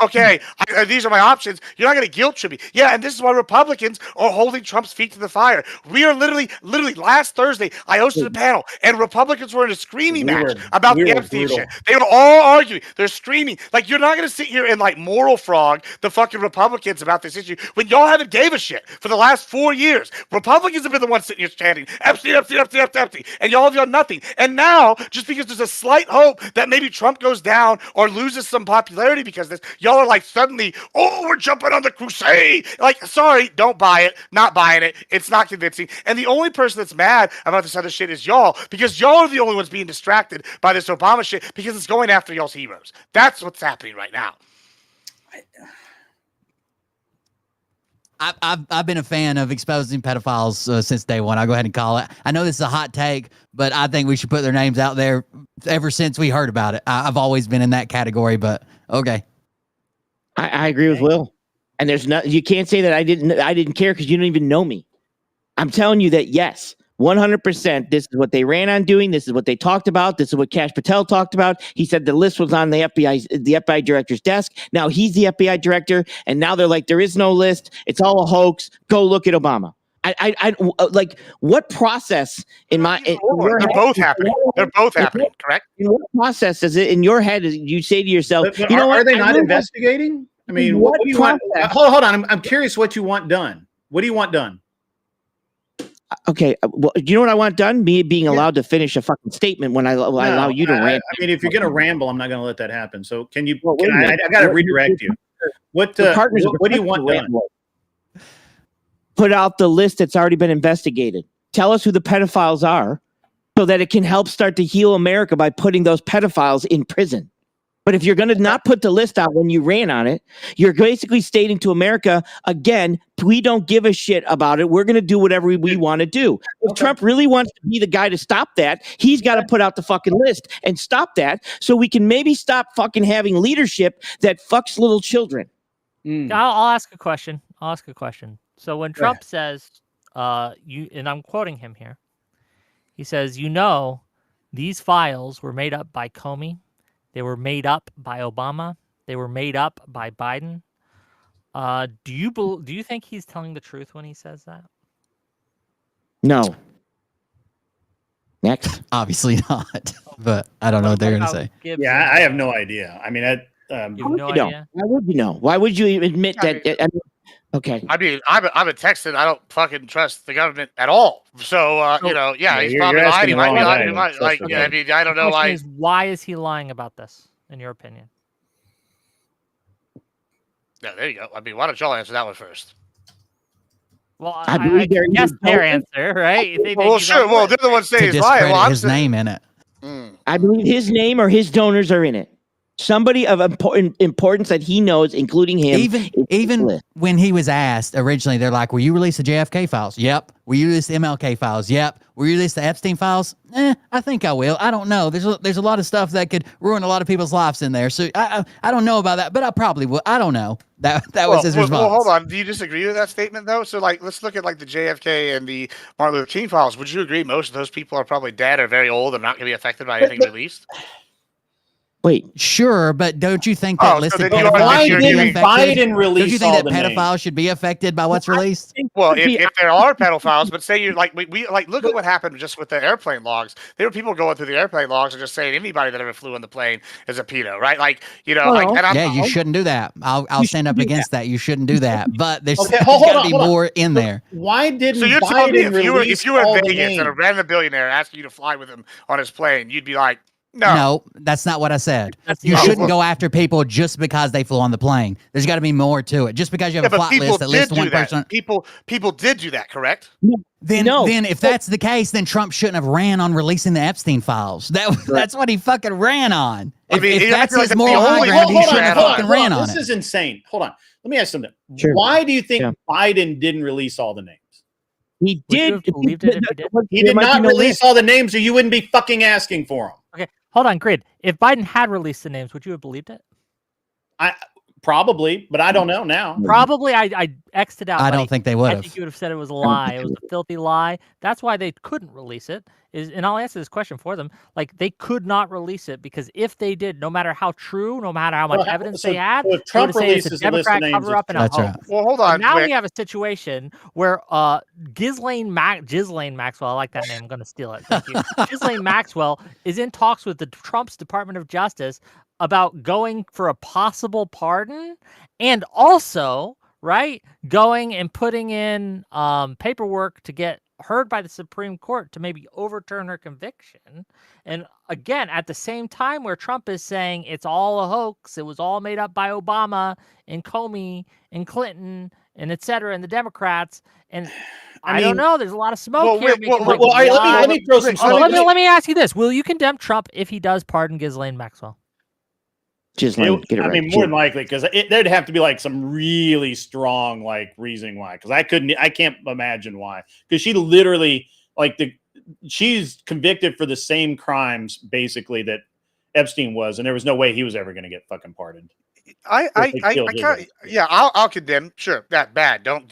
okay, these are my options. You're not going to guilt trip me. Yeah, and this is why Republicans are holding Trump's feet to the fire. We are literally last Thursday, I hosted a panel, and Republicans were in a screaming match about the Epstein shit. They were all arguing. They're screaming. You're not going to sit here and moral frog the fucking Republicans about this issue when y'all haven't gave a shit for the last 4 years. Republicans have been the ones sitting here chanting Epstein, Epstein, Epstein, Epstein, Epstein, and y'all have done nothing. And now, just because there's a slight hope that maybe Trump goes down or loses some popularity because of this, y'all are suddenly, we're jumping on the crusade. Sorry, don't buy it. Not buying it. It's not convincing. And the only person that's mad about this other shit is y'all, because y'all are the only ones being distracted by this Obama shit because it's going after y'all's heroes. That's what's happening right now. I've been a fan of exposing pedophiles since day one. I'll go ahead and call it. I know this is a hot take, but I think we should put their names out there ever since we heard about it. I've always been in that category, but okay. I agree with Will. And there's not, you can't say that I didn't care because you don't even know me. I'm telling you that yes, 100%. This is what they ran on doing. This is what they talked about. This is what Kash Patel talked about. He said the list was on the FBI director's desk. Now he's the FBI director, and now they're like, there is no list. It's all a hoax. Go look at Obama. I like what process in my? They're both happening. They're both happening. Correct. In what process is it in your head? You say to yourself, But you know what? are they not investigating? I mean, what do you want? Hold on. I'm curious what you want done. What do you want done? Okay, well, do you know what I want done? Me being allowed to finish a fucking statement when I allow you to rant. I mean, if you're going to ramble, I'm not going to let that happen. So can you? I got to redirect you. What do you want done? Put out the list that's already been investigated. Tell us who the pedophiles are, so that it can help start to heal America by putting those pedophiles in prison. But if you're going to not put the list out when you ran on it, you're basically stating to America, again, we don't give a shit about it. We're going to do whatever we want to do. If Trump really wants to be the guy to stop that, he's got to put out the fucking list and stop that so we can maybe stop fucking having leadership that fucks little children. I'll ask a question. So when Trump says, and I'm quoting him here, he says, these files were made up by Comey. They were made up by Obama. They were made up by Biden. Do you think he's telling the truth when he says that? No. Next. Obviously not. But I don't know what they're going to say. Yeah, I have no idea. I mean, you have no idea? Why would you know? Why would you admit that? Okay. I mean, I'm a Texan. I don't fucking trust the government at all. So, he's probably lying. He might be lying. I mean, I don't know why. Why is he lying about this, in your opinion? Yeah, there you go. I mean, why don't y'all answer that one first? Well, I guess their answer, right? Well, sure. Well, they're the ones saying he's lying. Well, his name in it. I believe his name or his donors are in it. Somebody of importance that he knows, including him. Even when he was asked originally, they're like, "Will you release the JFK files?" Yep. Will you release the MLK files? Yep. Will you release the Epstein files? I think I will. I don't know. There's a lot of stuff that could ruin a lot of people's lives in there. So I don't know about that, but I probably will. I don't know. That was his response. Well, hold on. Do you disagree with that statement though? So let's look at the JFK and the Martin Luther King files. Would you agree most of those people are probably dead or very old and not going to be affected by anything released? Wait, sure, but don't you think that listed why didn't Biden release? Don't you think that pedophiles should be affected by what's released? Well, if there are pedophiles, but say you're we look at what happened just with the airplane logs. There were people going through the airplane logs and just saying anybody that ever flew on the plane is a pedo, right? You shouldn't do that. I'll stand up against that. You shouldn't do that. But there's got to be more in there. Why didn't so you're Biden me release if you were all in the Vegas names? and a random billionaire asked you to fly with him on his plane, you'd be like, No, that's not what I said. You shouldn't go after people just because they flew on the plane. There's got to be more to it. Just because you have a flight list that lists one person. People did do that, correct? Then if that's the case, then Trump shouldn't have ran on releasing the Epstein files. That's what he fucking ran on. If that's his moral high ground, he shouldn't have fucking ran on it. This is insane. Hold on. Let me ask something. Sure. Why do you think Biden didn't release all the names? He did. He did not release all the names, or you wouldn't be fucking asking for them. Okay, hold on, Grid. If Biden had released the names, would you have believed it? Probably, but I don't know now. Probably, I X'd it out. I don't think they would have. I think you would have said it was a lie. It was a filthy lie. That's why they couldn't release it. And I'll answer this question for them. They could not release it because if they did, no matter how true, no matter how much evidence they had, if Trump releases it's a Democrat cover-up and a hoax. Right. Well, hold on. Now we have a situation where Ghislaine Maxwell, I like that name. I'm going to steal it. Thank you. Ghislaine Maxwell is in talks with the Trump's Department of Justice about going for a possible pardon and also, going and putting in paperwork to get heard by the Supreme Court to maybe overturn her conviction. And again, at the same time where Trump is saying it's all a hoax, it was all made up by Obama and Comey and Clinton and et cetera, and the Democrats. And I don't know. There's a lot of smoke here. Let me throw some smoke. Let me ask you this. Will you condemn Trump if he does pardon Ghislaine Maxwell? Just let me get it right. I mean, more than likely, because there'd have to be like some really strong like reasoning why. Because I can't imagine why. Because she literally she's convicted for the same crimes basically that Epstein was, and there was no way he was ever going to get fucking pardoned. I'll condemn. Sure, that bad. Don't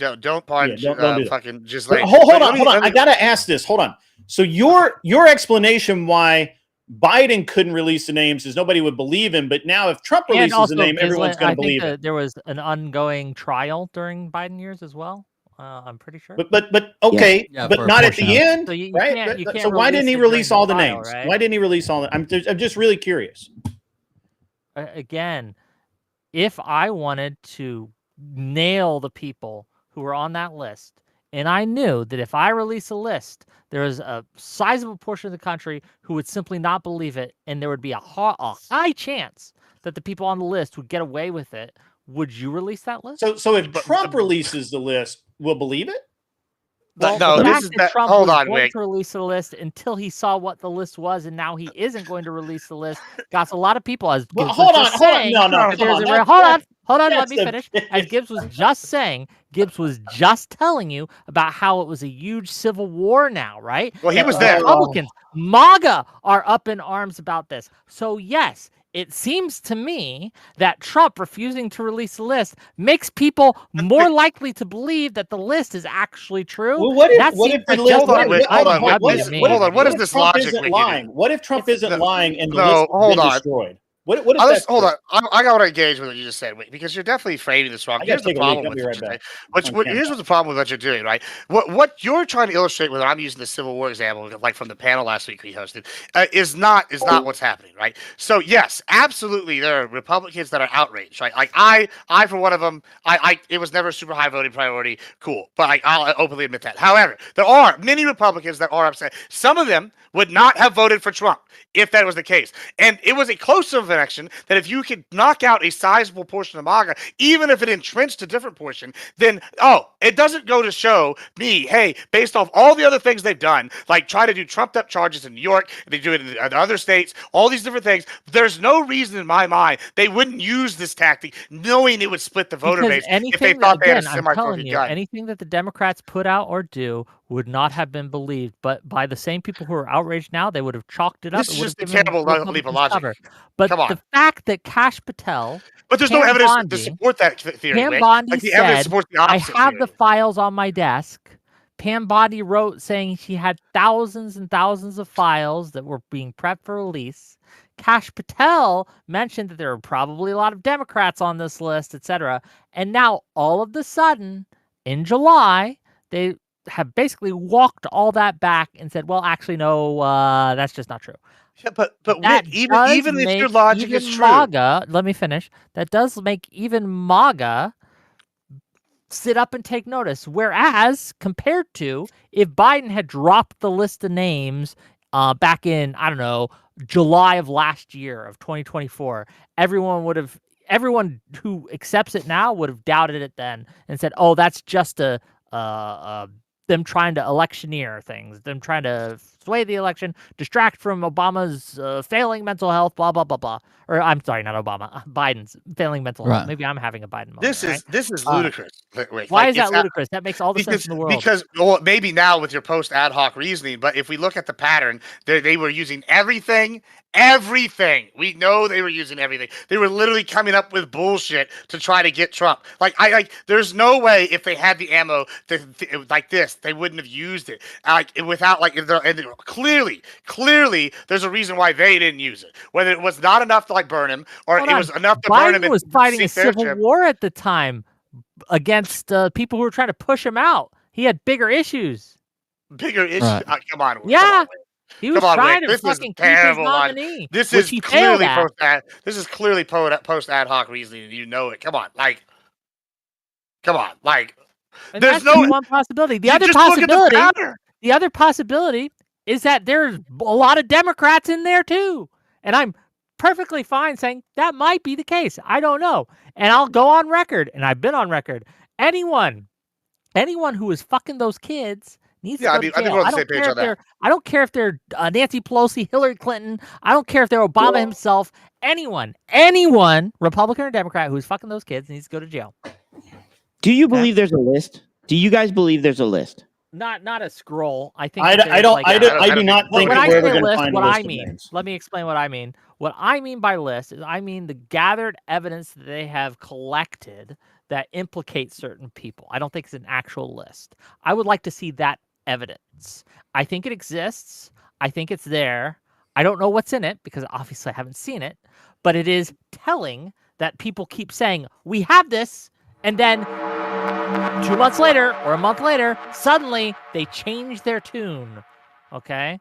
pardon. Yeah, don't do that. Fucking just But like hold on. I gotta ask this. Hold on. So your explanation why Biden couldn't release the names is nobody would believe him, but now if Trump releases the name, everyone's going to believe it. There was an ongoing trial during Biden years as well. I'm pretty sure. But okay, but not at the end, right? So why didn't he release all the names? Right? Why didn't he release all the? I'm just really curious. Again, if I wanted to nail the people who were on that list, and I knew that if I release a list, there is a sizable portion of the country who would simply not believe it, and there would be a high chance that the people on the list would get away with it. Would you release that list? So if Trump releases the list, we'll believe it? Well, no, the this fact is that Trump hold was on, going Wick. to release the list until he saw what the list was, and now he isn't going to release the list. Got a lot of people as Well, Gibbs hold was on, just hold on. saying, No, hold on. Let me finish. As Gibbs was just saying, Gibbs was just telling you about how it was a huge civil war now, right? Well, he was there. Republicans, MAGA are up in arms about this. So yes, it seems to me that Trump refusing to release the list makes people more likely to believe that the list is actually true. Well, what if the list? Hold on. What is this logic? Isn't lying? What if Trump isn't lying and the No, list hold has been on. destroyed? What if that's hold on. I got to engage with what you just said, Wick, because you're definitely framing this wrong. Here's the problem with here's what the problem with what you're doing, right? What you're trying to illustrate with, I'm using the Civil War example, like from the panel last week we hosted, is not what's happening, right? So yes, absolutely, there are Republicans that are outraged, right? Like I for one of them, it was never a super high voting priority, cool, but I'll openly admit that. However, there are many Republicans that are upset. Some of them would not have voted for Trump if that was the case, and it was a close of election that if you could knock out a sizable portion of MAGA, even if it entrenched a different portion, then it doesn't go to show me, hey, based off all the other things they've done, like try to do trumped up charges in New York, they do it in other states, all these different things. There's no reason in my mind they wouldn't use this tactic, knowing it would split the voter base if they thought they had a semi-fucking gun. Anything that the Democrats put out or do would not have been believed, but by the same people who are outraged now, they would have chalked it up. This is just a terrible leap of logic. But Come on. the fact that Kash Patel, but there's no evidence to support that theory. Pam Bondi the evidence said, supports the I opposite have theory. the files on my desk. Pam Bondi wrote saying she had thousands and thousands of files that were being prepped for release. Kash Patel mentioned that there are probably a lot of Democrats on this list, etc. And now, all of a sudden, in July, they have basically walked all that back and said, well, actually, no, that's just not true. Yeah, but That Wick, does even if make your logic is even true, MAGA, let me finish. That does make even MAGA sit up and take notice. Whereas, compared to if Biden had dropped the list of names back in, I don't know, July of last year of 2024, everyone who accepts it now would have doubted it then and said, oh, that's just them trying to electioneer things, them trying to sway the election, distract from Obama's failing mental health, blah, blah, blah, blah. Or I'm sorry, not Obama, Biden's failing mental health. Maybe I'm having a Biden moment. this is ludicrous. Why is that ludicrous? That makes all the sense in the world. Because maybe now with your post ad hoc reasoning, but if we look at the pattern, they were using everything. We know they were using everything. They were literally coming up with bullshit to try to get Trump. There's no way if they had the ammo like this, they wouldn't have used it. Clearly, there's a reason why they didn't use it. Whether it was not enough to burn him, or it was enough to burn him. Biden was fighting a civil war at the time against people who were trying to push him out. He had bigger issues. Right. Come on. Yeah. Come on, he was trying to fucking keep his nominee. This is clearly post ad hoc reasoning, and you know it. Come on. And there's that's one possibility. The other possibility is that there's a lot of Democrats in there too. And I'm perfectly fine saying that might be the case. I don't know. And I'll go on record, and I've been on record. Anyone who is fucking those kids needs Yeah, to go to I think jail. we're on the I same don't page care on if they're. that. I don't care if they're Nancy Pelosi, Hillary Clinton. I don't care if they're Obama himself. Anyone, Republican or Democrat, who's fucking those kids needs to go to jail. Do you believe there's a list? Do you guys believe there's a list? Not a scroll. I think I that there's, don't. like, I do not think when that I we're say ever going to list, find a what list I of mean. names. Let me explain what I mean. What I mean by list is I mean the gathered evidence that they have collected that implicates certain people. I don't think it's an actual list. I would like to see that evidence. I think it exists. I think it's there. I don't know what's in it because obviously I haven't seen it, but it is telling that people keep saying, we have this, and then 2 months later or a month later, suddenly they change their tune. Okay?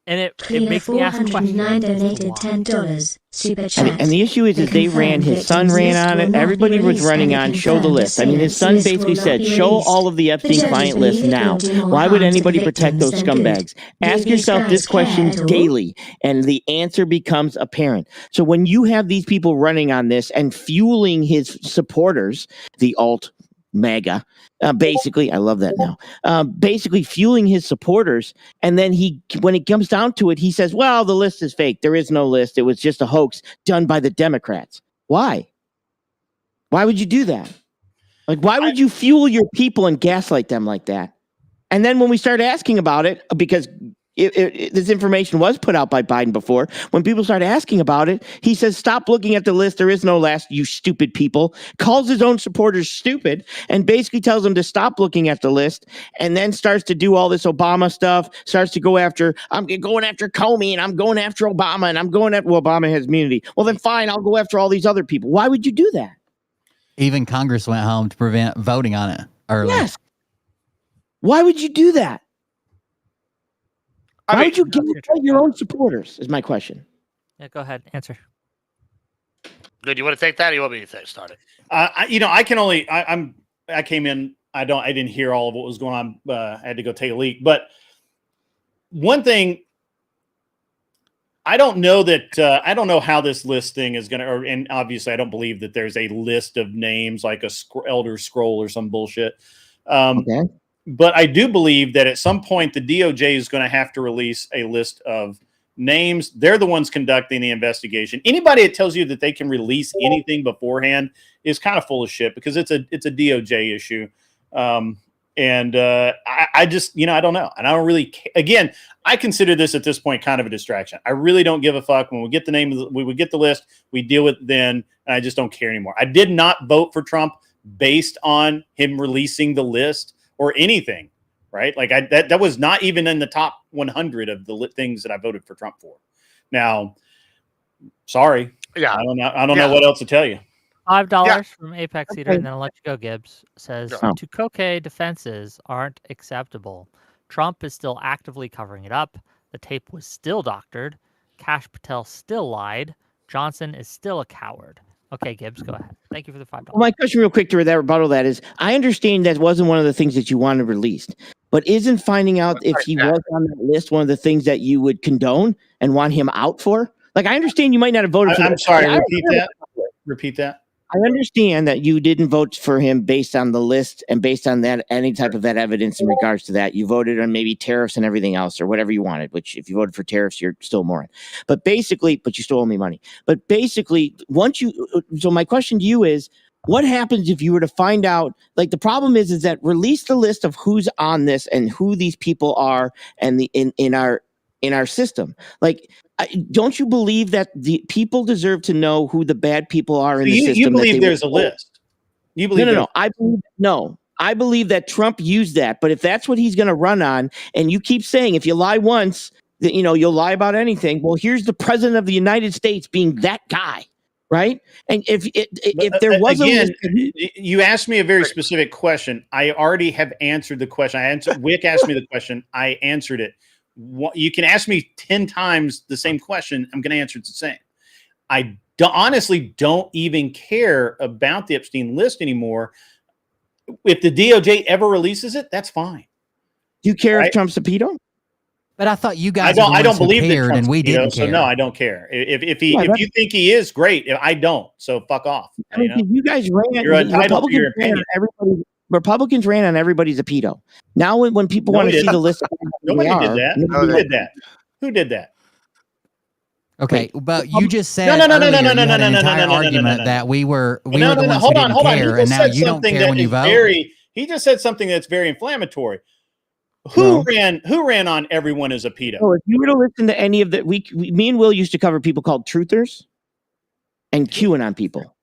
And it makes me ask questions. $409 donated $10. Super chat. And the issue is they ran, his son ran on it, everybody was running on, show the list. I mean, his son basically said, show all of the Epstein client list now. Why would anybody protect those scumbags? Ask yourself this question daily, and the answer becomes apparent. So when you have these people running on this and fueling his supporters, the alt MAGA, basically, I love that now, basically fueling his supporters. And then when it comes down to it, he says, well, the list is fake. There is no list. It was just a hoax done by the Democrats. Why? Why would you do that? Like, why would you fuel your people and gaslight them like that? And then when we start asking about it, because this information was put out by Biden before, when people start asking about it, he says, stop looking at the list. There is no list, you stupid people. Calls his own supporters stupid and basically tells them to stop looking at the list, and then starts to do all this Obama stuff, starts to go after, I'm going after Comey, and I'm going after Obama, and I'm going after, well, Obama has immunity. Well, then fine, I'll go after all these other people. Why would you do that? Even Congress went home to prevent voting on it early. Yes. Why would you do that? Why would you gaslight your own supporters, is my question. Yeah, go ahead. Answer. Good. You want to take that, or you want me to start it? I can only. I came in. I didn't hear all of what was going on. I had to go take a leak. But one thing, I don't know that. I don't know how this list thing is going to. And obviously, I don't believe that there's a list of names like a Elder Scroll or some bullshit. Okay. But I do believe that at some point the DOJ is going to have to release a list of names. They're the ones conducting the investigation. Anybody that tells you that they can release anything beforehand is kind of full of shit, because it's a DOJ issue. I just, I don't know. And I don't really, again, I consider this at this point kind of a distraction. I really don't give a fuck. When we get the name, we would get the list, we deal with it then, and I just don't care anymore. I did not vote for Trump based on him releasing the list or anything, right? Like that was not even in the top 100 of the things that I voted for Trump for. Now, sorry. Yeah. I don't know what else to tell you. $5 from Apex Eater, and then I'll let you go, Gibbs. Says, Oh. Tukokei defenses aren't acceptable. Trump is still actively covering it up. The tape was still doctored. Kash Patel still lied. Johnson is still a coward. Okay, Gibbs, go ahead. Thank you for the $5. Well, my question real quick to that rebuttal that is, I understand that wasn't one of the things that you wanted released, but isn't finding out if he was on that list one of the things that you would condone and want him out for? Like, I understand you might not have voted for I'm that. sorry, repeat that. I understand that you didn't vote for him based on the list and based on that, any type of that evidence in regards to that. You voted on maybe tariffs and everything else or whatever you wanted, which if you voted for tariffs, you're still moron. But you still owe me money. But basically, so my question to you is, what happens if you were to find out, like the problem is that release the list of who's on this and who these people are and in our system. Like, don't you believe that the people deserve to know who the bad people are in the system? You believe there's a list? You believe? No. I believe that Trump used that. But if that's what he's going to run on, and you keep saying if you lie once, that you'll lie about anything. Well, here's the president of the United States being that guy, right? And if there was you asked me a very specific question. I already have answered the question. Wick asked me the question. I answered it. You can ask me 10 times the same question. I'm going to answer it the same. I honestly don't even care about the Epstein list anymore. If the DOJ ever releases it, that's fine. Do you care if Trump's a pedo? But I thought you guys I don't believe that cared, and we didn't care. So no, I don't care. If you think he is, great. I don't. So fuck off. I mean, you guys ran. You're entitled to your opinion. Republicans ran on everybody's a pedo. Now, when people want to see the list, Nobody did that. Who did that? Who did that? Okay, but you just said No, no, no, earlier no, no, you no, had no, an no, no, entire no, no, no, argument no, no. that we were the No, ones hold who on, didn't hold on. care, He and just now said you don't something care that when you is vote. he just said something that's very inflammatory. Who ran on everyone as a pedo? Oh, if you were to listen to any of the me and Will used to cover people called truthers and QAnon people.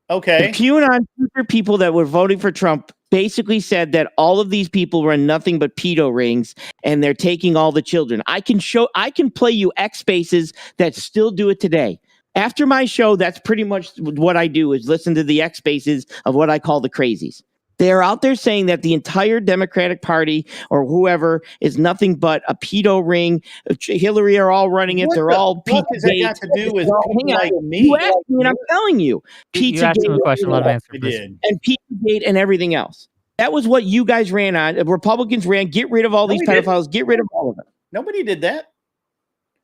Okay. The QAnon truther people that were voting for Trump basically said that all of these people run nothing but pedo rings and they're taking all the children. I can play you X spaces that still do it today. After my show, that's pretty much what I do is listen to the X spaces of what I call the crazies. They're out there saying that the entire Democratic Party or whoever is nothing but a pedo ring. Hillary are all running it. They're all what has that got to do with people like me? You asked me, and I'm telling you, You asked him a question, let him answer. I did. and Pizzagate and everything else. That was what you guys ran on. Republicans ran. Get rid of all these pedophiles. Get rid of all of them. Nobody did that.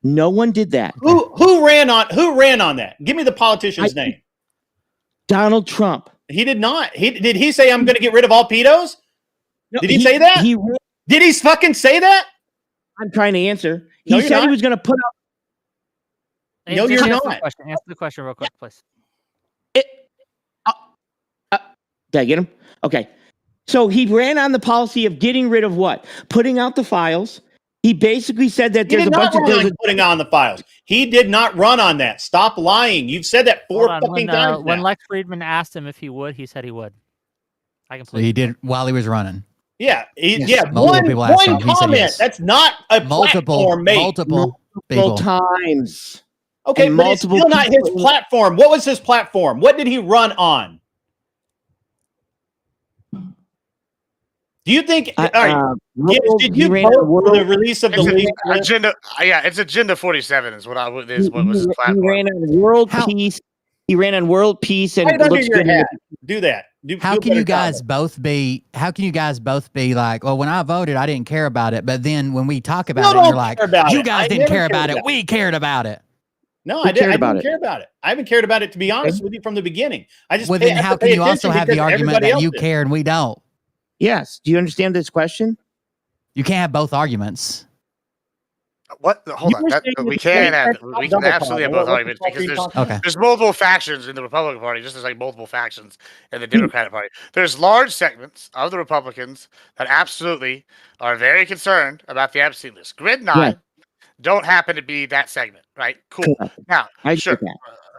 No one did that. Who ran on that? Give me the politician's name. Donald Trump. He did not. Did he say I'm going to get rid of all pedos? No, did he say that? Did he fucking say that? I'm trying to answer. No, He you're said not. he was going to put up. No, you're not. Answer the question real quick, please. Did I get him? Okay. So he ran on the policy of getting rid of what? Putting out the files. He basically said that He there's did a not bunch of run on putting on the files. He did not run on that. Stop lying. You've said that four fucking times When now. Lex Friedman asked him if he would, he said he would. I can So he did while he was running. Yeah, Multiple one people asked him. He said comment. yes. That's not a platform, mate. Multiple people. times. Okay, And but it's multiple still not his people- platform. What was his platform? What did he run on? Do you think? All right, did you vote for the release of the leak? Agenda? Yeah, it's Agenda 47 is what was his platform. He ran on world peace. He ran on world peace and Right under looks your good. hat. Do that. How can you guys both be? How can you guys both be like? Well, when I voted, I didn't care about it, but then when we talk about it, you're like, you guys didn't care about it. We cared about it. No, I didn't care about it. I haven't cared about it, to be honest with you, from the beginning. I just Well, then how can you also have the argument that you care and we don't? Yes. Do you understand this question? You can't have both arguments. What? Hold on. We can absolutely have both arguments because there's multiple factions in the Republican Party, just as like multiple factions in the Democratic Party. There's large segments of the Republicans that absolutely are very concerned about the Epstein list. Grid and I don't happen to be that segment, right? Cool. Now, sure.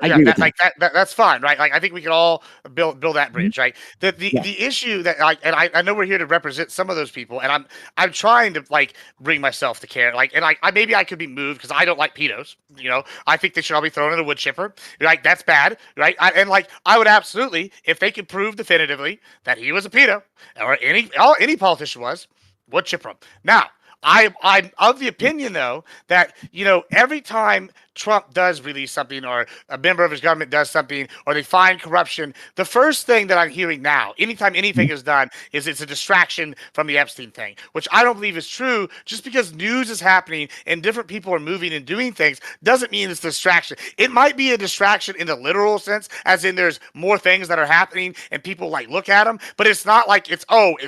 I agree with that's fine, right? Like I think we can all build that bridge, right? The issue that I know we're here to represent some of those people, and I'm trying to like bring myself to care, like, and I maybe I could be moved because I don't like pedos, you know. I think they should all be thrown in a wood chipper, right? That's bad, right? I would absolutely, if they could prove definitively that he was a pedo or any politician was, would chipper him. Now, I'm of the opinion, though, that, you know, every time Trump does release something or a member of his government does something or they find corruption, the first thing that I'm hearing now, anytime anything is done, is it's a distraction from the Epstein thing, which I don't believe is true. Just because news is happening and different people are moving and doing things doesn't mean it's a distraction. It might be a distraction in the literal sense, as in there's more things that are happening and people like look at them, but it's not like it's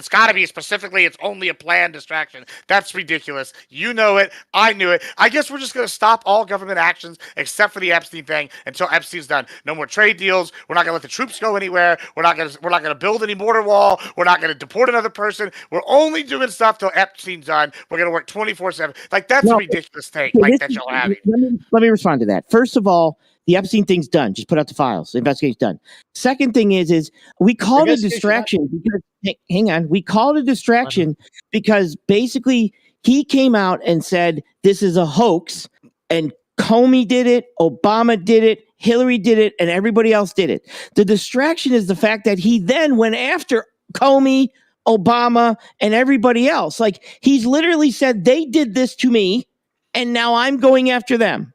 got to be specifically, it's only a planned distraction. That's ridiculous. You know it. I knew it. I guess we're just going to stop all government actions except for the Epstein thing until Epstein's done. No more trade deals. We're not going to let the troops go anywhere. We're not going to build any border wall. We're not going to deport another person. We're only doing stuff till Epstein's done. We're going to work 24/7. Like, that's a ridiculous take. Like, that y'all having. Let me respond to that. First of all, the Epstein thing's done. Just put out the files. The investigation's done. Second thing is we call it a distraction because, hang on, we call it a distraction because basically he came out and said this is a hoax, and Comey did it, Obama did it, Hillary did it, and everybody else did it. The distraction is the fact that he then went after Comey, Obama, and everybody else. Like, he's literally said they did this to me, and now I'm going after them.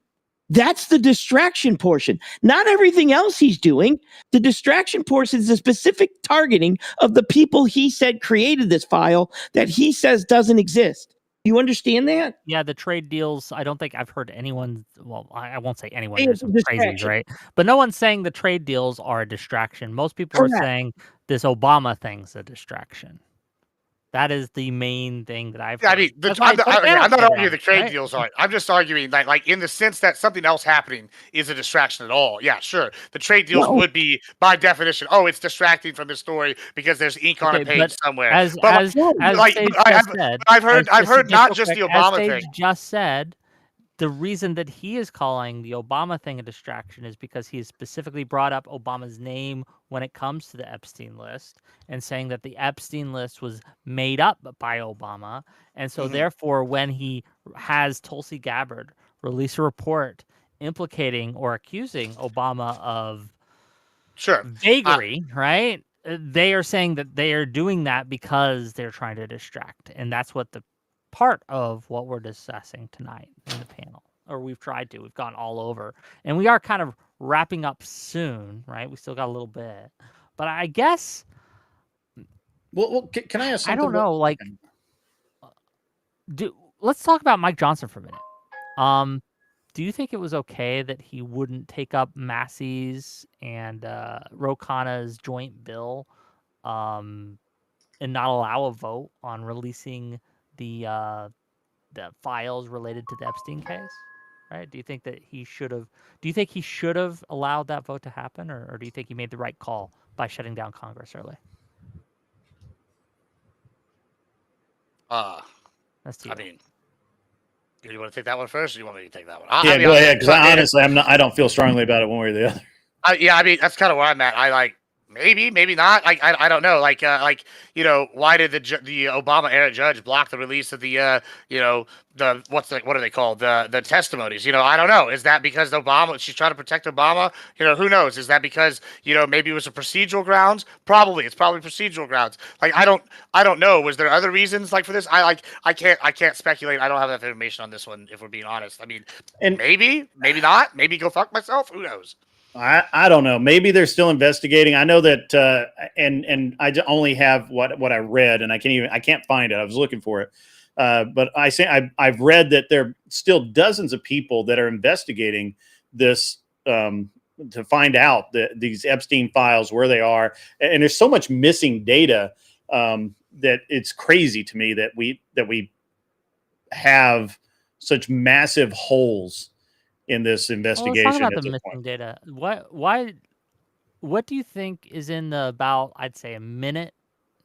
That's the distraction portion. Not everything else he's doing. The distraction portion is the specific targeting of the people he said created this file that he says doesn't exist. You understand that? Yeah, the trade deals, I don't think I've heard anyone, well, I won't say anyone, Hey, there's it's a some crazies, distraction. right? But no one's saying the trade deals are a distraction. Most people are Correct. saying this Obama thing's a distraction. That is the main thing that I've Yeah, I heard. mean, That's why I put a I'm panel not together arguing on the it, trade right? deals aren't. I'm just arguing that, like, in the sense that something else happening is a distraction at all. Yeah, sure. The trade deals No. would be, by definition, oh, it's distracting from the story because there's ink on a Okay, page but somewhere. as But as like, Sage but just said, I've heard just not real just quick, the as Obama Sage thing. just said, the reason that he is calling the Obama thing a distraction is because he has specifically brought up Obama's name when it comes to the Epstein list and saying that the Epstein list was made up by Obama. And so therefore, when he has Tulsi Gabbard release a report implicating or accusing Obama of vagary, right? They are saying that they are doing that because they're trying to distract. And that's what the part of what we're discussing tonight in the panel, or we've tried to. We've gone all over, and we are kind of wrapping up soon, right? We still got a little bit, but I guess. Well, can I ask something? I don't know. Like, let's talk about Mike Johnson for a minute. Do you think it was okay that he wouldn't take up Massey's and Ro Khanna's joint bill, and not allow a vote on releasing the files related to the Epstein case? Right? Do you think that he should have? Do you think he should have allowed that vote to happen, or do you think he made the right call by shutting down Congress early? That's to you. I mean, do you want to take that one first, or do you want me to take that one? Yeah, go ahead. Because honestly, I don't feel strongly about it one way or the other. Yeah, I mean, that's kind of where I'm at. I like maybe not. Like I don't know. Like you know, why did the Obama era judge block the release of the you know, the what are they called, the testimonies? You know, I don't know. Is that because she's trying to protect Obama? You know, who knows? Is that because, you know, maybe it was a procedural grounds? Probably. It's probably procedural grounds. Like I don't know. Was there other reasons like for this? I can't speculate. I don't have enough information on this one, if we're being honest. I mean, and maybe not. Maybe go fuck myself. Who knows? I don't know. Maybe they're still investigating. I know that, and I only have what I read, and I can't find it. I was looking for it, but I've read that there are still dozens of people that are investigating this to find out these Epstein files, where they are, and there's so much missing data that it's crazy to me that we have such massive holes in this investigation. Well, let's talk about the missing data. What do you think is in the about, I'd say, a minute,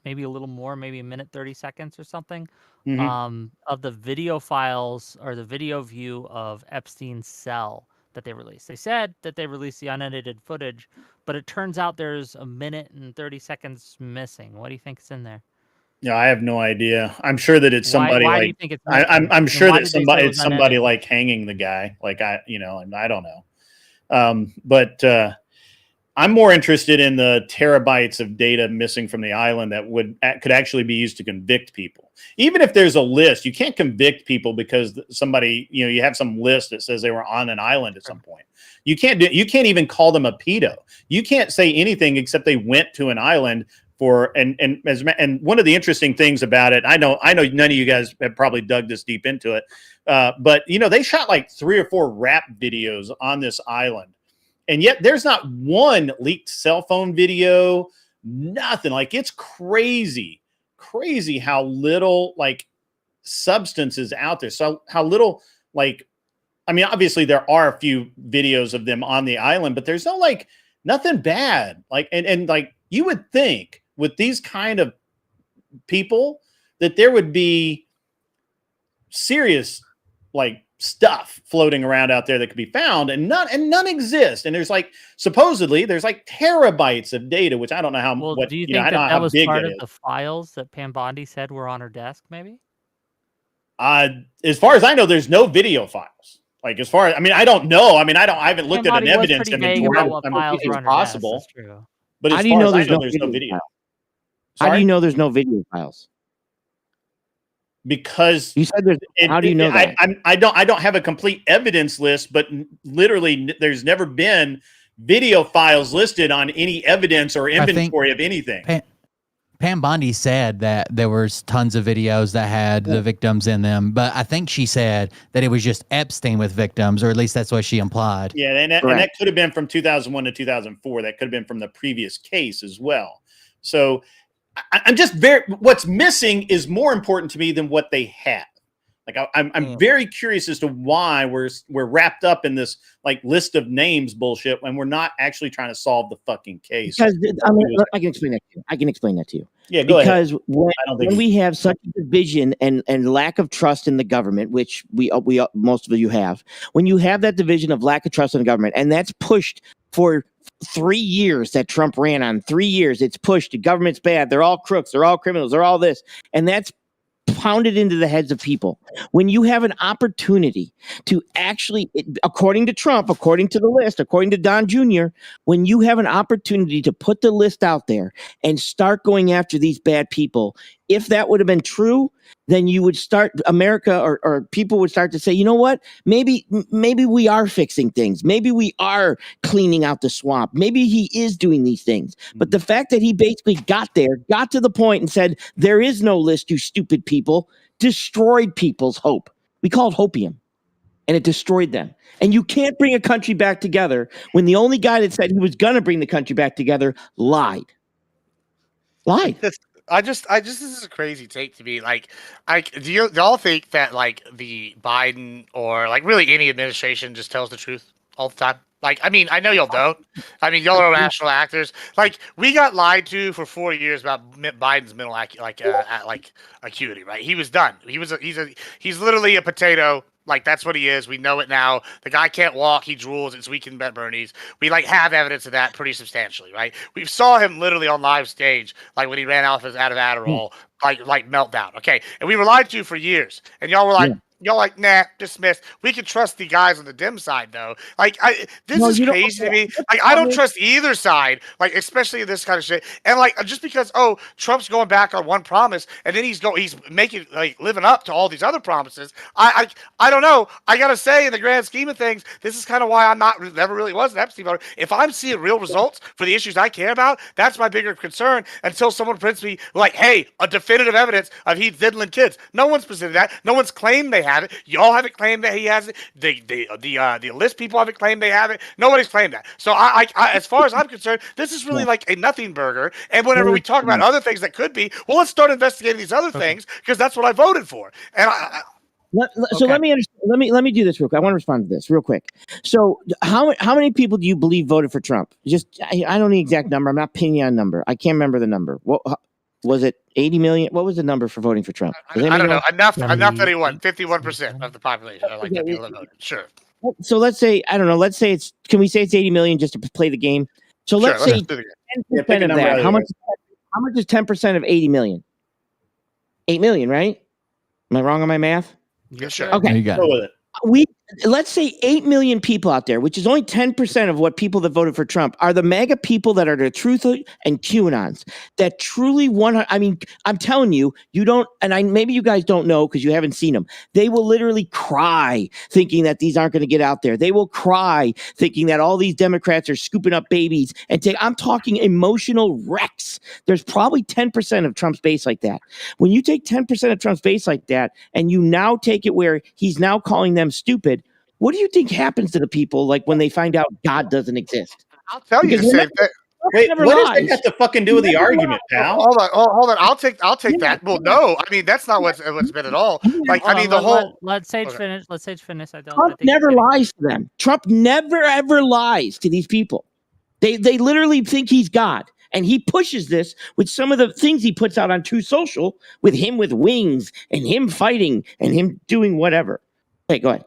maybe a little more, maybe a minute 30 seconds or something, of the video files or the video view of Epstein's cell that they released? They said that they released the unedited footage, but it turns out there's a minute and 30 seconds missing. What do you think is in there? Yeah, I have no idea. I'm sure that it's somebody why like, do you think it's I'm sure that it's somebody unedited? like hanging the guy. Like and I don't know. But I'm more interested in the terabytes of data missing from the island that could actually be used to convict people. Even if there's a list, you can't convict people because somebody, you have some list that says they were on an island at some point. You can't even call them a pedo. You can't say anything except they went to an island and one of the interesting things about it, I know none of you guys have probably dug this deep into it, but they shot like 3 or 4 rap videos on this island, and yet there's not one leaked cell phone video, nothing. Like, it's crazy how little like substance is out there. So how little, like, I mean, obviously there are a few videos of them on the island, but there's no like nothing bad. Like, and like, you would think with these kind of people that there would be serious like stuff floating around out there that could be found, and none exist. And there's like, supposedly there's like terabytes of data, which I don't know how. Well, what do you know, think I don't know that how was big part it of is. the files that Pam Bondi said were on her desk? Maybe. As far as I know, there's no video files. Like, as far as, I mean, I don't know. I mean, I haven't looked at an evidence inventory. It's possible. But how as do you far know as I there's know, no there's no video video. files? How do you know there's no video files? Because you said there's. How do you know that? I don't have a complete evidence list, but literally, there's never been video files listed on any evidence or inventory of anything. Pam Pam Bondi said that there was tons of videos that had the victims in them, but I think she said that it was just Epstein with victims, or at least that's what she implied. Yeah, and that could have been from 2001 to 2004. That could have been from the previous case as well. So I'm just what's missing is more important to me than what they have. Like I'm very curious as to why we're wrapped up in this like list of names bullshit when we're not actually trying to solve the fucking case. Because I can explain that to you. I can explain that to you. Yeah, go because ahead. when we have such a division and lack of trust in the government, which we most of you have, when you have that division of lack of trust in the government, and that's pushed for 3 years that Trump ran on, 3 years, it's pushed. The government's bad. They're all crooks. They're all criminals. They're all this, and that's pounded into the heads of people. When you have an opportunity to actually, according to Trump, according to the list, according to Don Jr., when you have an opportunity to put the list out there and start going after these bad people, if that would have been true, then you would start, America or people would start to say, you know what, maybe we are fixing things. Maybe we are cleaning out the swamp. Maybe he is doing these things. But the fact that he basically got to the point and said, there is no list, you stupid people, destroyed people's hope. We call it hopium. And it destroyed them. And you can't bring a country back together when the only guy that said he was going to bring the country back together lied. I just this is a crazy take to me. Like, do y'all think that like the Biden or like really any administration just tells the truth all the time? Like, I mean, I know y'all don't. I mean, y'all are rational actors. Like, we got lied to for 4 years about Biden's mental acuity, right? He was done. He's literally a potato. Like, that's what he is. We know it now. The guy can't walk. He drools. It's weekend at Bernie's. We like have evidence of that pretty substantially, right? We saw him literally on live stage, like when he ran out of Adderall, like meltdown. Okay, and we were lied to for years, and y'all were like. Y'all like, nah, dismissed. We can trust the guys on the dim side, though. Like, this is crazy to me. Like, I don't trust either side, like, especially in this kind of shit. And, like, just because, Trump's going back on one promise, and then he's making, like, living up to all these other promises. I don't know. I got to say, in the grand scheme of things, this is kind of why I'm never really was an Epstein voter. If I'm seeing real results for the issues I care about, that's my bigger concern until someone prints me, like, hey, a definitive evidence of he's diddling kids. No one's presented that. No one's claimed they have it. Y'all haven't claimed that he has it. The list people haven't claimed they have it. Nobody's claimed that. So I as far as I'm concerned, this is really like a nothing burger. And whenever we talk about other things that could be, well, let's start investigating these other things because that's what I voted for. And let me do this real quick. I want to respond to this real quick. So how many people do you believe voted for Trump? Just I don't need the exact number. I'm not pinning on a number. I can't remember the number. What was it? 80 million? What was the number for voting for Trump? I don't know. Enough that he won. 51% of the population are like the people that voted. Sure. So let's say, I don't know, can we say it's 80 million just to play the game? So let's say 10% of that. How much is 10% of 80 million? 8 million, right? Am I wrong on my math? Yeah, sure. Okay. Go with it. Let's say 8 million people out there, which is only 10% of what people that voted for Trump are the MAGA people that are the truth and QAnons that truly want. I mean, I'm telling you, you don't, and maybe you guys don't know because you haven't seen them. They will literally cry thinking that these aren't going to get out there. They will cry thinking that all these Democrats are scooping up babies and I'm talking emotional wrecks. There's probably 10% of Trump's base like that. When you take 10% of Trump's base like that, and you now take it where he's now calling them stupid, what do you think happens to the people like when they find out God doesn't exist? I'll tell you the same thing. Wait, what does that have to fucking do with the argument, pal? Hold on. I'll take that. Well, no, I mean that's not what's been at all. Like, I mean, the whole. Let Sage finish. Let Sage finish. Trump never lies to them. Trump never ever lies to these people. They literally think he's God. And he pushes this with some of the things he puts out on True Social with him with wings and him fighting and him doing whatever. Hey, go ahead.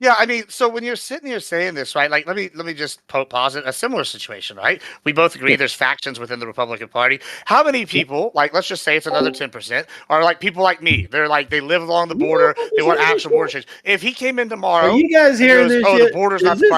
Yeah, I mean, so when you're sitting here saying this, right? Like, let me just posit a similar situation, right? We both agree there's factions within the Republican Party. How many people, like, let's just say it's another 10%, are like people like me? They're like they live along the border. They want actual border change. If he came in tomorrow, are you guys hearing this? The border's not a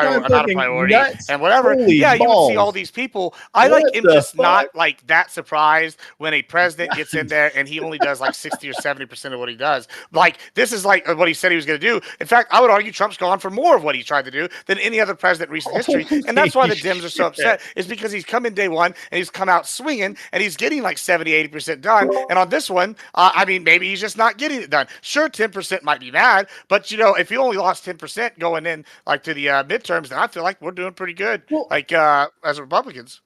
priority, and whatever. Yeah, you would see all these people. I am just not like that surprised when a president gets in there and he only does like 60 or 70% of what he does. Like, this is like what he said he was going to do. In fact, I would argue Trump Trump's gone for more of what he tried to do than any other president in recent history. And that's why the Dems are so upset, is because he's come in day one and he's come out swinging and he's getting like 70, 80% done. And on this one, I mean, maybe he's just not getting it done. Sure, 10% might be mad, but, you know, if he only lost 10% going in like to the midterms, then I feel like we're doing pretty good, as Republicans.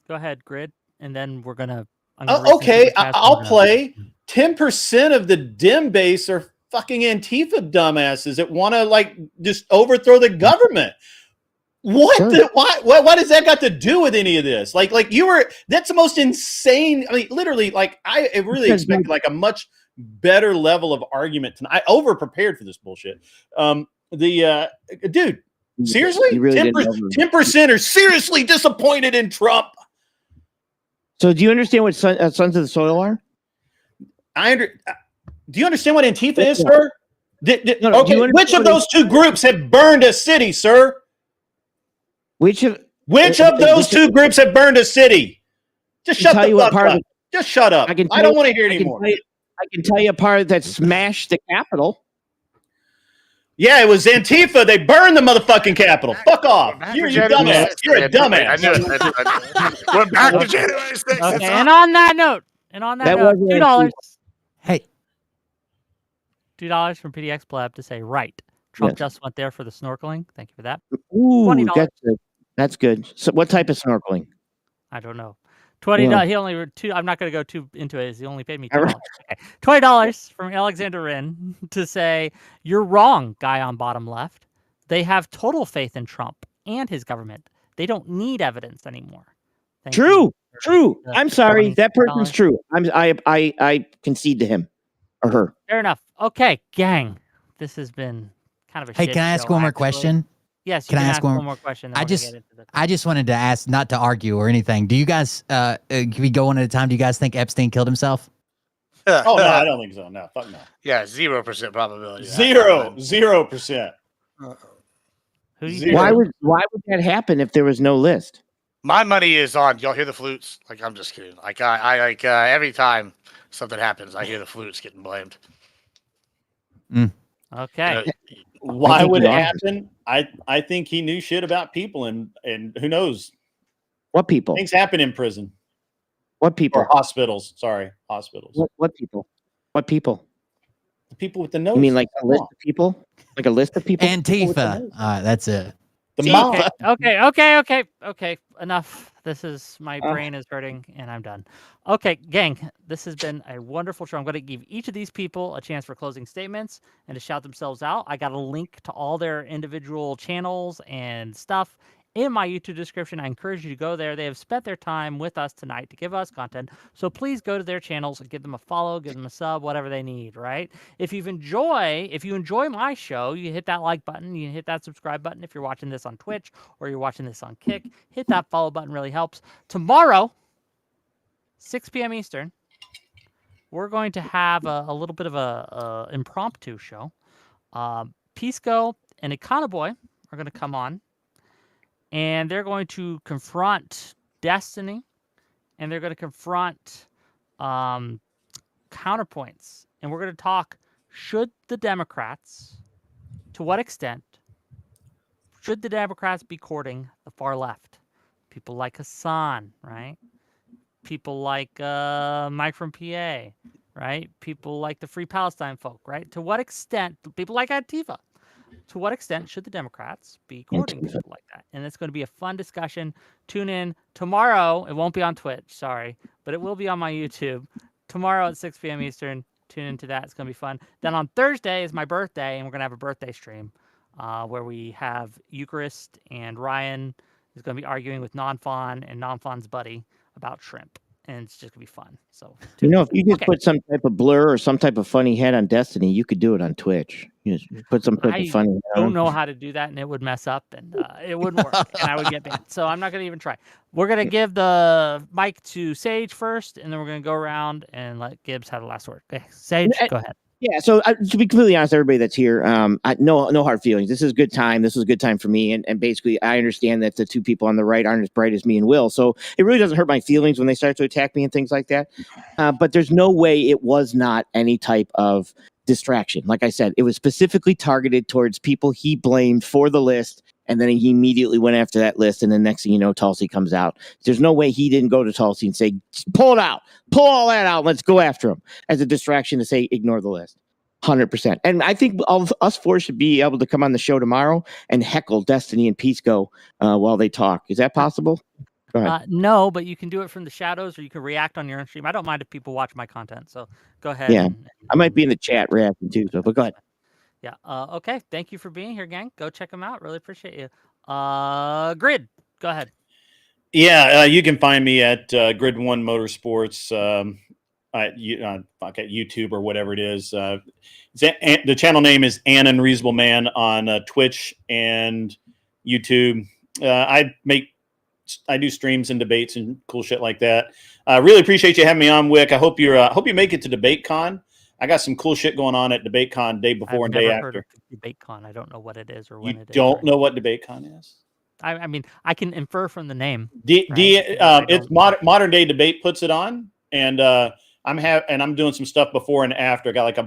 Go ahead, Grid, and then we're gonna. Okay, I'll play. 10% of the Dem base are fucking Antifa dumbasses that want to like just overthrow the government. What? Sure. Why does that got to do with any of this? Like that's the most insane. I mean, literally, like I really expected like a much better level of argument tonight. I over prepared for this bullshit. Dude, seriously, 10% are seriously disappointed in Trump. So do you understand what Sons of the Soil are? Do you understand what Antifa is, sir? Okay, which of those two groups have burned a city, sir? Which of those two groups have burned a city? Just shut the fuck up. Just shut up. I don't want to hear anymore. I can tell you a part that smashed the Capitol. Yeah, it was Antifa. They burned the motherfucking Capitol. Fuck off. You're a dumbass. You're a dumbass. We're back to January 6th. Okay, and on that note, $2. Hey. $2 from PDX Pleb to say, right. Trump just went there for the snorkeling. Thank you for that. Ooh, $20. that's good. So what type of snorkeling? I don't know. $20. Yeah. He only I'm not going to go too into it. He only paid me $2. Okay. $20 from Alexander Wren to say, you're wrong, guy on bottom left. They have total faith in Trump and his government. They don't need evidence anymore. True. I'm sorry. That person's true. I concede to him or her. Fair enough. Okay, gang. This has been kind of a Hey, can I ask one more question? Yes, you can ask one more question. I just wanted to ask, not to argue or anything. Do you guys, can we go one at a time? Do you guys think Epstein killed himself? Oh, no, I don't think so. No, fuck no. Yeah, 0% probability. 0%. Why would that happen if there was no list? My money is on. Y'all hear the flutes? Like, I'm just kidding. Like, I every time something happens, I hear the flutes getting blamed. Okay. Why would it happen? I think he knew shit about people, and who knows? What people? Things happen in prison. What people? Or hospitals. Sorry, hospitals. What people? What people? The people with the nose. You mean like a list of people? Like a list of people? Antifa. That's it. The mob. Okay. Enough. My brain is hurting, and I'm done. Okay, gang, this has been a wonderful show. I'm going to give each of these people a chance for closing statements and to shout themselves out. I got a link to all their individual channels and stuff in my YouTube description. I encourage you to go there. They have spent their time with us tonight to give us content. So please go to their channels and give them a follow, give them a sub, whatever they need, right? If you enjoy my show, you hit that like button, you hit that subscribe button. If you're watching this on Twitch or you're watching this on Kick, hit that follow button, really helps. Tomorrow, 6 p.m. Eastern, we're going to have a little bit of a impromptu show. Pisco and Econoboy are going to come on. And they're going to confront Destiny, and they're going to confront counterpoints. And we're going to talk, to what extent, should the Democrats be courting the far left? People like Hassan, right? People like Mike from PA, right? People like the Free Palestine folk, right? To what extent, people like Antifa. To what extent should the Democrats be courting people like that? And it's going to be a fun discussion. Tune in tomorrow. It won't be on Twitch, sorry, but it will be on my YouTube. Tomorrow at 6 p.m. Eastern. Tune into that. It's going to be fun. Then on Thursday is my birthday, and we're going to have a birthday stream where we have Eucharist, and Ryan is going to be arguing with Non-Fawn and Non-Fawn's buddy about shrimp. And it's just going to be fun. So, if you just put some type of blur or some type of funny head on Destiny, you could do it on Twitch. You just put some type of funny head I don't know how to do that, and it would mess up, and it wouldn't work, and I would get banned. So I'm not going to even try. We're going to give the mic to Sage first, and then we're going to go around and let Gibbs have the last word. Okay, Sage, go ahead. Yeah, so to be completely honest, everybody that's here, no hard feelings. This is a good time. This was a good time for me. And basically, I understand that the two people on the right aren't as bright as me and Will. So it really doesn't hurt my feelings when they start to attack me and things like that. But there's no way it was not any type of distraction. Like I said, it was specifically targeted towards people he blamed for the list, and then he immediately went after that list, and the next thing you know, Tulsi comes out. There's no way he didn't go to Tulsi and say, pull it out, pull all that out, let's go after him, as a distraction to say, ignore the list. 100%. And I think all of us four should be able to come on the show tomorrow and heckle Destiny and Peace Go while they talk. Is that possible? Go ahead. No, but you can do it from the shadows, or you can react on your own stream. I don't mind if people watch my content, so go ahead. Yeah, I might be in the chat reacting too, so, but go ahead. Yeah. Okay. Thank you for being here, gang. Go check them out. Really appreciate you. Grid, go ahead. Yeah, you can find me at Grid One Motorsports at YouTube or whatever it is. The channel name is An Unreasonable Man on Twitch and YouTube. I do streams and debates and cool shit like that. Really appreciate you having me on, Wick. I hope you make it to DebateCon. I got some cool shit going on at DebateCon day before and day after. DebateCon. I don't know what it is or when it is. You don't know what DebateCon is? I mean, I can infer from the name. It's modern day debate puts it on, and I'm doing some stuff before and after. I got like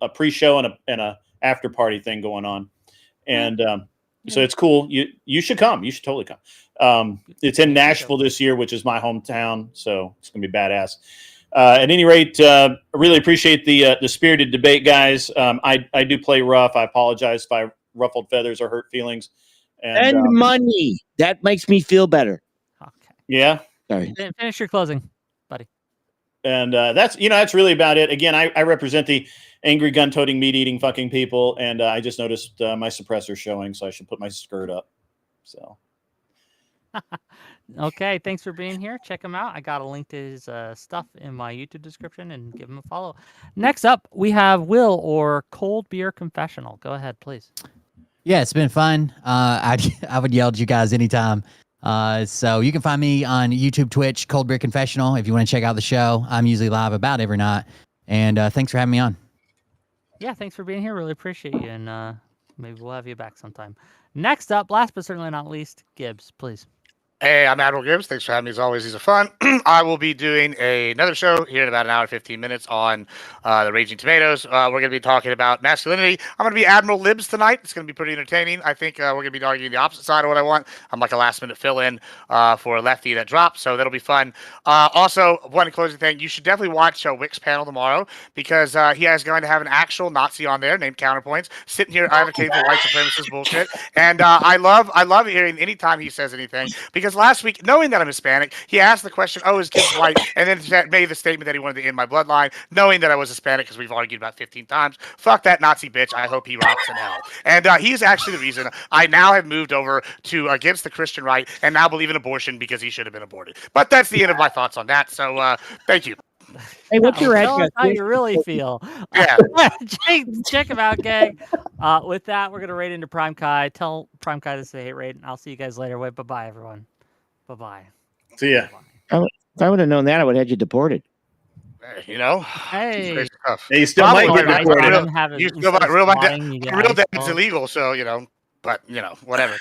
a pre-show and a after party thing going on, and so it's cool. You should come. You should totally come. It's in Nashville this year, which is my hometown, so it's gonna be badass. At any rate, I really appreciate the spirited debate, guys. I do play rough. I apologize if I ruffled feathers or hurt feelings. And money. That makes me feel better. Okay. Yeah. Sorry. Finish your closing, buddy. And that's really about it. Again, I represent the angry, gun-toting, meat-eating fucking people, and I just noticed my suppressor showing, so I should put my skirt up. So. Okay, thanks for being here. Check him out. I got a link to his stuff in my YouTube description, and give him a follow. Next up, we have Will, or Cold Beer Confessional. Go ahead, please. Yeah, it's been fun. I would yell at you guys anytime. So you can find me on YouTube, Twitch, Cold Beer Confessional. If you want to check out the show, I'm usually live about every night. And thanks for having me on. Yeah, thanks for being here. Really appreciate you, and maybe we'll have you back sometime. Next up, last but certainly not least, Gibbs, please. Hey, I'm Admiral Gibbs. Thanks for having me as always. These are fun. I will be doing another show here in about an hour and 15 minutes on the Raging Tomatoes. We're going to be talking about masculinity. I'm going to be Admiral Libs tonight. It's going to be pretty entertaining. I think we're going to be arguing the opposite side of what I want. I'm like a last-minute fill-in for a lefty that dropped, so that'll be fun. Also, one closing thing, you should definitely watch Wick's panel tomorrow, because he is going to have an actual Nazi on there named Counterpoints, sitting here advocating for white supremacist bullshit. And I love hearing anytime he says anything, because last week, knowing that I'm Hispanic, he asked the question, oh, is kid's white? And then made the statement that he wanted to end my bloodline, knowing that I was Hispanic, because we've argued about 15 times. Fuck that Nazi bitch. I hope he rots in hell. And he's actually the reason I now have moved over to against the Christian right and now believe in abortion because he should have been aborted. But that's the end of my thoughts on that. So thank you. Hey, what's your Tell us address? how you really feel. Yeah. check him out, gang. With that, we're going to raid into Prime Kai. Tell Prime Kai to say hate raid, and I'll see you guys later. Wait, bye-bye, everyone. Bye-bye. See ya. If I would have known that, I would have had you deported. You know, hey, you still might get deported. You still might real dead is illegal, so but whatever.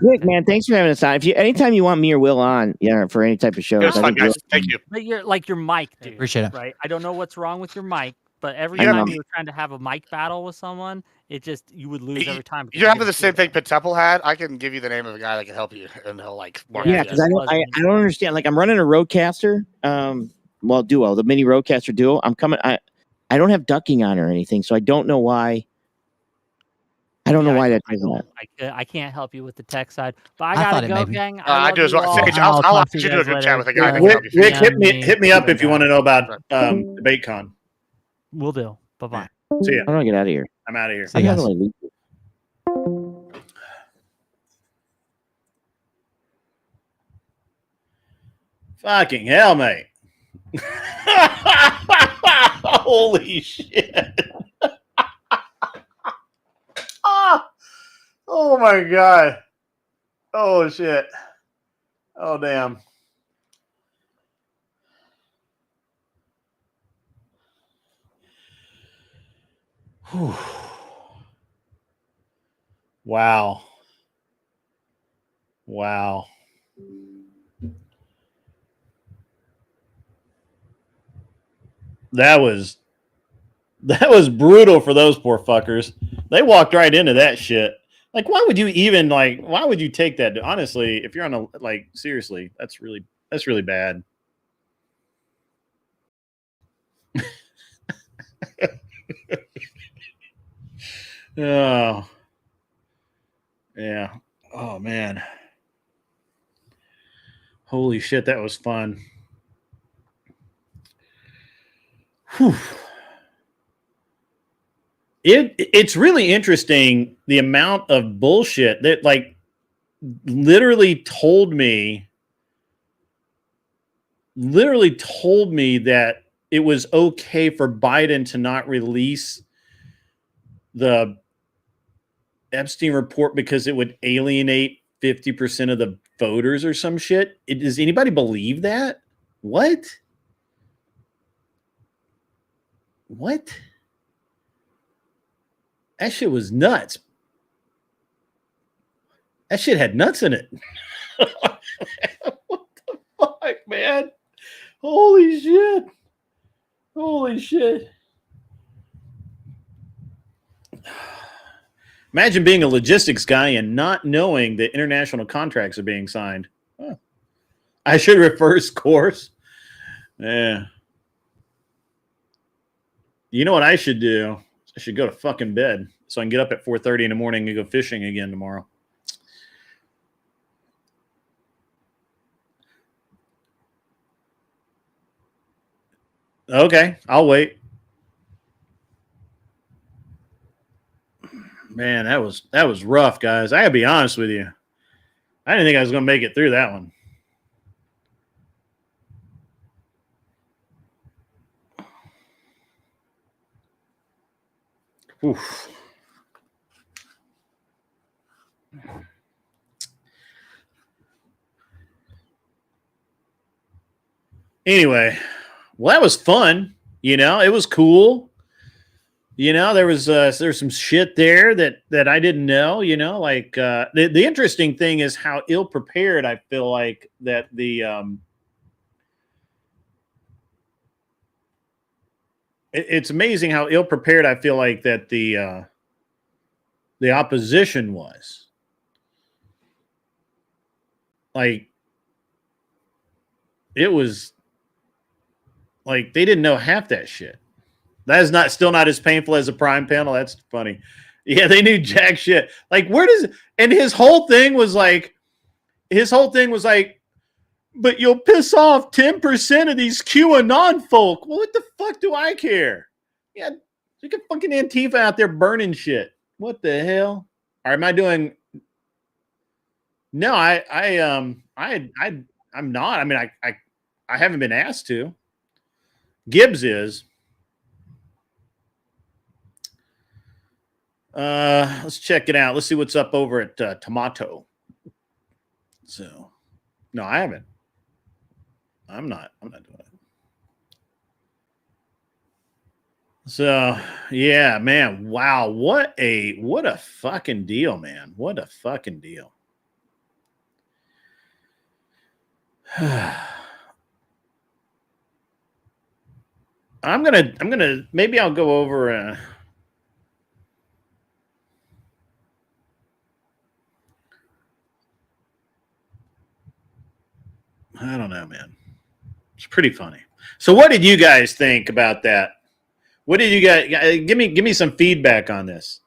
Rick, man, thanks for having us on. Anytime you want me or Will on, for any type of show, fun, guys. Thank you. But you're like your mic, dude. Appreciate it. Right? I don't know what's wrong with your mic, but every time you were trying to have a mic battle with someone, you would lose every time. You're having the same thing Temple had. I can give you the name of a guy that can help you, and he'll work. Yeah, because I don't understand. Like, I'm running a Rodecaster, Duo, the mini Rodecaster Duo. I don't have ducking on or anything, so I don't know why. I don't know why that does that. I can't help you with the tech side, but I gotta go, gang. I do as well. Sage, I'll ask you to do a group chat with a guy. Rick, hit me up if you want to know about DebateCon. Will do. Bye-bye. See ya. I'm gonna get out of here. I'm out of here. See you guys. Fucking hell, mate. Holy shit. Oh my god. Oh shit. Oh damn. Whew. Wow. Wow. That was That was brutal for those poor fuckers. They walked right into that shit. Like, why would you even why would you take that? Honestly, if you're on a seriously, that's really bad. Oh. Yeah. Oh man. Holy shit, that was fun. Whew. It's really interesting the amount of bullshit that literally told me that it was okay for Biden to not release the Epstein report because it would alienate 50% of the voters or some shit. Does anybody believe that? What? That shit was nuts. That shit had nuts in it. What the fuck, man? Holy shit. Imagine being a logistics guy and not knowing that international contracts are being signed. Huh. I should reverse course. Yeah. You know what I should do? I should go to fucking bed so I can get up at 4:30 in the morning and go fishing again tomorrow. Okay, I'll wait. Man, that was rough, guys. I gotta be honest with you. I didn't think I was gonna make it through that one. Oof. Anyway, well, that was fun. You know, it was cool. You know, there's some shit there that I didn't know. You know, the interesting thing is how ill prepared I feel like that it's amazing how ill prepared I feel like that the opposition was. Like, it was like they didn't know half that shit. That is still not as painful as a prime panel. That's funny. Yeah, they knew jack shit. Like, and his whole thing was like, but you'll piss off 10% of these QAnon folk. Well, what the fuck do I care? Yeah, you got fucking Antifa out there burning shit. What the hell? Or am I doing? No, I'm not. I mean, I haven't been asked to. Gibbs is. Let's check it out. Let's see what's up over at Tomato. So, no, I haven't. I'm not doing it. So, yeah, man. Wow. What a fucking deal, man. What a fucking deal. I'm gonna maybe I'll go over I don't know, man. It's pretty funny. So what did you guys think about that? What did you guys give me some feedback on this?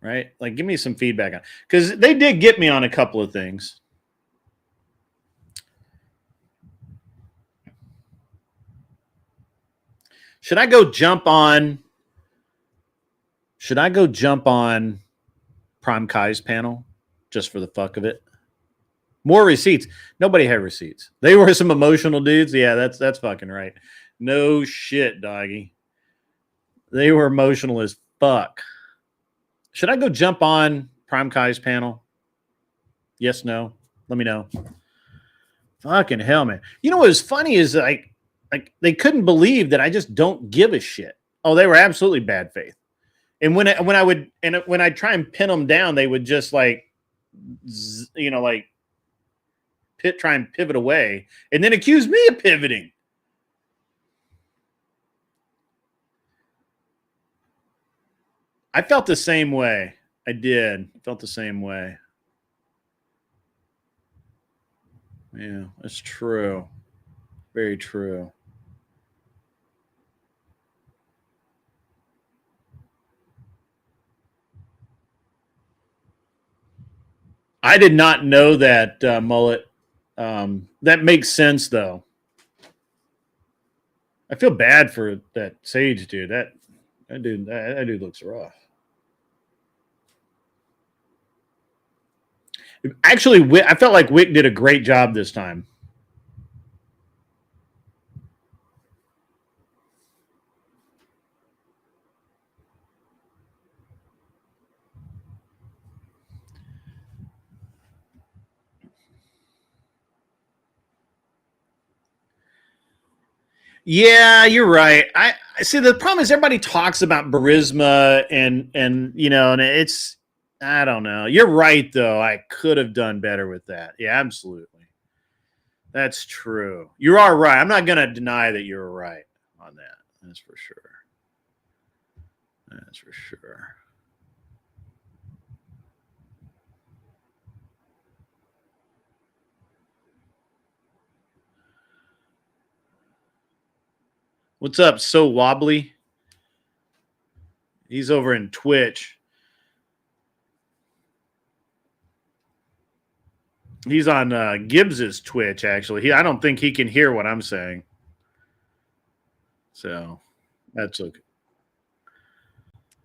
Right? Like, give me some feedback on, because they did get me on a couple of things. Should I go jump on Prime Kai's panel just for the fuck of it? More receipts. Nobody had receipts. They were some emotional dudes. Yeah, that's fucking right. No shit, doggy. They were emotional as fuck. Should I go jump on Prime Kai's panel? Yes, no. Let me know. Fucking hell, man. You know what was funny is like they couldn't believe that I just don't give a shit. Oh, they were absolutely bad faith. And when I try and pin them down, they would just like try and pivot away, and then accuse me of pivoting. I felt the same way. I did. I felt the same way. Yeah, that's true. Very true. I did not know that, Mullet. That makes sense, though. I feel bad for that Sage dude. That dude looks rough. Actually, I felt like Wick did a great job this time. Yeah, you're right. I see. The problem is everybody talks about Burisma and it's, I don't know. You're right though. I could have done better with that. Yeah, absolutely. That's true. You are right. I'm not going to deny that you're right on that. That's for sure. That's for sure. What's up, So Wobbly? He's over in Twitch. He's on Gibbs's Twitch, actually. I don't think he can hear what I'm saying. So that's okay.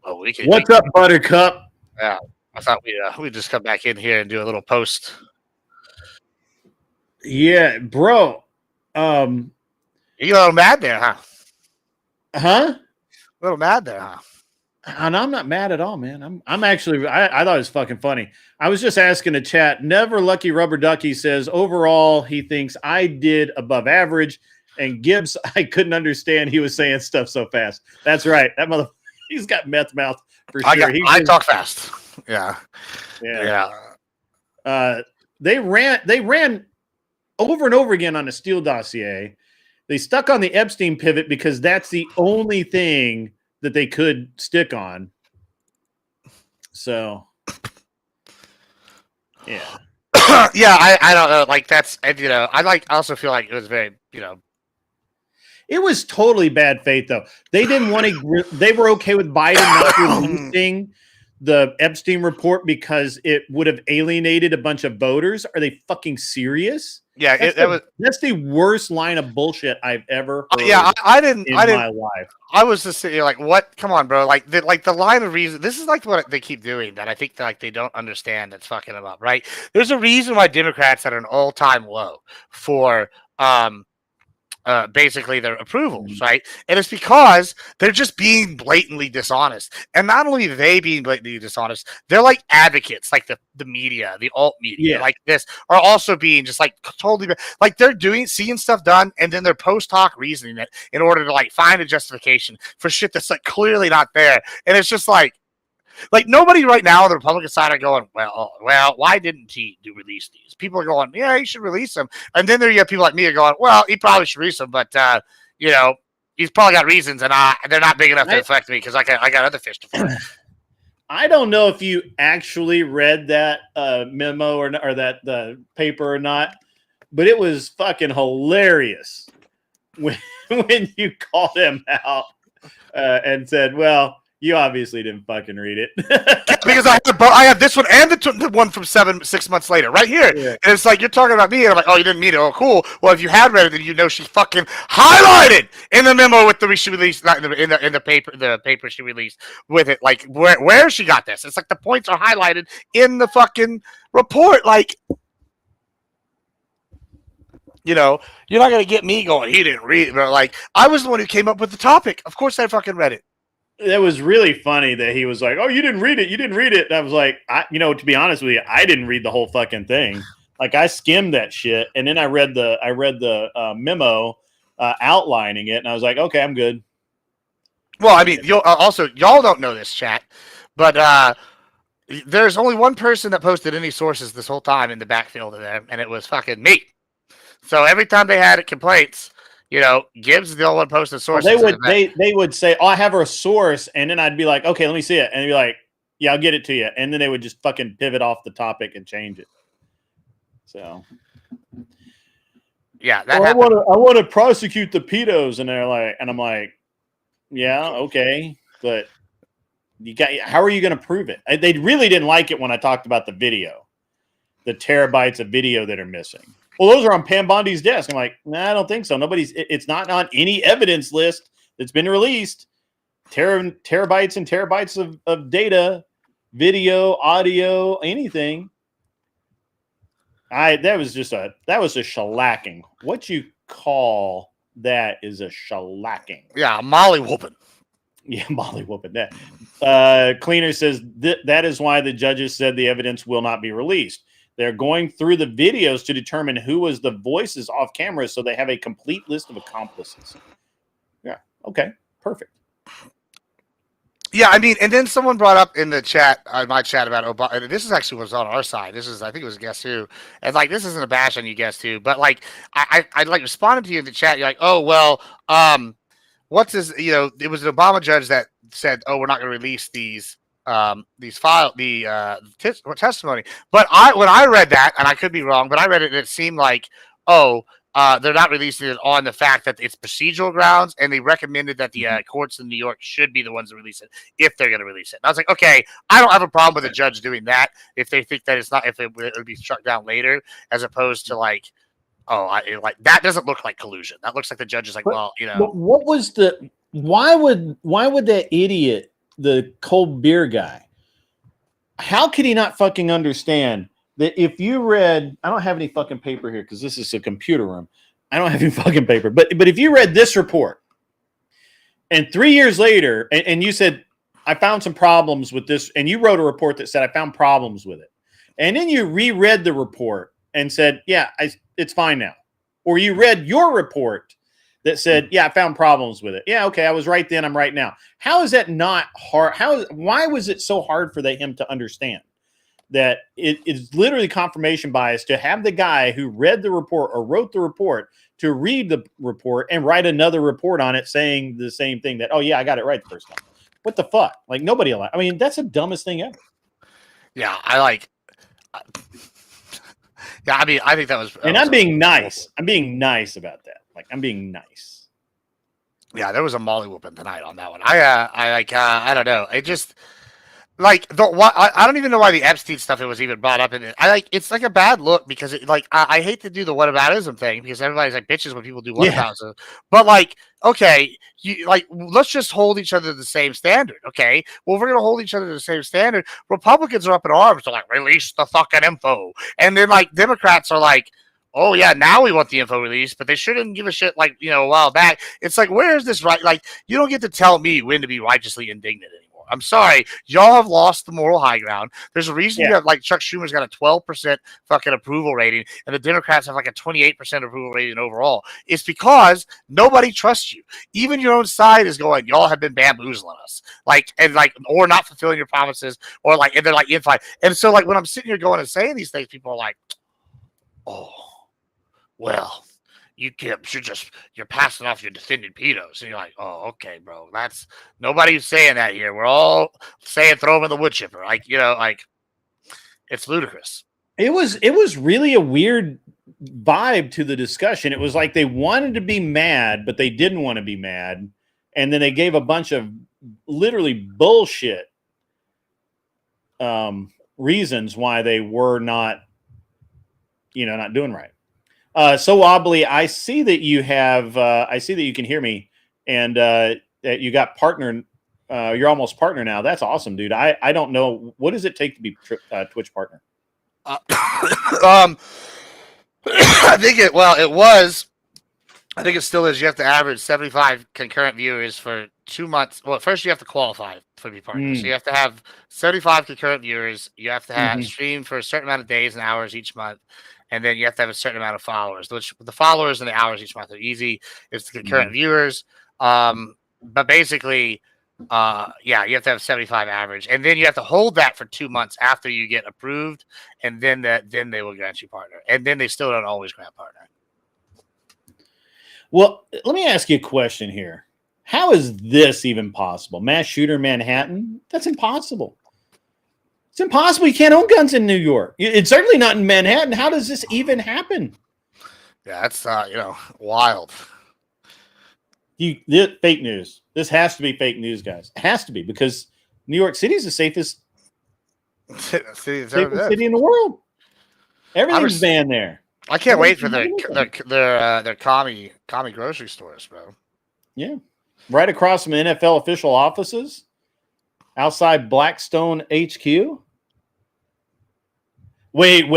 Oh, we can. What's up, Buttercup? Yeah, I thought we'd just come back in here and do a little post. Yeah, bro. You a little mad there, huh? Huh? A little mad there, huh? And I'm not mad at all, man. I'm actually, I thought it was fucking funny. I was just asking the chat. Never Lucky Rubber Ducky says overall he thinks I did above average, and Gibbs, I couldn't understand he was saying stuff so fast. That's right. That mother, he's got meth mouth for sure. I talk fast. Yeah. They ran over and over again on the Steele dossier. They stuck on the Epstein pivot because that's the only thing that they could stick on. So, yeah. Yeah, I don't know. Like, that's, I also feel like it was very, It was totally bad faith, though. They didn't want to, they were okay with Biden not releasing the Epstein report because it would have alienated a bunch of voters. Are they fucking serious? Yeah, that's the worst line of bullshit I've ever heard. Yeah, I didn't in my life. I was just sitting here like, what? Come on, bro. Like the line of reason. This is like what they keep doing that I think that, like, they don't understand. That's fucking them up, right? There's a reason why Democrats are at an all-time low for basically their approvals, right? And it's because they're just being blatantly dishonest. And not only are they being blatantly dishonest, they're like advocates, like the media, the alt media, like this, are also being just like totally, like they're seeing stuff done, and then they're post hoc reasoning it in order to like find a justification for shit that's like clearly not there. And it's just like nobody right now on the Republican side are going, well, why didn't he release these? People are going, yeah, he should release them. And then there you have people like me are going, well, he probably should release them, but he's probably got reasons, and they're not big enough to affect me because I got other fish to fry. I don't know if you actually read that memo or that the paper or not, but it was fucking hilarious when you called him out and said, well, you obviously didn't fucking read it. Because I have this one and the one from 6 months later right here. Yeah. And it's like, you're talking about me, and I'm like, oh, you didn't mean it. Oh, cool. Well, if you had read it, then you know she fucking highlighted in the memo with she released, not in the paper she released with it, like where she got this. It's like the points are highlighted in the fucking report. Like, you're not gonna get me going, he didn't read it. But like, I was the one who came up with the topic. Of course I fucking read it. That was really funny that he was like, oh, you didn't read it. You didn't read it. And I was like, to be honest with you, I didn't read the whole fucking thing. Like, I skimmed that shit. And then I read the memo outlining it. And I was like, okay, I'm good. Well, I mean, y'all don't know this, chat. But there's only one person that posted any sources this whole time in the backfield of them, and it was fucking me. So every time they had complaints, Gibbs is the only one posting sources. They would say, "Oh, I have a source," and then I'd be like, "Okay, let me see it," and they'd be like, "Yeah, I'll get it to you," and then they would just fucking pivot off the topic and change it. So, yeah, I want to prosecute the pedos, and they're like, and I'm like, yeah, okay, but how are you going to prove it? They really didn't like it when I talked about the video, the terabytes of video that are missing. Well, those are on Pam Bondi's desk. I'm like, nah, I don't think so. It's not on any evidence list that's been released. Terabytes and terabytes of data, video, audio, anything. That was a shellacking. What you call that is a shellacking. Yeah, molly whooping. Yeah, molly whooping. That Cleaner says that is why the judges said the evidence will not be released. They're going through the videos to determine who was the voices off camera, so they have a complete list of accomplices. Yeah. Okay. Perfect. Yeah, I mean, and then someone brought up in the chat, my chat about Obama, and this is actually was on our side. I think it was Guess Who, and like this isn't a bash on you, Guess Who, but like I like responded to you in the chat. You're like, oh well, what's this? It was an Obama judge that said, oh, we're not going to release these testimony. But when I read that, and I could be wrong, but I read it and it seemed like, they're not releasing it on the fact that it's procedural grounds, and they recommended that the courts in New York should be the ones to release it if they're going to release it. And I was like, okay, I don't have a problem with a judge doing that if they think that it's not, if it would be struck down later, as opposed to like, that doesn't look like collusion. That looks like the judge is like, But what was why would that idiot, the cold beer guy, how could he not fucking understand that if you read, I don't have any fucking paper here because this is a computer room. I don't have any fucking paper. But if you read this report and 3 years later, and you said, I found some problems with this, and you wrote a report that said, I found problems with it. And then you reread the report and said, yeah, it's fine now. Or you read your report that said, yeah, I found problems with it. Yeah, okay, I was right then, I'm right now. How is that not hard? Why was it so hard for him to understand that it is literally confirmation bias to have the guy who read the report or wrote the report to read the report and write another report on it saying the same thing, that, oh yeah, I got it right the first time. What the fuck? Like, nobody allowed. I mean, that's the dumbest thing ever. Yeah, I mean, I think that was. And I'm being nice. I'm being nice about that. Like, I'm being nice. Yeah, there was a molly whooping tonight on that one. I don't know. It just like I don't even know why the Epstein stuff it was even brought up in it. It's like a bad look because I hate to do the whataboutism thing because everybody's like bitches when people do whataboutism. But like, okay, let's just hold each other to the same standard. Okay, well, if we're gonna hold each other to the same standard, Republicans are up in arms. They're like, release the fucking info, and then like Democrats are like, oh yeah, now we want the info released, but they shouldn't give a shit like a while back. It's like, where is this right? Like, you don't get to tell me when to be righteously indignant anymore. I'm sorry, y'all have lost the moral high ground. There's a reason you have like Chuck Schumer's got a 12% fucking approval rating, and the Democrats have like a 28% approval rating overall. It's because nobody trusts you. Even your own side is going, y'all have been bamboozling us, or not fulfilling your promises, or like, and they're like in fight. And so like when I'm sitting here going and saying these things, people are like, oh, well, you're passing off your defended pedos. And you're like, oh, okay, bro. That's nobody's saying that here. We're all saying throw them in the wood chipper. Like, it's ludicrous. It was really a weird vibe to the discussion. It was like they wanted to be mad, but they didn't want to be mad. And then they gave a bunch of literally bullshit reasons why they were not, not doing right. So Wobbly, I see that you have. I see that you can hear me, and that you got partner. You're almost partner now. That's awesome, dude. I don't know, what does it take to be Twitch partner. I think it was. I think it still is. You have to average 75 concurrent viewers for 2 months. Well, first you have to qualify for be partner. So you have to have 75 concurrent viewers. You have to have stream for a certain amount of days and hours each month. And then you have to have a certain amount of followers, which the followers and the hours each month are easy. It's the concurrent viewers. But basically, Yeah, you have to have 75 average, and then you have to hold that for 2 months after you get approved, and then they will grant you partner, and then they still don't always grant partner. Well, let me ask you a question here. How is this even possible? Mass shooter Manhattan? That's impossible. It's impossible. You can't own guns in New York. It's certainly not in Manhattan. How does this even happen? Yeah, that's wild. Fake news. This has to be fake news, guys. It has to be, because New York City is the safest city in the world. Everything's banned there. I can't wait for their commie grocery stores, bro. Yeah, right across from NFL official offices, outside Blackstone HQ. Wait.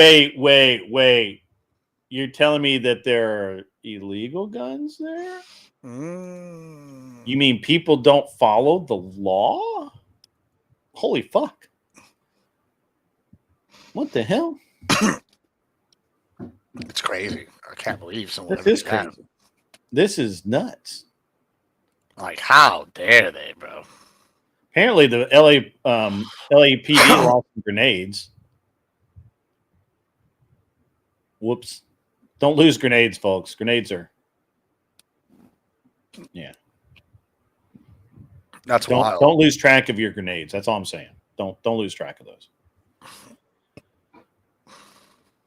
You're telling me that there are illegal guns there? You mean people don't follow the law? Holy fuck. What the hell? It's crazy. I can't believe someone This is crazy. This is nuts. Like, how dare they, bro? Apparently the LAPD lost some grenades. Whoops. Don't lose grenades, folks. Grenades are... Yeah. That's wild. Don't lose track of your grenades. That's all I'm saying. Don't lose track of those.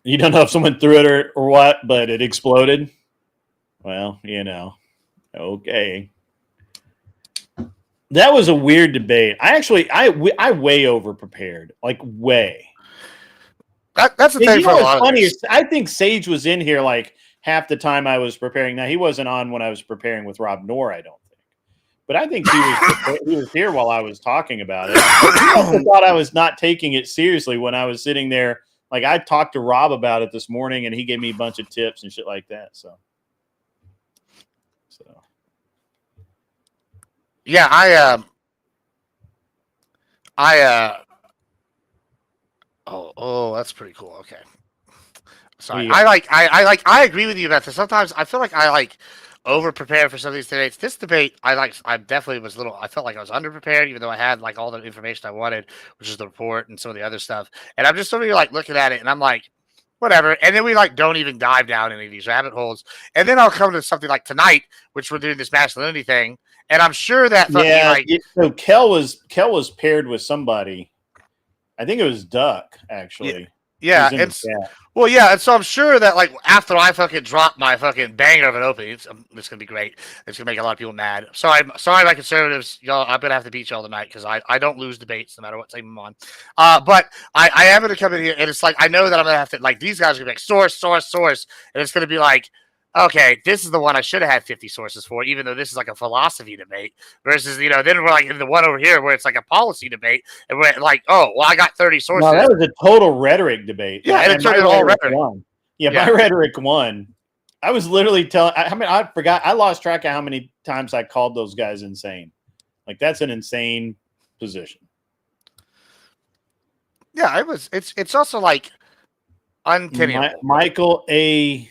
You don't know if someone threw it or what, but it exploded. Well, okay. That was a weird debate. I way over prepared, like way. That's the thing for a lot of funny. this. I think Sage was in here like half the time I was preparing. Now he wasn't on when I was preparing with Rob Noor, I don't think. But I think he was here while I was talking about it. He also thought I was not taking it seriously when I was sitting there. Like, I talked to Rob about it this morning, and he gave me a bunch of tips and shit like that. So. Yeah, that's pretty cool. Okay. Sorry. Yeah. I agree with you about this. Sometimes I feel like I over prepared for some of these debates. This debate, I definitely was I felt like I was under prepared, even though I had like all the information I wanted, which is the report and some of the other stuff. And I'm just sort of like looking at it, and I'm like, whatever. And then we don't even dive down any of these rabbit holes. And then I'll come to something like tonight, which we're doing this masculinity thing. And I'm sure that so Kel was paired with somebody. I think it was Duck, actually. Yeah, and so I'm sure that like after I fucking drop my fucking banger of an opening, it's gonna be great. It's gonna make a lot of people mad. Sorry, my conservatives, y'all. I'm gonna have to beat y'all tonight because I don't lose debates no matter what team I'm on. But I am gonna come in here, and it's like I know that I'm gonna have to like these guys are gonna be like source, and it's gonna be like, okay, this is the one I should have had 50 sources for, even though this is like a philosophy debate versus, then we're like in the one over here where it's like a policy debate. And we're like, oh, well, I got 30 sources. No, that was a total rhetoric debate. Yeah, and it turned all rhetoric. My rhetoric won. I was literally I forgot. I lost track of how many times I called those guys insane. Like, that's an insane position. Yeah, it's also like untenable. Michael A.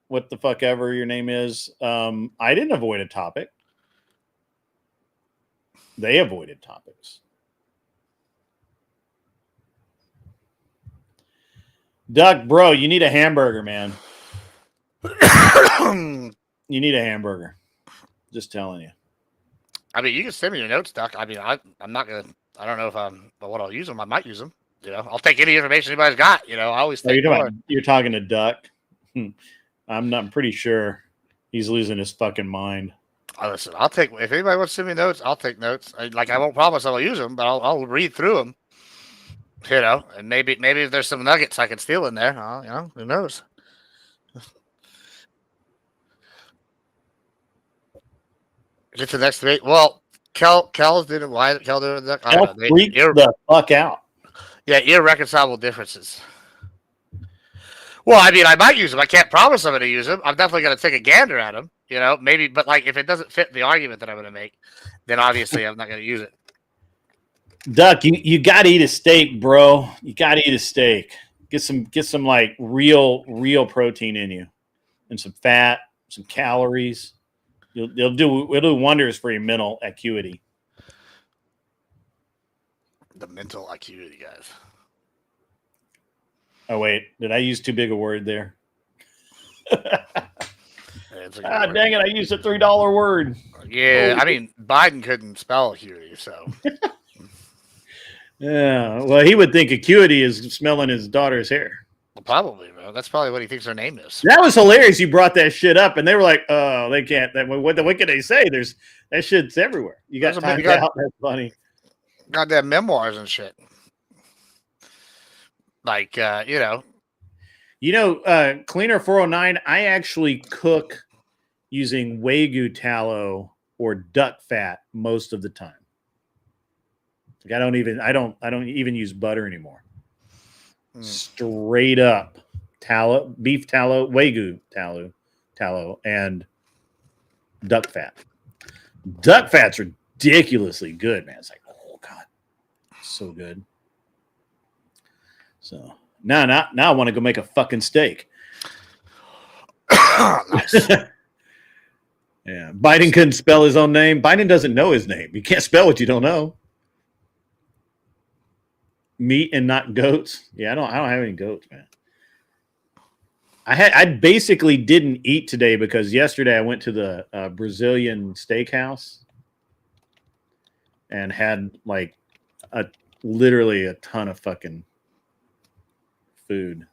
What the fuck ever your name is. I didn't avoid a topic. They avoided topics. Duck, bro, you need a hamburger, man. You need a hamburger. Just telling you. I mean, you can send me your notes, Duck. I mean, I'm not gonna. I don't know if what I'll use them. I might use them. I'll take any information anybody's got. I always take. You're talking to Duck. I'm pretty sure he's losing his fucking mind. Listen, I'll take if anybody wants to send me notes. I'll take notes. I won't promise I'll use them, but I'll read through them. And maybe if there's some nuggets I can steal in there, who knows? Get to the next debate. Well, Kel's did it. Why did Kel do it? I don't know. Freaked the fuck out. Yeah, irreconcilable differences. Well, I mean, I might use them. I can't promise I'm going to use them. I'm definitely going to take a gander at them, maybe. But like, if it doesn't fit the argument that I'm going to make, then obviously I'm not going to use it. Duck, you got to eat a steak, bro. You got to eat a steak. Get some like real protein in you, and some fat, some calories. It'll do wonders for your mental acuity. The mental acuity, guys. Oh wait, did I use too big a word there? It's a good Ah, word. dang it! I used a $3 word. Yeah, Oh. I mean Biden couldn't spell acuity, so. Yeah, well, he would think acuity is smelling his daughter's hair. Well, probably, bro. That's probably what he thinks her name is. That was hilarious. You brought that shit up, and they were like, "Oh, they can't." What can they say? There's that shit's everywhere. You got time out. That's funny. Goddamn memoirs and shit. Like, Cleaner 409. I actually cook using Wagyu tallow or duck fat most of the time. Like I don't even use butter anymore. Straight up tallow, beef tallow, Wagyu tallow, and duck fat. Duck fat's ridiculously good, man. It's like, oh god, so good. So now I want to go make a fucking steak. Nice. Yeah, Biden couldn't spell his own name. Biden doesn't know his name. You can't spell what you don't know. Meat and not goats. Yeah, I don't have any goats, man. I basically didn't eat today because yesterday I went to the Brazilian steakhouse and had like literally a ton of fucking food.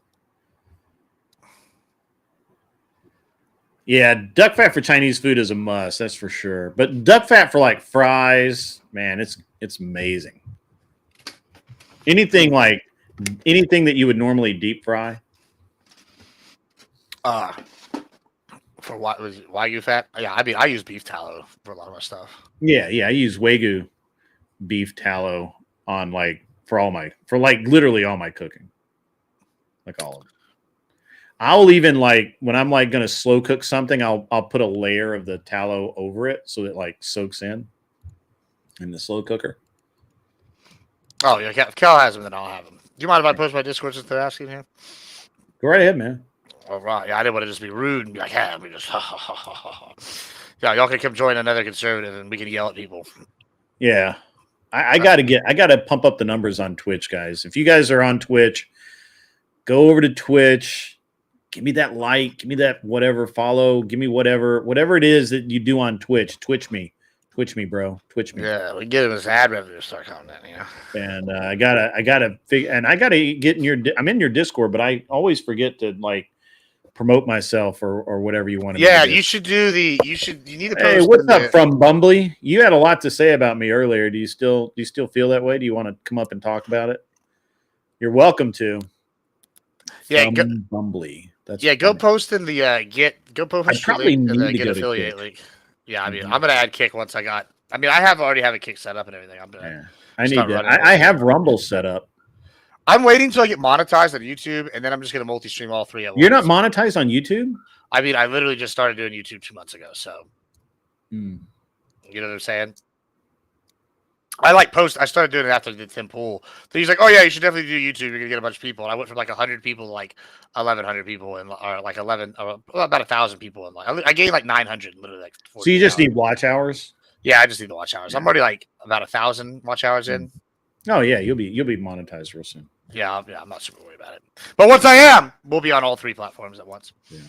Yeah, duck fat for Chinese food is a must, that's for sure. But duck fat for like fries, man, it's amazing. Anything that you would normally deep fry. For what was Wagyu fat? Yeah, I mean I use beef tallow for a lot of my stuff. Yeah, I use Wagyu beef tallow on literally all my cooking. Like all of it. I'll even when I'm gonna slow cook something, I'll put a layer of the tallow over it so it soaks in the slow cooker. Oh yeah, if Cal has them, then I'll have them. Do you mind if I post my Discord since they're asking here? Go right ahead, man. All right. Yeah, I didn't want to just be rude and be like, "Hey, we just yeah, y'all can come join another conservative and we can yell at people." Yeah, I gotta pump up the numbers on Twitch, guys. If you guys are on Twitch, go over to Twitch. Give me that like, give me that whatever follow, give me whatever it is that you do on Twitch. Twitch me, bro. Twitch me. Yeah, we get him his ad revenue to start coming in, you know. And I gotta figure, and I gotta get in your. I'm in your Discord, but I always forget to promote myself or whatever you want to. Yeah, you should do the. You need to post. Hey, what's up from Bumbly? You had a lot to say about me earlier. Do you still feel that way? Do you want to come up and talk about it? You're welcome to. Yeah, Bumbly. That's go post in the Go post. I probably need to get go affiliate to link. Yeah, I mean, I'm gonna add Kick once I got. I mean, I already have a Kick set up and everything. I'm gonna. I need to. I have Rumble set up. I'm waiting till I get monetized on YouTube, and then I'm just gonna multi-stream all three at once. You're not monetized on YouTube? I mean, I literally just started doing YouTube 2 months ago, so you know what I'm saying. I started doing it after I did Tim Pool. So he's like, "Oh yeah, you should definitely do YouTube. You're gonna get a bunch of people." And I went from 100 people to 1,100 people, and or 11, or about 1,000 people, and I gained 900, literally So you just need watch hours? Yeah, I just need the watch hours. I'm already about 1,000 watch hours in. Oh yeah, you'll be monetized real soon. Yeah, I'm not super worried about it. But once I am, we'll be on all 3 platforms at once. Yeah.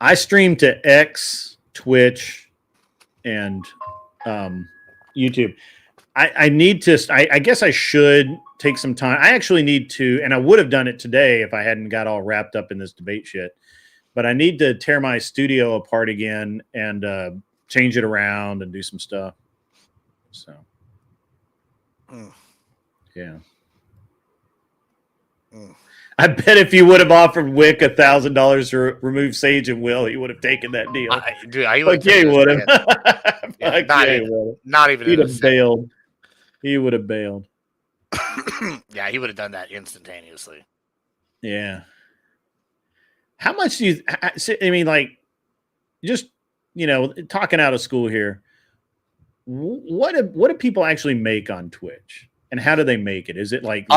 I stream to X, Twitch, and YouTube. I need to. I guess I should take some time. I actually need to, and I would have done it today if I hadn't got all wrapped up in this debate shit. But I need to tear my studio apart again and change it around and do some stuff. So, yeah. I bet if you would have offered Wick $1,000 to remove Sage and Will, he would have taken that deal. He would have. Not even. He'd have bailed. He would have bailed. Yeah, he would have done that instantaneously. Yeah. How much do you? I mean, just talking out of school here. What do people actually make on Twitch, and how do they make it? Is it likes,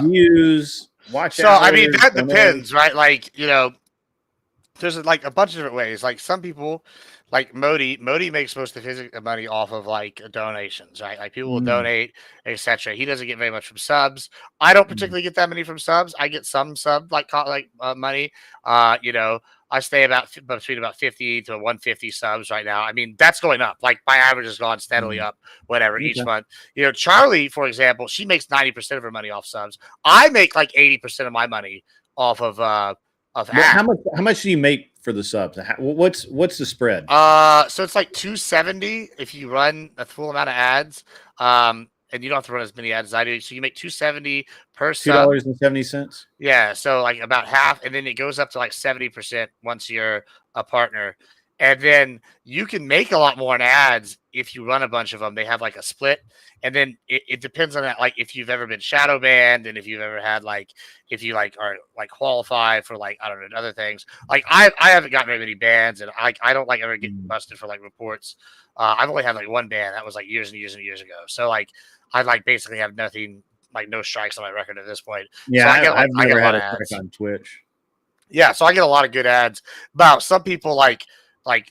views, watch? So I mean, that depends, right? there's like a bunch of different ways. Like some people, like Modi makes most of his money off of like donations, right? Like people will donate, etc. He doesn't get very much from subs. I don't particularly get that many from subs. I get some sub money. You know, I stay between about 50 to 150 subs right now. I mean, that's going up. Like my average has gone steadily up, whatever, each month. You know, Charlie, for example, she makes 90% of her money off subs. I make like 80% of my money off of how much do you make for the subs? What's the spread? So it's like 270 if you run a full amount of ads. And you don't have to run as many ads as I do. So you make 270 per sub. $2.70. Yeah, so like about half, and then it goes up to like 70% once you're a partner. And then you can make a lot more in ads if you run a bunch of them. They have like a split, and then it depends on that. Like if you've ever been shadow banned, and if you've ever had like if you like are like qualified for like I don't know other things. Like I haven't gotten very many bans, and I don't like ever get busted for like reports. I've only had like one ban that was like years and years and years ago. So like I like basically have nothing, like no strikes on my record at this point. Yeah, so I've never had a strike on Twitch. Yeah, so I get a lot of good ads. But some people like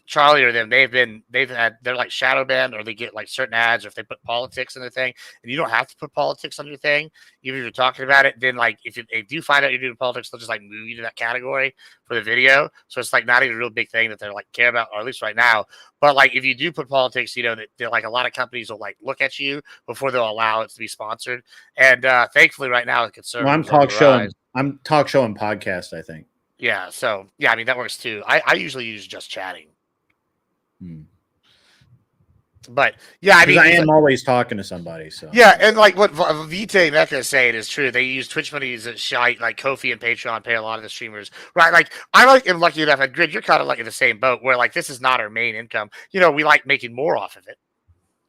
Charlie or them, they're like shadow banned, or they get like certain ads, or if they put politics in their thing, and you don't have to put politics on your thing, even if you're talking about it. Then like if you find out you're doing politics, they'll just like move you to that category for the video. So it's like not even a real big thing that they're like care about, or at least right now. But like if you do put politics, you know that they're like a lot of companies will like look at you before they'll allow it to be sponsored. And thankfully, right now, the conservatives. Well, I'm talk show and podcast, I think. Yeah, so yeah, I mean that works too. I usually use just chatting. But yeah, I mean, I am always talking to somebody. So yeah, and like what Vite Mecca is saying is true. They use Twitch money as a shite, like Kofi and Patreon pay a lot of the streamers, right? Like I am lucky enough at Grid. You're kind of like in the same boat where like this is not our main income. You know, we like making more off of it.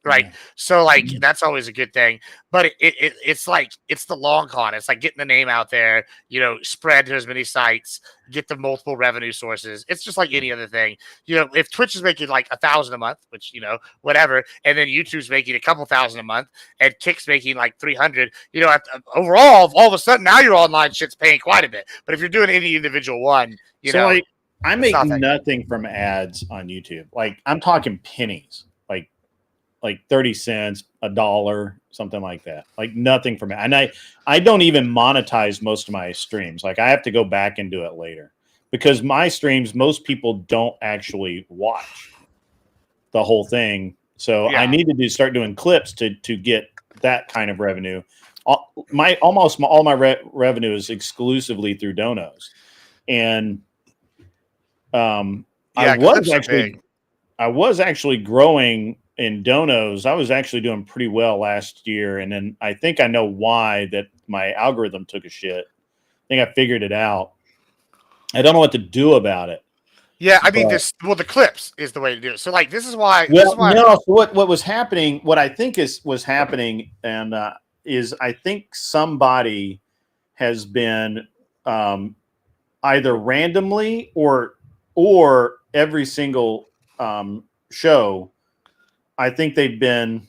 Right. So like that's always a good thing. But it's like it's the long con. It's like getting the name out there, you know, spread to as many sites, get the multiple revenue sources. It's just like any other thing. You know, if Twitch is making like 1,000 a month, which, you know, whatever, and then YouTube's making a couple thousand a month, and Kick's making like 300, you know, overall, all of a sudden now your online shit's paying quite a bit. But if you're doing any individual one, you know, like I make nothing from ads on YouTube. Like I'm talking pennies. Like 30 cents, $1, something like that. Like nothing from it. And I don't even monetize most of my streams. Like I have to go back and do it later because my streams, most people don't actually watch the whole thing. So I need to start doing clips to get that kind of revenue. Almost all my revenue is exclusively through donos. And I was actually growing in donos. I was actually doing pretty well last year, and then I think I know why that my algorithm took a shit. I think I figured it out. I don't know what to do about it. Yeah, I mean, the clips is the way to do it. So, like, this is why. So what was happening? What I think was happening, and is I think somebody has been either randomly or every single show. I think they've been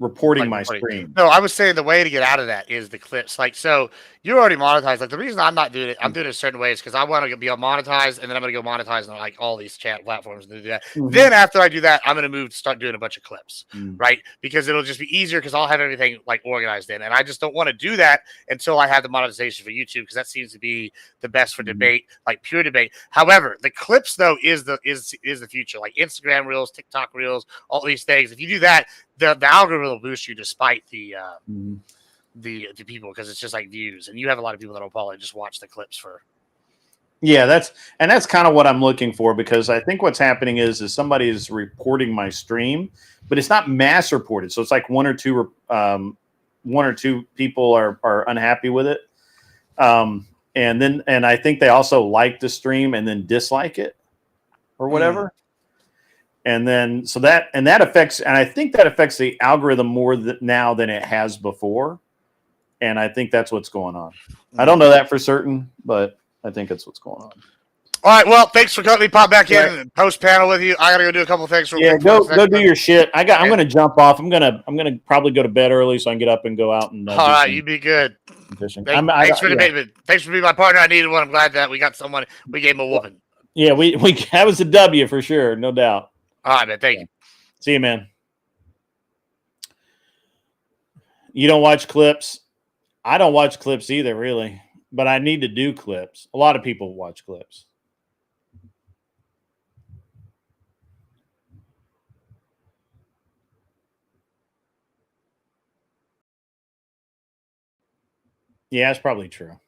reporting my stream. No, I was saying the way to get out of that is the clips. Like, so you're already monetized. Like, the reason I'm not doing it, I'm doing it a certain ways because I want to be monetized, and then I'm going to go monetize on like all these chat platforms to do that. Then after I do that, I'm going to start doing a bunch of clips, right? Because it'll just be easier because I'll have everything like organized in, and I just don't want to do that until I have the monetization for YouTube because that seems to be the best for debate, like pure debate. However, the clips though is the future, like Instagram Reels, TikTok Reels, all these things. If you do that, the algorithm will boost you despite the people because it's just like views, and you have a lot of people that will probably just watch the clips for. Yeah, that's kind of what I'm looking for because I think what's happening is somebody is reporting my stream, but it's not mass reported, so it's like one or two people are unhappy with it, and I think they also like the stream and then dislike it or whatever. And then that affects, and I think that affects the algorithm more now than it has before. And I think that's what's going on. I don't know that for certain, but I think that's what's going on. All right. Well, thanks for letting me pop back in and post panel with you. I gotta go do a couple of things. Go do your shit. I'm gonna jump off. I'm gonna probably go to bed early so I can get up and go out and. All right, you be good. fishing. Thanks for yeah. debating. Thanks for being my partner. I needed one. I'm glad that we got someone. We gave him a whooping. Yeah, we that was a W for sure, no doubt. All right, man. Thank you. See you, man. You don't watch clips? I don't watch clips either, really. But I need to do clips. A lot of people watch clips. Yeah, that's probably true.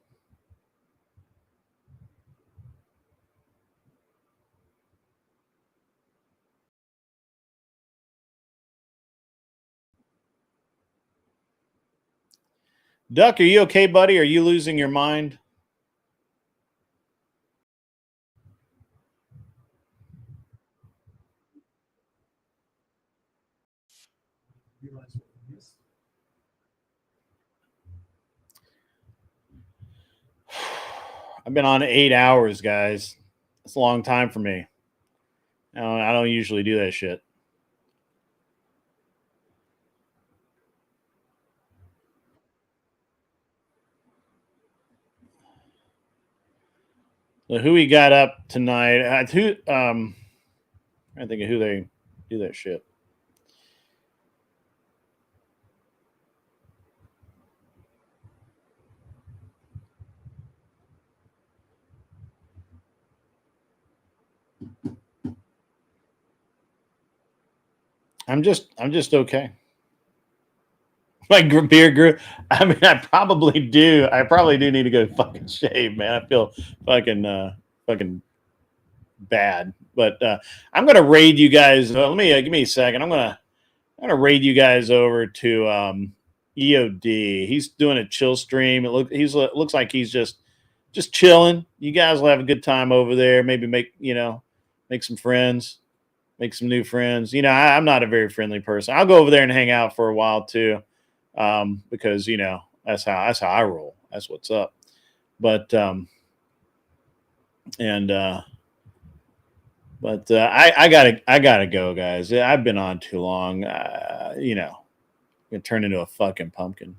Duck, are you okay, buddy? Are you losing your mind? I've been on 8 hours, guys. That's a long time for me. I don't usually do that shit. So who we got up tonight? I think of who they do that shit. I'm just okay. My beard grew. I mean, I probably do need to go fucking shave, man. I feel fucking bad. But I'm gonna raid you guys. Let me give me a second. I'm gonna raid you guys over to EOD. He's doing a chill stream. It looks like he's just chilling. You guys will have a good time over there. Maybe make some friends. Make some new friends. I'm not a very friendly person. I'll go over there and hang out for a while too, because that's how I roll. That's what's up. But I gotta go, guys. I've been on too long. I'm gonna turn into a fucking pumpkin.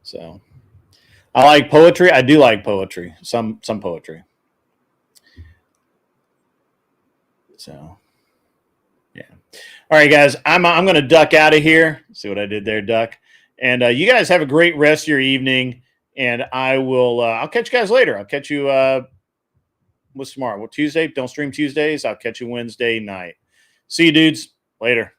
So I like poetry. I do like poetry. Some poetry. So, yeah. All right, guys. I'm going to duck out of here. See what I did there, duck. And you guys have a great rest of your evening. And I will. I'll catch you guys later. I'll catch you. What's tomorrow? Tuesday. Don't stream Tuesdays. I'll catch you Wednesday night. See you, dudes. Later.